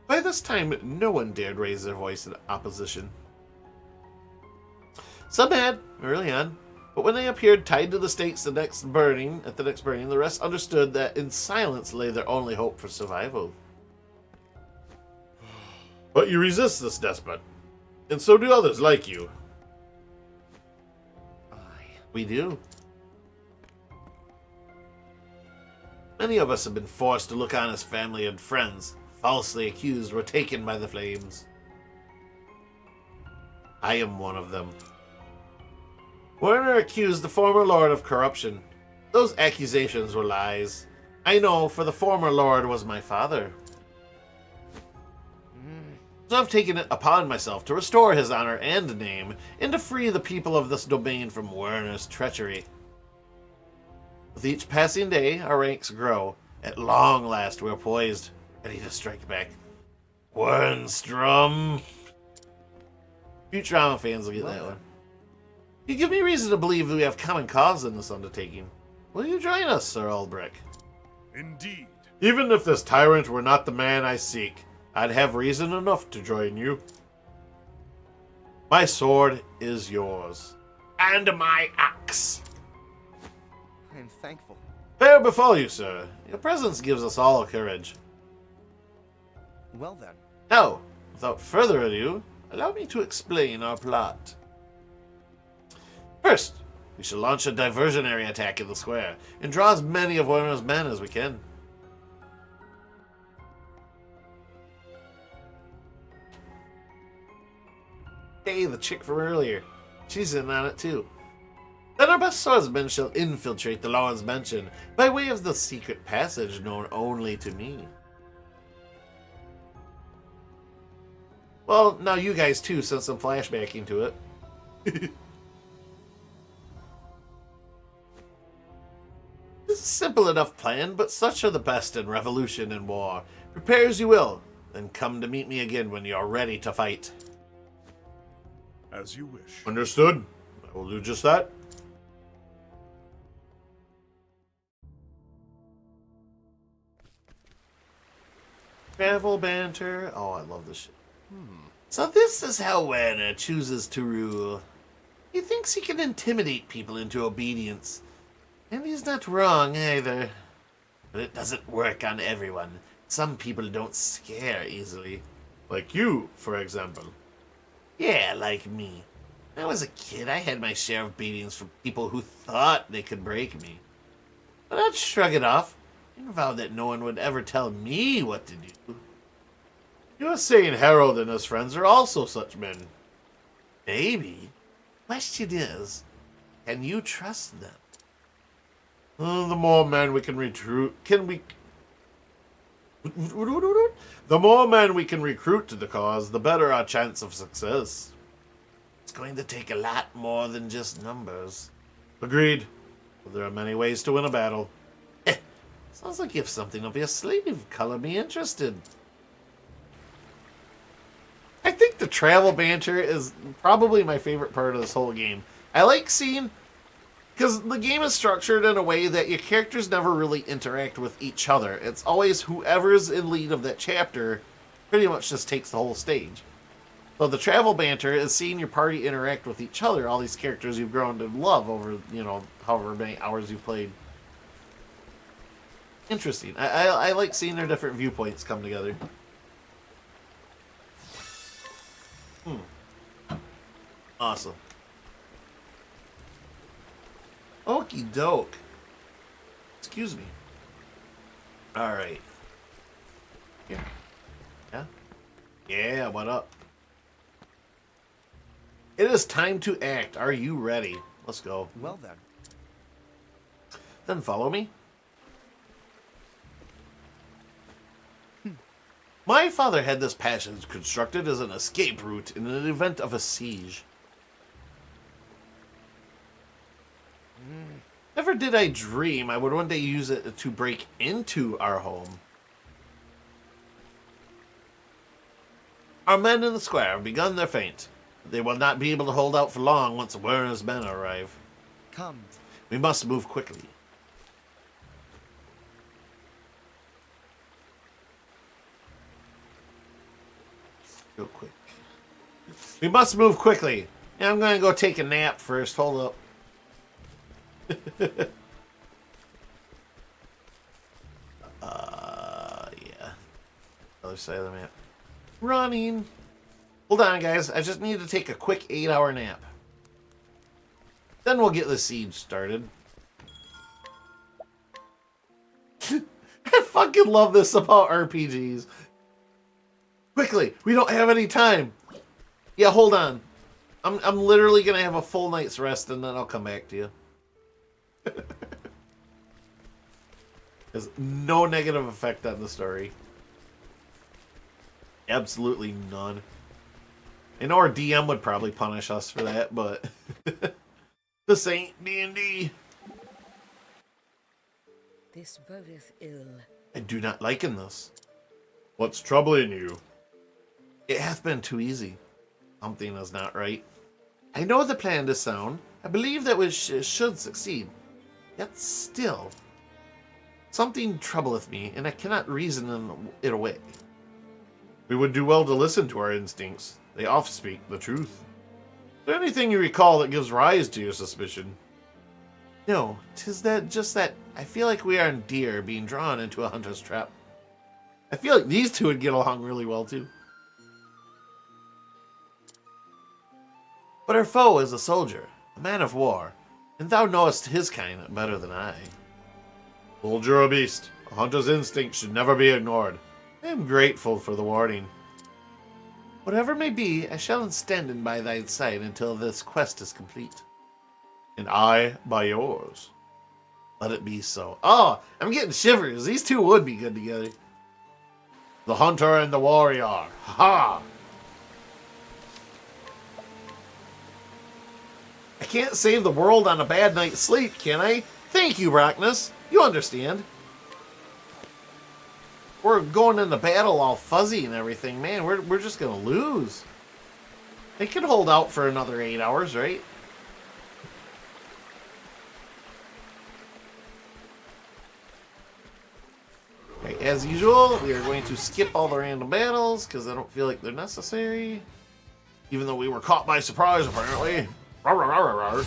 By this time, no one dared raise their voice in opposition. Some had, early on. But when they appeared tied to the stakes at the next burning, the rest understood that in silence lay their only hope for survival. But you resist this despot, and so do others like you. We do. Many of us have been forced to look on as family and friends, falsely accused, were taken by the flames. I am one of them. Werner accused the former lord of corruption. Those accusations were lies. I know, for the former lord was my father. So I've taken it upon myself to restore his honor and name, and to free the people of this domain from Werner's treachery. With each passing day, our ranks grow. At long last, we're poised, ready to strike back. Wernstrom. Futurama fans will get that one. You give me reason to believe we have common cause in this undertaking. Will you join us, Sir Ulbrich? Indeed. Even if this tyrant were not the man I seek, I'd have reason enough to join you. My sword is yours. And my axe. I am thankful. Fair befall you, sir. Your presence gives us all courage. Well then. Now, without further ado, allow me to explain our plot. First, we shall launch a diversionary attack in the square, and draw as many of Werner's men as we can. Hey, the chick from earlier. She's in on it too. Then our best swordsmen shall infiltrate the Lord's mansion by way of the secret passage known only to me. Well, now you guys too, since I'm flashbacking to it. It's a simple enough plan, but such are the best in revolution and war. Prepare as you will, then come to meet me again when you're ready to fight. As you wish. Understood. I will do just that. Travel banter. Oh, I love this shit. So this is how Werner chooses to rule. He thinks he can intimidate people into obedience. And he's not wrong either. But it doesn't work on everyone. Some people don't scare easily. Like you, for example. Yeah, like me. When I was a kid, I had my share of beatings from people who thought they could break me. But I'd shrug it off and vow that no one would ever tell me what to do. You're saying Harold and his friends are also such men. Maybe. Question is, can you trust them? The more men we can recruit, the more men we can recruit to the cause, the better our chance of success. It's going to take a lot more than just numbers. Agreed. But there are many ways to win a battle. Sounds like you have something up your sleeve. Color me interested. I think the travel banter is probably my favorite part of this whole game. I like seeing... Because the game is structured in a way that your characters never really interact with each other. It's always whoever's in lead of that chapter pretty much just takes the whole stage. So the travel banter is seeing your party interact with each other, all these characters you've grown to love over, however many hours you've played. Interesting. I like seeing their different viewpoints come together. Awesome. Okie doke. Excuse me. Alright. Here. Yeah? Yeah, what up? It is time to act. Are you ready? Let's go. Well then. Then follow me. My father had this passage constructed as an escape route in an event of a siege. Never did I dream I would one day use it to break into our home. Our men in the square have begun their feint. They will not be able to hold out for long once Werner's men arrive. Come. We must move quickly. Real quick. We must move quickly. Yeah, I'm gonna go take a nap first. Hold up. Yeah. Other side of the map. Running. Hold on, guys. I just need to take a quick 8-hour nap. Then we'll get the siege started. I fucking love this about RPGs. Quickly, we don't have any time. Yeah, hold on. I'm literally gonna have a full night's rest and then I'll come back to you. There's no negative effect on the story. Absolutely none. I know our DM would probably punish us for that, but this ain't D&D. This bodeth ill. I do not liken this. What's troubling you? It hath been too easy. Something is not right. I know the plan is sound. I believe that we should succeed. Yet still, something troubleth me, and I cannot reason it away. We would do well to listen to our instincts. They oft speak the truth. Is there anything you recall that gives rise to your suspicion? No, 'tis just that I feel like we are deer being drawn into a hunter's trap. I feel like these two would get along really well too. But our foe is a soldier, a man of war, and thou knowest his kind better than I. Soldier or beast, a hunter's instinct should never be ignored. I am grateful for the warning. Whatever may be, I shall stand by thy side until this quest is complete. And I by yours. Let it be so. Oh, I'm getting shivers. These two would be good together. The hunter and the warrior. Ha! can't save the world on a bad night's sleep, can I? Thank you, Brockness. You understand. We're going into battle all fuzzy and everything. Man, we're just going to lose. They can hold out for another 8 hours, right? Okay, as usual, we are going to skip all the random battles because I don't feel like they're necessary. Even though we were caught by surprise, apparently. Rawr, rawr, rawr, rawr.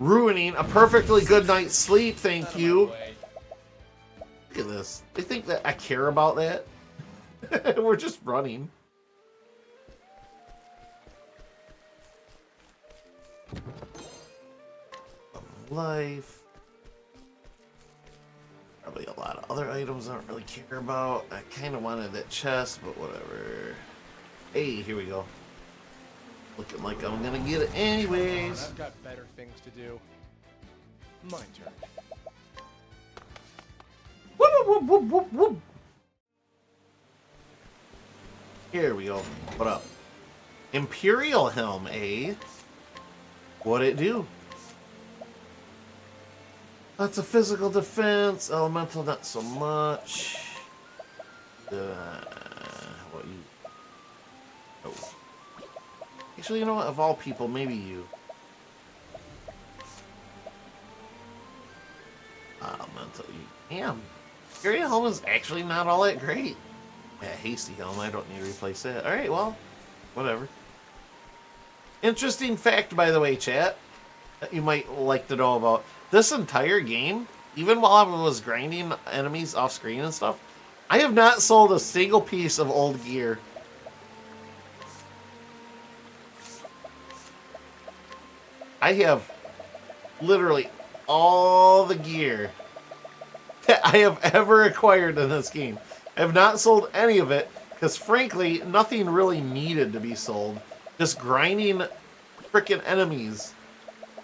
Ruining a perfectly good night's sleep, thank you. Look at this. They think that I care about that? We're just running. Life. Probably a lot of other items I don't really care about. I kind of wanted that chest, but whatever. Hey, here we go. Looking like I'm gonna get it anyways. I've got better things to do. My turn. Whoop, whoop, whoop, whoop, whoop. Here we go. What up? Imperial Helm, eh? What'd it do? That's a physical defense. Elemental, not so much. What you? Oh. Actually, you know what? Of all people, maybe you. Elemental. Damn. Imperial Helm is actually not all that great. Yeah, Hasty Helm. I don't need to replace that. All right, well, whatever. Interesting fact, by the way, chat, that you might like to know about. This entire game, even while I was grinding enemies off screen and stuff, I have not sold a single piece of old gear. I have literally all the gear that I have ever acquired in this game. I have not sold any of it because, frankly, nothing really needed to be sold. Just grinding frickin' enemies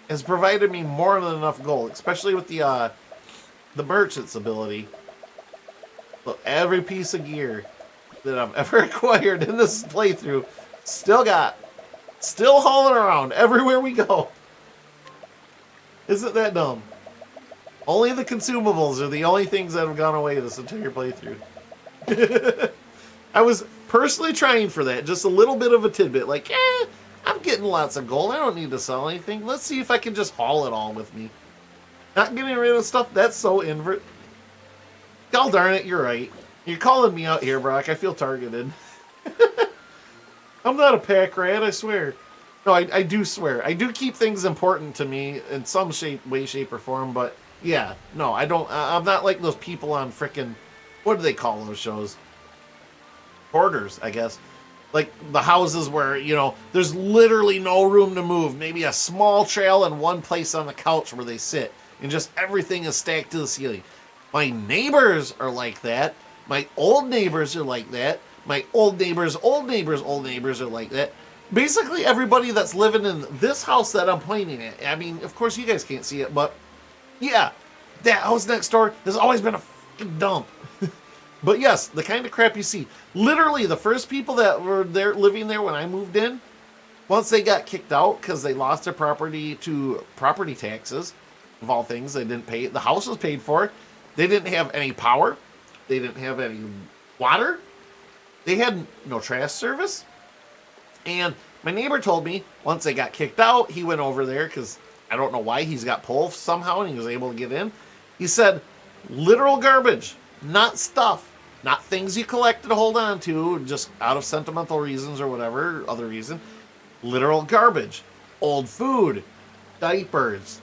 has provided me more than enough gold, especially with the merchant's ability. So every piece of gear that I've ever acquired in this playthrough, still hauling around everywhere we go. Isn't that dumb? Only the consumables are the only things that have gone away this entire playthrough. I was personally trying for that, just a little bit of a tidbit, like, I'm getting lots of gold. I don't need to sell anything. Let's see if I can just haul it all with me. Not getting rid of stuff, that's so invert. God darn it, you're right. You're calling me out here, Brock. I feel targeted. I'm not a pack rat, I swear. No, I do swear. I do keep things important to me in some way, shape, or form, but yeah, no, I don't. I'm not like those people on frickin', what do they call those shows? Hoarders, I guess. Like the houses where, you know, there's literally no room to move. Maybe a small trail and one place on the couch where they sit. And just everything is stacked to the ceiling. My neighbors are like that. My old neighbors are like that. My old neighbors' old neighbors' old neighbors are like that. Basically everybody that's living in this house that I'm pointing at. I mean, of course you guys can't see it, but yeah, that house next door has always been a fucking dump. But yes, the kind of crap you see. Literally, the first people that were there living there when I moved in, once they got kicked out because they lost their property to property taxes, of all things, they didn't pay. The house was paid for. They didn't have any power. They didn't have any water. They had no trash service. And my neighbor told me once they got kicked out, he went over there because I don't know why he's got pull somehow and he was able to get in. He said, literal garbage, not stuff. Not things you collect to hold on to just out of sentimental reasons or whatever other reason. Literal garbage. Old food. Diapers.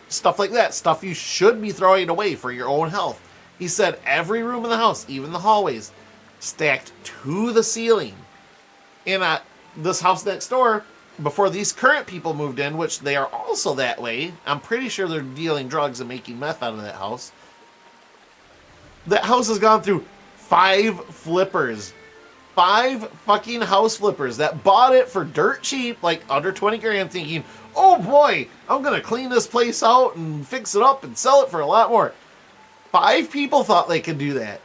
Stuff like that. Stuff you should be throwing away for your own health. He said every room in the house, even the hallways, stacked to the ceiling. In this house next door, before these current people moved in, which they are also that way, I'm pretty sure they're dealing drugs and making meth out of that house. That house has gone through 5 flippers. 5 fucking house flippers that bought it for dirt cheap, like under 20 grand, thinking, oh boy, I'm going to clean this place out and fix it up and sell it for a lot more. 5 people thought they could do that.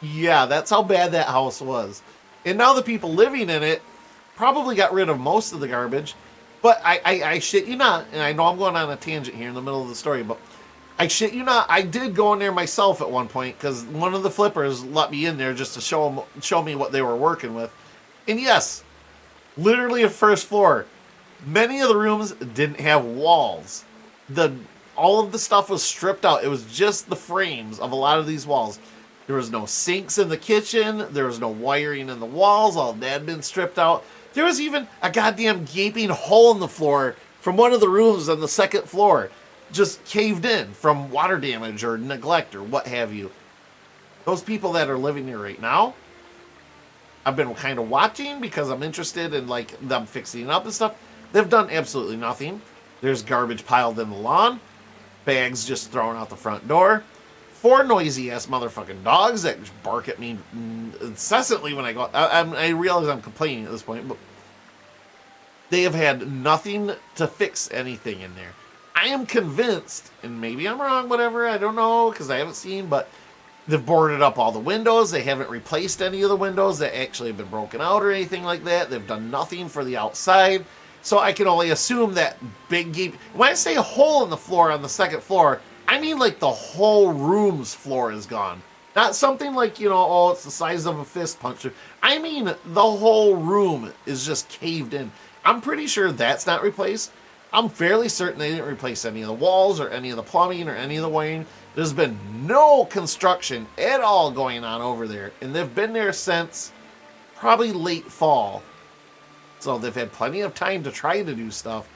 Yeah, that's how bad that house was. And now the people living in it probably got rid of most of the garbage. But I shit you not, and I know I'm going on a tangent here in the middle of the story, but I shit you not, I did go in there myself at one point because one of the flippers let me in there just to show me what they were working with. And yes, literally a first floor. Many of the rooms didn't have walls. All of the stuff was stripped out. It was just the frames of a lot of these walls. There was no sinks in the kitchen. There was no wiring in the walls. All that had been stripped out. There was even a goddamn gaping hole in the floor from one of the rooms on the second floor. Just caved in from water damage or neglect or what have you. Those people that are living here right now, I've been kind of watching because I'm interested in like them fixing it up and stuff. They've done absolutely nothing. There's garbage piled in the lawn, bags just thrown out the front door, 4 noisy ass motherfucking dogs that just bark at me incessantly when I go. I realize I'm complaining at this point, but they have had nothing to fix anything in there. I am convinced, and maybe I'm wrong, whatever, I don't know, because I haven't seen, but they've boarded up all the windows. They haven't replaced any of the windows that actually have been broken out or anything like that. They've done nothing for the outside. So I can only assume that big gap. When I say a hole in the floor on the second floor, I mean like the whole room's floor is gone. Not something like, oh, it's the size of a fist punch. I mean the whole room is just caved in. I'm pretty sure that's not replaced. I'm fairly certain they didn't replace any of the walls or any of the plumbing or any of the wiring. There's been no construction at all going on over there. And they've been there since probably late fall. So they've had plenty of time to try to do stuff.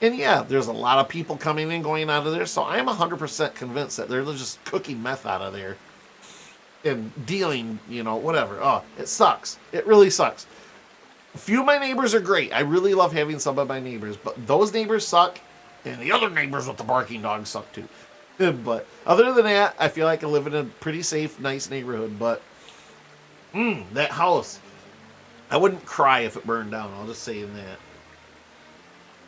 And yeah, there's a lot of people coming in, going out of there. So I'm 100% convinced that they're just cooking meth out of there. And dealing, whatever. Oh, it sucks. It really sucks. A few of my neighbors are great. I really love having some of my neighbors. But those neighbors suck. And the other neighbors with the barking dogs suck too. But other than that, I feel like I live in a pretty safe, nice neighborhood. But, that house. I wouldn't cry if it burned down. I'll just say in that.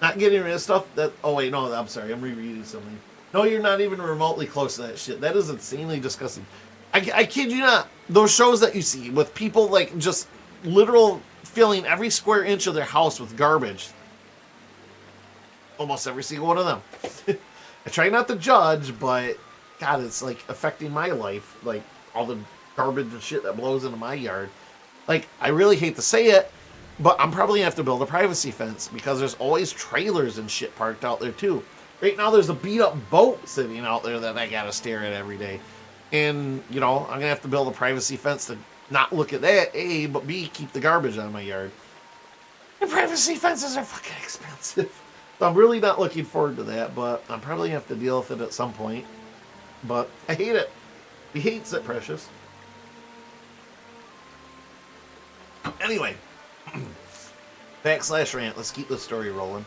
Not getting rid of stuff that... Oh, wait, no, I'm sorry. I'm rereading something. No, you're not even remotely close to that shit. That is insanely disgusting. I kid you not. Those shows that you see with people, like, just literal filling every square inch of their house with garbage. Almost every single one of them. I try not to judge, but... God, it's, like, affecting my life. Like, all the garbage and shit that blows into my yard. Like, I really hate to say it, but I'm probably going to have to build a privacy fence because there's always trailers and shit parked out there, too. Right now, there's a beat-up boat sitting out there that I got to stare at every day. And, I'm going to have to build a privacy fence to not look at that, A, but B, keep the garbage out of my yard. And privacy fences are fucking expensive. So I'm really not looking forward to that, but I'm probably going to have to deal with it at some point. But I hate it. He hates it, Precious. Anyway, /rant. Let's keep the story rolling.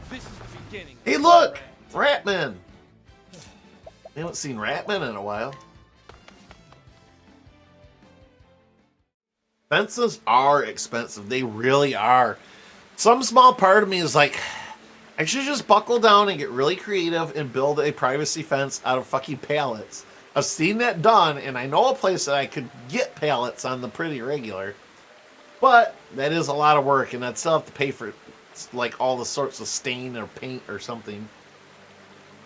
This is the beginning. Hey, look! Ratman! I haven't seen Ratman in a while. Fences are expensive. They really are. Some small part of me is like, I should just buckle down and get really creative and build a privacy fence out of fucking pallets. I've seen that done, and I know a place that I could get pallets on the pretty regular. But that is a lot of work, and I'd still have to pay for like all the sorts of stain or paint or something.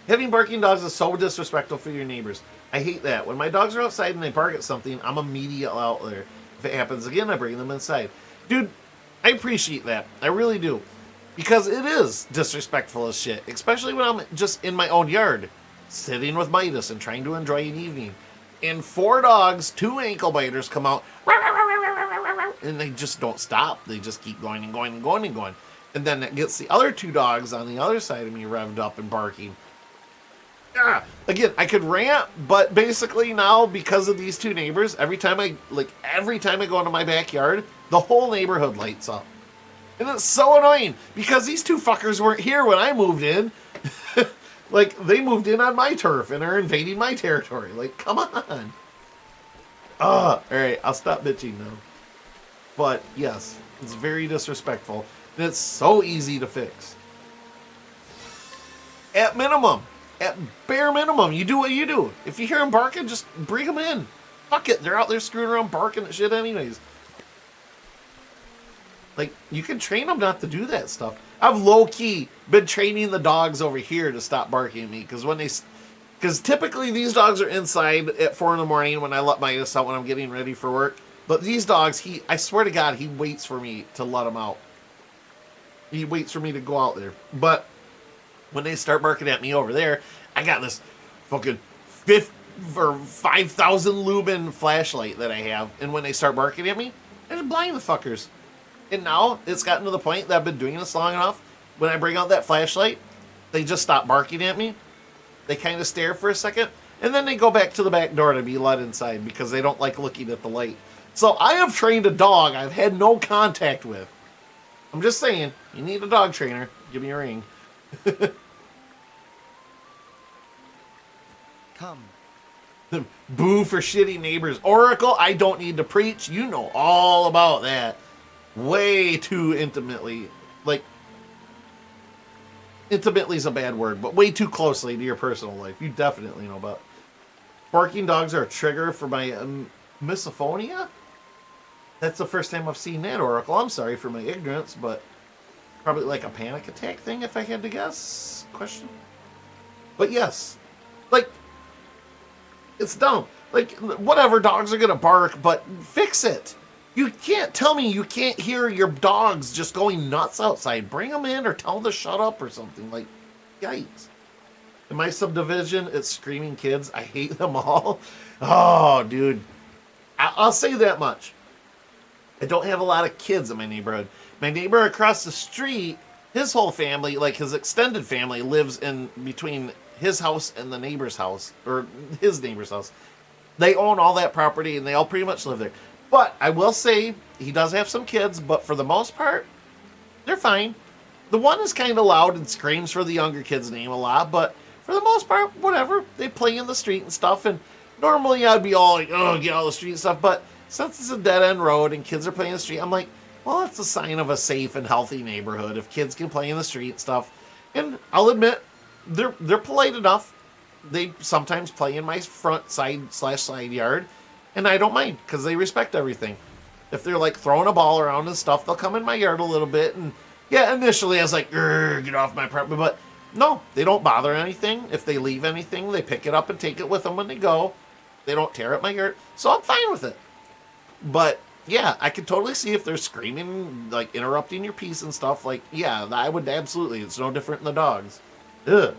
Having barking dogs is so disrespectful for your neighbors. I hate that. When my dogs are outside and they bark at something, I'm immediately out there. If it happens again, I bring them inside. Dude, I appreciate that. I really do. Because it is disrespectful as shit. Especially when I'm just in my own yard. Sitting with Midas and trying to enjoy an evening. And 4 dogs, 2 ankle biters come out. And they just don't stop. They just keep going and going and going and going. And then that gets the other 2 dogs on the other side of me revved up and barking. Again, I could rant, but basically now, because of these 2 neighbors, every time I go into my backyard, the whole neighborhood lights up. And it's so annoying, because these 2 fuckers weren't here when I moved in. Like, they moved in on my turf and are invading my territory. Like, come on. Alright, I'll stop bitching now. But, yes, it's very disrespectful. And it's so easy to fix. At minimum. At bare minimum, you do what you do. If you hear them barking, just bring them in. Fuck it, they're out there screwing around barking at shit anyways. Like, you can train them not to do that stuff. I've low-key been training the dogs over here to stop barking at me, because typically these dogs are inside at 4 in the morning when I let Midas out when I'm getting ready for work. But these dogs, I swear to God, he waits for me to let them out. He waits for me to go out there. But when they start barking at me over there, I got this fucking 5,000 lumen flashlight that I have. And when they start barking at me, I just blind the fuckers. And now it's gotten to the point that I've been doing this long enough. When I bring out that flashlight, they just stop barking at me. They kind of stare for a second. And then they go back to the back door to be let inside because they don't like looking at the light. So I have trained a dog I've had no contact with. I'm just saying, you need a dog trainer. Give me a ring. Come. Boo for shitty neighbors. Oracle, I don't need to preach. You know all about that. Way too intimately. Like, intimately is a bad word, but way too closely to your personal life. You definitely know about. Barking dogs are a trigger for my misophonia? That's the first time I've seen that, Oracle. I'm sorry for my ignorance, but probably like a panic attack thing, if I had to guess? Question? But yes. Like, it's dumb. Like, whatever, dogs are gonna bark, but fix it. You can't tell me you can't hear your dogs just going nuts outside. Bring them in or tell them to shut up or something. Like, yikes. In my subdivision, it's screaming kids. I hate them all. Oh, dude. I'll say that much. I don't have a lot of kids in my neighborhood. My neighbor across the street, his whole family, like his extended family, lives in between his house and the neighbor's house, or his neighbor's house. They own all that property, and they all pretty much live there. But I will say, he does have some kids, but for the most part, they're fine. The one is kind of loud and screams for the younger kid's name a lot, but for the most part, whatever. They play in the street and stuff, and normally I'd be all like, oh, get out of the street and stuff, but since it's a dead-end road and kids are playing in the street, I'm like, well, that's a sign of a safe and healthy neighborhood if kids can play in the street and stuff. And I'll admit, they're polite enough. They sometimes play in my front side yard, and I don't mind because they respect everything. If they're like throwing a ball around and stuff, they'll come in my yard a little bit. And yeah, initially I was like, get off my property. But no, they don't bother anything. If they leave anything, they pick it up and take it with them when they go. They don't tear up my yard. So I'm fine with it. But yeah, I could totally see if they're screaming, like interrupting your peace and stuff. Like, yeah, I would absolutely. It's no different than the dogs. Ugh.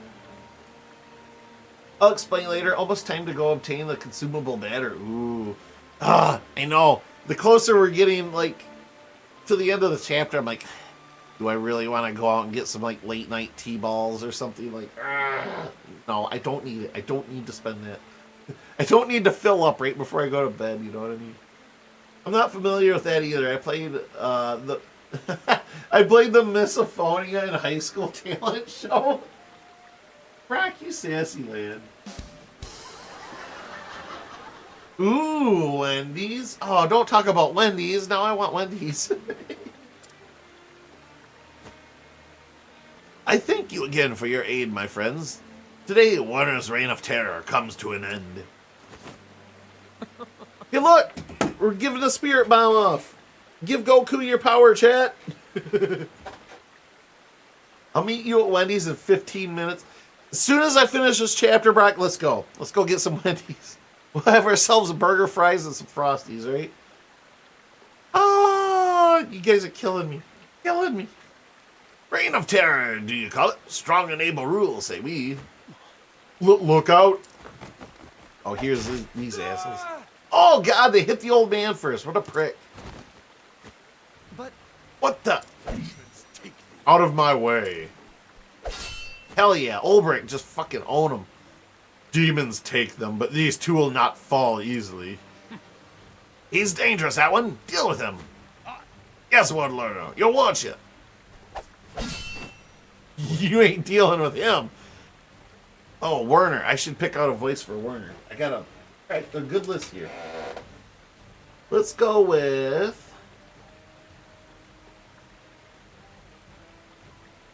I'll explain later. Almost time to go obtain the consumable matter. Ooh. I know. The closer we're getting, like, to the end of the chapter, I'm like, do I really want to go out and get some, like, late night T-balls or something? Like, no, I don't need it. I don't need to spend that. I don't need to fill up right before I go to bed, you know what I mean? I'm not familiar with that either. I played I played the Misophonia in high school talent show. Brock, you sassy lad. Ooh, Wendy's. Oh, don't talk about Wendy's. Now I want Wendy's. I thank you again for your aid, my friends. Today, Warner's reign of terror comes to an end. Hey, look! We're giving a spirit bomb off. Give Goku your power, chat. I'll meet you at Wendy's in 15 minutes. As soon as I finish this chapter, Brock, let's go. Let's go get some Wendy's. We'll have ourselves a burger, fries, and some Frosties, right? Oh, you guys are killing me. Killing me. Reign of terror, do you call it? Strong and able rule, say we. Look out. Oh, here's these assholes. Oh, God, they hit the old man first. What a prick. But what the? Out of my way. Hell yeah, Ulbrich, just fucking own them. Demons take them, but these two will not fall easily. He's dangerous, that one. Deal with him. Guess what, Lerner? You'll watch it. You ain't dealing with him. Oh, Werner. I should pick out a voice for Werner. I got a good list here. Let's go with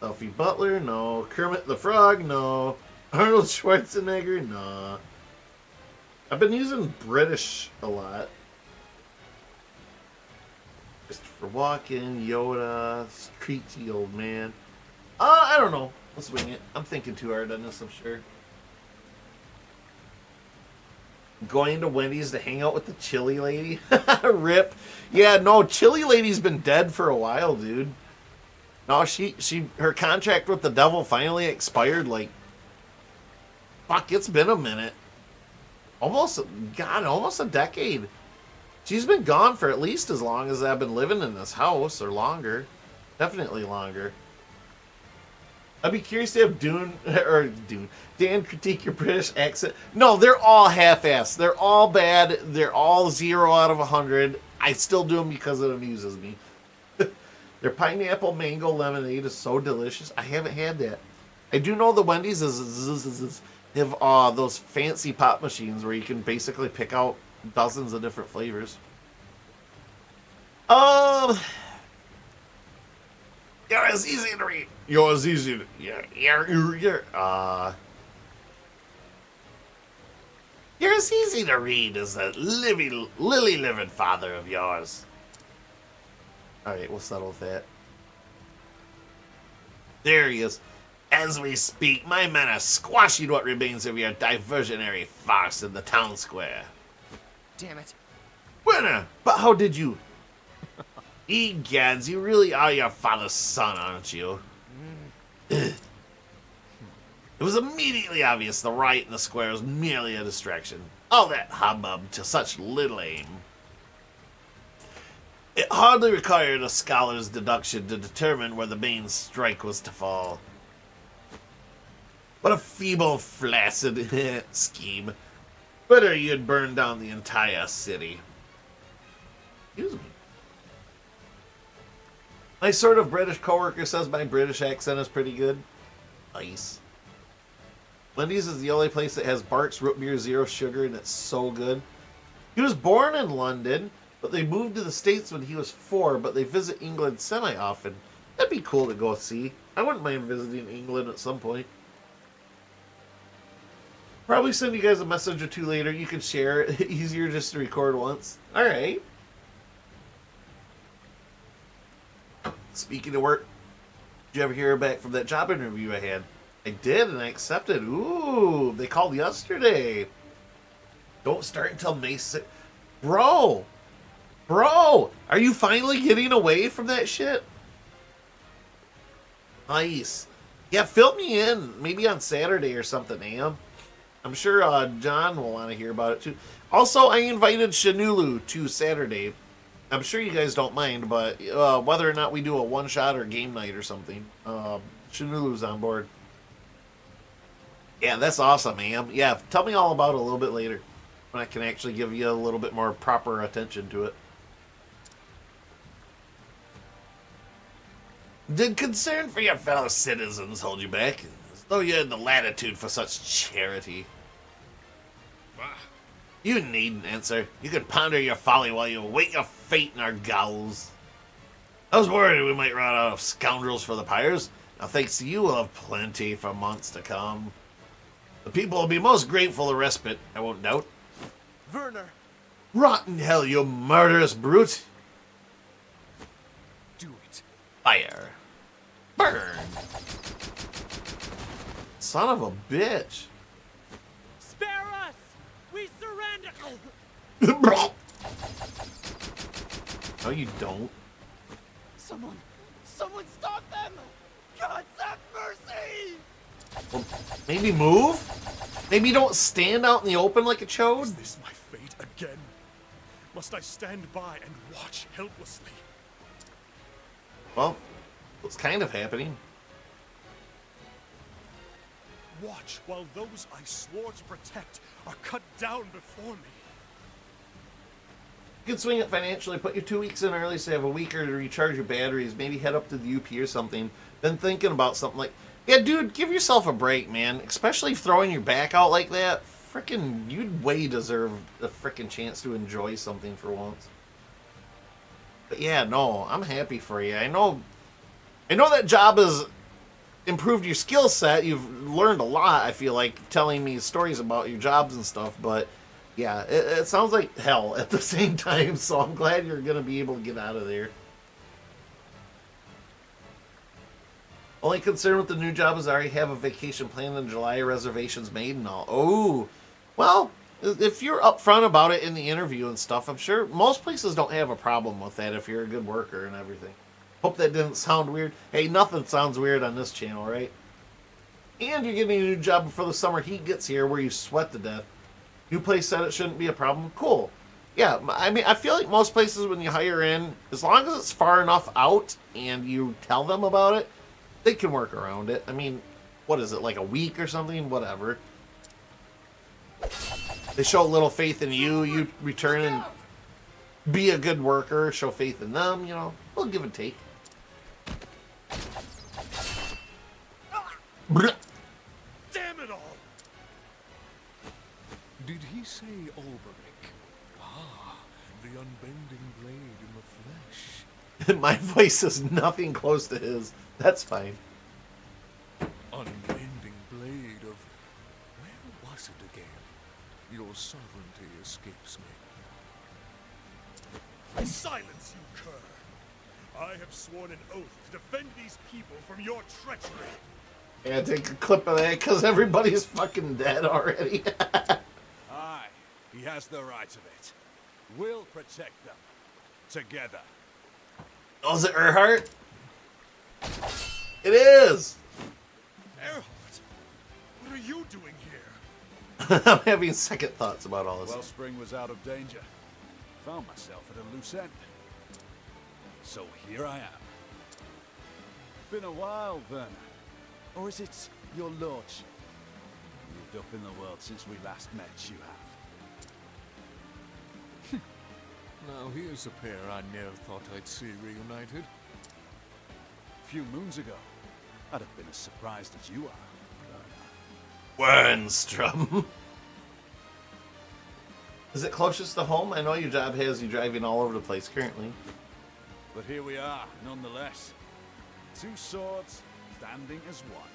Elfie Butler, no. Kermit the Frog, no. Arnold Schwarzenegger, no. I've been using British a lot. Christopher Walken, Yoda, Streety old man. I don't know. Let's wing it. I'm thinking too hard on this, I'm sure. Going to Wendy's to hang out with the chili lady. Rip. Yeah, no, chili lady's been dead for a while, dude. No, her contract with the devil finally expired, like, fuck, it's been a minute. Almost a decade. She's been gone for at least as long as I've been living in this house, or longer. Definitely longer. I'd be curious to have Dan critique your British accent. No, they're all half-assed. They're all bad. They're all 0 out of 100. I still do them because it amuses me. Their pineapple mango lemonade is so delicious. I haven't had that. I do know the Wendy's have those fancy pop machines where you can basically pick out dozens of different flavors. You're as easy to read. You're as easy to you're as easy to read as that lily-livered father of yours. Alright, we'll settle with that. There he is. As we speak, my men are squashing what remains of your diversionary farce in the town square. Damn it. Winner! But how did you... Egads, you really are your father's son, aren't you? It was immediately obvious the riot in the square was merely a distraction. All that hubbub to such little aim. It hardly required a scholar's deduction to determine where the main strike was to fall. What a feeble, flaccid scheme. Better you'd burn down the entire city. Excuse me. My sort of British coworker says my British accent is pretty good. Nice. Wendy's is the only place that has Bart's root beer, zero sugar, and it's so good. He was born in London, but they moved to the States when he was 4, but they visit England semi-often. That'd be cool to go see. I wouldn't mind visiting England at some point. Probably send you guys a message or two later. You can share it. Easier just to record once. Alright. Speaking of work, did you ever hear back from that job interview I had? I did, and I accepted. Ooh, they called yesterday. Don't start until May 6th. Bro, are you finally getting away from that shit? Nice. Yeah, fill me in. Maybe on Saturday or something, Am. I'm sure John will want to hear about it too. Also, I invited Shanulu to Saturday. I'm sure you guys don't mind, but whether or not we do a one-shot or game night or something, Shanulu's on board. Yeah, that's awesome, Am. Yeah, tell me all about it a little bit later, when I can actually give you a little bit more proper attention to it. Did concern for your fellow citizens hold you back? As though you had the latitude for such charity. You needn't answer. You can ponder your folly while you await your fate in our gowls. I was worried we might run out of scoundrels for the pyres. Now, thanks to you, we'll have plenty for months to come. The people will be most grateful of respite, I won't doubt. Werner! Rotten hell, you murderous brute! Do it. Fire. Burn. Son of a bitch. Spare us! We surrender! No, you don't. Someone stop them! God have mercy! Well, maybe move? Maybe don't stand out in the open like a chode? Is this my fate again? Must I stand by and watch helplessly? Well, it's kind of happening. Watch while those I swore to protect are cut down before me. You can swing it financially, put your 2 weeks in early so you have a week to recharge your batteries, maybe head up to the UP or something. Then thinking about something like, yeah, dude, give yourself a break, man. Especially throwing your back out like that. Frickin', you'd way deserve a frickin' chance to enjoy something for once. But yeah, no, I'm happy for you. I know that job has improved your skill set. You've learned a lot, I feel like, telling me stories about your jobs and stuff, but Yeah, it sounds like hell at the same time, so I'm glad you're going to be able to get out of there. Only concern with the new job is I already have a vacation planned in July, reservations made and all. Oh, well, if you're upfront about it in the interview and stuff, I'm sure most places don't have a problem with that if you're a good worker and everything. Hope that didn't sound weird. Hey, nothing sounds weird on this channel, right? And you're getting a new job before the summer heat gets here where you sweat to death. New place said it shouldn't be a problem. Cool. Yeah, I mean, I feel like most places when you hire in, as long as it's far enough out and you tell them about it, they can work around it. I mean, what is it, like a week or something? Whatever. They show a little faith in you. You return and be a good worker. Show faith in them, you know. We'll give and take. Damn it all! Did he say Alberic? Ah, the unbending blade in the flesh. My voice is nothing close to his. That's fine. Unbending blade of... Where was it again? Your sovereignty escapes me. Silence, you cur! I have sworn an oath to defend these people from your treachery. Yeah, take a clip of that because everybody's fucking dead already. Aye, he has the right of it. We'll protect them. Together. Oh, is it Earhart? It is! Earhart, what are you doing here? I'm having second thoughts about all this. Wellspring was out of danger. Found myself at a loose end. So here I am. Been a while, Werner. Or is it your lordship? Moved up in the world since we last met, you have. Now here's a pair I never thought I'd see reunited. A few moons ago, I'd have been as surprised as you are. Wernstrom. Is it closest to home? I know your job has you driving all over the place currently. But here we are, nonetheless. Two swords, standing as one.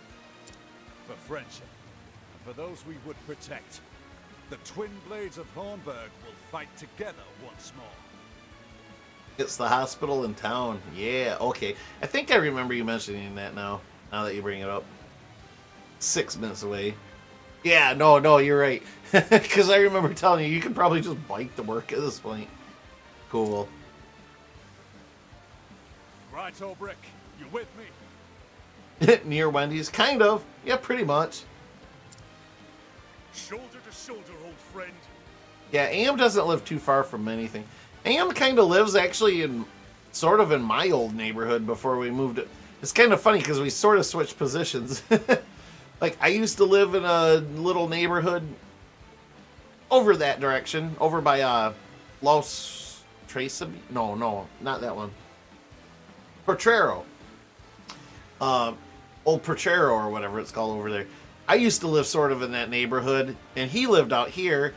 For friendship, and for those we would protect. The twin blades of Hornburg will fight together once more. It's the hospital in town. Yeah, okay. I think I remember you mentioning that now that you bring it up. 6 minutes away. Yeah, no, you're right. Because I remember telling you, you could probably just bike to work at this point. Cool. Right, Ulbrick, you with me? Near Wendy's? Kind of. Yeah, pretty much. Shoulder to shoulder, old friend. Yeah, Am doesn't live too far from anything. Am kind of lives actually in sort of in my old neighborhood before we moved it. It's kind of funny because we sort of switched positions. Like, I used to live in a little neighborhood over that direction, over by Los Trace. No, not that one. Potrero. Old Potrero or whatever it's called over there. I used to live sort of in that neighborhood, and he lived out here.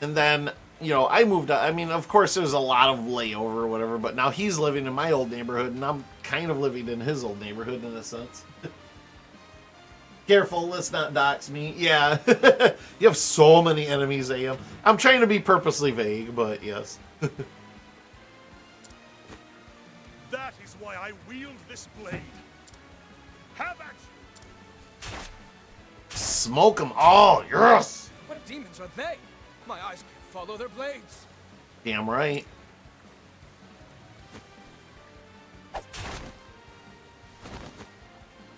And then, you know, I moved out. I mean, of course, there's a lot of layover or whatever, but now he's living in my old neighborhood, and I'm kind of living in his old neighborhood in a sense. Careful, let's not dox me. Yeah, you have so many enemies, Am. I'm trying to be purposely vague, but yes. That is why I wield this blade. Have action! Smoke them all, yes! What demons are they? My eyes can't follow their blades. Damn right.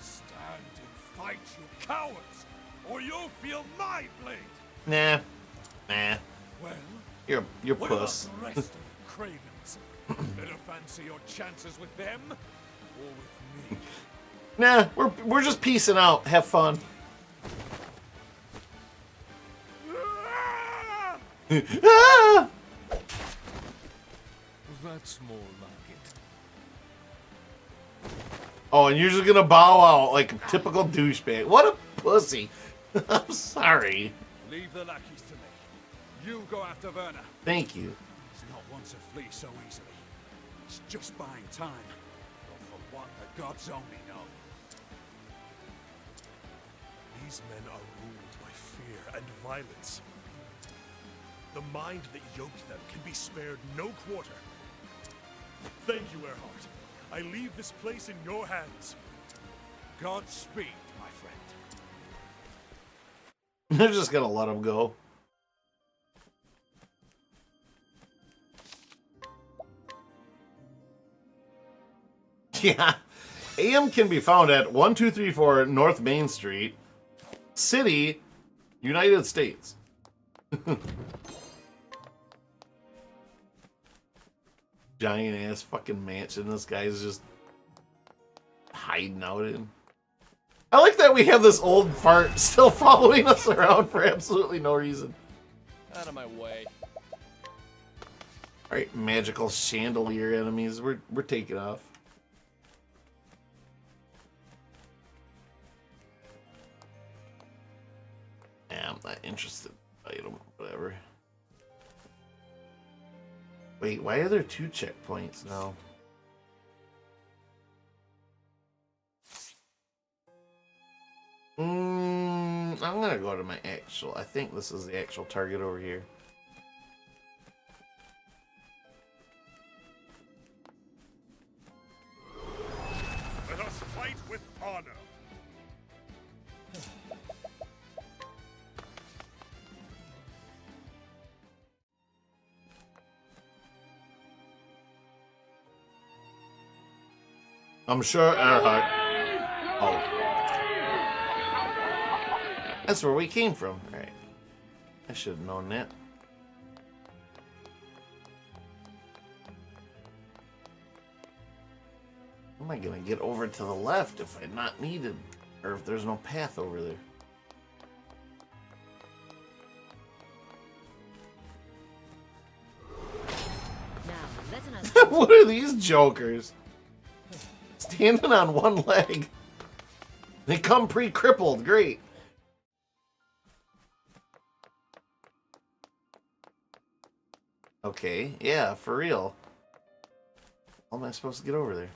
Stand and fight, you cowards, or you'll feel my blade. Nah. Well, You're what puss. about the rest of you cravens? Better fancy your chances with them, or with me. Nah, we're just peacing out. Have fun. Ah! That's more like it. Oh, and you're just gonna bow out like a typical douchebag. What a pussy. I'm sorry. Leave the lackeys to me. You go after Werner. Thank you. He's not one to flee so easily. He's just buying time. Or for what the gods only know. These men are ruled by fear and violence. The mind that yoked them can be spared no quarter. Thank you, Earhart. I leave this place in your hands. Godspeed, my friend. They're just gonna let him go. Yeah. AM can be found at 1234 North Main Street, City, United States. Giant ass fucking mansion this guy's just hiding out in. I like that we have this old fart still following us around for absolutely no reason. Out of my way. Alright, magical chandelier enemies. We're taking off. Yeah, I'm not interested. Item, whatever. Wait, why are there 2 checkpoints now? I'm gonna go to my actual. I think this is the actual target over here. Let us fight with honor. I'm sure Earhart. Oh. That's where we came from. Alright. I should have known that. How am I gonna get over to the left if I'm not needed? Or if there's no path over there? What are these jokers? Standing on one leg. They come pre-crippled. Great. Okay, yeah, for real. How am I supposed to get over there?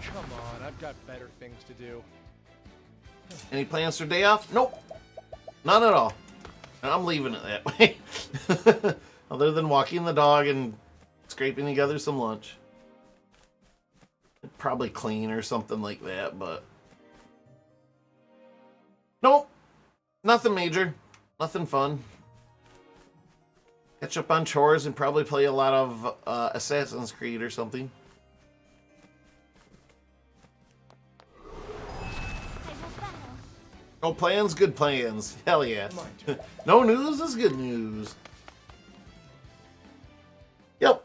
Come on, I've got better things to do. Any plans for day off? Nope. None at all. I'm leaving it that way. Other than walking the dog and scraping together some lunch. Probably clean or something like that, but... Nope. Nothing major. Nothing fun. Catch up on chores and probably play a lot of Assassin's Creed or something. No plans, good plans. Hell yeah. No news is good news. Yep.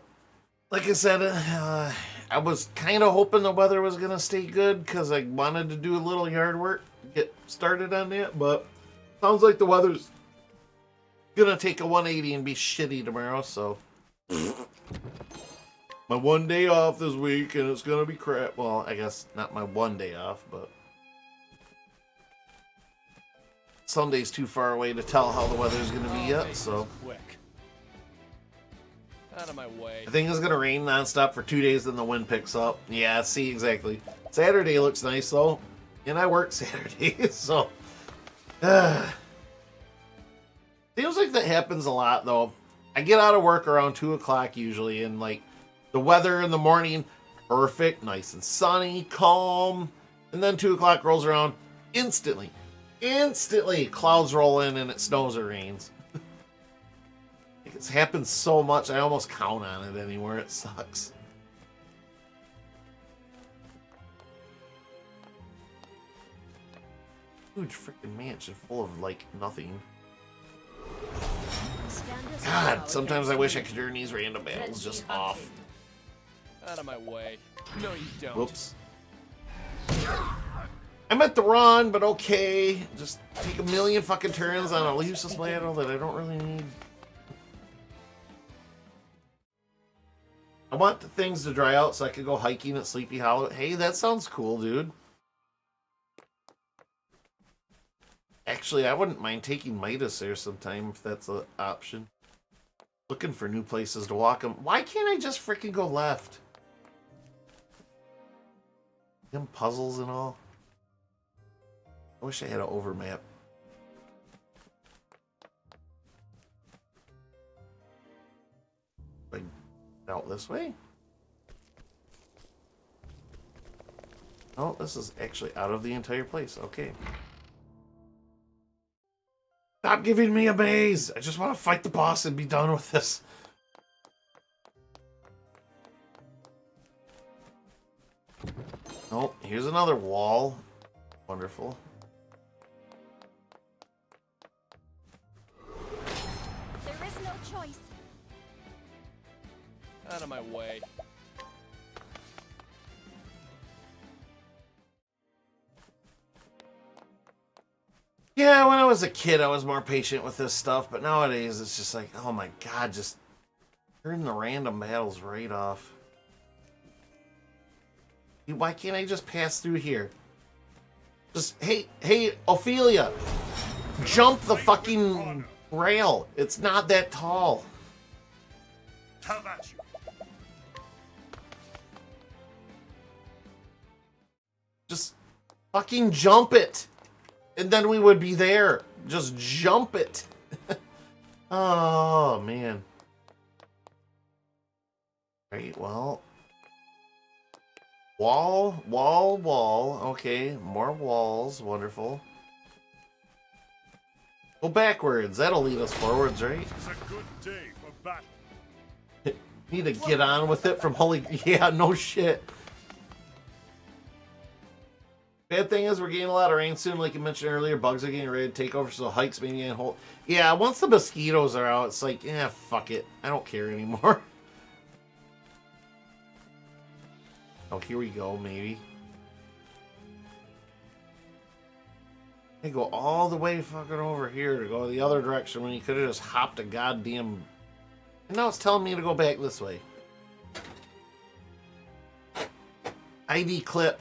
Like I said, I was kind of hoping the weather was going to stay good because I wanted to do a little yard work, get started on that, but sounds like the weather's going to take a 180 and be shitty tomorrow, so. My one day off this week and it's going to be crap. Well, I guess not my one day off, but. Sunday's too far away to tell how the weather's going to be yet, so. Quick. Out of my way. I think it's going to rain nonstop for 2 days, then the wind picks up. Yeah, see, exactly. Saturday looks nice, though. And I work Saturday, so. Seems like that happens a lot, though. I get out of work around 2 o'clock usually, and, like, the weather in the morning, perfect, nice and sunny, calm. And then 2 o'clock rolls around, instantly, clouds roll in and it snows or rains. It's happened so much, I almost count on it anymore. It sucks. Huge freaking mansion full of, like, nothing. God, sometimes I wish I could turn these random battles just off. Out of my way. No, you don't. Whoops. I meant to run, but okay. Just take a million fucking turns on a useless battle that I don't really need. I want the things to dry out so I could go hiking at Sleepy Hollow. Hey, that sounds cool, dude. Actually, I wouldn't mind taking Midas there sometime if that's an option. Looking for new places to walk them. Why can't I just freaking go left? Them puzzles and all. I wish I had an overmap. Like, out this way? Oh, this is actually out of the entire place. Okay. Stop giving me a maze! I just want to fight the boss and be done with this. Oh, here's another wall. Wonderful. There is no choice. Out of my way. Yeah, when I was a kid, I was more patient with this stuff, but nowadays it's just like, oh my god, just turn the random battles right off. Why can't I just pass through here? Just, hey, Ophelia, jump the fucking rail. It's not that tall. Have at you. Just fucking jump it. And then we would be there. Just jump it. Oh, man. Right, well. Wall. Okay, more walls. Wonderful. Go backwards. That'll lead us forwards, right? It's a good day for battle. Need to get on with it from holy... Yeah, no shit. Bad thing is we're getting a lot of rain soon, like you mentioned earlier. Bugs are getting ready to take over, so hikes maybe and hold. Yeah, once the mosquitoes are out, it's like, yeah, fuck it. I don't care anymore. Oh, here we go, maybe. I go all the way fucking over here to go the other direction when you could have just hopped a goddamn... And now it's telling me to go back this way. ID clip.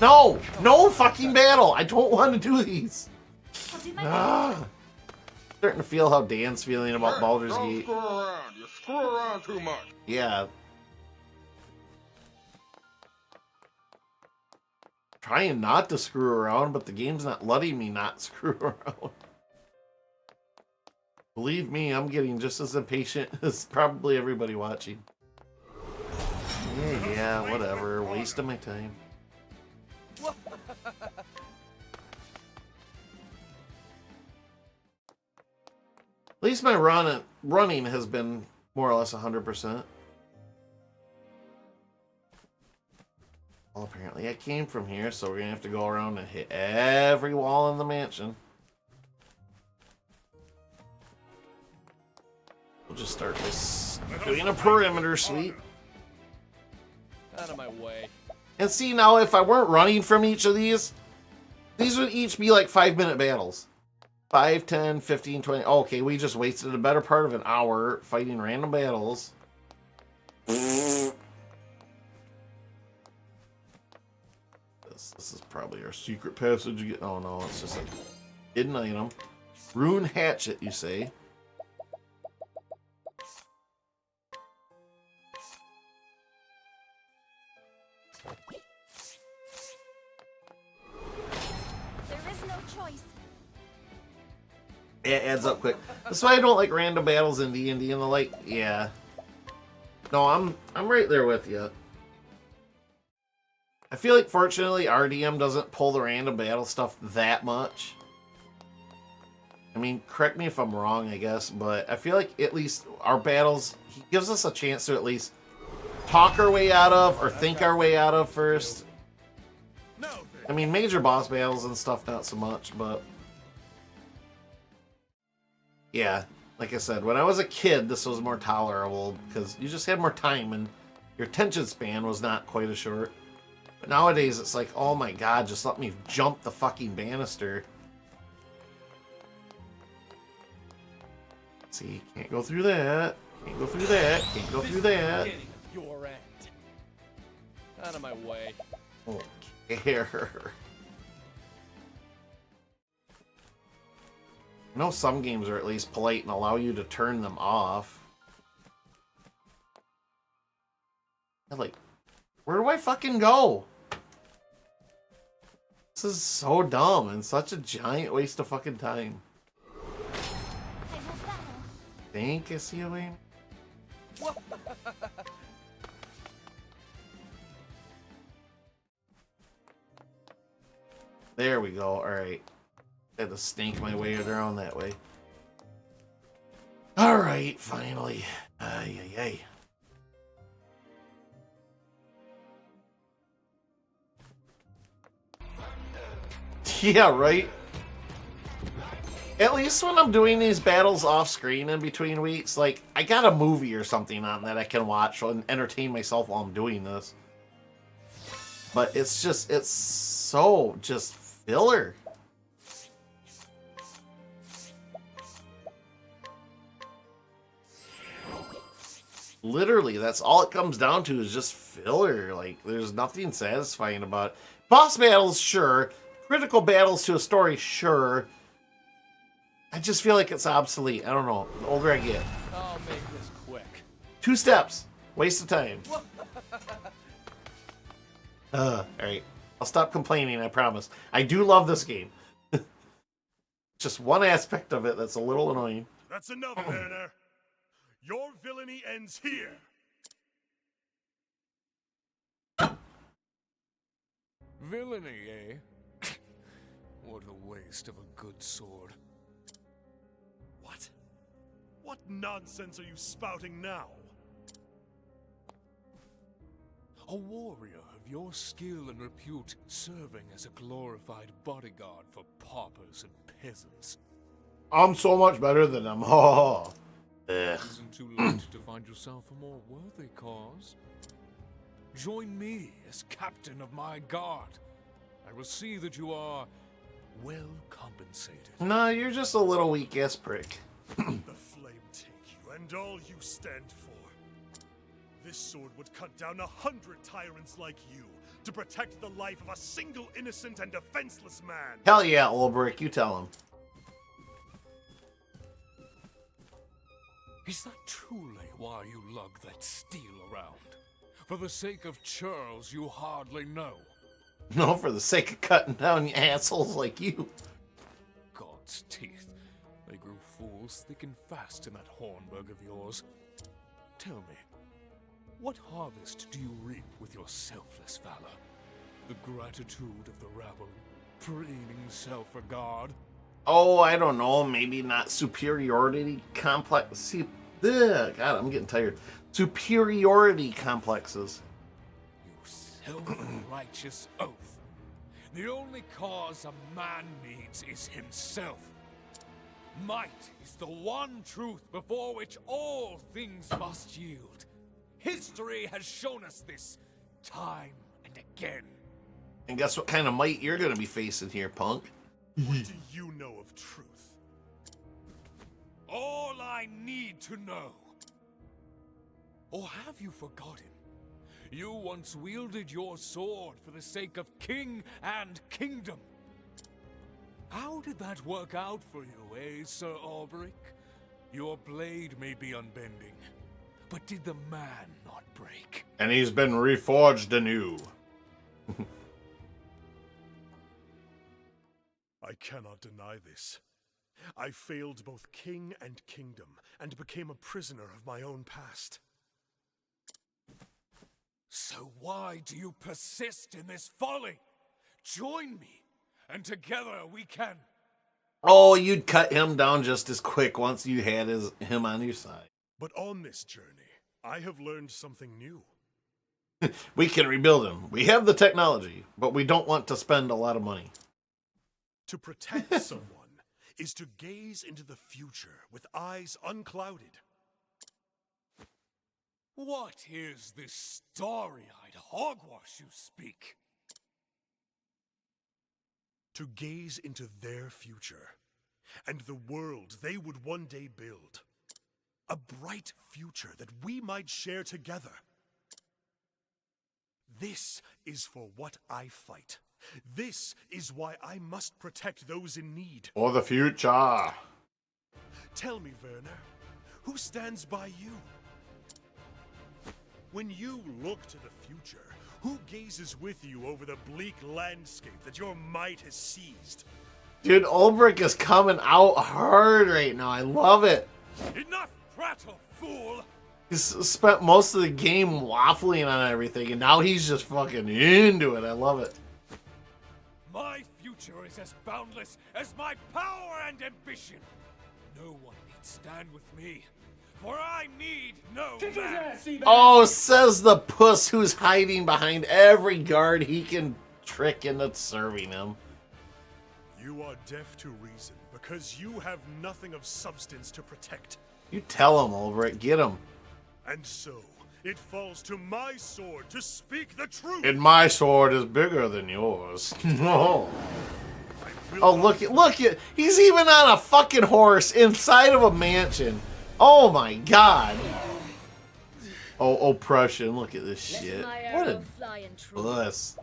No! No fucking battle! I don't want to do these! Ah. Starting to feel how Dan's feeling about Baldur's Gate. Screw around. You screw around too much. Yeah. Trying not to screw around, but the game's not letting me not screw around. Believe me, I'm getting just as impatient as probably everybody watching. Yeah, whatever. Waste of my time. At least my running has been more or less 100%. Well, apparently I came from here, so we're going to have to go around and hit every wall in the mansion. We'll just start by doing a perimeter sweep. Out of my way. And see, now if I weren't running from each of these would each be like 5-minute battles. 5, 10, 15, 20. Okay, we just wasted a better part of an hour fighting random battles. This is probably our secret passage. Oh no, it's just a hidden item. Rune hatchet, you say? It adds up quick. That's why I don't like random battles in D&D and the like. Yeah. No, I'm right there with you. I feel like fortunately RDM doesn't pull the random battle stuff that much. I mean, correct me if I'm wrong, I guess, but I feel like at least our battles, he gives us a chance to at least talk our way out of or think our way out of first. I mean, major boss battles and stuff, not so much, but yeah, like I said, when I was a kid, this was more tolerable because you just had more time and your attention span was not quite as short. But nowadays, it's like, oh my god, just let me jump the fucking banister. See, can't go through that. Can't go through that. Can't go through that. Your end. Out of my way. Don't care. I know some games are at least polite and allow you to turn them off. Like, where do I fucking go? This is so dumb and such a giant waste of fucking time. Thank you, ceiling. There we go. Alright. Had to stink my way around that way. Alright, finally. Ay, ay, ay. Yeah, right? At least when I'm doing these battles off screen in between weeks, like, I got a movie or something on that I can watch and entertain myself while I'm doing this. But it's just, it's so just filler. Literally, that's all it comes down to is just filler. Like, there's nothing satisfying about it. Boss battles, sure. Critical battles to a story, sure. I just feel like it's obsolete. I don't know. The older I get. I'll make this quick. 2 steps. Waste of time. Alright. I'll stop complaining, I promise. I do love this game. Just one aspect of it that's a little annoying. That's enough, Werner. Your villainy ends here. Villainy, eh? What a waste of a good sword. What? What nonsense are you spouting now? A warrior of your skill and repute serving as a glorified bodyguard for paupers and peasants. I'm so much better than them. Oh. Isn't too late to find yourself a more worthy cause. Join me as captain of my guard. I will see that you are well compensated. No, you're just a little weak-ass prick. The flame take you and all you stand for. This sword would cut down 100 tyrants like you to protect the life of a single innocent and defenseless man. Hell yeah, Ulbrich, you tell him. Is that truly why you lug that steel around? For the sake of churls you hardly know? No, for the sake of cutting down assholes like you. God's teeth. They grew fools thick and fast in that Hornburg of yours. Tell me, what harvest do you reap with your selfless valor? The gratitude of the rabble, preening self-regard? Oh, I don't know. Maybe not superiority complex. See, ugh, God, I'm getting tired. Superiority complexes. Self-righteous oath. The only cause a man needs is himself. Might is the one truth before which all things must yield. History has shown us this time and again. And guess what kind of might you're going to be facing here, punk? What do you know of truth? All I need to know. Or have you forgotten? You once wielded your sword for the sake of king and kingdom. How did that work out for you, eh, Sir Ulbrich? Your blade may be unbending, but did the man not break? And he's been reforged anew. I cannot deny this. I failed both king and kingdom, and became a prisoner of my own past. So why do you persist in this folly? Join me, and together we can... Oh, you'd cut him down just as quick once you had him on your side. But on this journey, I have learned something new. We can rebuild him. We have the technology, but we don't want to spend a lot of money. To protect someone is to gaze into the future with eyes unclouded. What is this starry-eyed hogwash you speak? To gaze into their future, and the world they would one day build. A bright future that we might share together. This is for what I fight. This is why I must protect those in need. For the future. Tell me, Werner, who stands by you? When you look to the future, Who gazes with you over the bleak landscape that your might has seized? Dude, Ulbrich is coming out hard right now. I love it. Enough prattle, fool! He's spent most of the game waffling on everything, and now he's just fucking into it. I love it. My future is as boundless as my power and ambition. No one can stand with me, for I need no man. Oh, says the puss who's hiding behind every guard he can trick into serving him. You are deaf to reason because you have nothing of substance to protect. You tell him, Ulbrich. Get him. And so, it falls to my sword to speak the truth. And my sword is bigger than yours. No. Oh, look at, he's even on a fucking horse inside of a mansion. Oh my god. Oh, oppression, look at this shit. What a puss.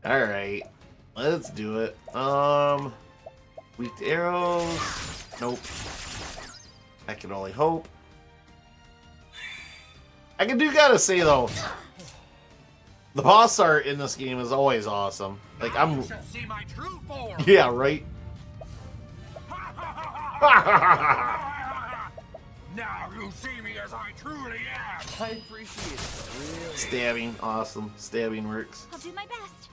Alright, let's do it. Weak to arrows. Nope. I can only hope. I do gotta say though, the boss art in this game is always awesome. Like See my true form. yeah, right. Now you see me as I truly am. I appreciate it. Really. Stabbing, awesome. Stabbing works. I'll do my best.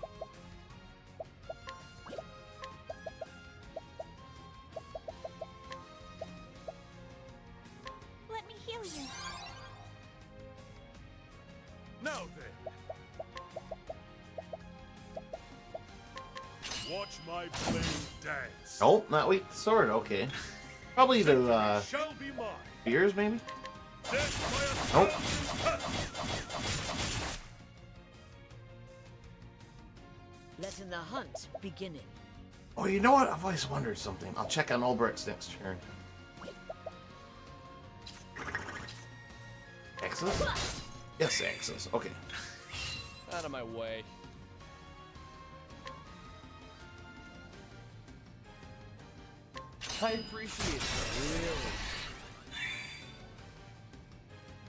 Let me heal you. Now then. Watch my blade dance. Nope, not weak to sword. Okay, probably to Shall be mine. spears maybe. Death Nope. Letting the hunt begin. Oh, you know what? I've always wondered something. I'll check on Ulbricht's next turn. Axis? Yes, Axis. Okay. Out of my way. I appreciate it. Really.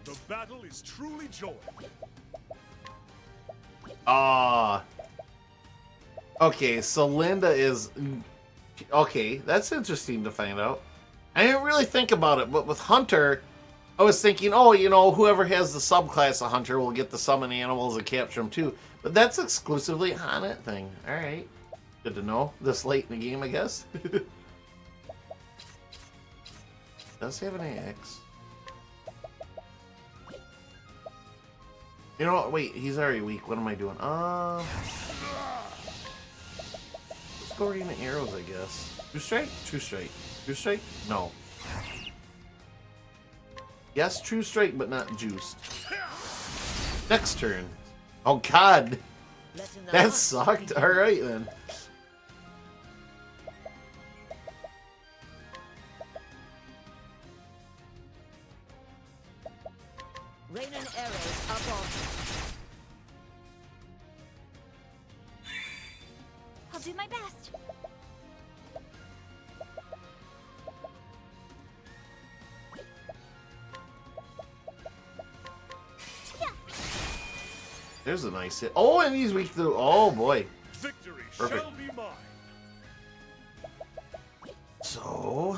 The battle is truly joy. Ah. Okay, so Linda is... Okay, that's interesting to find out. I didn't really think about it, but with Hunter, I was thinking, oh, you know, whoever has the subclass of Hunter will get to summon animals and capture them too. But that's exclusively a Hanet thing. Alright. Good to know. This late in the game, I guess. Does he have an AX? You know what? Wait, he's already weak. What am I doing? Let's go arena arrows, I guess. True strike? True strike. True strike? No. Yes, true strike, but not juiced. Next turn. Oh god! That sucked. Alright then. Raining arrows up on. I'll do my best. There's a nice hit. Oh, and he's weak to... Oh boy. Victory Perfect. shall be mine. So...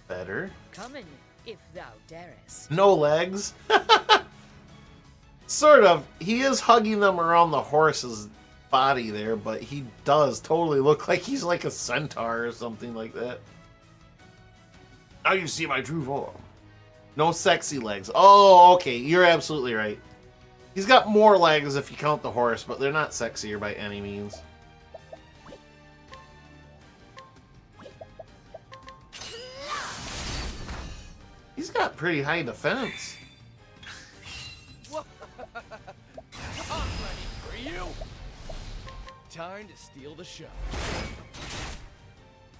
Better. Coming, if thou darest. No legs. Sort of. He is hugging them around the horse's body there, but he does totally look like he's like a centaur or something like that. Now you see my true form. No sexy legs. Oh, okay. You're absolutely right. He's got more legs if you count the horse, but they're not sexier by any means. He's got pretty high defense. I'm ready for you. Time to steal the show.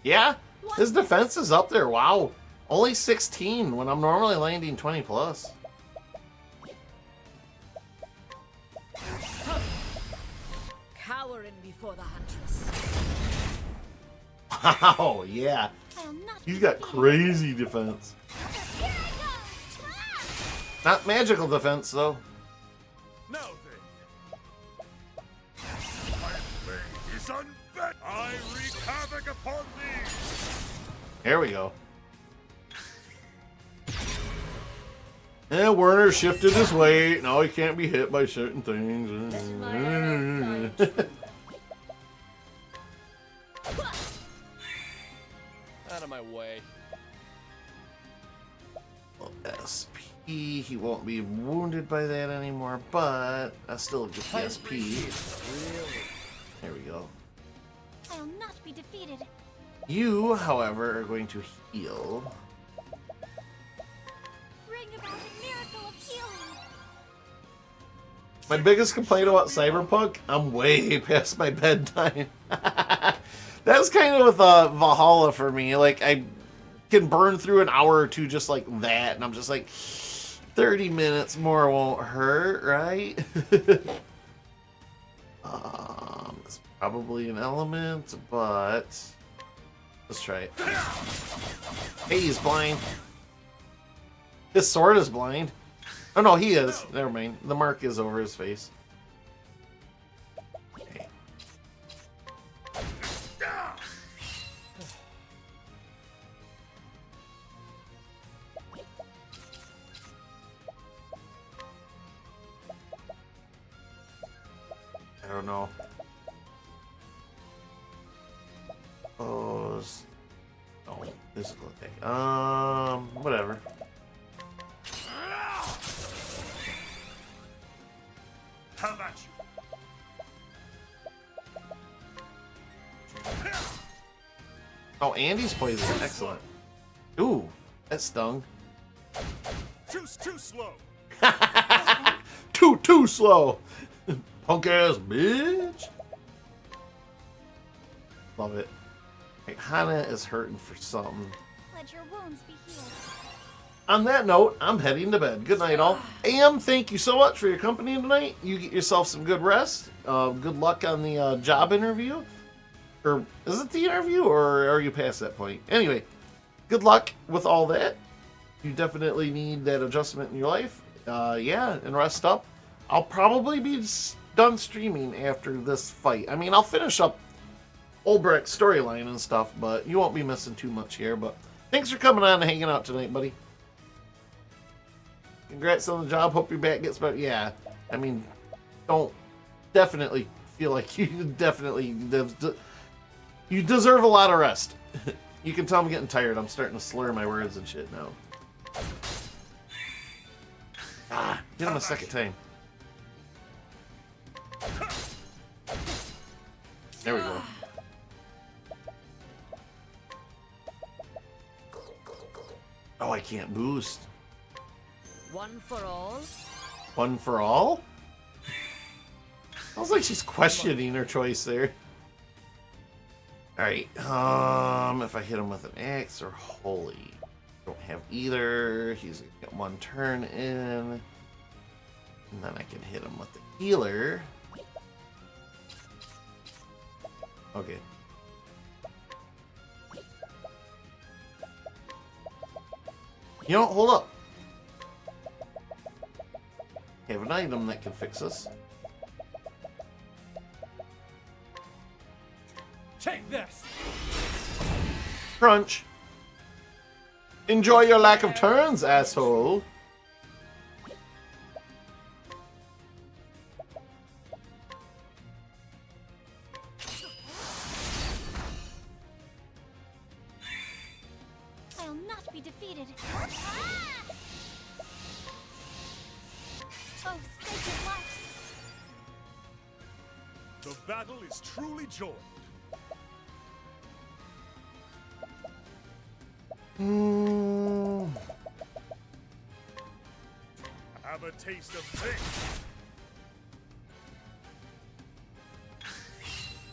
Yeah, his defense is up there. Wow. Only 16 when I'm normally landing 20 plus. Cowering before the huntress. Wow, yeah. He's got crazy defense. Here I go! Not magical defense, though. Now then. My blade is unbent. I wreak havoc upon thee. There we go. Yeah, Werner shifted his weight. Now he can't be hit by certain things. Out of my way. Well, SP, he won't be wounded by that anymore, but I still get the SP. There we go. I'll not be defeated. You, however, are going to heal. Bring about a miracle of healing. My biggest complaint about Cyberpunk, I'm way past my bedtime. That's kind of with Valhalla for me. Like, I can burn through an hour or two just like that, and I'm just like, 30 minutes more won't hurt, right? It's probably an element, but let's try it. Hey, he's blind. His sword is blind. Oh no, he is. Never mind. The mark is over his face. Okay. I don't know. Oh, physical attack. Whatever. How about you? Oh, Andy's poison. Excellent. Ooh, that stung. Too slow. Too slow. Punk ass bitch. Love it. Right, Hana is hurting for something. Let your wounds be healed. On that note, I'm heading to bed. Good night, all. Am, thank you so much for your company tonight. You get yourself some good rest. Good luck on the job interview. Or is it the interview, or are you past that point? Anyway, good luck with all that. You definitely need that adjustment in your life. Yeah, and rest up. I'll probably be done streaming after this fight. I mean, I'll finish up Olbrecht's storyline and stuff, but you won't be missing too much here. But thanks for coming on and hanging out tonight, buddy. Congrats on the job. Hope your back gets better. Yeah, I mean, don't definitely feel like you you deserve a lot of rest. You can tell I'm getting tired. I'm starting to slur my words and shit now. Ah, get him a second time. There we go. Oh, I can't boost. One for all? One for all? Sounds like she's questioning her choice there. Alright, if I hit him with an axe or holy. Don't have either. He's gonna get one turn in. And then I can hit him with the healer. Okay. You know, hold up. I have an item that can fix us. Take this. Crunch. Enjoy your lack of turns, asshole. I'll not be defeated. Oh, sacred life. The battle is truly joined. Have a taste of this.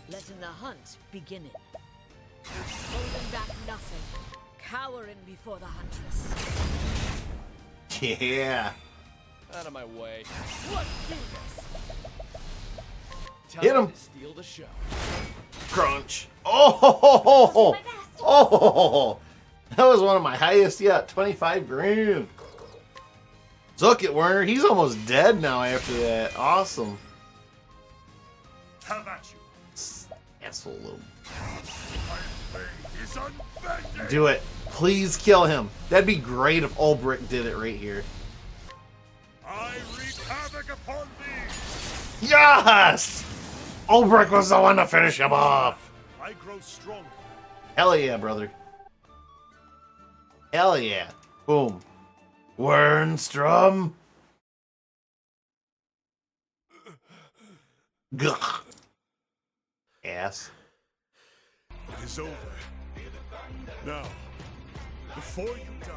Letting the hunt begin. Holding back nothing. Cowering before the huntress. Yeah. Out of my way. What Time Hit him. to steal the show. Crunch. Oh, oh, that was one of my highest yet. 25 grand. Suck it, Werner. He's almost dead now after that. Awesome. Have at you. Asshole little. My blade is unbending. Do it. Please kill him. That'd be great if Ulbrich did it right here. I wreak havoc upon thee. Yes! Ulbrich was the one to finish him off. I grow strong. Hell yeah, brother. Hell yeah. Boom. Wernstrom. Gah. Ass. It is over. Now, before you die.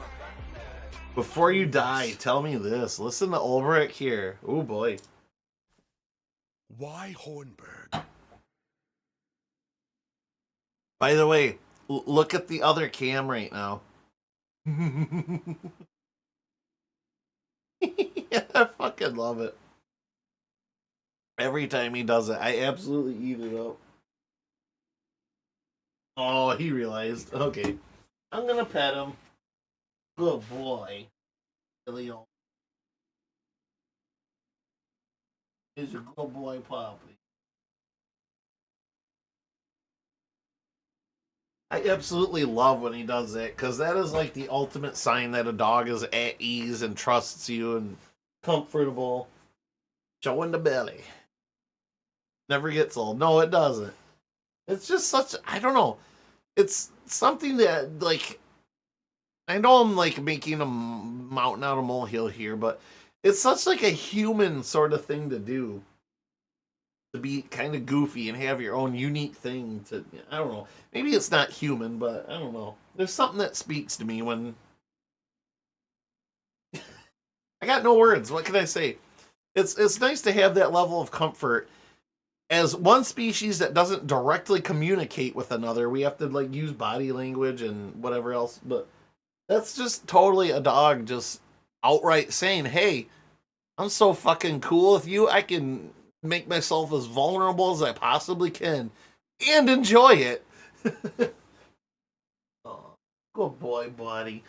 Before you die, tell me this. Listen to Ulbrich here. Oh boy. Why Hornburg? By the way, look at the other cam right now. I fucking love it. Every time he does it, I absolutely eat it up. Oh, he realized. Okay. I'm gonna pet him. Good boy. Leo. He's a good boy, Poppy. I absolutely love when he does that, because that is like the ultimate sign that a dog is at ease and trusts you and comfortable. Showing the belly. Never gets old. No, it doesn't. It's just such, I don't know. It's something that, like, I know I'm like making a mountain out of molehill here, but it's such like a human sort of thing to do. To be kind of goofy and have your own unique thing to, I don't know. Maybe it's not human, but I don't know. There's something that speaks to me when I got no words. What can I say? It's nice to have that level of comfort. As one species that doesn't directly communicate with another, we have to like use body language and whatever else, but that's just totally a dog just outright saying, "Hey, I'm so fucking cool with you. I can make myself as vulnerable as I possibly can and enjoy it." Oh, good boy, buddy.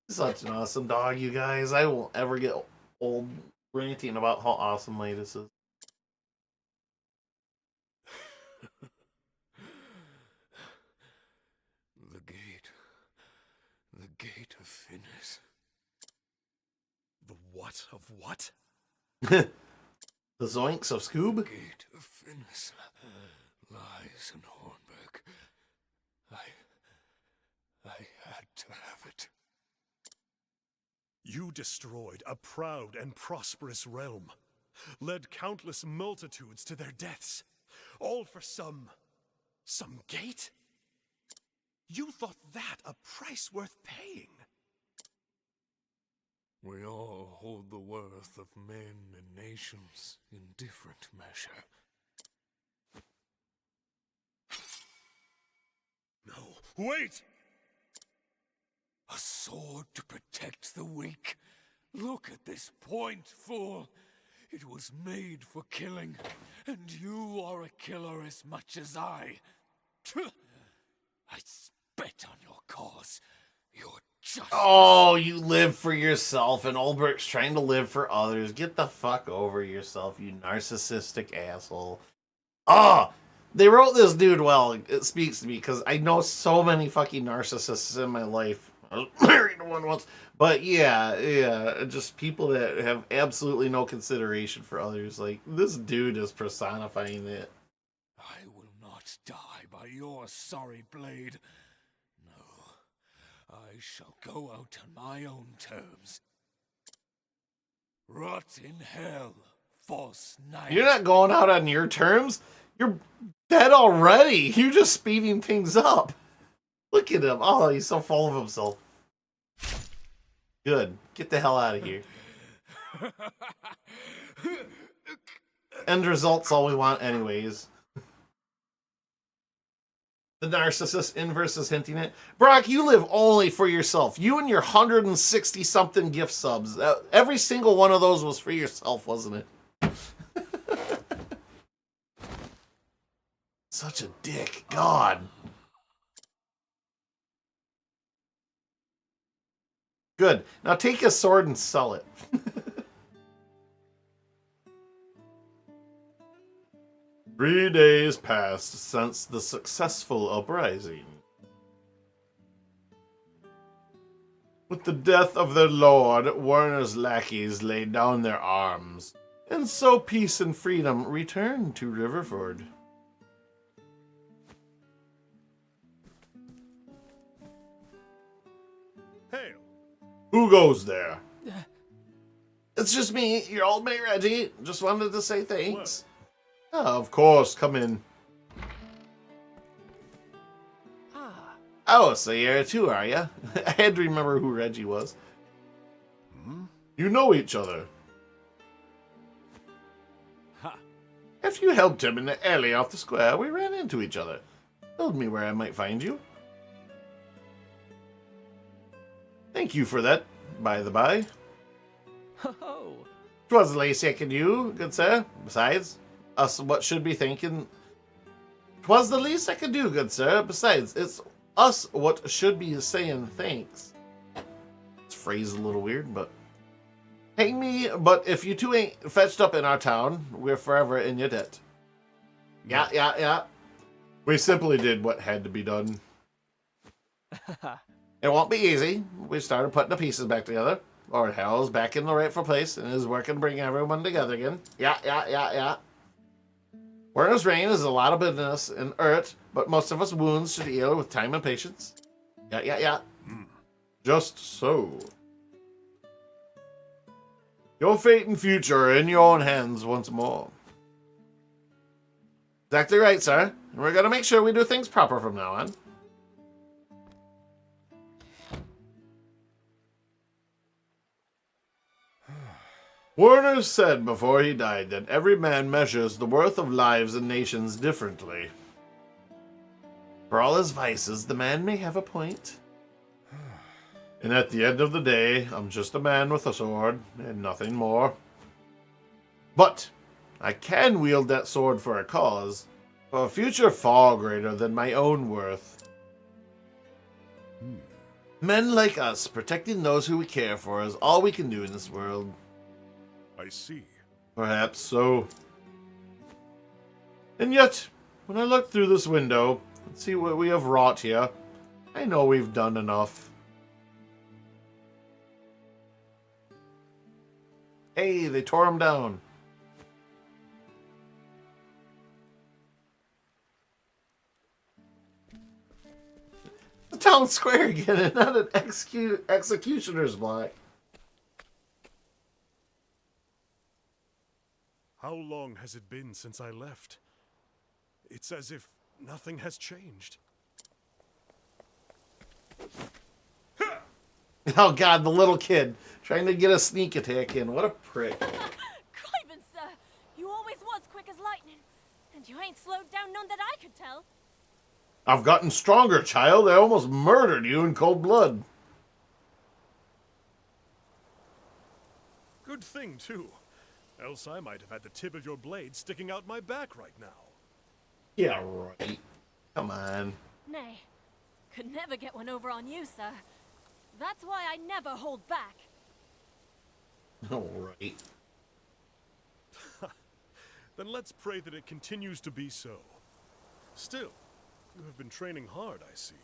Such an awesome dog, you guys. I won't ever get old ranting about how awesome Midas is. The gate of Finis. The what of what? The zoinks of Scoob? Gate of Finis lies in Hornburg. I had to have it. You destroyed a proud and prosperous realm, led countless multitudes to their deaths, all for some gate? You thought that a price worth paying? We all hold the worth of men and nations in different measure. No, wait! A sword to protect the weak. Look at this point, fool. It was made for killing, and you are a killer as much as I. I spit on your cause. Your justice. Oh, you live for yourself, and Ulbrich's trying to live for others. Get the fuck over yourself, you narcissistic asshole. Oh, they wrote this dude well. It speaks to me, because I know so many fucking narcissists in my life. I was married to one once. But yeah, just people that have absolutely no consideration for others. Like, this dude is personifying it. I will not die by your sorry blade. No, I shall go out on my own terms. Rot in hell, false knight. You're not going out on your terms. You're dead already. You're just speeding things up. Look at him. Oh, he's so full of himself. Good. Get the hell out of here. End result's all we want anyways. The narcissist inverse is hinting at. Brock, you live only for yourself. You and your 160-something gift subs. Every single one of those was for yourself, wasn't it? Such a dick. God. Good. Now take his sword and sell it. 3 days passed since the successful uprising. With the death of their lord, Warner's lackeys laid down their arms, and so peace and freedom returned to Riverford. Hail! Who goes there? It's just me, your old mate Reggie. Just wanted to say thanks. Oh, of course, come in. Oh, so you're two, are you? I had to remember who Reggie was. You know each other. After you helped him in the alley off the square, we ran into each other. Told me where I might find you. Thank you for that, by the by. Ho! 'Twas the least I could do, good sir. Besides, us what should be thinking. 'Twas the least I could do, good sir. Besides, it's us what should be saying thanks. It's phrased a little weird, but hang me. But if you two ain't fetched up in our town, we're forever in your debt. Yeah. We simply did what had to be done. It won't be easy. We started putting the pieces back together. Lord Hell's back in the rightful place and is working to bring everyone together again. Yeah. Werner's reign is a lot of business and hurt, but most of us wounds should heal with time and patience. Yeah. Just so. Your fate and future are in your own hands once more. Exactly right, sir. And we're gonna make sure we do things proper from now on. Werner said before he died that every man measures the worth of lives and nations differently. For all his vices, the man may have a point. And at the end of the day, I'm just a man with a sword, and nothing more. But I can wield that sword for a cause, for a future far greater than my own worth. Men like us, protecting those who we care for, is all we can do in this world. I see. Perhaps so. And yet, when I look through this window and see what we have wrought here, I know we've done enough. Hey, they tore him down. The town square again, and not an executioner's block. How long has it been since I left? It's as if nothing has changed. Oh god, the little kid trying to get a sneak attack in. What a prick. Criven, sir! You always was quick as lightning, and you ain't slowed down none that I could tell. I've gotten stronger, child. I almost murdered you in cold blood. Good thing, too. Else I might have had the tip of your blade sticking out my back right now. Yeah, right. Come on. Nay, could never get one over on you, sir. That's why I never hold back. All right. Then let's pray that it continues to be so. Still, you have been training hard, I see.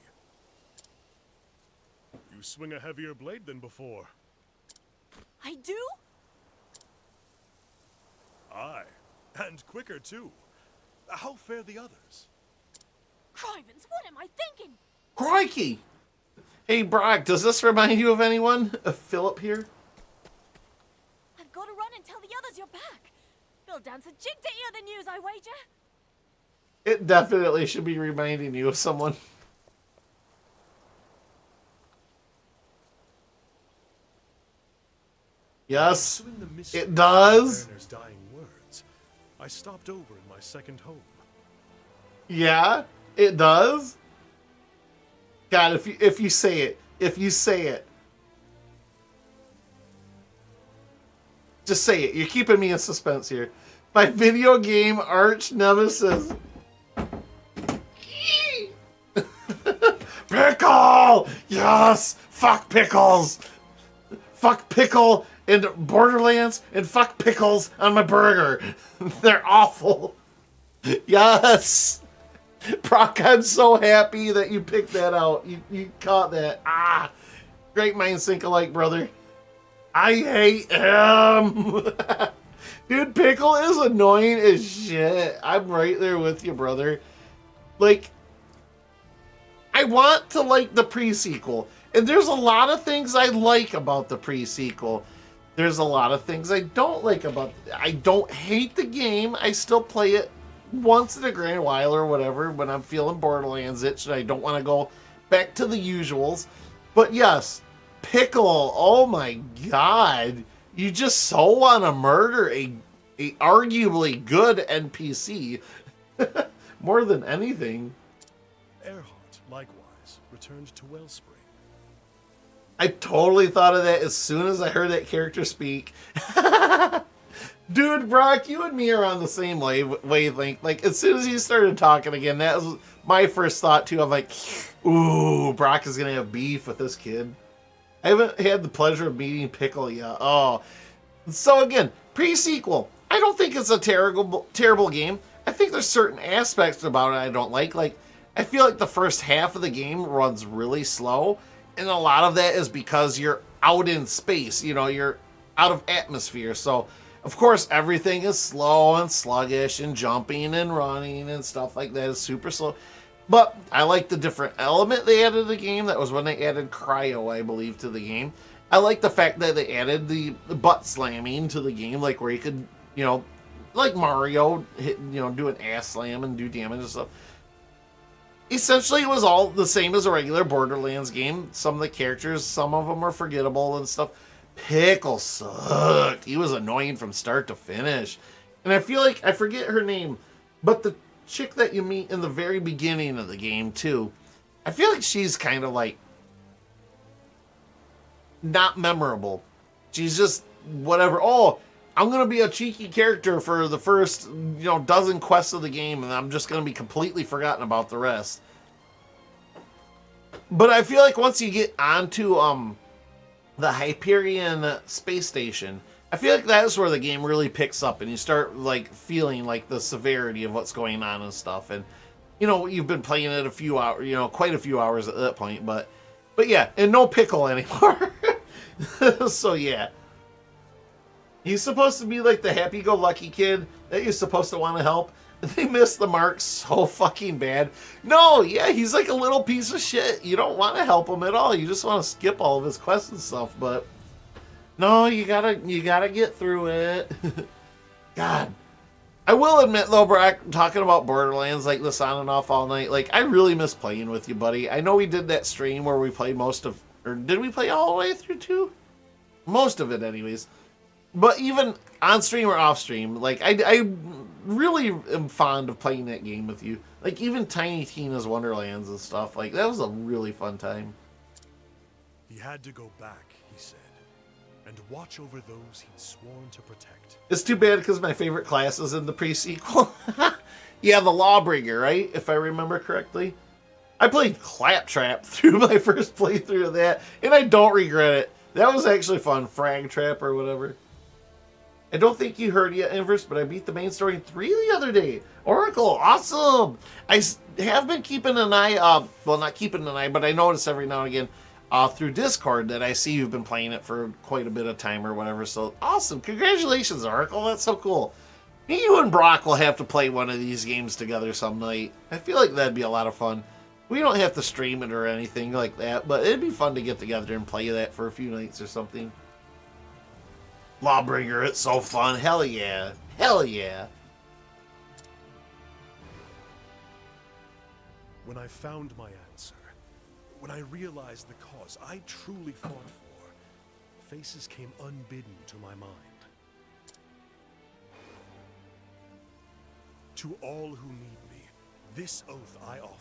You swing a heavier blade than before. I do? Aye, and quicker too. How fare the others? Crivens, what am I thinking? Crikey! Hey, Brock, does this remind you of anyone? Philip here? I've got to run and tell the others you're back. They'll dance a jig to hear the news, I wager. It definitely should be reminding you of someone. Yes, it does. Werner's dying words. I stopped over in my second home. Yeah, it does. God, if you say it, just say it. You're keeping me in suspense here. My video game arch nemesis. Pickle! Yes! Fuck pickles! Fuck pickle in Borderlands and fuck pickles on my burger. They're awful. Yes! Brock, I'm so happy that you picked that out. You caught that. Ah! Great minds think alike, brother. I hate him! Dude, Pickle is annoying as shit. I'm right there with you, brother. Like, I want to like the pre-sequel. And there's a lot of things I like about the pre-sequel. There's a lot of things I don't like about it. I don't hate the game. I still play it once in a grand while or whatever when I'm feeling Borderlands itch and I don't want to go back to the usuals. But yes, Pickle, oh my god. You just so want to murder a arguably good NPC more than anything. Earhart, likewise, returned to Wellspring. I totally thought of that as soon as I heard that character speak. Dude, Brock, you and me are on the same wavelength. Like, as soon as he started talking again, that was my first thought, too. I'm like, ooh, Brock is going to have beef with this kid. I haven't had the pleasure of meeting Pickle yet. Oh. So, again, pre-sequel. I don't think it's a terrible game. I think there's certain aspects about it I don't like. Like, I feel like the first half of the game runs really slow. And a lot of that is because you're out in space. You know, you're out of atmosphere. So, of course, everything is slow and sluggish and jumping and running and stuff like that is super slow. But I like the different element they added to the game. That was when they added cryo, I believe, to the game. I like the fact that they added the butt slamming to the game, like where you could, you know, like Mario, hit, you know, do an ass slam and do damage and stuff. Essentially, it was all the same as a regular Borderlands game. Some of the characters, some of them are forgettable and stuff. Pickle sucked. He was annoying from start to finish. And I feel like, I forget her name, but the chick that you meet in the very beginning of the game, too, I feel like she's kind of like not memorable. She's just whatever. Oh, I'm going to be a cheeky character for the first, you know, dozen quests of the game, and I'm just going to be completely forgotten about the rest. But I feel like once you get onto the Hyperion space station, I feel like that's where the game really picks up, and you start like feeling like the severity of what's going on and stuff. And you know, you've been playing it a few hours, you know, quite a few hours at that point. But yeah, and no Pickle anymore. So yeah. He's supposed to be like the happy-go-lucky kid that you're supposed to want to help. They missed the mark so fucking bad. No, yeah, he's like a little piece of shit. You don't want to help him at all. You just want to skip all of his quests and stuff. But no, you gotta get through it. God, I will admit though, Brock, talking about Borderlands like this on and off all night. Like, I really miss playing with you, buddy. I know we did that stream where we played most of, or did we play all the way through 2? Most of it, anyways. But even on stream or off stream, like, I really am fond of playing that game with you. Like, even Tiny Tina's Wonderlands and stuff. Like, that was a really fun time. He had to go back, he said, and watch over those he'd sworn to protect. It's too bad because my favorite class is in the pre-sequel. Yeah, the Lawbringer, right? If I remember correctly. I played Claptrap through my first playthrough of that, and I don't regret it. That was actually fun. Frag Trap or whatever. I don't think you heard yet, Inverse, but I beat the main story in 3 the other day. Oracle, awesome! I have been keeping an eye, well, not keeping an eye, but I notice every now and again through Discord that I see you've been playing it for quite a bit of time or whatever, so awesome. Congratulations, Oracle, that's so cool. You and Brock will have to play one of these games together some night. I feel like that'd be a lot of fun. We don't have to stream it or anything like that, but it'd be fun to get together and play that for a few nights or something. Lawbringer, it's so fun. Hell yeah. Hell yeah. When I found my answer, when I realized the cause I truly fought for, faces came unbidden to my mind. To all who need me, this oath I offer.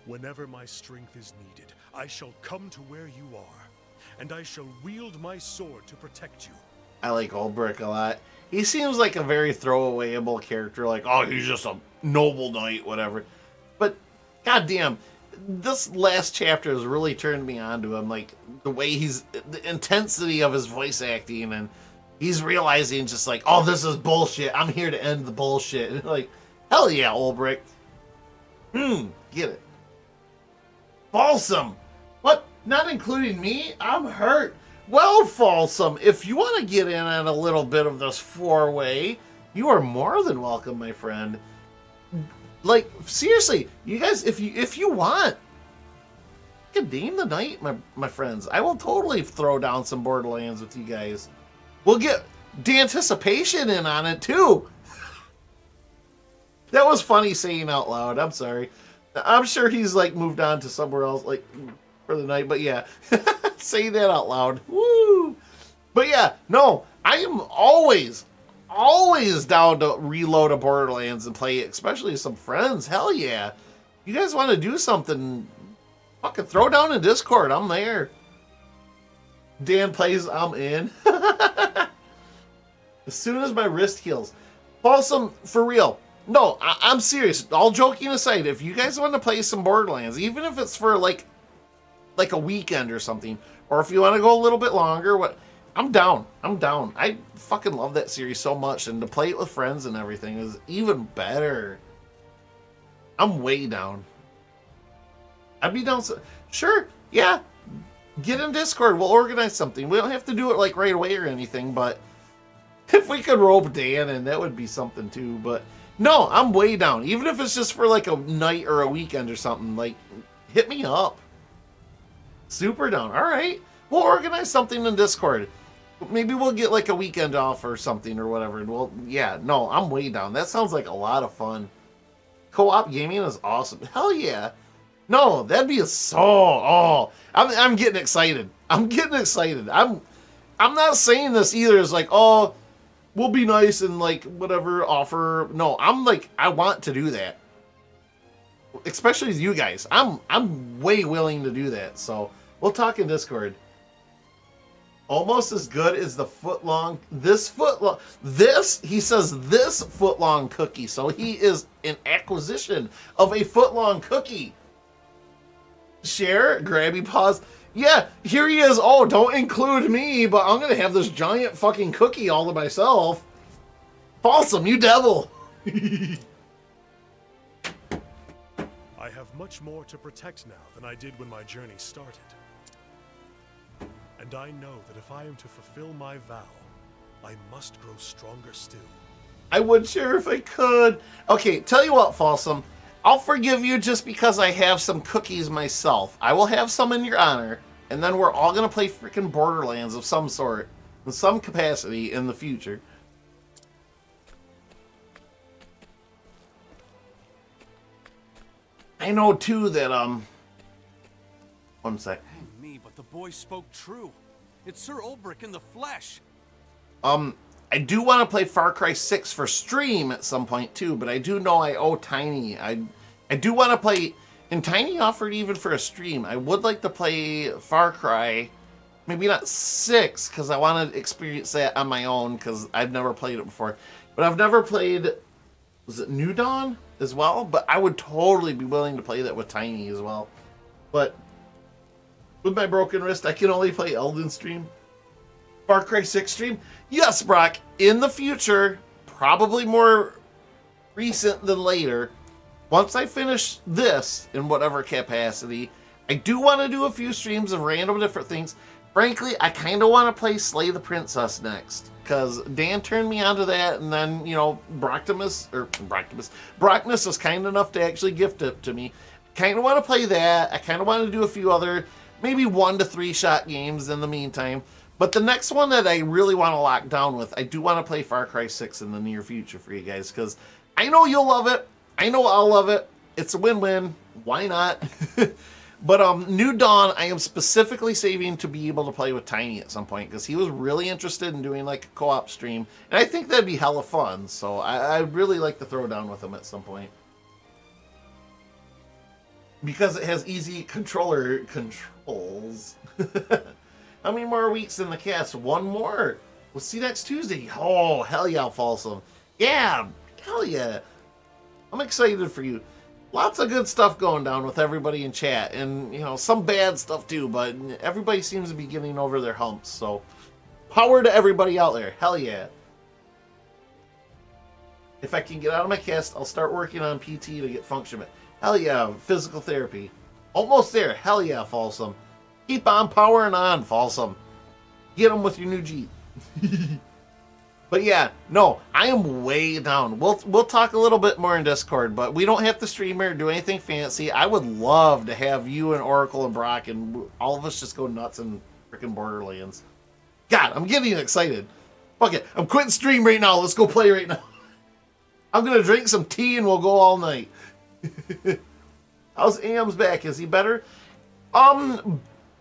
Whenever my strength is needed, I shall come to where you are, and I shall wield my sword to protect you. I like Ulbrich a lot. He seems like a very throwawayable character, like, oh, he's just a noble knight, whatever. But, goddamn, this last chapter has really turned me on to him. Like, the way the intensity of his voice acting, and he's realizing just like, oh, this is bullshit. I'm here to end the bullshit. And like, hell yeah, Ulbrich. Get it. Folsom. What? Not including me? I'm hurt. Well, Folsom, if you want to get in on a little bit of this four-way, you are more than welcome, my friend. Like, seriously, you guys, if you want, you can name the night, my friends. I will totally throw down some Borderlands with you guys. We'll get the anticipation in on it, too. That was funny saying out loud. I'm sorry. I'm sure he's, like, moved on to somewhere else, like, for the night. But, yeah, say that out loud. Woo! But, yeah, no, I am always down to reload a Borderlands and play it, especially with some friends. Hell yeah. You guys want to do something, fucking throw down in Discord. I'm there. Dan plays, I'm in. As soon as my wrist heals. Folsom, for real. No, I'm serious. All joking aside, if you guys want to play some Borderlands, even if it's for like a weekend or something, or if you want to go a little bit longer, I'm down. I fucking love that series so much, and to play it with friends and everything is even better. I'm way down. I'd be down. Sure, yeah. Get in Discord. We'll organize something. We don't have to do it like right away or anything, but if we could rope Dan in, that would be something too. But no, I'm way down. Even if it's just for like a night or a weekend or something, like, hit me up. Super down. All right. We'll organize something in Discord. Maybe we'll get like a weekend off or something or whatever. Well, yeah, no, I'm way down. That sounds like a lot of fun. Co-op gaming is awesome. Hell yeah. No, that'd be I'm getting excited. I'm not saying this either as like, oh, we'll be nice and like whatever offer. No, I'm like, I want to do that. Especially with you guys. I'm way willing to do that. So we'll talk in Discord. Almost as good as the this foot-long cookie. So he is an acquisition of a foot-long cookie. Share, grabby paws. Yeah, here he is. Oh, don't include me, but I'm going to have this giant fucking cookie all to myself. Folsom, you devil. I have much more to protect now than I did when my journey started. And I know that if I am to fulfill my vow, I must grow stronger still. I would share if I could. Okay, tell you what, Folsom. I'll forgive you just because I have some cookies myself. I will have some in your honor, and then we're all going to play freaking Borderlands of some sort, in some capacity in the future. I know, too, that, one sec. Hang me, but the boy spoke true. It's Sir Ulbrich in the flesh. I do want to play Far Cry 6 for stream at some point too, but I do know I owe Tiny. I do want to play, and Tiny offered even for a stream. I would like to play Far Cry, maybe not 6, because I want to experience that on my own, because I've never played it before. But I've never played, was it New Dawn as well? But I would totally be willing to play that with Tiny as well. But with my broken wrist, I can only play Elden stream. Far Cry 6 stream? Yes, Brock. In the future, probably more recent than later, once I finish this in whatever capacity, I do want to do a few streams of random different things. Frankly, I kind of want to play Slay the Princess next, because Dan turned me onto that, and then, you know, Brockness was kind enough to actually gift it to me. Kind of want to play that. I kind of want to do a few other, maybe 1 to 3 shot games in the meantime. But the next one that I really want to lock down with, I do want to play Far Cry 6 in the near future for you guys, because I know you'll love it. I know I'll love it. It's a win-win. Why not? But New Dawn, I am specifically saving to be able to play with Tiny at some point, because he was really interested in doing like a co-op stream, and I think that'd be hella fun. So I'd really like to throw down with him at some point, because it has easy controller controls. How many more weeks in the cast? 1 more. We'll see next Tuesday. Oh, hell yeah, Folsom. Yeah, hell yeah. I'm excited for you. Lots of good stuff going down with everybody in chat. And, you know, some bad stuff too, but everybody seems to be getting over their humps. So, Power to everybody out there. Hell yeah. If I can get out of my cast, I'll start working on PT to get function. Hell yeah, physical therapy. Almost there. Hell yeah, Folsom. Keep on powering on, Folsom. Get them with your new Jeep. But yeah, no, I am way down. We'll talk a little bit more in Discord, but we don't have to stream or do anything fancy. I would love to have you and Oracle and Brock and all of us just go nuts in freaking Borderlands. God, I'm getting excited. Fuck it, I'm quitting stream right now. Let's go play right now. I'm gonna drink some tea and we'll go all night. How's Am's back? Is he better?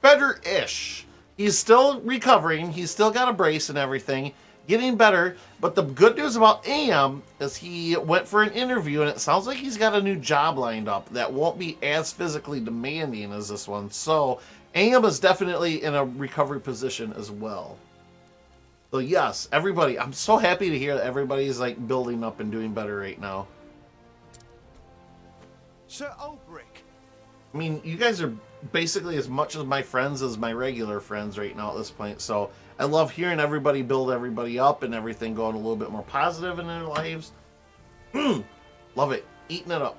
Better-ish. He's still recovering. He's still got a brace and everything. Getting better, but the good news about Am is he went for an interview and it sounds like he's got a new job lined up that won't be as physically demanding as this one. So Am is definitely in a recovery position as well. So yes, everybody, I'm so happy to hear that everybody's like building up and doing better right now. Sir Ulbrich. I mean, you guys are basically as much as my friends as my regular friends right now at this point. So I love hearing everybody build everybody up and everything going a little bit more positive in their lives. Love it. Eating it up.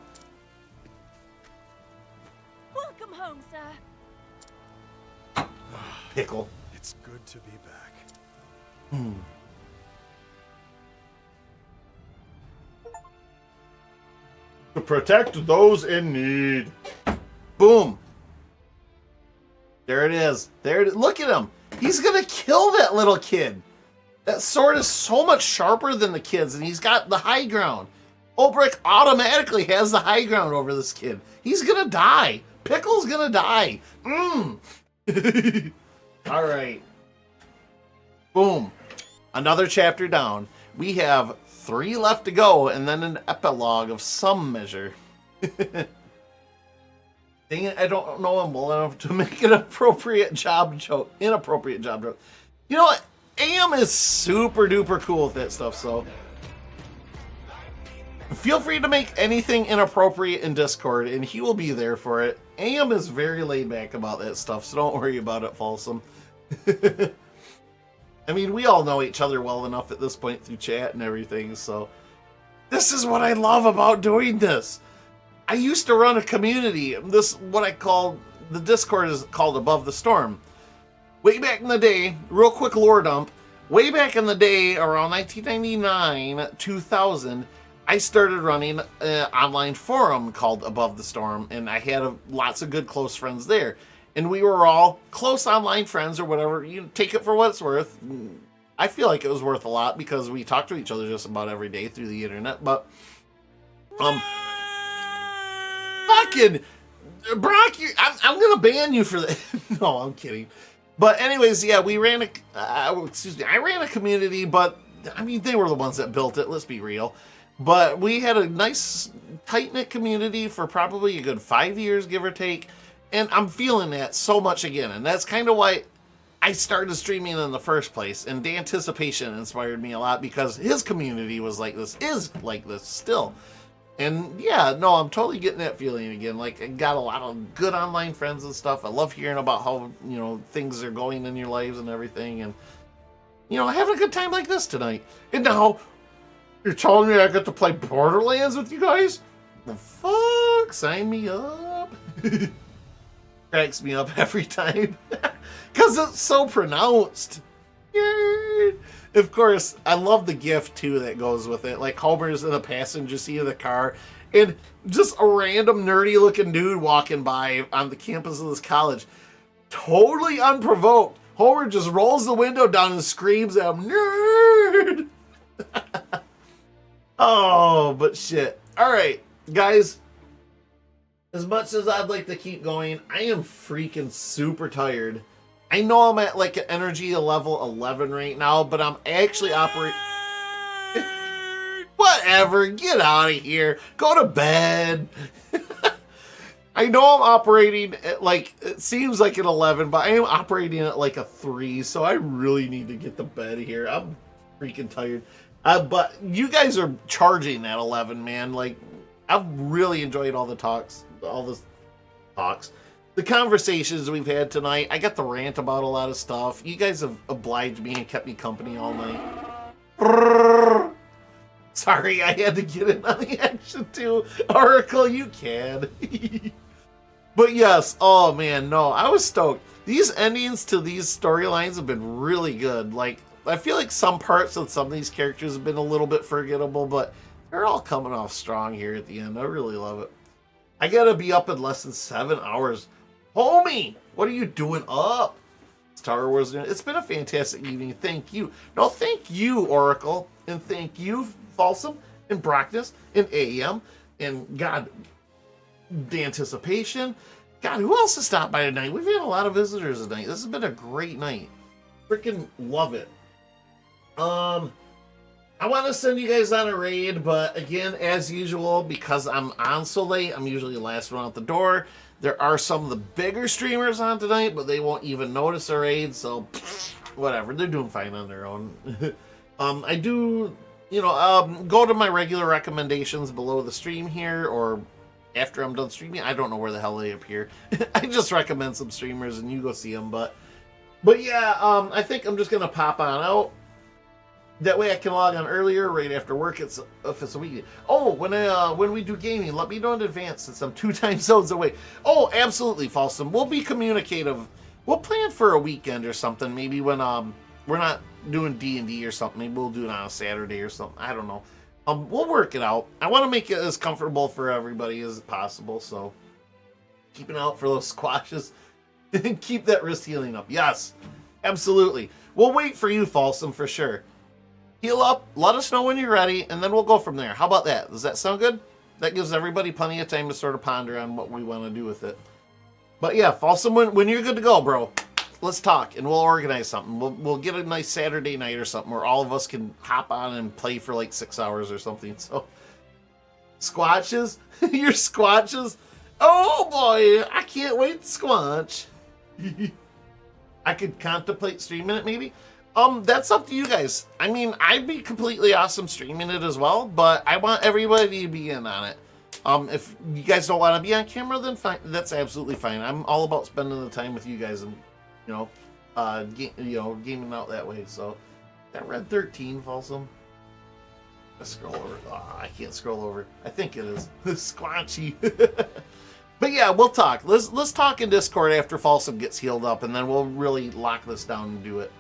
Welcome home, sir. Pickle. It's good to be back. To protect those in need. Boom. There it is. There it is. Look at him. He's gonna kill that little kid. That sword is so much sharper than the kid's, and he's got the high ground. Ulbrich automatically has the high ground over this kid. He's gonna die. Pickle's gonna die. All right. Boom. Another chapter down. We have 3 left to go, and then an epilogue of some measure. Dang it, I don't know him well enough to make an inappropriate job joke. You know what? Am is super duper cool with that stuff, so feel free to make anything inappropriate in Discord, and he will be there for it. Am is very laid back about that stuff, so don't worry about it, Folsom. I mean, we all know each other well enough at this point through chat and everything, so this is what I love about doing this. I used to run a community. What I call, the Discord is called Above the Storm. Way back in the day, real quick lore dump, way back in the day, around 1999, 2000, I started running an online forum called Above the Storm, and I had lots of good close friends there. And we were all close online friends or whatever. You take it for what it's worth. I feel like it was worth a lot because we talked to each other just about every day through the internet, but fucking Brock, I'm gonna ban you for that. No, I'm kidding. But anyways, yeah, we ran I ran a community, but I mean, they were the ones that built it. Let's be real. But we had a nice tight-knit community for probably a good 5 years, give or take. And I'm feeling that so much again. And that's kind of why I started streaming in the first place. And the anticipation inspired me a lot because his community was like this, is like this still. And yeah, no, I'm totally getting that feeling again. Like, I got a lot of good online friends and stuff. I love hearing about how, things are going in your lives and everything. And, having a good time like this tonight. And now, you're telling me I get to play Borderlands with you guys? The fuck? Sign me up. Cracks me up every time. Because it's so pronounced. Yay. Of course, I love the gift, too, that goes with it. Like, Homer's in the passenger seat of the car, and just a random nerdy-looking dude walking by on the campus of this college. Totally unprovoked. Homer just rolls the window down and screams at him, "Nerd!" Oh, but shit. All right, guys. As much as I'd like to keep going, I am freaking super tired. I know I'm at like an energy level 11 right now, but I'm actually operating... Whatever, get out of here. Go to bed. I know I'm operating at like, it seems like an 11, but I am operating at like a 3, so I really need to get to bed here. I'm freaking tired. But you guys are charging that 11, man. Like, I've really enjoyed all the talks, the conversations we've had tonight. I got the rant about a lot of stuff. You guys have obliged me and kept me company all night. Sorry, I had to get in on the action too. Oracle, you can. But yes, oh man, no, I was stoked. These endings to these storylines have been really good. Like, I feel like some parts of some of these characters have been a little bit forgettable, but they're all coming off strong here at the end. I really love it. I gotta be up in less than 7 hours. Homie, what are you doing up? Star Wars. It's been a fantastic evening. Thank you. No, thank you, Oracle. And thank you, Folsom, and Brockness, and AEM, and God, the Anticipation. God, who else has stopped by tonight? We've had a lot of visitors tonight. This has been a great night. Freaking love it. I want to send you guys on a raid, but again, as usual, because I'm on so late, I'm usually the last one out the door. There are some of the bigger streamers on tonight, but they won't even notice a raid, so whatever. They're doing fine on their own. I do, go to my regular recommendations below the stream here, or after I'm done streaming. I don't know where the hell they appear. I just recommend some streamers, and you go see them, but yeah, I think I'm just going to pop on out. That way I can log on earlier, right after work. If it's a weekend. Oh, when we do gaming, let me know in advance since I'm 2 time zones away. Oh, absolutely, Falsum. We'll be communicative. We'll plan for a weekend or something. Maybe when we're not doing D&D or something. Maybe we'll do it on a Saturday or something. I don't know. We'll work it out. I want to make it as comfortable for everybody as possible. So keep an eye out for those squashes and keep that wrist healing up. Yes, absolutely. We'll wait for you, Falsum, for sure. Heal up, let us know when you're ready, and then we'll go from there. How about that? Does that sound good? That gives everybody plenty of time to sort of ponder on what we want to do with it. But yeah, Falsum, when you're good to go, bro, let's talk, and we'll organize something. We'll get a nice Saturday night or something where all of us can hop on and play for like 6 hours or something. So, squatches? Your squatches? Oh boy, I can't wait to squatch. I could contemplate streaming it maybe. That's up to you guys. I mean, I'd be completely awesome streaming it as well, but I want everybody to be in on it. If you guys don't want to be on camera, then fine. That's absolutely fine. I'm all about spending the time with you guys and, gaming out that way. So, that Red 13, Folsom. Let's scroll over. Oh, I can't scroll over. I think it is. Squanchy. But yeah, we'll talk. Let's talk in Discord after Folsom gets healed up, and then we'll really lock this down and do it.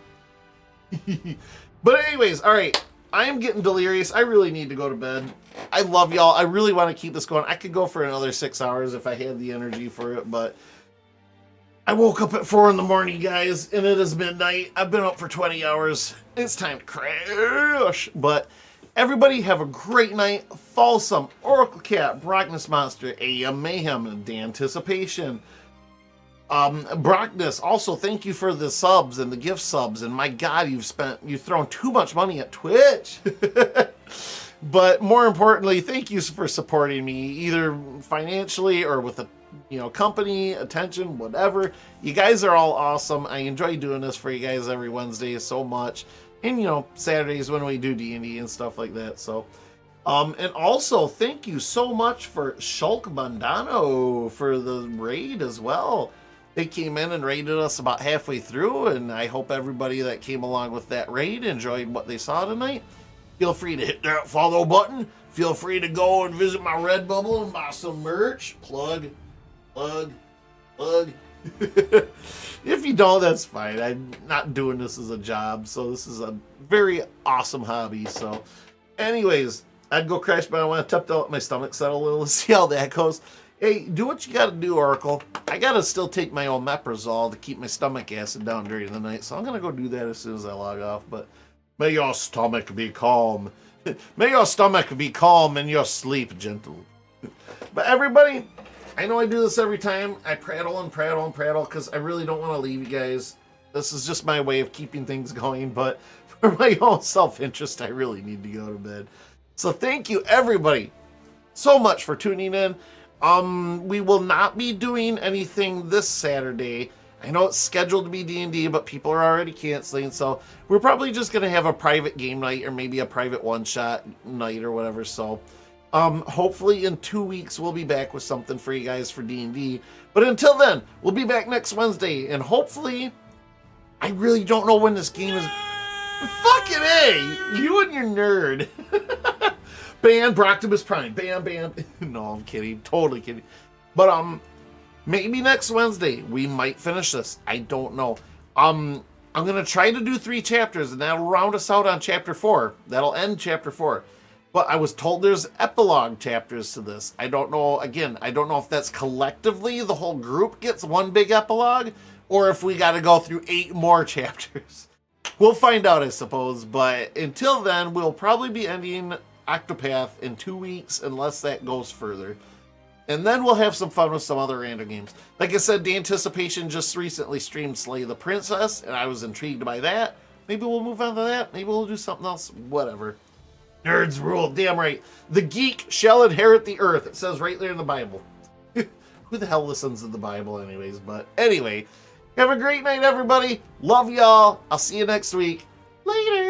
But anyways, all right, I am getting delirious. I really need to go to bed. I love y'all. I really want to keep this going. I could go for another 6 hours if I had the energy for it, but I woke up at 4 in the morning, guys, and it is midnight. I've been up for 20 hours. It's time to crash. But everybody have a great night. Folsum, Oracle Cat, Brockness Monster, AM Mayhem, and the Anticipation. Brockness, also thank you for the subs and the gift subs, and my God, you've thrown too much money at Twitch. But more importantly, thank you for supporting me either financially or with a company, attention, whatever. You guys are all awesome. I enjoy doing this for you guys every Wednesday so much, and Saturdays when we do D&D and stuff like that. So and also thank you so much for Shulk Bandano for the raid as well. They came in and raided us about halfway through, and I hope everybody that came along with that raid enjoyed what they saw tonight. Feel free to hit that follow button. Feel free to go and visit my Redbubble and buy some merch. Plug. If you don't, that's fine. I'm not doing this as a job, so this is a very awesome hobby. So, anyways, I'd go crash, but I want to let my stomach settle a little to see how that goes. Hey, do what you gotta do, Oracle. I gotta still take my omeprazole to keep my stomach acid down during the night, so I'm gonna go do that as soon as I log off. But may your stomach be calm. May your stomach be calm and your sleep gentle. But everybody, I know I do this every time. I prattle and prattle and prattle because I really don't want to leave you guys. This is just my way of keeping things going, but for my own self-interest, I really need to go to bed. So thank you, everybody, so much for tuning in. We will not be doing anything this Saturday. I know it's scheduled to be D&D, but people are already canceling, so we're probably just going to have a private game night or maybe a private one-shot night or whatever. So Hopefully in 2 weeks we'll be back with something for you guys for D&D. But until then, we'll be back next Wednesday, and hopefully, I really don't know when this game is. Fucking A! You and your nerd. Ban Broctopus Prime. Ban. No, I'm kidding. Totally kidding. But maybe next Wednesday we might finish this. I don't know. I'm gonna try to do 3 chapters, and that'll round us out on chapter 4. That'll end chapter 4. But I was told there's epilogue chapters to this. I don't know. Again, I don't know if that's collectively the whole group gets one big epilogue, or if we got to go through 8 more chapters. We'll find out, I suppose. But until then, we'll probably be ending Octopath in 2 weeks, unless that goes further. And then we'll have some fun with some other random games. Like I said, the Anticipation just recently streamed Slay the Princess, and I was intrigued by that. Maybe we'll move on to that. Maybe we'll do something else. Whatever. Nerds rule. Damn right. The geek shall inherit the earth. It says right there in the Bible. Who the hell listens to the Bible anyways? But anyway, have a great night, everybody. Love y'all. I'll see you next week. Later.